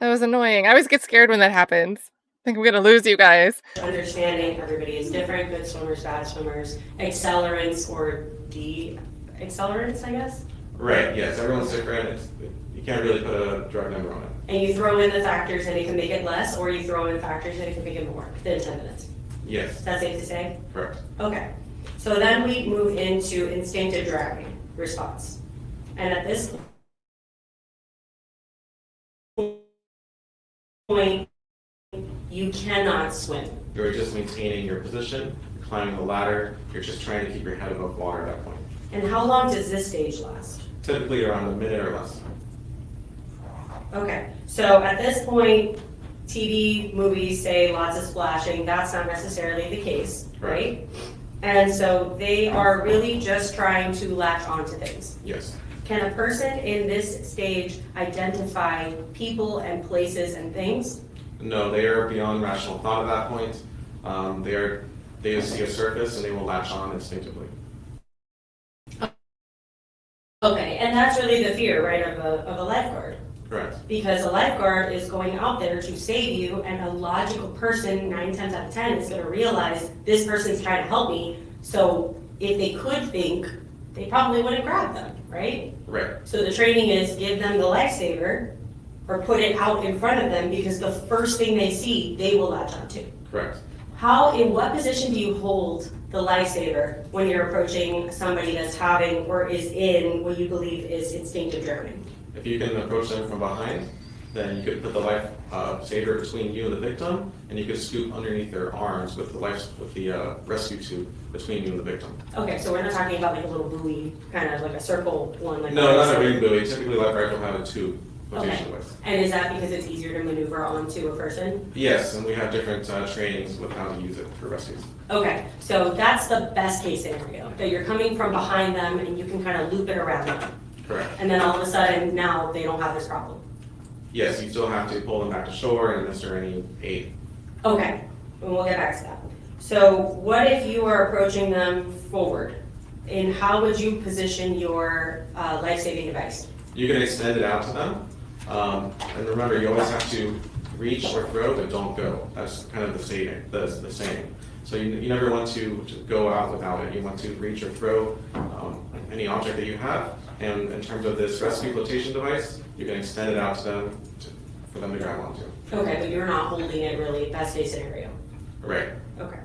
That was annoying. I always get scared when that happens. I think I'm gonna lose you guys. Understanding everybody is different, good swimmers, bad swimmers, accelerants or de-accelerants, I guess. Right, yes, everyone's different. You can't really put a drug number on it. And you throw in the factors and it can make it less, or you throw in factors and it can make it more than 10 minutes. Yes. Is that safe to say? Correct. Okay. So then we move into instinctive drowning response. And at this point, you cannot swim. You're just maintaining your position, you're climbing the ladder, you're just trying to keep your head above water at that point. And how long does this stage last? Typically around a minute or less. Okay, so at this point, TV, movies say lots of splashing. That's not necessarily the case, right? And so they are really just trying to latch onto things. Yes. Can a person in this stage identify people and places and things? No, they are beyond rational thought at that point. They see a surface and they will latch on instinctively. Okay, and that's really the fear, right, of a lifeguard. Correct. Because a lifeguard is going out there to save you, and a logical person, 9 times out of 10, is gonna realize this person's trying to help me, so if they could think, they probably wouldn't grab them, right? Right. So the training is give them the lifesaver, or put it out in front of them, because the first thing they see, they will latch onto. Correct. In what position do you hold the lifesaver when you're approaching somebody that's having or is in what you believe is instinctive drowning? If you can approach them from behind, then you could put the life saver between you and the victim, and you could scoop underneath their arms with the rescue tube between you and the victim. Okay, so we're not talking about like a little buoy, kind of like a circle one like No, this. not a big buoy. Typically, lifeguards will have a tube Okay, rotation with. and is that because it's easier to maneuver onto a person? Yes, and we have different trainings with how to use it for rescues. Okay, so that's the best case scenario, that you're coming from behind them and you can kind of loop it around them. Correct. And then all of a sudden, now they don't have this problem. Yes, you still have to pull them back to shore and administer any aid. Okay, and we'll get back to that. So what if you are approaching them forward? And how would you position your life-saving device? You can extend it out to them. And remember, you always have to reach or throw, but don't go. That's kind of the saying. So you never want to go out without it. You want to reach or throw any object that you have. And in terms of this rescue flotation device, you can extend it out to them for them to grab onto. Okay, but you're not holding it really, best case scenario. Right. Okay.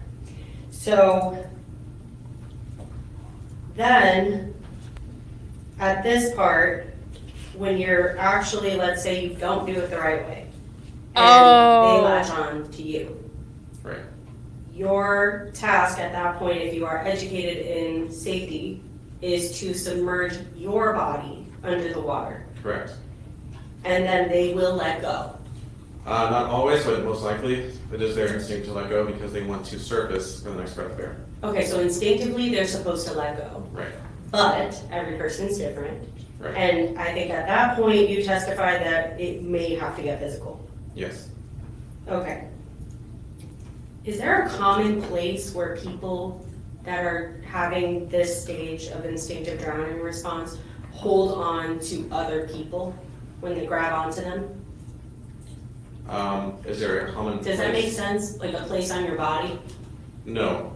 So then, at this part, when you're actually, let's say you don't do it the right way, and they latch on to you. Right. Your task at that point, if you are educated in safety, is to submerge your body under the water. Correct. And then they will let go. Not always, but most likely it is their instinct to let go because they want to surface for the next breath of air. Okay, so instinctively they're supposed to let go. Right. But every person's different. Right. And I think at that point you testified that it may have to get physical. Yes. Okay. Is there a common place where people that are having this stage of instinctive drowning response hold on to other people when they grab onto them? Is there a common Does that make sense? Like a place on your body? No.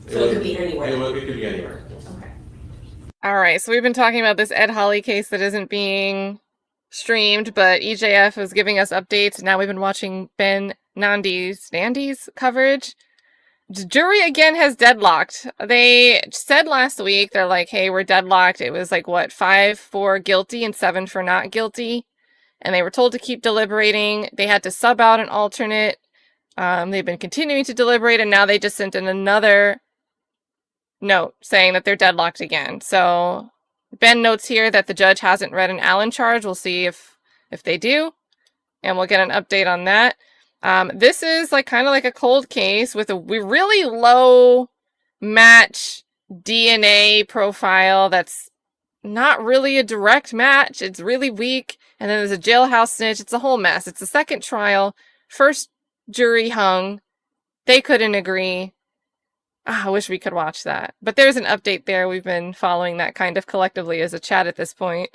So it could be anywhere? It could be anywhere. Okay. All right, so we've been talking about this Ed Holly case that isn't being streamed, but EJF was giving us updates. Now we've been watching Ben Nandy's coverage. The jury again has deadlocked. They said last week, they're like, hey, we're deadlocked. It was like, what, 5 for guilty and 7 for not guilty. And they were told to keep deliberating. They had to sub out an alternate. They've been continuing to deliberate, and now they just sent in another note saying that they're deadlocked again. So Ben notes here that the judge hasn't read an Allen charge. We'll see if they do, and we'll get an update on that. This is like kind of like a cold case with a really low match DNA profile that's not really a direct match. It's really weak. And then there's a jailhouse snitch. It's a whole mess. It's the second trial. First jury hung. They couldn't agree. I wish we could watch that. But there's an update there. We've been following that kind of collectively as a chat at this point.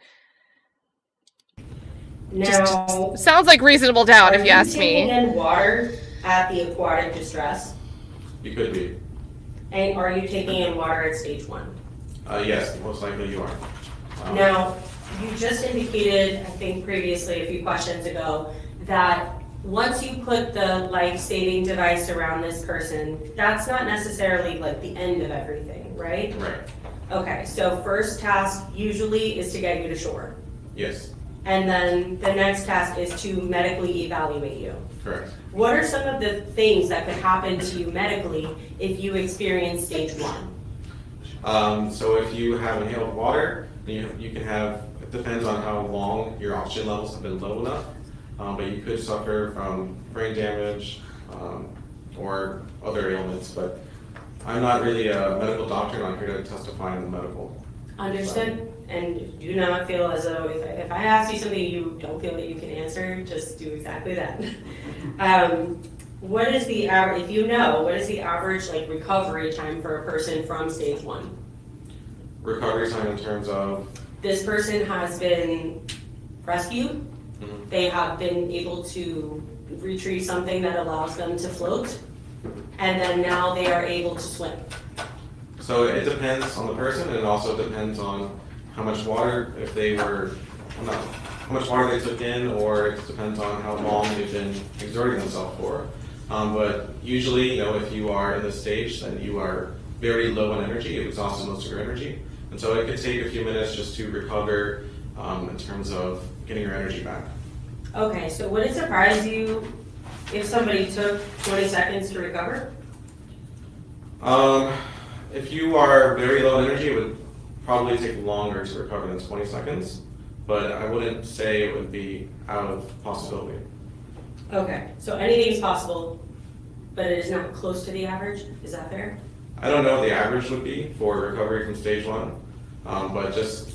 Now, sounds like reasonable doubt if you ask me. Are you taking in water at the aquatic distress? You could be. And are you taking in water at stage 1? Yes, most likely you are. Now, you just indicated, I think previously, a few questions ago, that once you put the life-saving device around this person, that's not necessarily like the end of everything, right? Right. Okay, so first task usually is to get you to shore. Yes. And then the next task is to medically evaluate you. Correct. What are some of the things that could happen to you medically if you experience stage 1? So if you have inhaled water, you can have, it depends on how long your oxygen levels have been low enough, but you could suffer from brain damage or other ailments, but I'm not really a medical doctor, and I'm here to testify in the medical. Understood. And do not feel as though if I ask you something you don't feel that you can answer, just do exactly that. What is the average, if you know, what is the average like recovery time for a person from stage 1? Recovery time in terms of? This person has been rescued, Mhm. they have been able to retrieve something that allows them to float, and then now they are able to swim. So it depends on the person, and it also depends on how much water, if they were, not, how much water they took in, or it depends on how long they've been exerting themselves for. But usually, if you are in this stage, then you are very low on energy, you've exhausted most of your energy. And so it could take a few minutes just to recover in terms of getting your energy back. Okay, so would it surprise you if somebody took 20 seconds to recover? If you are very low on energy, it would probably take longer to recover than 20 seconds, but I wouldn't say it would be out of possibility. Okay, so anything's possible, but it is not close to the average, is that fair? I don't know what the average would be for recovery from stage 1, but just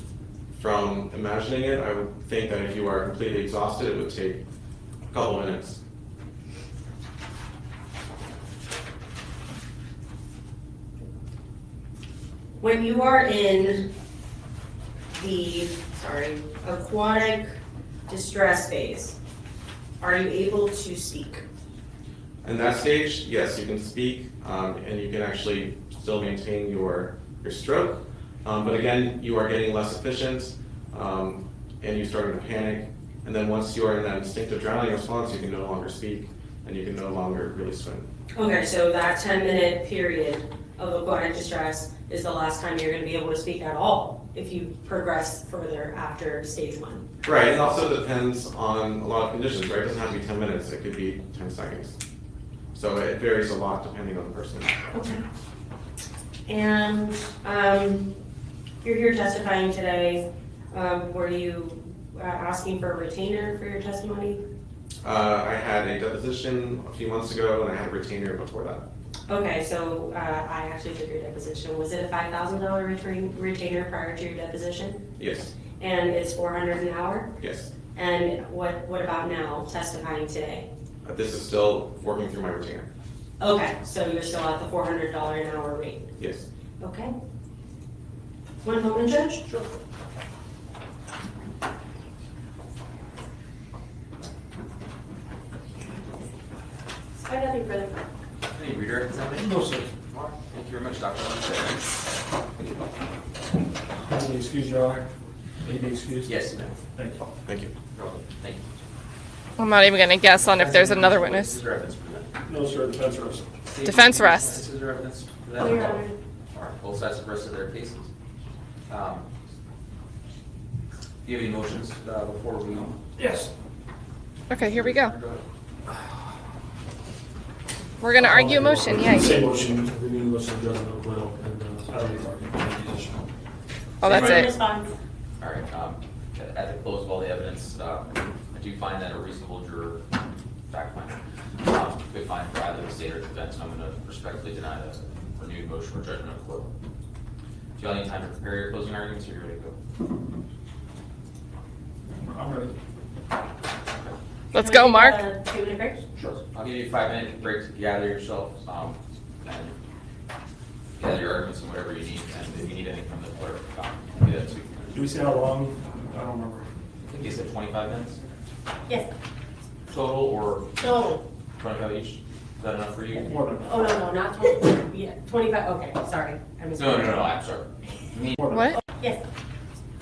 from imagining it, I would think that if you are completely exhausted, it would take a couple minutes. When you are in the, aquatic distress phase, are you able to speak? In that stage, yes, you can speak, and you can actually still maintain your stroke. But again, you are getting less efficient, and you're starting to panic. And then once you are in that instinctive drowning response, you can no longer speak, and you can no longer really swim. Okay, so that 10-minute period of aquatic distress is the last time you're going to be able to speak at all if you progress further after stage 1. Right, it also depends on a lot of conditions, right? It doesn't have to be 10 minutes, it could be 10 seconds. So it varies a lot depending on the person. Okay. And you're here testifying today. Were you asking for a retainer for your testimony? I had a deposition a few months ago, and I had a retainer before that. Okay, so I actually took your deposition. Was it a $5,000 retainer prior to your deposition? Yes. And it's $400 an hour? Yes. And what about now, testifying today? This is still working through my retainer. Okay, so you're still at the $400 an hour rate? Yes. Okay. One moment, Judge? Sure. I have nothing further. Any redirect examination? No, sir. Mark, thank you very much, Dr. Any excuse, Your Honor? Any excuse? Yes, ma'am. Thank you. Thank you. Thank you. I'm not even going to guess on if there's another witness. Is there evidence for that? No, sir, defense rest. Defense rest. Is there evidence for that? No, Your Honor. All right, both sides have rested their cases. Do you have any motions before we? Yes. Okay, here we go. We're going to argue a motion, yeah. Same motion, renew motion, judgment of acquittal, and I don't need to argue any position. Oh, that's Same it. response. All right, at the close of all the evidence, I do find that a reasonable juror, fact finder, could find for either the state or defense. I'm going to respectfully deny the renewed motion for judgment of acquittal. Do you have any time to prepare your closing arguments, or you're ready to go? I'm ready. Let's go, Mark. 2-minute break? Sure. I'll give you a 5-minute break to gather yourself, and gather your arguments and whatever you need, and if you need anything from the clerk, do that too. Do we see how long? I don't remember. I think you said 25 minutes Yes. total, or Total. 25 each? Is that enough for you? More than that. Oh, no, not 20. Yeah, 25. Okay, sorry. I missed No, I'm sorry. You mean What? Yes.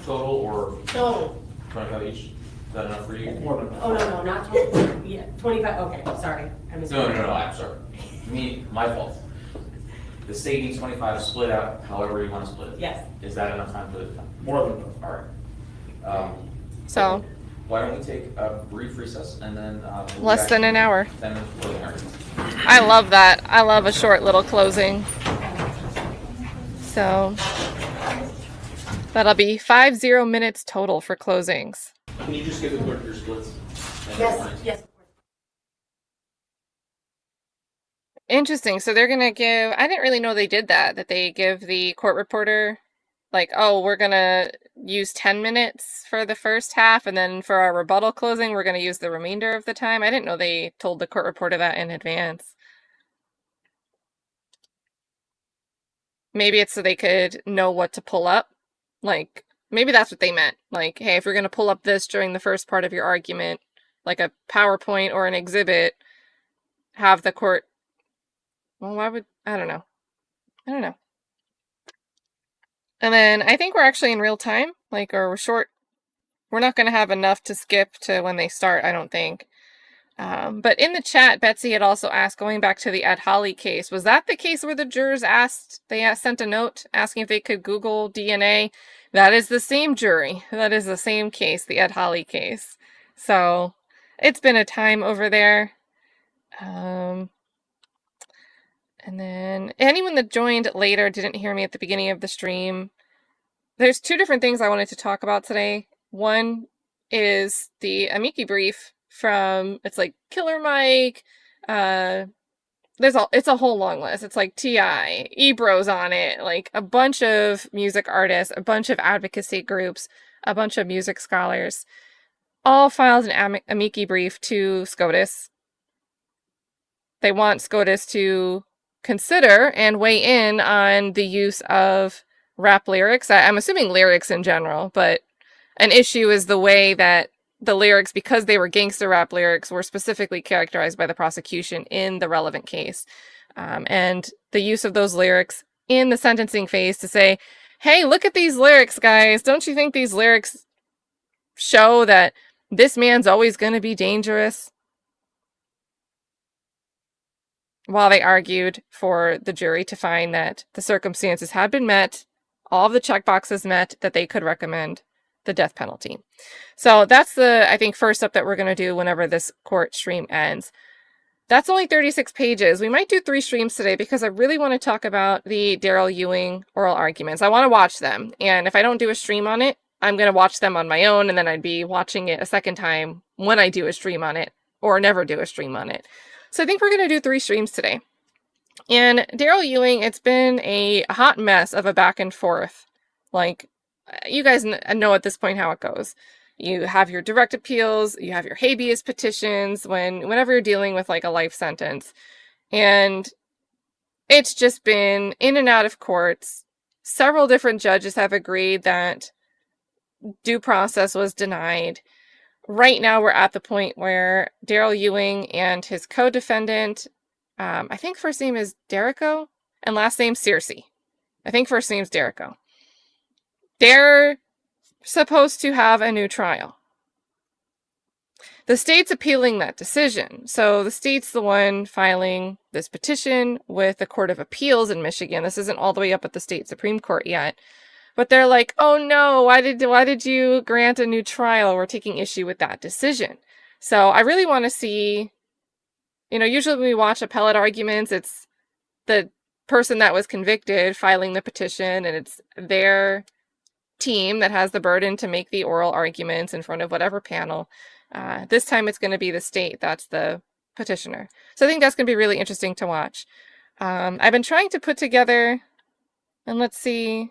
total or Total. 25 each? Is that enough for you? More than that. Oh, no, not 20. Yeah, 25. Okay, sorry. I missed No, I'm sorry. You mean, my fault. The state needs 25 split out however you want to split it. Yes. Is that enough time for the? More than that. All right. So, Why don't we take a brief recess and then. We'll less than an hour. 10 minutes for the argument. I love that. I love a short little closing. So, that'll be 50 minutes total for closings. Can you just give the clerk your splits? Yes. Interesting. So they're going to give, I didn't really know they did that they give the court reporter, like, oh, we're going to use 10 minutes for the first half, and then for our rebuttal closing, we're going to use the remainder of the time. I didn't know they told the court reporter that in advance. Maybe it's so they could know what to pull up. Like, Maybe that's what they meant. Like, hey, if you're going to pull up this during the first part of your argument, like a PowerPoint or an exhibit, have the court... Well, why would... I don't know. And then I think we're actually in real time, like, or we're short. We're not going to have enough to skip to when they start, I don't think. But in the chat, Betsy had also asked, going back to the Ed Holly case, was that the case where the jurors sent a note asking if they could Google DNA? That is the same jury. That is the same case, the Ed Holly case. So it's been a time over there. And then anyone that joined later didn't hear me at the beginning of the stream. There's two different things I wanted to talk about today. One is the amici brief from, it's like Killer Mike, it's a whole long list. It's like T.I., Ebro's on it, like a bunch of music artists, a bunch of advocacy groups, a bunch of music scholars, all filed an amici brief to SCOTUS. They want SCOTUS to consider and weigh in on the use of rap lyrics. I'm assuming lyrics in general, but an issue is the way that the lyrics, because they were gangster rap lyrics, were specifically characterized by the prosecution in the relevant case. And the use of those lyrics in the sentencing phase to say, hey, look at these lyrics, guys. Don't you think these lyrics show that this man's always going to be dangerous? While they argued for the jury to find that the circumstances had been met, all of the checkboxes met, that they could recommend the death penalty. So that's the, I think, first step that we're going to do whenever this court stream ends. That's only 36 pages. We might do 3 streams today because I really want to talk about the Daryl Ewing oral arguments. I want to watch them. And if I don't do a stream on it, I'm going to watch them on my own, and then I'd be watching it a second time when I do a stream on it, or never do a stream on it. So I think we're going to do 3 streams today. And Daryl Ewing, it's been a hot mess of a back and forth. Like, you guys know at this point how it goes. You have your direct appeals, you have your habeas petitions whenever you're dealing with like a life sentence. And it's just been in and out of courts. Several different judges have agreed that due process was denied. Right now we're at the point where Daryl Ewing and his co-defendant, I think first name is Derrico and last name Searcy. I think first name's Derrico. They're supposed to have a new trial. The state's appealing that decision. So the state's the one filing this petition with the Court of Appeals in Michigan. This isn't all the way up at the state Supreme Court yet. But they're like, oh no, why did you grant a new trial? We're taking issue with that decision. So I really want to see, usually when we watch appellate arguments, it's the person that was convicted filing the petition, and it's their team that has the burden to make the oral arguments in front of whatever panel. This time it's going to be the state that's the petitioner. So I think that's going to be really interesting to watch. I've been trying to put together, and let's see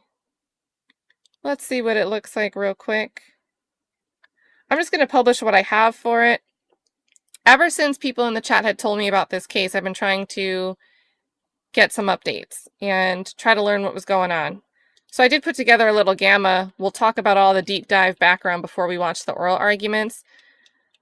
what it looks like real quick. I'm just going to publish what I have for it. Ever since people in the chat had told me about this case, I've been trying to get some updates and try to learn what was going on. So I did put together a little gamma. We'll talk about all the deep dive background before we watch the oral arguments.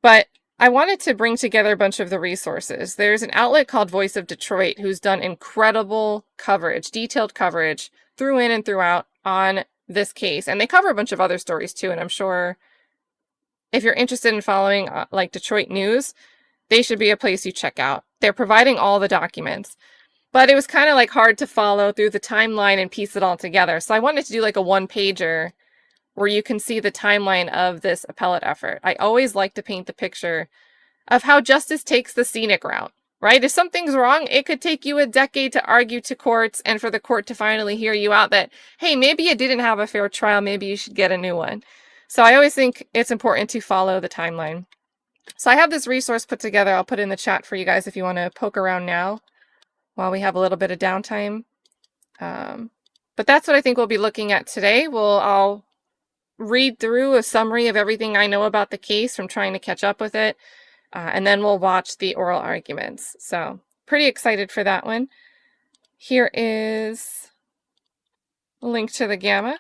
But I wanted to bring together a bunch of the resources. There's an outlet called Voice of Detroit who's done incredible coverage, detailed coverage, through in and throughout on this case. And they cover a bunch of other stories too. And I'm sure if you're interested in following like Detroit news, they should be a place you check out. They're providing all the documents. But it was kind of like hard to follow through the timeline and piece it all together. So I wanted to do like a 1-pager where you can see the timeline of this appellate effort. I always like to paint the picture of how justice takes the scenic route, right? If something's wrong, it could take you a decade to argue to courts and for the court to finally hear you out that, hey, maybe you didn't have a fair trial. Maybe you should get a new one. So I always think it's important to follow the timeline. So I have this resource put together. I'll put it in the chat for you guys if you want to poke around now while we have a little bit of downtime. But that's what I think we'll be looking at today. I'll read through a summary of everything I know about the case from trying to catch up with it. And then we'll watch the oral arguments. So pretty excited for that one. Here is a link to the gamma.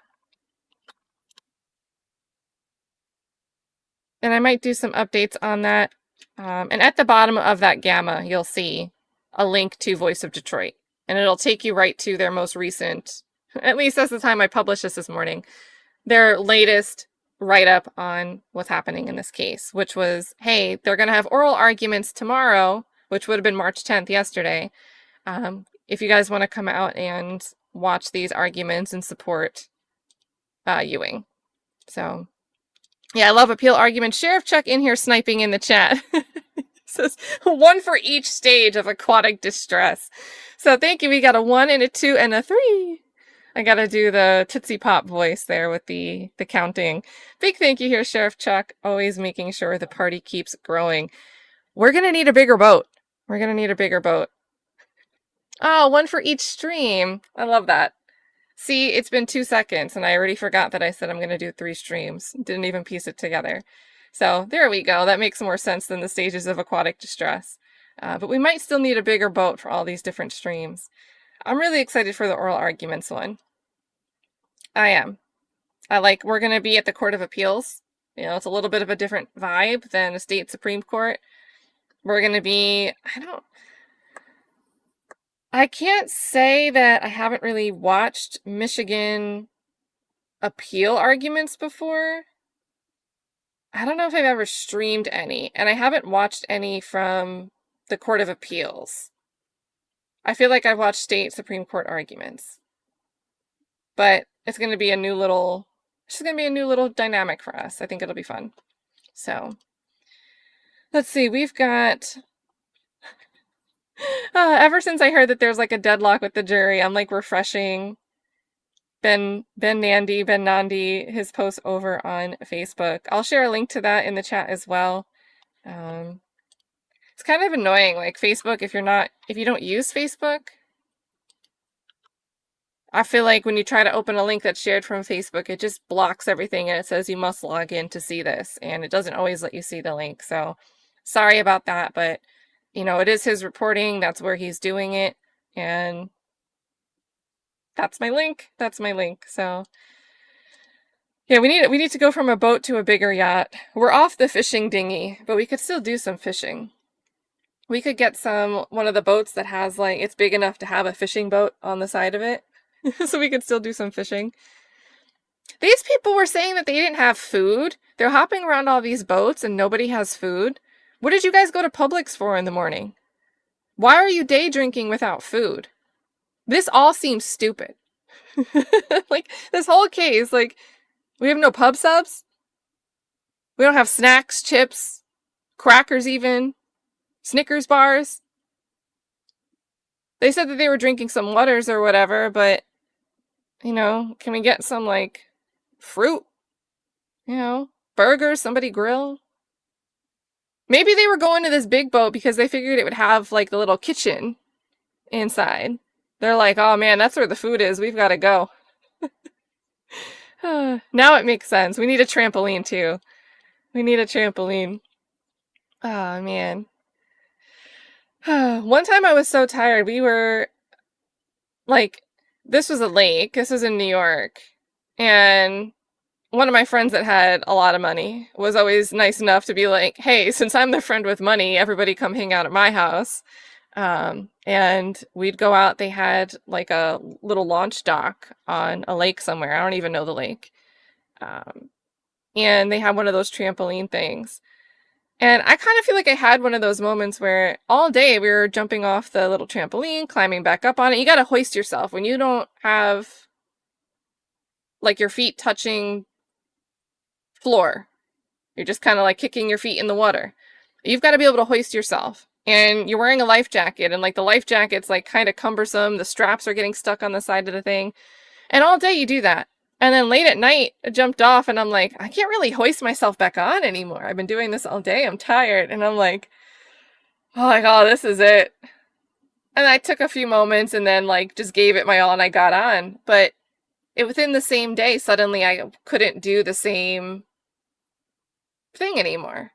And I might do some updates on that. And at the bottom of that gamma, you'll see a link to Voice of Detroit. And it'll take you right to their most recent, at least that's the time I published this morning, their latest write-up on what's happening in this case, which was, hey, they're going to have oral arguments tomorrow, which would have been March 10th yesterday. If you guys want to come out and watch these arguments and support Ewing. So, yeah, I love appeal arguments. Sheriff Chuck in here sniping in the chat. Says 1 for each stage of aquatic distress. So thank you. We got a 1 and a 2 and a 3. I gotta do the Tootsie Pop voice there with the counting. Big thank you here, Sheriff Chuck. Always making sure the party keeps growing. We're gonna need a bigger boat. We're gonna need a bigger boat. Oh, 1 for each stream. I love that. See, it's been 2 seconds and I already forgot that I said I'm gonna do 3 streams. Didn't even piece it together. So there we go. That makes more sense than the stages of aquatic distress. But we might still need a bigger boat for all these different streams. I'm really excited for the oral arguments one. I am. We're going to be at the Court of Appeals. You know, it's a little bit of a different vibe than a state Supreme Court. We're going to be, I can't say that I haven't really watched Michigan appeal arguments before. I don't know if I've ever streamed any, and I haven't watched any from the Court of Appeals. I feel like I've watched state Supreme Court arguments. But it's going to be a new little dynamic for us. I think it'll be fun. So, let's see. We've got, ever since I heard that there's like a deadlock with the jury, I'm like refreshing Ben Nandi, his post over on Facebook. I'll share a link to that in the chat as well. It's kind of annoying, like Facebook, if you don't use Facebook, I feel like when you try to open a link that's shared from Facebook, it just blocks everything and it says you must log in to see this, and it doesn't always let you see the link. So sorry about that, but you know, it is his reporting, that's where he's doing it, and that's my link. So yeah, we need to go from a boat to a bigger yacht. We're off the fishing dinghy, but we could still do some fishing. We could get one of the boats that has it's big enough to have a fishing boat on the side of it. So we could still do some fishing. These people were saying that they didn't have food. They're hopping around all these boats and nobody has food. What did you guys go to Publix for in the morning? Why are you day drinking without food? This all seems stupid. This whole case, we have no pub subs. We don't have snacks, chips, crackers even, Snickers bars. They said that they were drinking some waters or whatever, but, you know, can we get some, fruit? You know, burgers, somebody grill? Maybe they were going to this big boat because they figured it would have, the little kitchen inside. They're like, oh man, that's where the food is. We've got to go. Now it makes sense. We need a trampoline, too. We need a trampoline. Oh, man. One time I was so tired, we were, this was a lake, this was in New York, and one of my friends that had a lot of money was always nice enough to be like, hey, since I'm the friend with money, everybody come hang out at my house. And we'd go out, they had a little launch dock on a lake somewhere, I don't even know the lake, and they had one of those trampoline things. And I kind of feel like I had one of those moments where all day we were jumping off the little trampoline, climbing back up on it. You got to hoist yourself when you don't have your feet touching floor. You're just kind of kicking your feet in the water. You've got to be able to hoist yourself. And you're wearing a life jacket, and the life jacket's kind of cumbersome. The straps are getting stuck on the side of the thing. And all day you do that. And then late at night, I jumped off and I'm like, I can't really hoist myself back on anymore. I've been doing this all day. I'm tired. And I'm like, oh, this is it. And I took a few moments and then just gave it my all and I got on. But within the same day, suddenly I couldn't do the same thing anymore.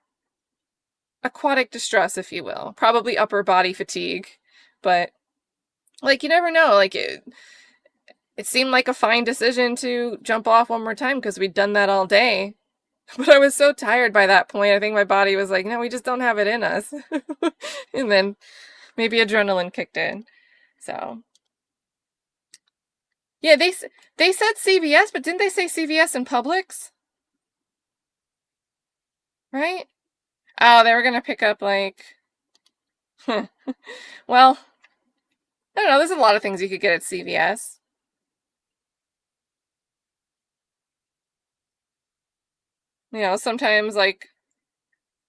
Aquatic distress, if you will. Probably upper body fatigue. But you never know. It seemed like a fine decision to jump off one more time because we'd done that all day. But I was so tired by that point. I think my body was like, no, we just don't have it in us. And then maybe adrenaline kicked in. So, yeah, they said CVS, but didn't they say CVS and Publix? Right? Oh, they were gonna pick up like, well, I don't know. There's a lot of things you could get at CVS. You know, sometimes like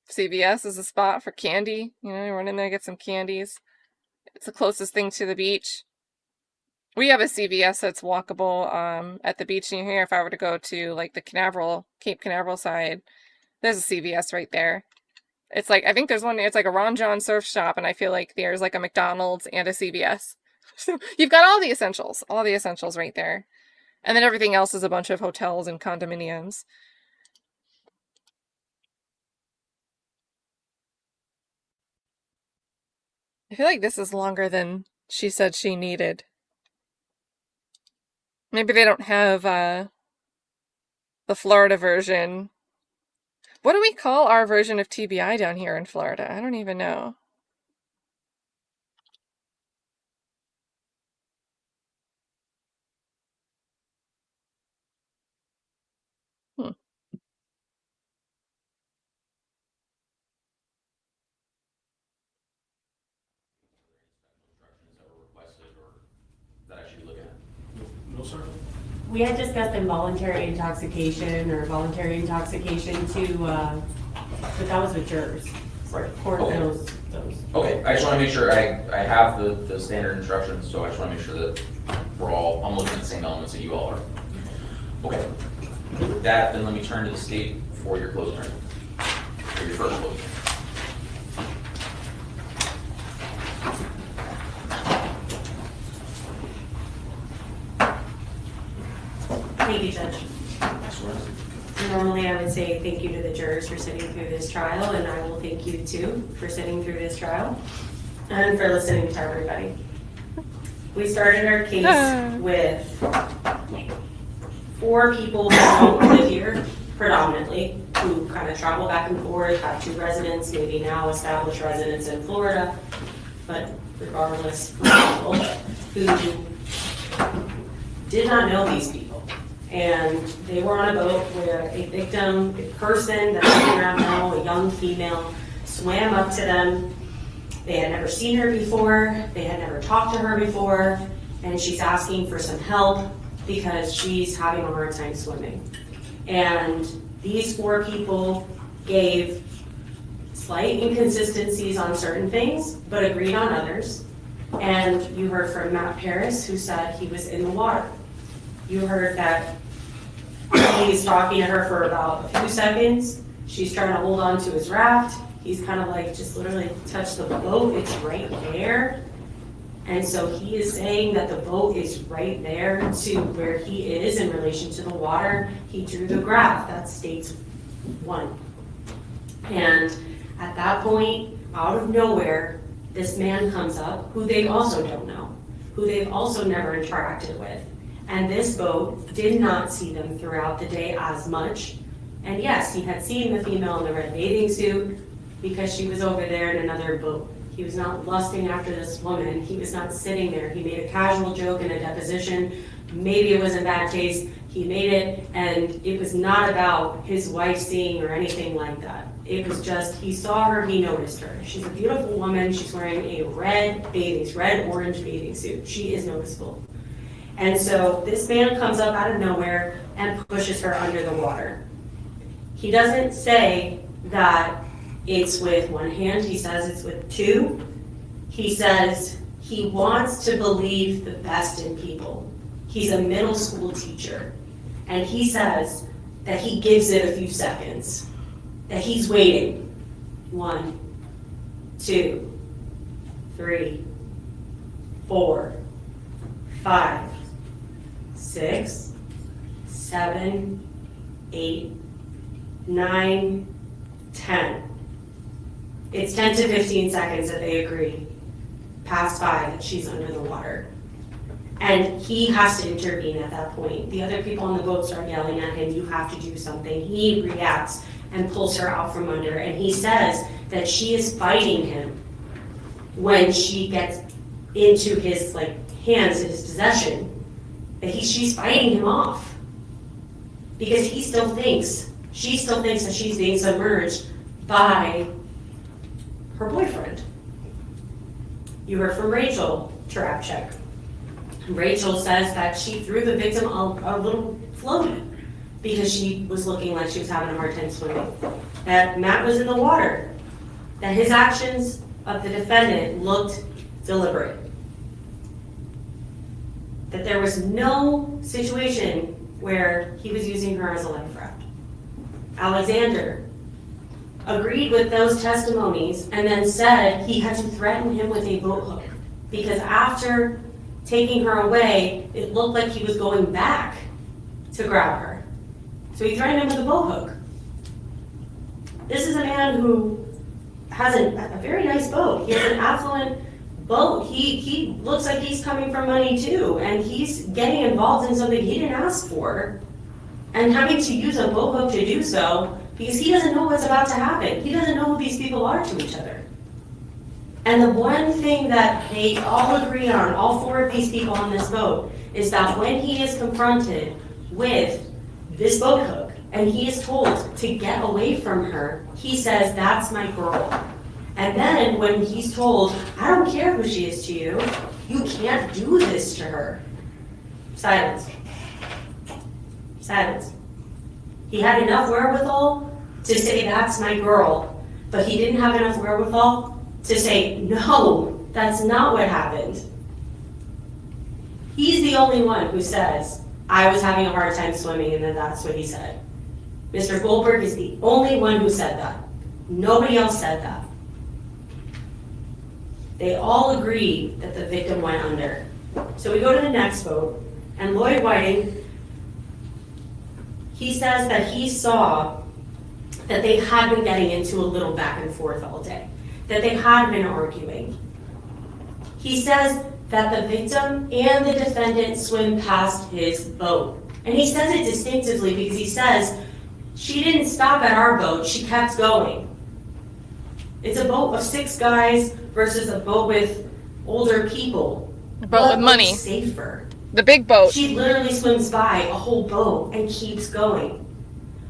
CVS is a spot for candy. You know, you run in there, get some candies. It's the closest thing to the beach. We have a CVS that's walkable at the beach near here. If I were to go to like the Cape Canaveral side, there's a CVS right there. It's like, I think there's one, it's like a Ron John surf shop, and I feel like there's like a McDonald's and a CVS. So you've got all the essentials right there. And then everything else is a bunch of hotels and condominiums. I feel like this is longer than she said she needed. Maybe they don't have the Florida version. What do we call our version of TBI down here in Florida? I don't even know. That I should be looking at? No, sir. We had discussed involuntary intoxication or voluntary intoxication too, but that was with jurors. Right. Court Okay. those. Okay, I just want to make sure I have the standard instructions, so I just want to make sure that I'm looking at the same elements that you all are. Okay. With that, then let me turn to the state for your closing argument, for your first closing. Thank you, Judge. Normally I would say thank you to the jurors for sitting through this trial, and I will thank you too for sitting through this trial and for listening to everybody. We started our case with 4 people who don't live here predominantly, who kind of travel back and forth, have 2 residents, maybe now established residents in Florida, but regardless, people who did not know these people. And they were on a boat where a victim, a person that they did not know, a young female, swam up to them. They had never seen her before, they had never talked to her before, and she's asking for some help because she's having a hard time swimming. And these 4 people gave slight inconsistencies on certain things, but agreed on others. And you heard from Matt Paris, who said he was in the water. You heard that he's talking to her for about a few seconds. She's trying to hold on to his raft. He's kind of like, just literally touch the boat, it's right there. And so he is saying that the boat is right there to where he is in relation to the water. He drew the graph, that states 1. And at that point, out of nowhere, this man comes up who they also don't know, who they've also never interacted with. And this boat did not see them throughout the day as much. And yes, he had seen the female in the red bathing suit because she was over there in another boat. He was not lusting after this woman. He was not sitting there. He made a casual joke in a deposition. Maybe it was in bad taste. He made it, and it was not about his wife seeing or anything like that. It was just, he saw her, he noticed her. She's a beautiful woman. She's wearing a red-orange bathing suit. She is noticeable. And so this man comes up out of nowhere and pushes her under the water. He doesn't say that it's with 1 hand, he says it's with 2. He says he wants to believe the best in people. He's a middle school teacher. And he says that he gives it a few seconds, that he's waiting. 1, 2, 3, 4, 5, 6, 7, 8, 9, 10. It's 10 to 15 seconds that they agree, past 5, that she's under the water. And he has to intervene at that point. The other people on the boat start yelling at him, you have to do something. He reacts and pulls her out from under, and he says that she is fighting him when she gets into his hands, in his possession, that she's fighting him off. Because she still thinks that she's being submerged by her boyfriend. You heard from Rachel, trap check. Rachel says that she threw the victim a little float because she was looking like she was having a hard time swimming. That Matt was in the water. That his actions of the defendant looked deliberate. That there was no situation where he was using her as a life raft. Alexander agreed with those testimonies and then said he had to threaten him with a boat hook because after taking her away, it looked like he was going back to grab her. So he threatened him with a boat hook. This is a man who has a very nice boat. He has an affluent boat. He looks like he's coming from money too, and he's getting involved in something he didn't ask for and having to use a boat hook to do so because he doesn't know what's about to happen. He doesn't know who these people are to each other. And the one thing that they all agree on, all four of these people on this boat, is that when he is confronted with this boat hook and he is told to get away from her, he says, that's my girl. And then when he's told, I don't care who she is to you, you can't do this to her. Silence. Silence. He had enough wherewithal to say, that's my girl, but he didn't have enough wherewithal to say, no, that's not what happened. He's the only one who says, I was having a hard time swimming, and then that's what he said. Mr. Goldberg is the only one who said that. Nobody else said that. They all agree that the victim went under. So we go to the next boat, and Lloyd Whiting, he says that he saw that they had been getting into a little back and forth all day, that they had been arguing. He says that the victim and the defendant swim past his boat. And he says it distinctively because he says, she didn't stop at our boat, she kept going. It's a boat of 6 guys versus a boat with older people. A boat with money. Safer. The big boat. She literally swims by a whole boat and keeps going.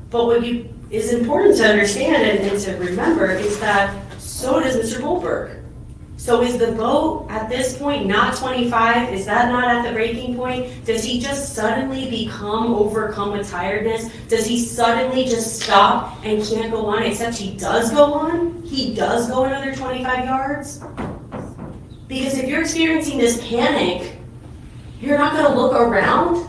But what is important to understand and to remember is that so does Mr. Goldberg. So is the boat at this point not 25? Is that not at the breaking point? Does he just suddenly overcome with tiredness? Does he suddenly just stop and can't go on, except he does go on? He does go another 25 yards? Because if you're experiencing this panic, you're not going to look around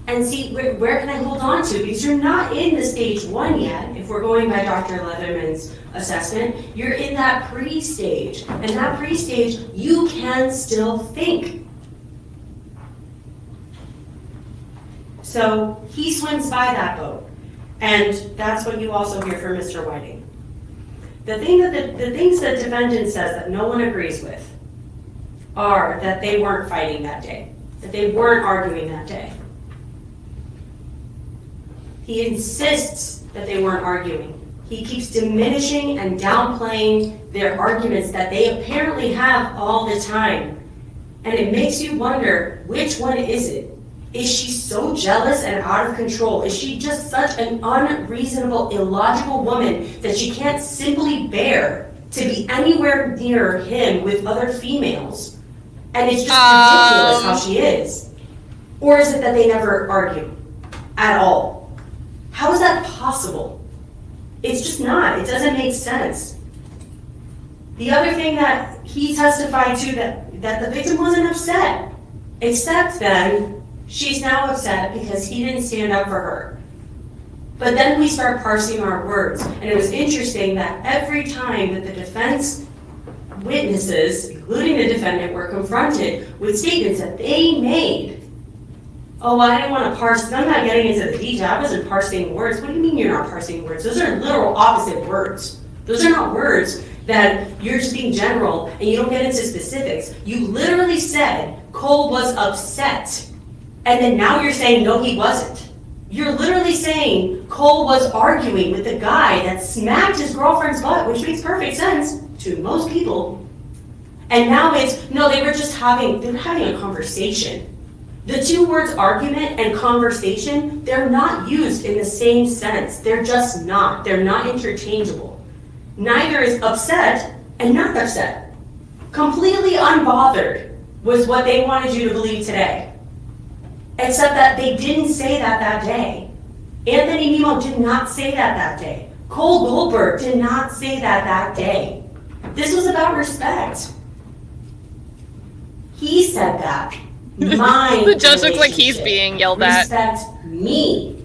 and see where can I hold on to, because you're not in the stage 1 yet. If we're going by Dr. Leatherman's assessment, you're in that pre-stage, and that pre-stage you can still think. So he swims by that boat, and that's what you also hear from Mr. Whiting. The things that the defendant says that no one agrees with are that they weren't fighting that day, that they weren't arguing that day. He insists that they weren't arguing. He keeps diminishing and downplaying their arguments that they apparently have all the time. And it makes you wonder, which one is it? Is she so jealous and out of control? Is she just such an unreasonable, illogical woman that she can't simply bear to be anywhere near him with other females? And it's just ridiculous how she is. Or is it that they never argue at all? How is that possible? It's just not. It doesn't make sense. The other thing that he testified to, that the victim wasn't upset, except then she's now upset because he didn't stand up for her. But then we start parsing our words, and it was interesting that every time that the defense witnesses, including the defendant, were confronted with statements that they made, oh, I didn't want to parse, I'm not getting into the detail, I wasn't parsing words. What do you mean you're not parsing words? Those are literal opposite words. Those are not words that you're just being general and you don't get into specifics. You literally said Cole was upset. And then now you're saying, no, he wasn't. You're literally saying Cole was arguing with the guy that smacked his girlfriend's butt, which makes perfect sense to most people. And now it's, no, they were having a conversation. The two words argument and conversation, they're not used in the same sense. They're just not. They're not interchangeable. Neither is upset and not upset. Completely unbothered was what they wanted you to believe today. Except that they didn't say that day. Anthony Mimmo did not say that day. Cole Goldberg did not say that day. This was about respect. He said that. The judge looks like he's being yelled at. Respect me.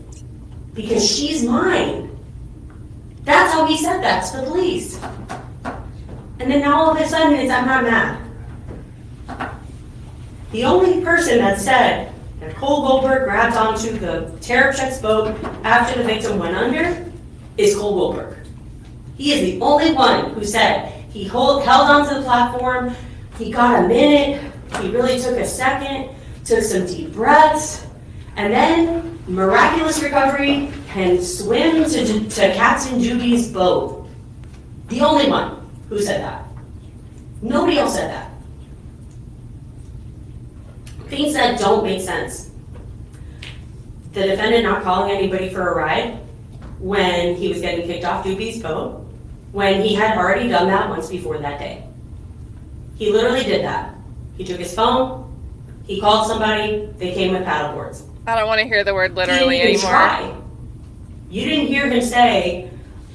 Because she's mine. That's how he said that to the police. And then now all of a sudden it's, I'm not mad. The only person that said that Cole Goldberg grabbed onto the Terrapchuk's boat after the victim went under is Cole Goldberg. He is the only one who said he held onto the platform, he got a minute, he really took a second, took some deep breaths, and then miraculous recovery and swim to Captain Doobie's boat. The only one who said that. Nobody else said that. Things that don't make sense. The defendant not calling anybody for a ride when he was getting kicked off Doobie's boat, when he had already done that once before that day. He literally did that. He took his phone, he called somebody, they came with paddleboards. I don't want to hear the word literally He didn't even anymore. try. You didn't hear him say,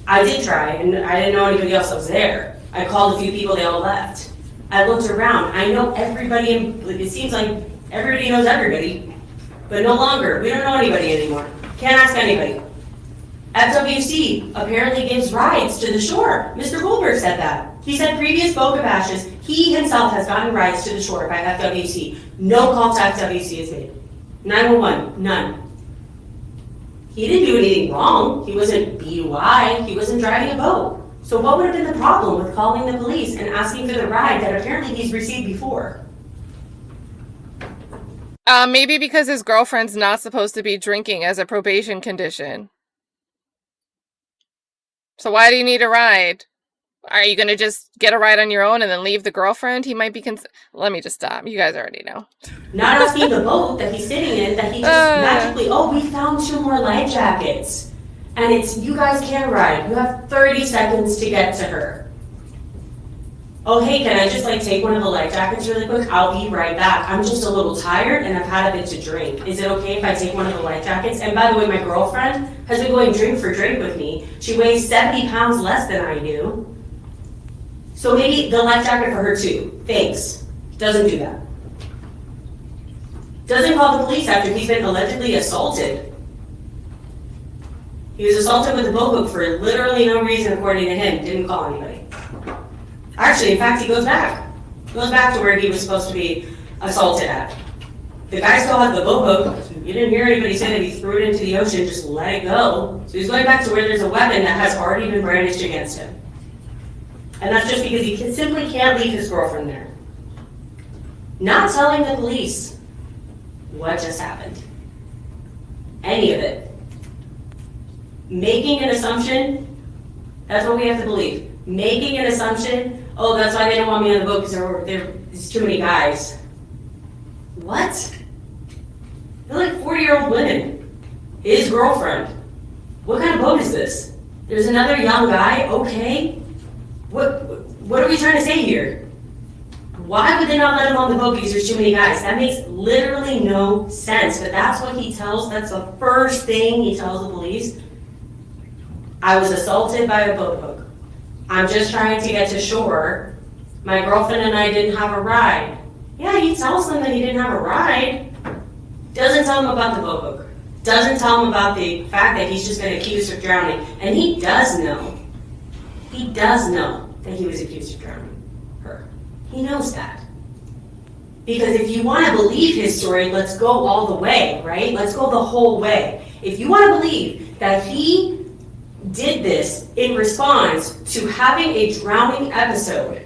I did try, and I didn't know anybody else that was there. I called a few people, they all left. I looked around, I know everybody, it seems like everybody knows everybody, but no longer. We don't know anybody anymore. Can't ask anybody. FWC apparently gives rides to the shore. Mr. Goldberg said that. He said previous Boca Bashes, he himself has gotten rides to the shore by FWC. No call to FWC is made. 911, none. He didn't do anything wrong. He wasn't BUI. He wasn't driving a boat. So what would have been the problem with calling the police and asking for the ride that apparently he's received before? Maybe because his girlfriend's not supposed to be drinking as a probation condition. So why do you need a ride? Are you going to just get a ride on your own and then leave the girlfriend? He might be let me just stop. You guys already know. Not asking the boat that he's sitting in, that he just magically, oh, we found 2 more life jackets. And it's, you guys can't ride. You have 30 seconds to get to her. Oh, hey, can I just take one of the life jackets really quick? I'll be right back. I'm just a little tired and I've had a bit to drink. Is it okay if I take one of the life jackets? And by the way, my girlfriend has been going drink for drink with me. She weighs 70 pounds less than I do. So maybe the life jacket for her too. Thanks. Doesn't do that. Doesn't call the police after he's been allegedly assaulted. He was assaulted with a boat hook for literally no reason according to him. Didn't call anybody. Actually, in fact, he goes back. Goes back to where he was supposed to be assaulted at. The guy still has the boat hook. You didn't hear anybody say that he threw it into the ocean, just let it go. So he's going back to where there's a weapon that has already been brandished against him. And that's just because he simply can't leave his girlfriend there. Not telling the police what just happened. Any of it. Making an assumption, that's what we have to believe. Making an assumption, oh, that's why they don't want me on the boat because there's too many guys. What? They're like 40-year-old women. His girlfriend. What kind of boat is this? There's another young guy, okay. What are we trying to say here? Why would they not let him on the boat because there's too many guys? That makes literally no sense, but that's what he tells, that's the first thing he tells the police. I was assaulted by a boat hook. I'm just trying to get to shore. My girlfriend and I didn't have a ride. Yeah, he tells them that he didn't have a ride. Doesn't tell them about the boat hook. Doesn't tell them about the fact that he's just been accused of drowning. And he does know. He does know that he was accused of drowning her. He knows that. Because if you want to believe his story, let's go all the way, right? Let's go the whole way. If you want to believe that he did this in response to having a drowning episode,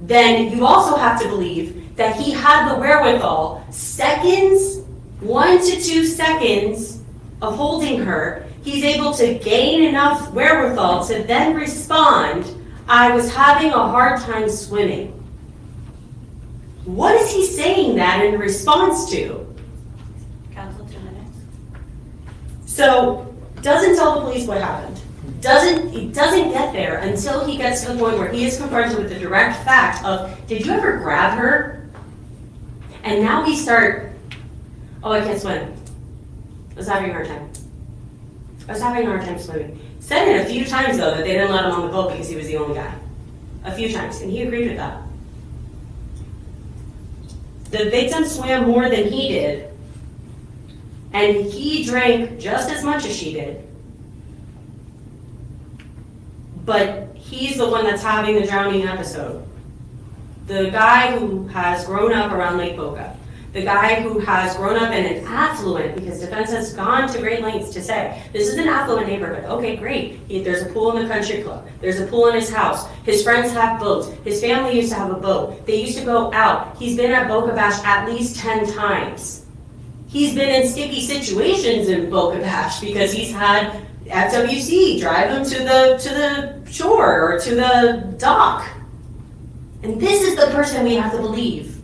then you also have to believe that he had the wherewithal, seconds, 1 to 2 seconds of holding her, he's able to gain enough wherewithal to then respond, I was having a hard time swimming. What is he saying that in response to? Counsel, 2 minutes. So, doesn't tell the police what happened. He doesn't get there until he gets to the point where he is confronted with the direct fact of, did you ever grab her? And now we start, oh, I can't swim. I was having a hard time. I was having a hard time swimming. Said it a few times, though, that they didn't let him on the boat because he was the only guy. A few times, and he agreed with that. The victim swam more than he did, and he drank just as much as she did. But he's the one that's having the drowning episode. The guy who has grown up around Lake Boca, the guy who has grown up in an affluent, because defense has gone to great lengths to say, this is an affluent neighborhood. Okay, great. There's a pool in the country club. There's a pool in his house. His friends have boats. His family used to have a boat. They used to go out. He's been at Boca Bash at least 10 times. He's been in sticky situations in Boca Bash because he's had FWC drive him to the shore or to the dock. And this is the person we have to believe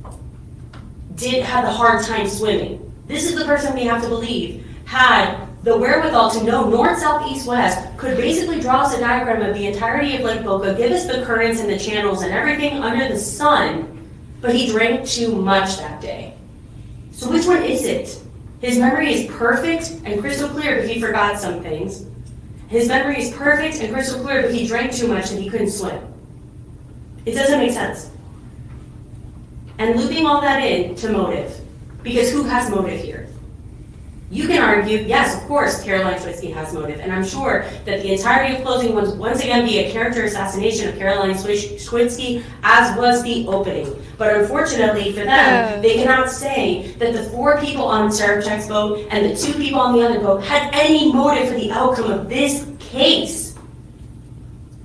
did have a hard time swimming. This is the person we have to believe had the wherewithal to know north, south, east, west, could basically draw us a diagram of the entirety of Lake Boca, give us the currents and the channels and everything under the sun, but he drank too much that day. So which one is it? His memory is perfect and crystal clear, but he forgot some things. His memory is perfect and crystal clear, but he drank too much and he couldn't swim. It doesn't make sense. And looping all that in to motive, because who has motive here? You can argue, yes, of course, Caroline Schwitzky has motive, and I'm sure that the entirety of closing will once again be a character assassination of Caroline Schwitzky, as was the opening. But unfortunately for them, they cannot say that the 4 people on Sarah Check's boat and the 2 people on the other boat had any motive for the outcome of this case.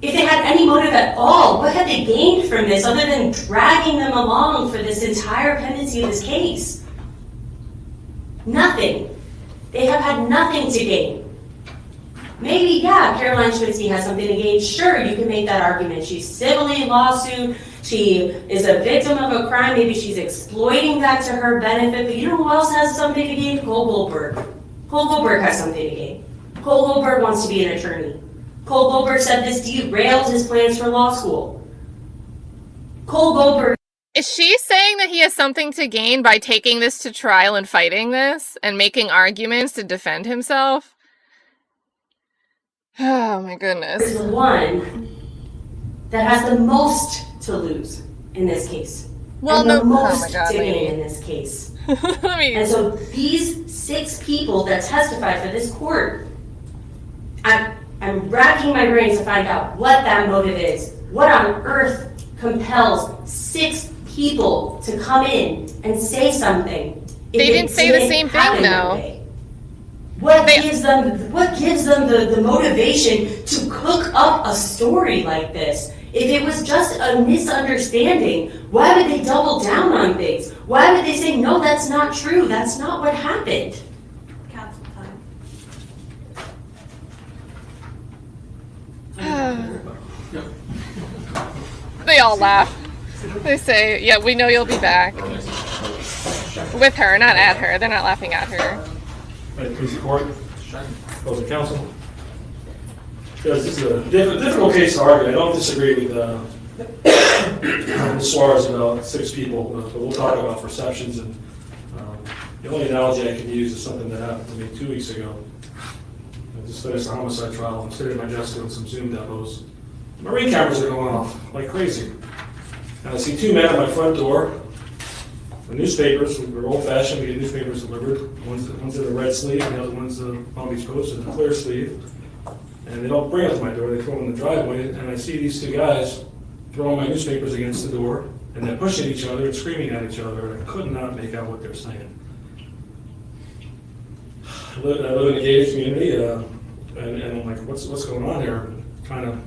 If they had any motive at all, what had they gained from this other than dragging them along for this entire pendency of this case? Nothing. They have had nothing to gain. Maybe, yeah, Caroline Schwitzky has something to gain. Sure, you can make that argument. She's civilly lawsuit. She is a victim of a crime. Maybe she's exploiting that to her benefit. But you know who else has something to gain? Cole Goldberg. Cole Goldberg has something to gain. Cole Goldberg wants to be an attorney. Cole Goldberg said this derailed his plans for law school. Cole Goldberg. Is she saying that he has something to gain by taking this to trial and fighting this and making arguments to defend himself? Oh my goodness. Is the one that has the most to lose in this case. Well, and no, the most oh my God, to lady. gain in this case. And so these 6 people that testified for this court, I'm racking my brains to find out what that motive is. What on earth compels 6 people to come in and say something? They didn't say the same thing, though. What gives them the motivation to cook up a story like this? If it was just a misunderstanding, why would they double down on things? Why would they say, no, that's not true, that's not what happened? Council time. They all laugh. They say, yeah, we know you'll be back. With her, not at her. They're not laughing at her. Please support. Opposing counsel. Because this is a difficult case to argue. I don't disagree with Ms. Suarez about 6 people, but we'll talk about perceptions. And the only analogy I can use is something that happened to me 2 weeks ago. I just finished a homicide trial. I'm sitting at my desk doing some Zoom demos. Marine cameras are going off like crazy. And I see 2 men at my front door. The newspapers, we're old-fashioned, we get newspapers delivered. One's in a red sleeve, and the other one's a Palm Beach Post in a clear sleeve. And they don't bring it to my door, they throw them in the driveway, and I see these 2 guys throwing my newspapers against the door, and then pushing each other and screaming at each other, and I could not make out what they're saying. I live in a gated community, and I'm like, what's going on here? I'm trying to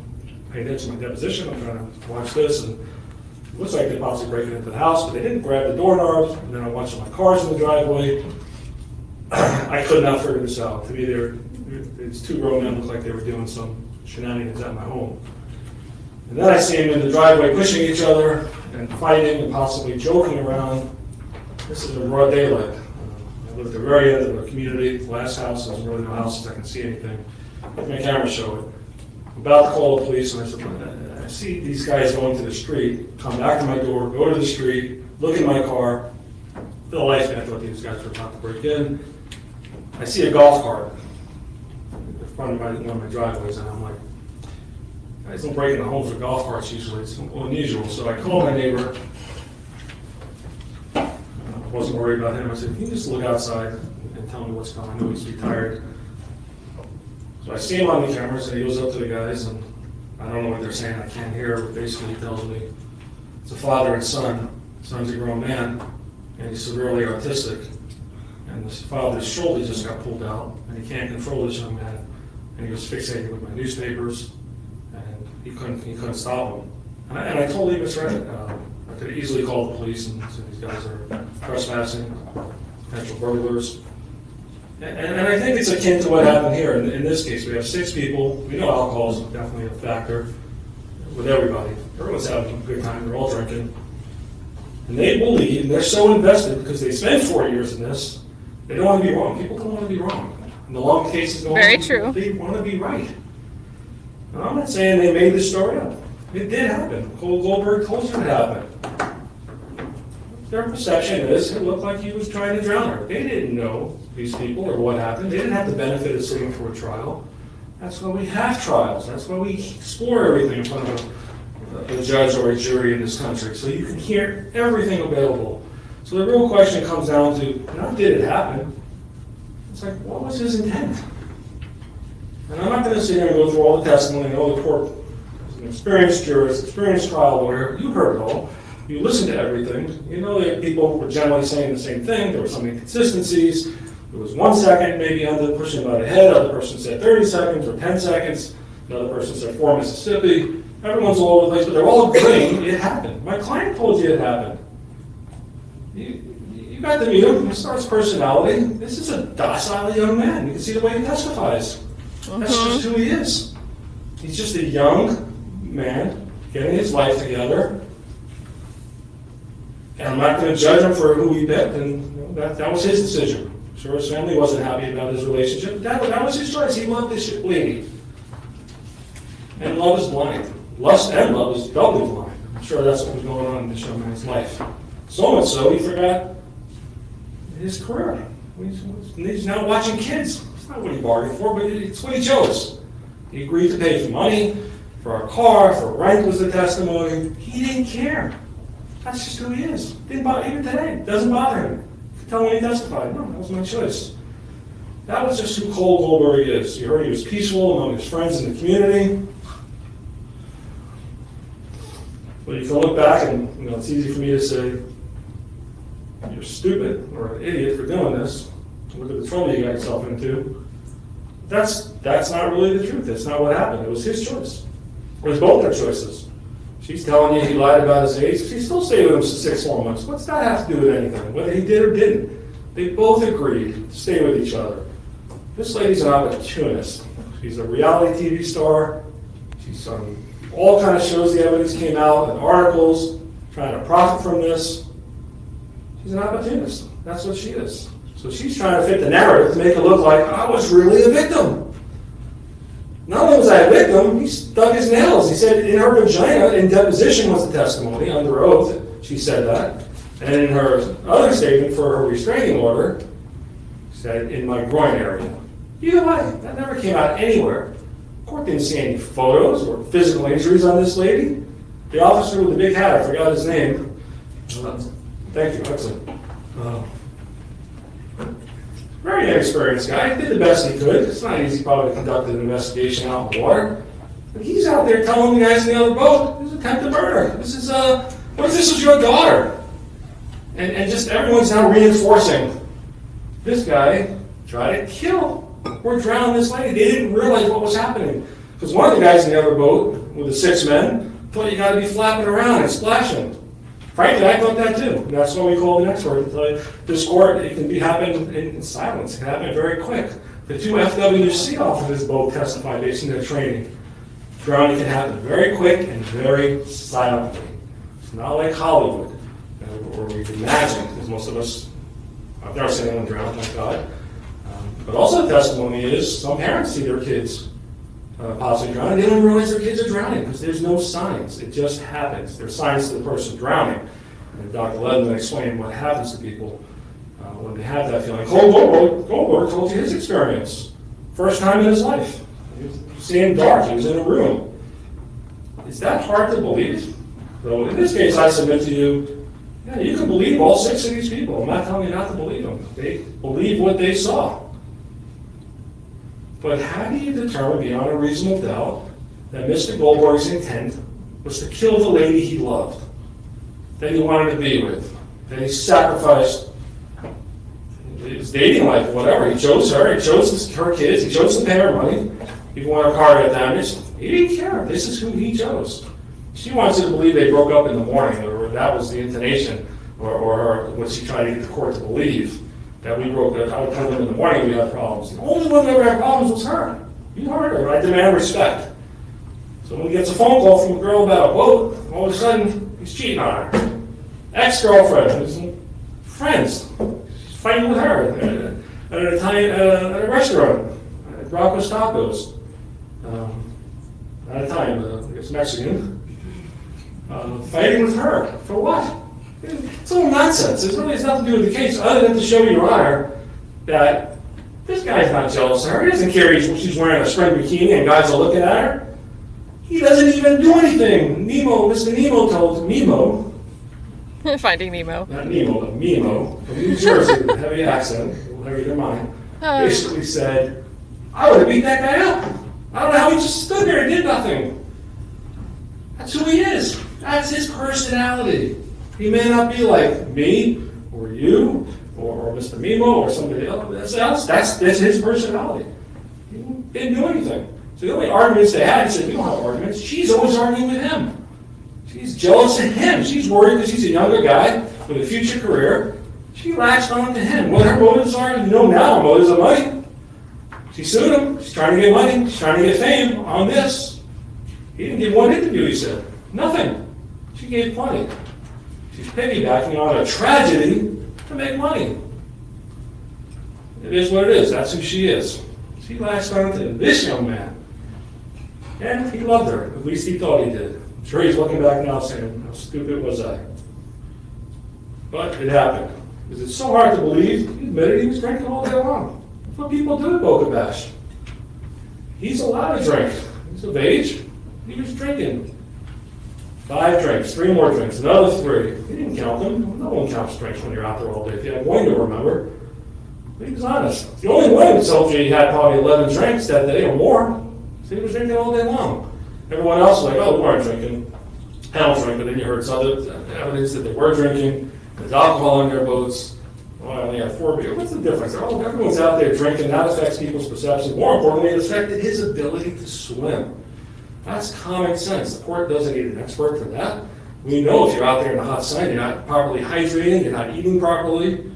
pay attention to my deposition, I'm trying to watch this, and looks like they're possibly breaking into the house, but they didn't grab the doorknobs, and then a bunch of my cars in the driveway. I could not figure this out. To me, it's two grown men look like they were doing some shenanigans at my home. And then I see them in the driveway pushing each other and fighting and possibly joking around. This is in broad daylight. I live at the very end of the community. The last house, there's really no houses I can see anything. My camera showed it. I'm about to call the police, and I said, I see these guys going to the street, come back to my door, go to the street, look in my car. For the life of me, I thought these guys were about to break in. I see a golf cart in front of one of my driveways, and I'm like, guys don't break into homes with golf carts usually. It's unusual. So I called my neighbor. I wasn't worried about him. I said, can you just look outside and tell me what's going on? I know he's retired. So I see him on the cameras, and he goes up to the guys, and I don't know what they're saying. I can't hear, but basically he tells me it's a father and son. The son's a grown man, and he's severely autistic. And the father's shoulder just got pulled out, and he can't control this young man. And he was fixated with my newspapers, and he couldn't stop him. And I totally misread it. I could have easily called the police and said these guys are trespassing, potential burglars. And I think it's akin to what happened here. In this case, we have 6 people. We know alcohol is definitely a factor with everybody. Everyone's having a good time. They're all drinking. And they believe, and they're so invested because they spent 4 years in this, they don't want to be wrong. People don't want to be wrong. And the long cases go on. Very true. They want to be right. And I'm not saying they made this story up. It did happen. Goldberg told you it happened. Their perception is it looked like he was trying to drown her. They didn't know these people or what happened. They didn't have the benefit of sitting for a trial. That's why we have trials. That's why we explore everything in front of a judge or a jury in this country, so you can hear everything available. So the real question comes down to, not did it happen? It's like, what was his intent? And I'm not going to sit here and go through all the testimony. I know the court is an experienced jurist, experienced trial lawyer. You heard it all. You listened to everything. You know that people were generally saying the same thing. There were some inconsistencies. There was 1 second maybe under pushing by the head. Other person said 30 seconds or 10 seconds. Another person said 4 Mississippi. Everyone's all over the place, but they're all agreeing it happened. My client told you it happened. You got to meet him. He starts personality. This is a docile young man. You can see the way he testifies. That's just who he is. He's just a young man getting his life together. And I'm not going to judge him for who he picked, and that was his decision. I'm sure his family wasn't happy about his relationship. That was his choice. He loved this lady. And love is blind. Lust and love is doubly blind. I'm sure that's what was going on in this young man's life. So much so, he forgot his career. He's now watching kids. It's not what he bargained for, but it's what he chose. He agreed to pay for money, for a car, for rent was the testimony. He didn't care. That's just who he is. Didn't bother even today. It doesn't bother him. Tell him when he testified. No, that was my choice. That was just who Cole Goldberg is. You heard he was peaceful among his friends in the community. But you can look back and it's easy for me to say, you're stupid or an idiot for doing this. Look at the trouble you got yourself into. That's not really the truth. That's not what happened. It was his choice. It was both their choices. She's telling you he lied about his age. She still stayed with him for 6 more months. What's that have to do with anything? Whether he did or didn't. They both agreed to stay with each other. This lady's an opportunist. She's a reality TV star. She's on all kind of shows. The evidence came out and articles trying to profit from this. She's an opportunist. That's what she is. So she's trying to fit the narrative to make it look like I was really a victim. Not only was I a victim, he stuck his nails. He said in her vagina, in deposition was the testimony, under oath, she said that. And in her other statement for her restraining order, she said in my groin area. Either way, that never came out anywhere. The court didn't see any photos or physical injuries on this lady. The officer with the big hat, I forgot his name. Thank you, Hudson. Very inexperienced guy. He did the best he could. It's not easy probably to conduct an investigation out in the water. But he's out there telling the guys in the other boat, this is attempted murder. This is, what if this was your daughter? And just everyone's now reinforcing. This guy tried to kill or drown this lady. They didn't realize what was happening. Because one of the guys in the other boat with the 6 men thought you got to be flapping around and splashing. Frankly, I thought that too. And that's why we called an expert. This court, it can happen in silence. It can happen very quick. The two FWC officers both testified based on their training. Drowning can happen very quick and very silently. It's not like Hollywood, where we can imagine, because most of us, I've never seen anyone drown, thank God. But also the testimony is some parents see their kids possibly drowning. They don't realize their kids are drowning because there's no signs. It just happens. There's signs to the person drowning. And Dr. Leatherman explained what happens to people when they have that feeling. Goldberg told you his experience. First time in his life. He was seeing dark. He was in a room. Is that hard to believe? So in this case, I submit to you, yeah, you can believe all 6 of these people. I'm not telling you not to believe them. They believe what they saw. But how do you determine beyond a reasonable doubt that Mr. Goldberg's intent was to kill the lady he loved, that he wanted to be with, that he sacrificed his dating life, whatever. He chose her, he chose her kids, he chose to pay her money. People want her car got damaged. He didn't care. This is who he chose. She wants you to believe they broke up in the morning, or that was the intonation, or what she tried to get the court to believe. That we broke up. I would tell them in the morning we had problems. The only one that ever had problems was her. You heard her. I demand respect. So when he gets a phone call from a girl about a boat, all of a sudden he's cheating on her. Ex-girlfriend, friends, he's fighting with her at a restaurant, at Rocco's Tacos. At a time, I guess Mexican. Fighting with her for what? It's all nonsense. It really has nothing to do with the case, other than to show Your Honor that this guy's not jealous of her. He doesn't care if she's wearing a spring bikini and guys are looking at her. He doesn't even do anything. Mr. Mimmo told Mimmo. Finding Nemo. Not Mimmo, but Mimmo, from New Jersey, with a heavy accent, heavier than mine, basically said, I would have beat that guy up. I don't know how he just stood there and did nothing. That's who he is. That's his personality. He may not be like me, or you, or Mr. Mimmo, or somebody else. That's his personality. He didn't do anything. So the only arguments they had, he said, we don't have arguments. She's always arguing with him. She's jealous of him. She's worried because he's a younger guy with a future career. She latched on to him. What her motives are, you know now, her motives are money. She sued him. She's trying to get money. She's trying to get fame on this. He didn't give one interview, he said. Nothing. She gave plenty. She's piggybacking on a tragedy to make money. It is what it is. That's who she is. She latched on to this young man. And he loved her. At least he thought he did. I'm sure he's looking back now saying, how stupid was I? But it happened. Because it's so hard to believe, he admitted he was drinking all day long. That's what people do at Boca Bash. He's allowed to drink. He's of age. He was drinking. 5 drinks, 3 more drinks, another 3. He didn't count them. No one counts drinks when you're out there all day. If you have one to remember. But he was honest. The only one who told you he had probably 11 drinks that day or more. So he was drinking all day long. Everyone else was like, oh, we weren't drinking. I don't drink, but then you heard some evidence that they were drinking. There's alcohol in their boats. Well, I only had 4 beers. What's the difference? Oh, everyone's out there drinking. That affects people's perception. More importantly, it affected his ability to swim. That's common sense. The court doesn't need an expert for that. We know if you're out there in the hot sun, you're not properly hydrating, you're not eating properly.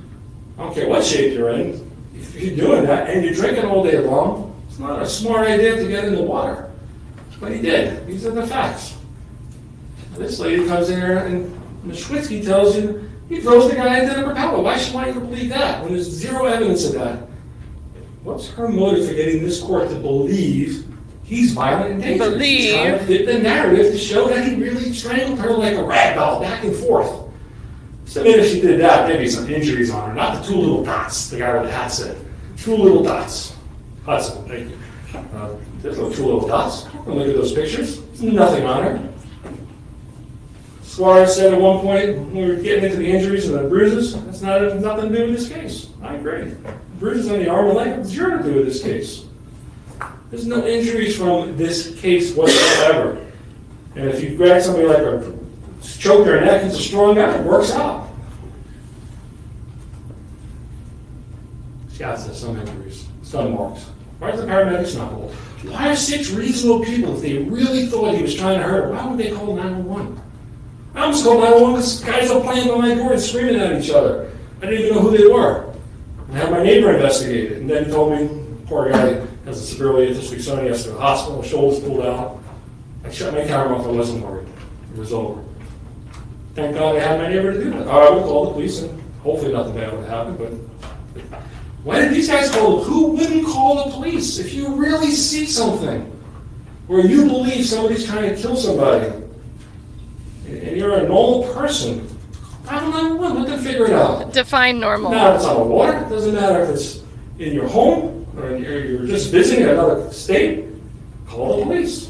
I don't care what shape you're in. If you're doing that and you're drinking all day long, it's not a smart idea to get in the water. But he did. These are the facts. Now, this lady comes in here and Ms. Schwitzky tells you he throws the guy into the propeller. Why should I believe that when there's 0 evidence of that? What's her motive for getting this court to believe he's violent and dangerous? He's trying to fit the narrative to show that he really strangled her like a rag doll back and forth. So maybe if she did that, maybe some injuries on her. Not the 2 little dots, the guy with the hat said. 2 little dots. Hudson, thank you. There's no 2 little dots. Don't look at those pictures. There's nothing on her. Suarez said at one point, when we were getting into the injuries and the bruises, that's nothing to do with this case. I agree. Bruises on the arm and leg have 0 to do with this case. There's no injuries from this case whatsoever. And if you grab somebody like a choke their neck, he's a strong guy, it works out. Scott says some injuries, some marks. Why is the paramedics not called? Why are 6 reasonable people, if they really thought he was trying to hurt her, why would they call 911? I almost called 911 because guys are playing by my door and screaming at each other. I didn't even know who they were. I had my neighbor investigate it, and then he told me, poor guy has a severely autistic son, he has to go to the hospital, his shoulder's pulled out. I shut my camera off, I wasn't worried. It was over. Thank God I had my neighbor to do that. I would call the police, and hopefully nothing bad would happen, but why did these guys call? Who wouldn't call the police if you really see something? Or you believe somebody's trying to kill somebody, and you're a normal person, I don't know, let them figure it out. Define normal. Now it's on the water, it doesn't matter if it's in your home, or you're just visiting another state, call the police.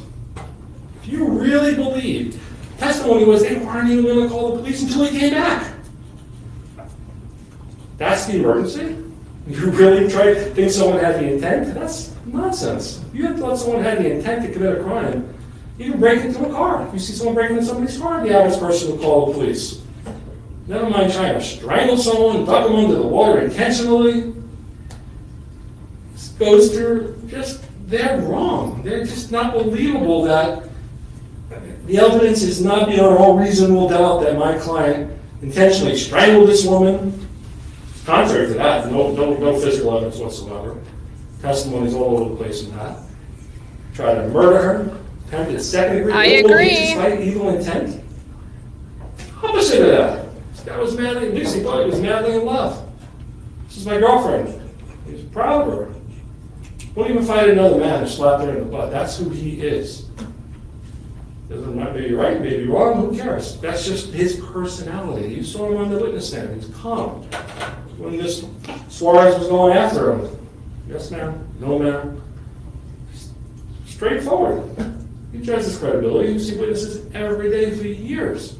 If you really believe, testimony was they weren't even going to call the police until he came back. That's the emergency? You really think someone had the intent? That's nonsense. If you thought someone had the intent to commit a crime, you can break into a car. If you see someone breaking into somebody's car, the average person will call the police. Never mind trying to strangle someone, duck them under the water intentionally. This goes through they're wrong. They're just not believable that the evidence is not beyond all reasonable doubt that my client intentionally strangled this woman. Contrary to that, no physical evidence whatsoever. Testimonies all over the place in that. Tried to murder her, attempted second degree. I agree. Despite evil intent. Opposite of that. This guy was madly, at least he thought he was madly in love. This is my girlfriend. He's proud of her. Won't even fight another man and slap her in the butt. That's who he is. Doesn't matter, maybe right, maybe wrong, who cares? That's just his personality. You saw him on the witness stand. He's calm. When this Suarez was going after him, yes ma'am, no ma'am, straightforward. He judges his credibility. You see witnesses every day for years.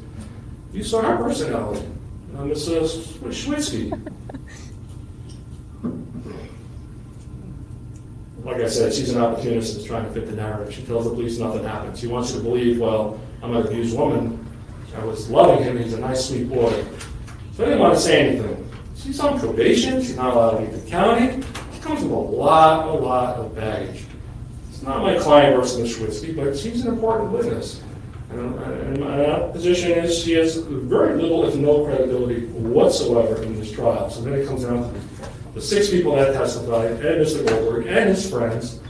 You saw her personality. Miss Schwitzky. Like I said, she's an opportunist that's trying to fit the narrative. She tells the police nothing happened. She wants you to believe, well, I'm an abused woman. I was loving him. He's a nice, sweet boy. So I didn't want to say anything. She's on probation. She's not allowed to leave the county. She comes with a lot of baggage. It's not my client versus Ms. Schwitzky, but she's an important witness. And my position is she has very little, if no, credibility whatsoever in this trial. So then it comes down to the 6 people that testified, and Mr. Goldberg, and his friends.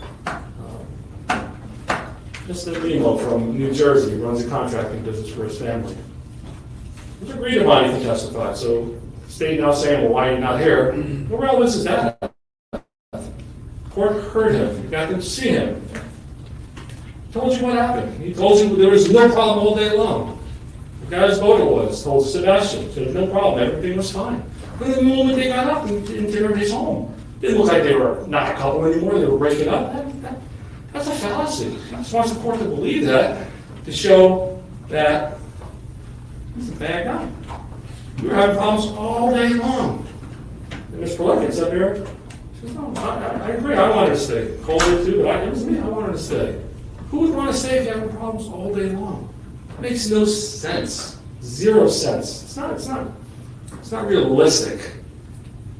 Mr. Mimmo from New Jersey, who runs a contracting business for his family. It was agreed upon he can testify. So the state now saying, well, why are you not here? What relevance is that? The court heard him. You got them to see him. Told you what happened. He told you there was no problem all day long. The guy's motor was, told Sebastian, said no problem, everything was fine. But the moment they got up and entered his home, it didn't look like they were not a couple anymore, they were breaking up. That's a fallacy. He just wants the court to believe that, to show that he's a bad guy. We were having problems all day long. And Ms. Perlet gets up here, she says, no, I agree, I wanted to stay. Called her too, but it was me, I wanted to stay. Who would want to stay if you're having problems all day long? It makes no sense. 0 sense. It's not realistic.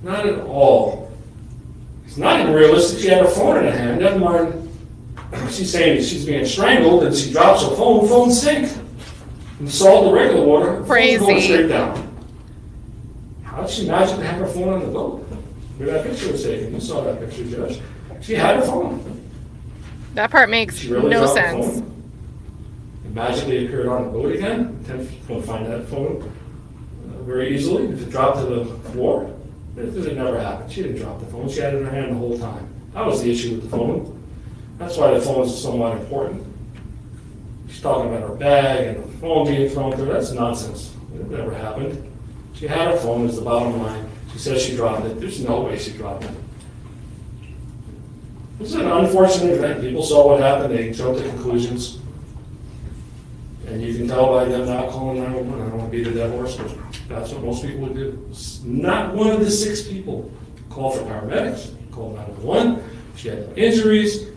Not at all. It's not even realistic. She had her phone in her hand. Never mind. She's saying she's being strangled and she drops her phone sink. And salt the regular water, phone's going straight down. How did she imagine to have her phone on the boat? Where that picture was taken. You saw that picture, Judge. She had her phone. That part makes no sense. It magically appeared on the boat again. You'll find that phone very easily. If it dropped to the floor, it never happened. She didn't drop the phone. She had it in her hand the whole time. That was the issue with the phone. That's why the phone is somewhat important. She's talking about her bag and the phone being thrown through. That's nonsense. It never happened. She had her phone is the bottom line. She says she dropped it. There's no way she dropped it. This is an unfortunate event. People saw what happened. They jumped to conclusions. And you can tell by them now calling 911. I don't want to beat a dead horse, but that's what most people would do. Not one of the 6 people called for paramedics, called 911. She had no injuries.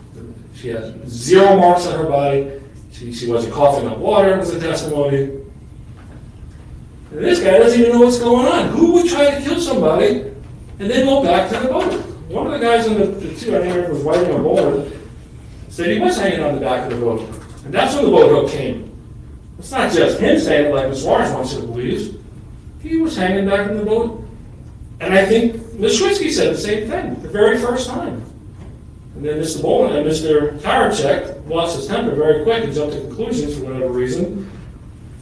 She had 0 marks on her body. She wasn't coughing up water, was a testimony. And this guy doesn't even know what's going on. Who would try to kill somebody and then go back to the boat? One of the guys on the 2, I think it was riding a board, said he was hanging on the back of the boat. And that's when the boat hook came. It's not just him saying it like Ms. Suarez wants you to believe. He was hanging back in the boat. And I think Ms. Schwitzky said the same thing the very first time. And then Mr. Bowman and Mr. Karachek lost his temper very quick and jumped to conclusions for whatever reason.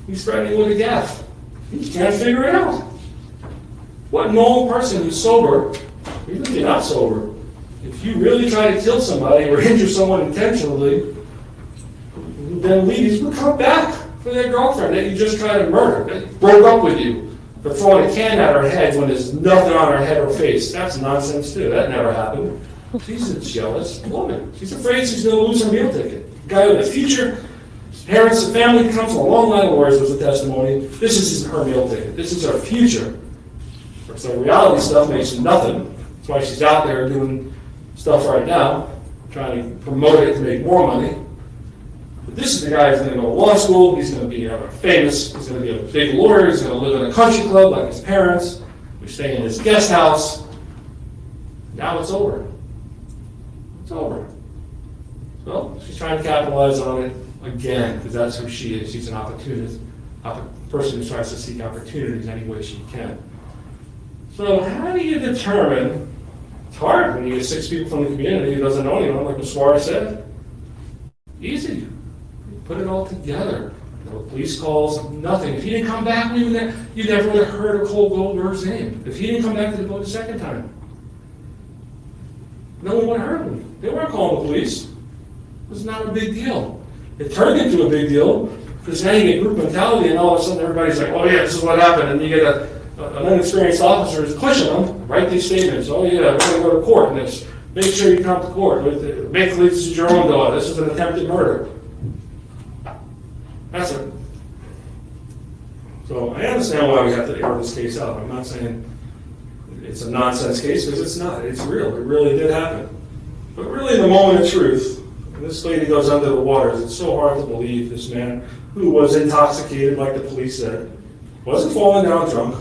He's threatening with a gaff. He can't figure it out. What normal person who's sober, even if you're not sober, if you really try to kill somebody or injure someone intentionally, then leaves will come back for their girlfriend that you just tried to murder, that broke up with you, for throwing a can at her head when there's nothing on her head or face. That's nonsense too. That never happened. She's a jealous woman. She's afraid she's going to lose her meal ticket. Guy with a future, parents and family comes from a long line of lawyers was a testimony. This isn't her meal ticket. This is her future. So reality stuff makes nothing. That's why she's out there doing stuff right now, trying to promote it to make more money. But this is the guy who's going to go to law school. He's going to be famous. He's going to be a big lawyer. He's going to live in a country club like his parents. We stay in his guest house. Now it's over. It's over. Well, she's trying to capitalize on it again, because that's who she is. She's an opportunist, a person who tries to seek opportunities any way she can. So how do you determine? It's hard when you get 6 people from the community who doesn't know anyone, like Ms. Suarez said. Easy. You put it all together. No police calls, nothing. If he didn't come back, you never would have heard of Cole Goldberg's name. If he didn't come back to the boat the second time, no one would have heard of him. They weren't calling the police. It was not a big deal. It turned into a big deal because now you get group mentality, and all of a sudden everybody's like, "Oh yeah, this is what happened," and you get an inexperienced officer is pushing them, write these statements. "Oh yeah, we're going to go to court and this. Make sure you come to court. Make believe this is your own daughter. This is an attempted murder." That's it. So I understand why we have to air this case out. I'm not saying it's a nonsense case, because it's not. It's real. It really did happen. But really, the moment of truth, when this lady goes under the waters, it's so hard to believe this man, who was intoxicated, like the police said, wasn't falling down drunk,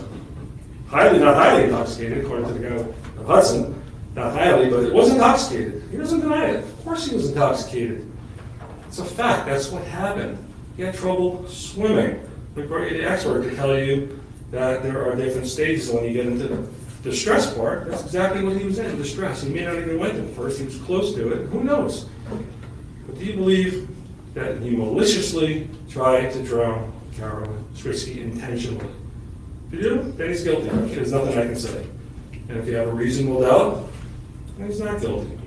not highly intoxicated, according to the guy of Hudson, not highly, but it was intoxicated. He doesn't deny it. Of course he was intoxicated. It's a fact. That's what happened. He had trouble swimming. The expert could tell you that there are different stages when you get into the distress part. That's exactly what he was in, distress. He may not even went there first. He was close to it. Who knows? But do you believe that he maliciously tried to drown Carolyn Schwitzky intentionally? If you do, then he's guilty. There's nothing I can say. And if you have a reasonable doubt, then he's not guilty.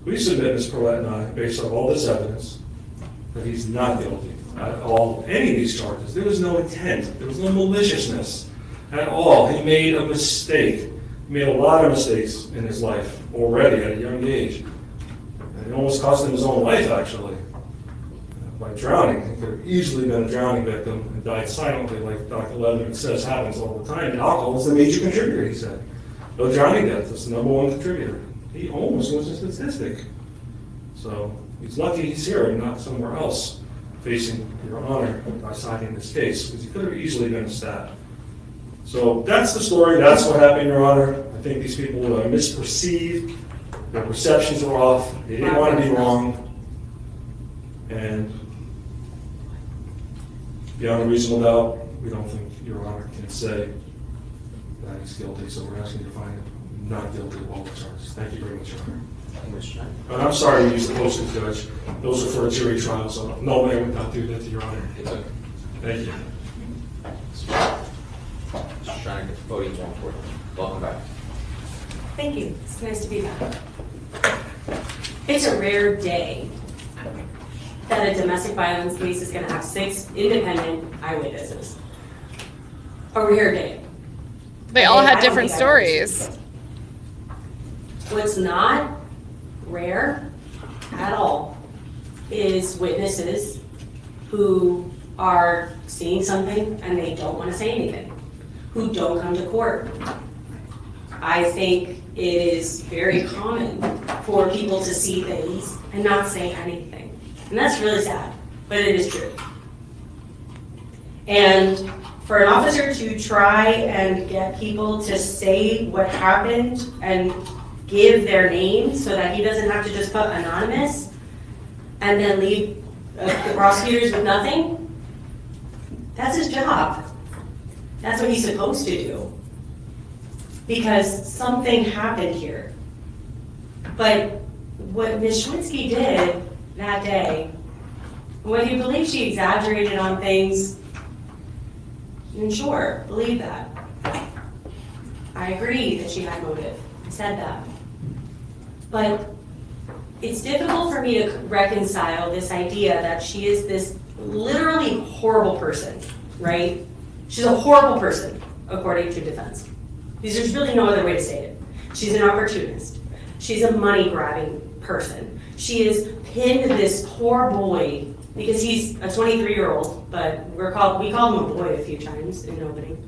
We submit, Ms. Perlet and I, based on all this evidence, that he's not guilty at all, any of these charges. There was no intent. There was no maliciousness at all. He made a mistake. He made a lot of mistakes in his life already at a young age. And it almost cost him his own life, actually, by drowning. He could have easily been a drowning victim and died silently, like Dr. Leatherman says happens all the time. And alcohol is the major contributor, he said. No drowning death is the #1 contributor. He almost was a statistic. So he's lucky he's here and not somewhere else facing your honor by signing this case, because he could have easily been a stat. So that's the story. That's what happened, Your Honor. I think these people are misperceived. Their perceptions are off. They didn't want to be wrong. And beyond a reasonable doubt, we don't think Your Honor can say that he's guilty. So we're asking you to find him not guilty of all the charges. Thank you very much, Your Honor. And I'm sorry to use the postage, Judge. Those are for a jury trial, so no way I would not do that to Your Honor. Thank you. Just trying to get the podium on for you. Welcome back. Thank you. It's nice to be back. It's a rare day that a domestic violence case is going to have 6 independent eyewitnesses. A rare day. They all had different stories. What's not rare at all is witnesses who are seeing something and they don't want to say anything, who don't come to court. I think it is very common for people to see things and not say anything. And that's really sad, but it is true. And for an officer to try and get people to say what happened and give their name so that he doesn't have to just put anonymous and then leave the prosecutors with nothing, That's his job. That's what he's supposed to do. Because something happened here. But what Ms. Schwitzky did that day, whether you believe she exaggerated on things, then sure, believe that. I agree that she had motive. I said that. But it's difficult for me to reconcile this idea that she is this literally horrible person, right? She's a horrible person, according to defense. Because there's really no other way to say it. She's an opportunist. She's a money-grabbing person. She has pinned this poor boy, because he's a 23-year-old, but we called him a boy a few times in opening.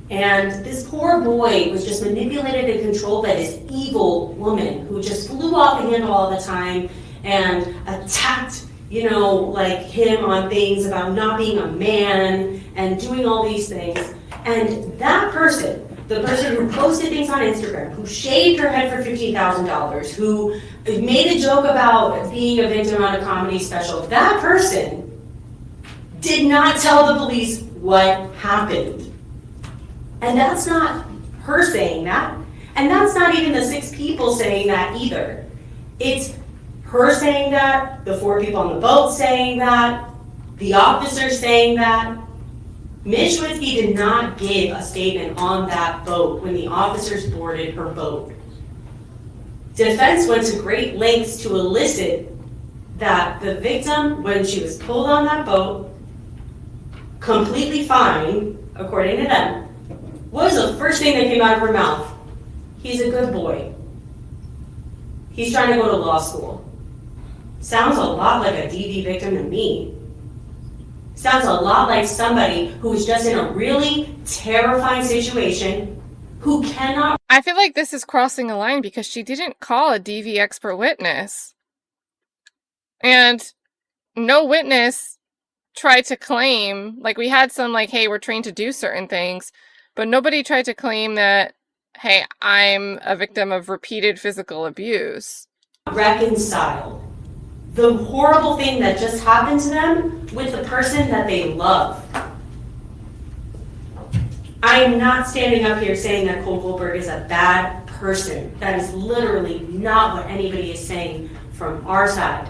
And this poor boy was just manipulated and controlled by this evil woman who just flew off the handle all the time and attacked, like him on things about not being a man and doing all these things. And that person, the person who posted things on Instagram, who shaved her head for $15,000, who made a joke about being a victim on a comedy special, that person did not tell the police what happened. And that's not her saying that. And that's not even the 6 people saying that either. It's her saying that, the 4 people on the boat saying that, the officer saying that. Ms. Schwitzky did not give a statement on that boat when the officers boarded her boat. Defense went to great lengths to elicit that the victim, when she was pulled on that boat, completely fine, according to them, what was the first thing that came out of her mouth? He's a good boy. He's trying to go to law school. Sounds a lot like a DV victim to me. Sounds a lot like somebody who is just in a really terrifying situation who cannot... I feel like this is crossing a line because she didn't call a DV expert witness. And no witness tried to claim, like we had some hey, we're trained to do certain things, but nobody tried to claim that, hey, I'm a victim of repeated physical abuse. Reconcile the horrible thing that just happened to them with the person that they love. I am not standing up here saying that Cole Goldberg is a bad person. That is literally not what anybody is saying from our side.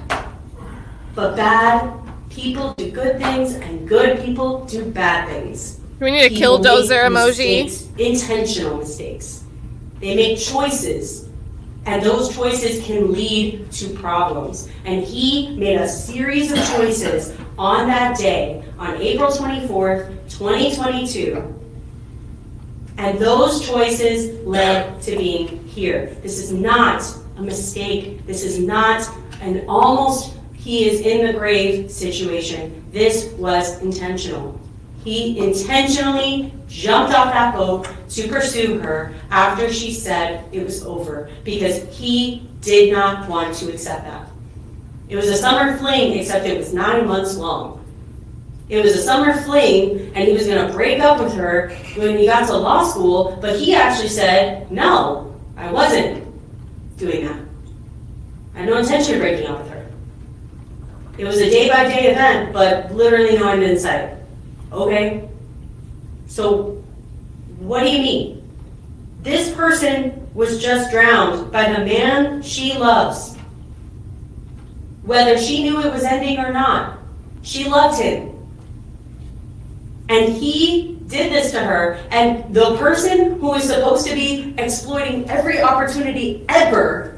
But bad people do good things and good people do bad things. We need a killdozer emoji. Mistakes, intentional mistakes. They make choices, and those choices can lead to problems. And he made a series of choices on that day, on April 24th, 2022. And those choices led to being here. This is not a mistake. This is not an almost he is in the grave situation. This was intentional. He intentionally jumped off that boat to pursue her after she said it was over because he did not want to accept that. It was a summer fling, except it was 9 months long. It was a summer fling, and he was going to break up with her when he got to law school, but he actually said, no, I wasn't doing that. I had no intention of breaking up with her. It was a day-by-day event, but literally no end in sight. Okay? So, what do you mean? This person was just drowned by the man she loves. Whether she knew it was ending or not, she loved him. And he did this to her, and the person who is supposed to be exploiting every opportunity ever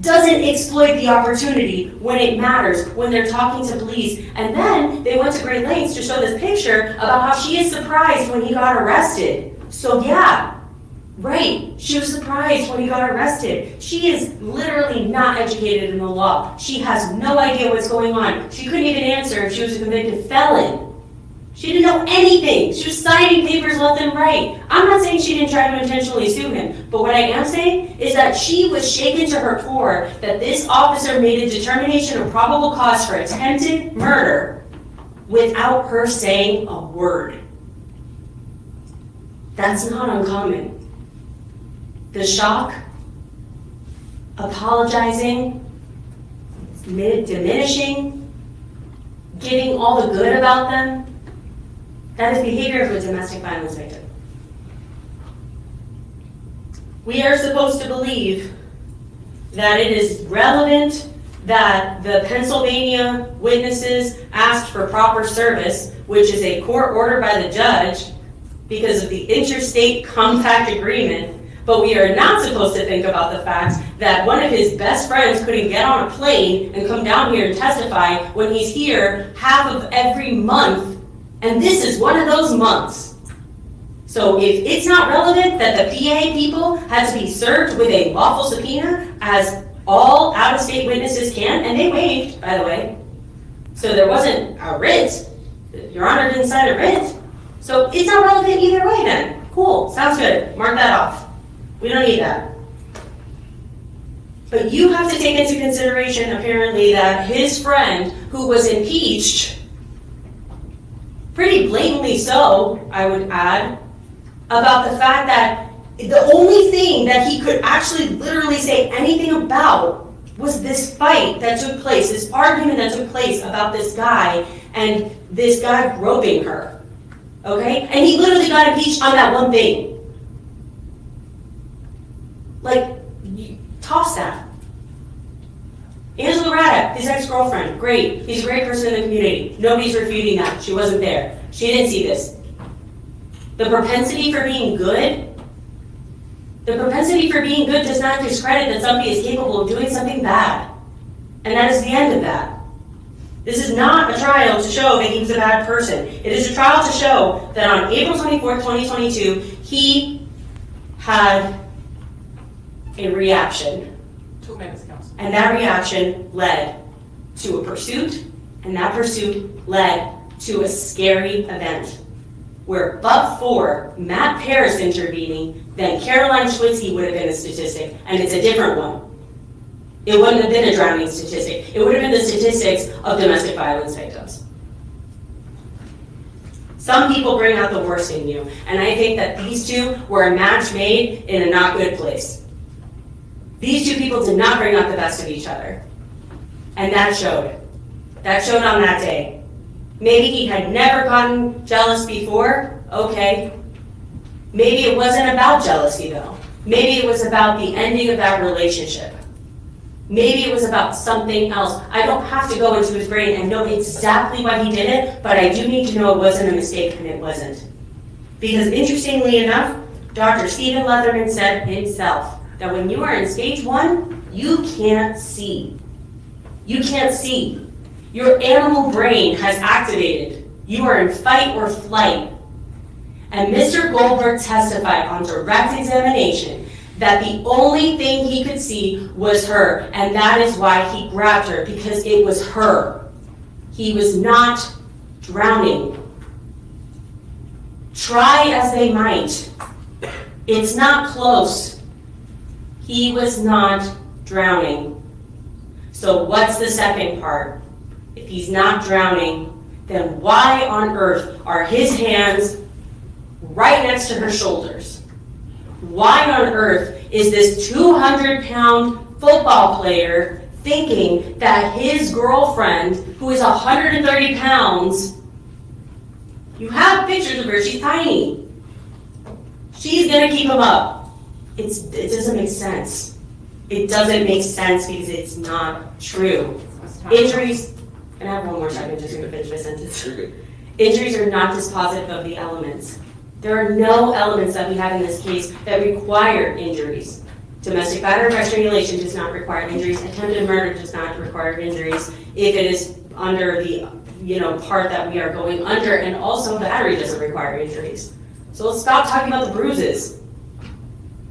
doesn't exploit the opportunity when it matters, when they're talking to police. And then they went to great lengths to show this picture about how she is surprised when he got arrested. So yeah, right, she was surprised when he got arrested. She is literally not educated in the law. She has no idea what's going on. She couldn't even answer if she was a convicted felon. She didn't know anything. She was signing papers left and right. I'm not saying she didn't try to intentionally sue him, but what I am saying is that she was shaken to her core that this officer made a determination of probable cause for attempted murder without her saying a word. That's not uncommon. The shock, apologizing, diminishing, giving all the good about them, That is behavior of a domestic violence victim. We are supposed to believe that it is relevant that the Pennsylvania witnesses asked for proper service, which is a court order by the judge because of the interstate compact agreement, but we are not supposed to think about the fact that one of his best friends couldn't get on a plane and come down here and testify when he's here half of every month, and this is one of those months. So if it's not relevant that the PA people had to be served with a lawful subpoena, as all out-of-state witnesses can, and they waived, by the way, so there wasn't a writ, Your Honor didn't sign a writ, so it's not relevant either way then. Cool, sounds good, mark that off. We don't need that. But you have to take into consideration, apparently, that his friend, who was impeached, pretty blatantly so, I would add, about the fact that the only thing that he could actually literally say anything about was this fight that took place, this argument that took place about this guy and this guy groping her, okay? And he literally got impeached on that one thing. Like, toss that. Angela Radda, his ex-girlfriend, great. He's a great person in the community. Nobody's refuting that. She wasn't there. She didn't see this. The propensity for being good, does not discredit that somebody is capable of doing something bad. And that is the end of that. This is not a trial to show that he was a bad person. It is a trial to show that on April 24th, 2022, he had a reaction. 2 minutes, counsel. And that reaction led to a pursuit, and that pursuit led to a scary event where but for Matt Paris intervening, then Caroline Schwitzky would have been a statistic, and it's a different one. It wouldn't have been a drowning statistic. It would have been the statistics of domestic violence victims. Some people bring out the worst in you, and I think that these two were a match made in a not good place. These two people did not bring out the best of each other. And that showed. That showed on that day. Maybe he had never gotten jealous before, okay. Maybe it wasn't about jealousy though. Maybe it was about the ending of that relationship. Maybe it was about something else. I don't have to go into his brain and know exactly why he did it, but I do need to know it wasn't a mistake, and it wasn't. Because interestingly enough, Dr. Stephen Leatherman said himself that when you are in stage 1, you can't see. You can't see. Your animal brain has activated. You are in fight or flight. And Mr. Goldberg testified on direct examination that the only thing he could see was her, and that is why he grabbed her, because it was her. He was not drowning. Try as they might, it's not close. He was not drowning. So what's the second part? If he's not drowning, then why on earth are his hands right next to her shoulders? Why on earth is this 200-pound football player thinking that his girlfriend, who is 130 pounds, you have pictures of her, she's tiny. She's gonna keep him up. It doesn't make sense. It doesn't make sense because it's not true. Injuries, and I have one more time, I'm just gonna finish my sentence. You're good. Injuries are not dispositive of the elements. There are no elements that we have in this case that require injuries. Domestic battery by strangulation does not require injuries. Attempted murder does not require injuries if it is under the part that we are going under, and also battery doesn't require injuries. So let's stop talking about the bruises.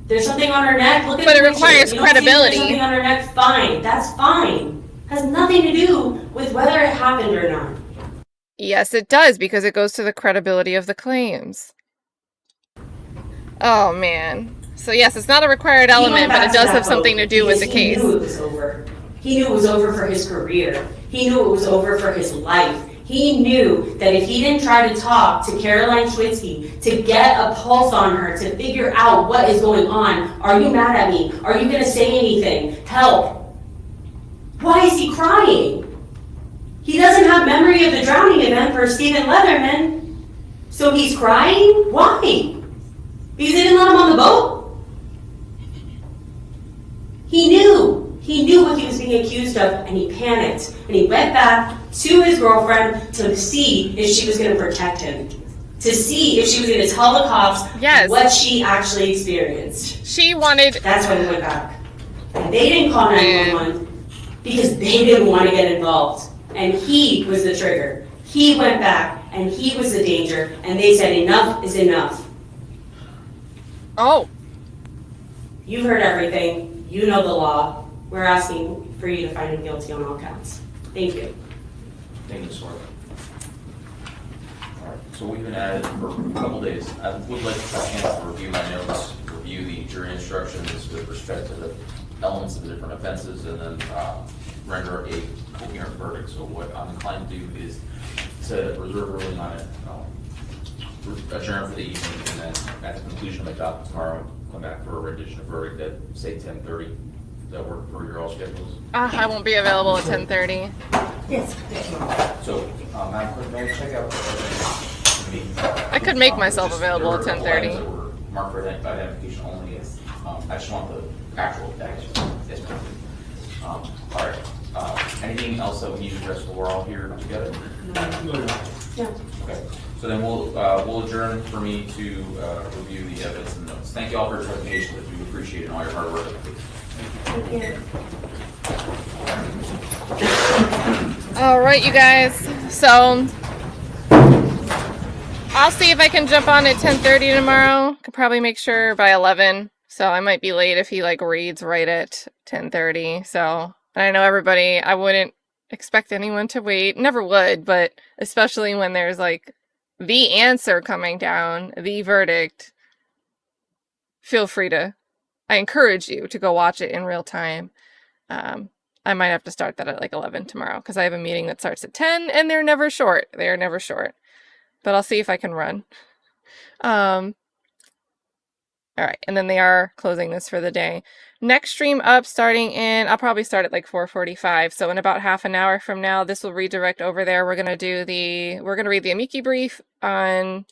There's something on her neck, look at But the it requires picture. You don't see credibility. there's something on her neck, fine, that's fine. Has nothing to do with whether it happened or not. Yes, it does, because it goes to the credibility of the claims. Oh, man. So yes, it's not a required element, but it does have something to do with the case. He knew it was over. He knew it was over for his career. He knew it was over for his life. He knew that if he didn't try to talk to Caroline Schwitzky to get a pulse on her, to figure out what is going on, are you mad at me? Are you going to say anything? Help. Why is he crying? He doesn't have memory of the drowning event for Stephen Leatherman. So he's crying? Why? Because they didn't let him on the boat? He knew what he was being accused of, and he panicked. And he went back to his girlfriend to see if she was going to protect him. To see if she was going to tell the cops what she actually experienced. She wanted... That's why he went back. And they didn't call 911 because they didn't want to get involved. And he was the trigger. He went back, and he was the danger, and they said enough is enough. Oh. You've heard everything. You know the law. We're asking for you to find him guilty on all counts. Thank you. Thank you, Sorry. All right, so we've been at it for a couple days. I would like to have a chance to review my notes, review the jury instructions with respect to the elements of the different offenses, and then render a coherent verdict. So what I'm inclined to do is to reserve ruling on it, adjourn for the evening, and then at the conclusion of my docket tomorrow, come back for a rendition of verdict at, say, 10:30. Does that work for your all schedules? I won't be available at 10:30. Yes. So, Madam Clerk, may I check out I could make myself available at 10:30. Marked for identification only. Yes. I just want the actual package. Yes, ma'am. All right. Anything else that we need to address while we're all here together? No. Okay. So then we'll adjourn for me to review the evidence and notes. Thank you all for your presentation. We appreciate it and all your hard work. Thank you. All right, you guys. So I'll see if I can jump on at 10:30 tomorrow. Could probably make sure by 11. So I might be late if he reads right at 10:30. So, and I know everybody, I wouldn't expect anyone to wait. Never would, but especially when there's the answer coming down, the verdict, feel free to, I encourage you to go watch it in real time. I might have to start that at 11 tomorrow because I have a meeting that starts at 10 and they're never short. They are never short. But I'll see if I can run. All right, and then they are closing this for the day. Next stream up starting in, I'll probably start at 4:45. So in about half an hour from now, this will redirect over there. We're going to read the amici brief on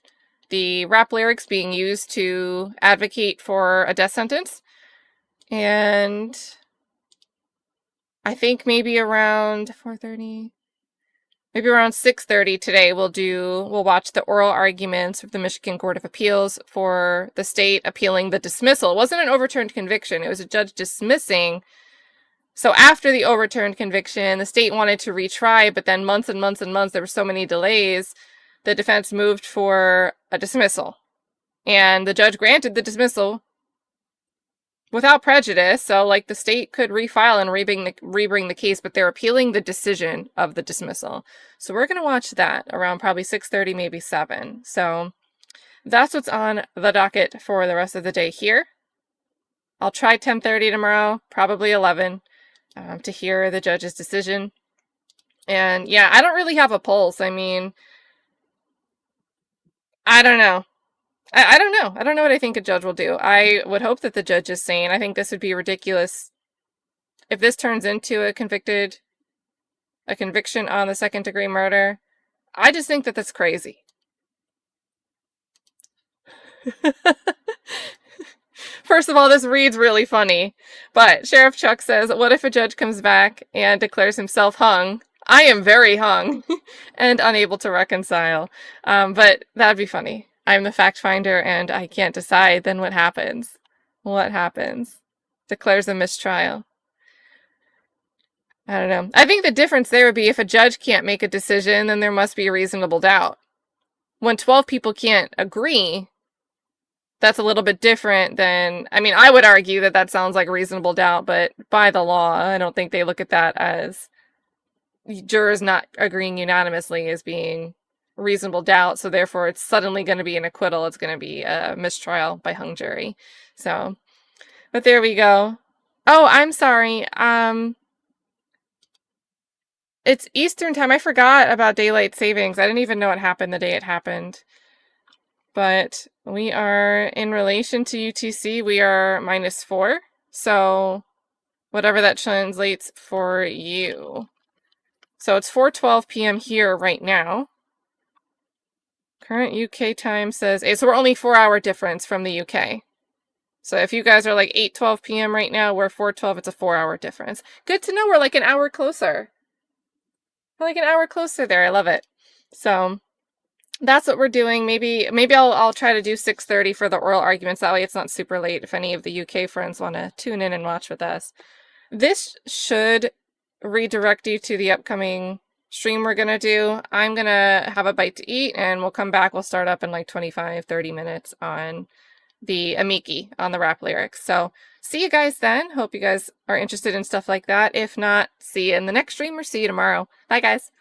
the rap lyrics being used to advocate for a death sentence. And I think maybe around 4:30, maybe around 6:30 today, we'll watch the oral arguments of the Michigan Court of Appeals for the state appealing the dismissal. It wasn't an overturned conviction. It was a judge dismissing. So after the overturned conviction, the state wanted to retry, but then months and months and months, there were so many delays, the defense moved for a dismissal. And the judge granted the dismissal without prejudice, so the state could refile and rebring the case, but they're appealing the decision of the dismissal. So we're going to watch that around probably 6:30, maybe 7. So that's what's on the docket for the rest of the day here. I'll try 10:30 tomorrow, probably 11, to hear the judge's decision. And yeah, I don't really have a pulse. I mean, I don't know. I don't know. I don't know what I think a judge will do. I would hope that the judge is sane. I think this would be ridiculous if this turns into a conviction on the second-degree murder. I just think that that's crazy. First of all, this reads really funny, but Sheriff Chuck says, what if a judge comes back and declares himself hung? I am very hung and unable to reconcile. But that'd be funny. I'm the fact finder and I can't decide. Then what happens? What happens? Declares a mistrial. I don't know. I think the difference there would be if a judge can't make a decision, then there must be a reasonable doubt. When 12 people can't agree, that's a little bit different than, I mean, I would argue that that sounds like reasonable doubt, but by the law, I don't think they look at that as jurors not agreeing unanimously as being reasonable doubt, so therefore it's suddenly going to be an acquittal. It's going to be a mistrial by hung jury. So, but there we go. Oh, I'm sorry. It's Eastern time. I forgot about daylight savings. I didn't even know it happened the day it happened. But we are, in relation to UTC, we are -4. So whatever that translates for you. So it's 4:12 p.m. here right now. Current UK time says 8, so we're only 4-hour difference from the UK. So if you guys are like 8:12 p.m. right now, we're 4:12. It's a 4-hour difference. Good to know. We're like an hour closer. We're like an hour closer there. I love it. So that's what we're doing. Maybe I'll try to do 6:30 for the oral arguments. That way it's not super late if any of the UK friends want to tune in and watch with us. This should redirect you to the upcoming stream we're going to do. I'm going to have a bite to eat and we'll come back. We'll start up in like 25-30 minutes on the Amiki, on the rap lyrics. So see you guys then. Hope you guys are interested in stuff like that. If not, see you in the next stream or see you tomorrow. Bye guys.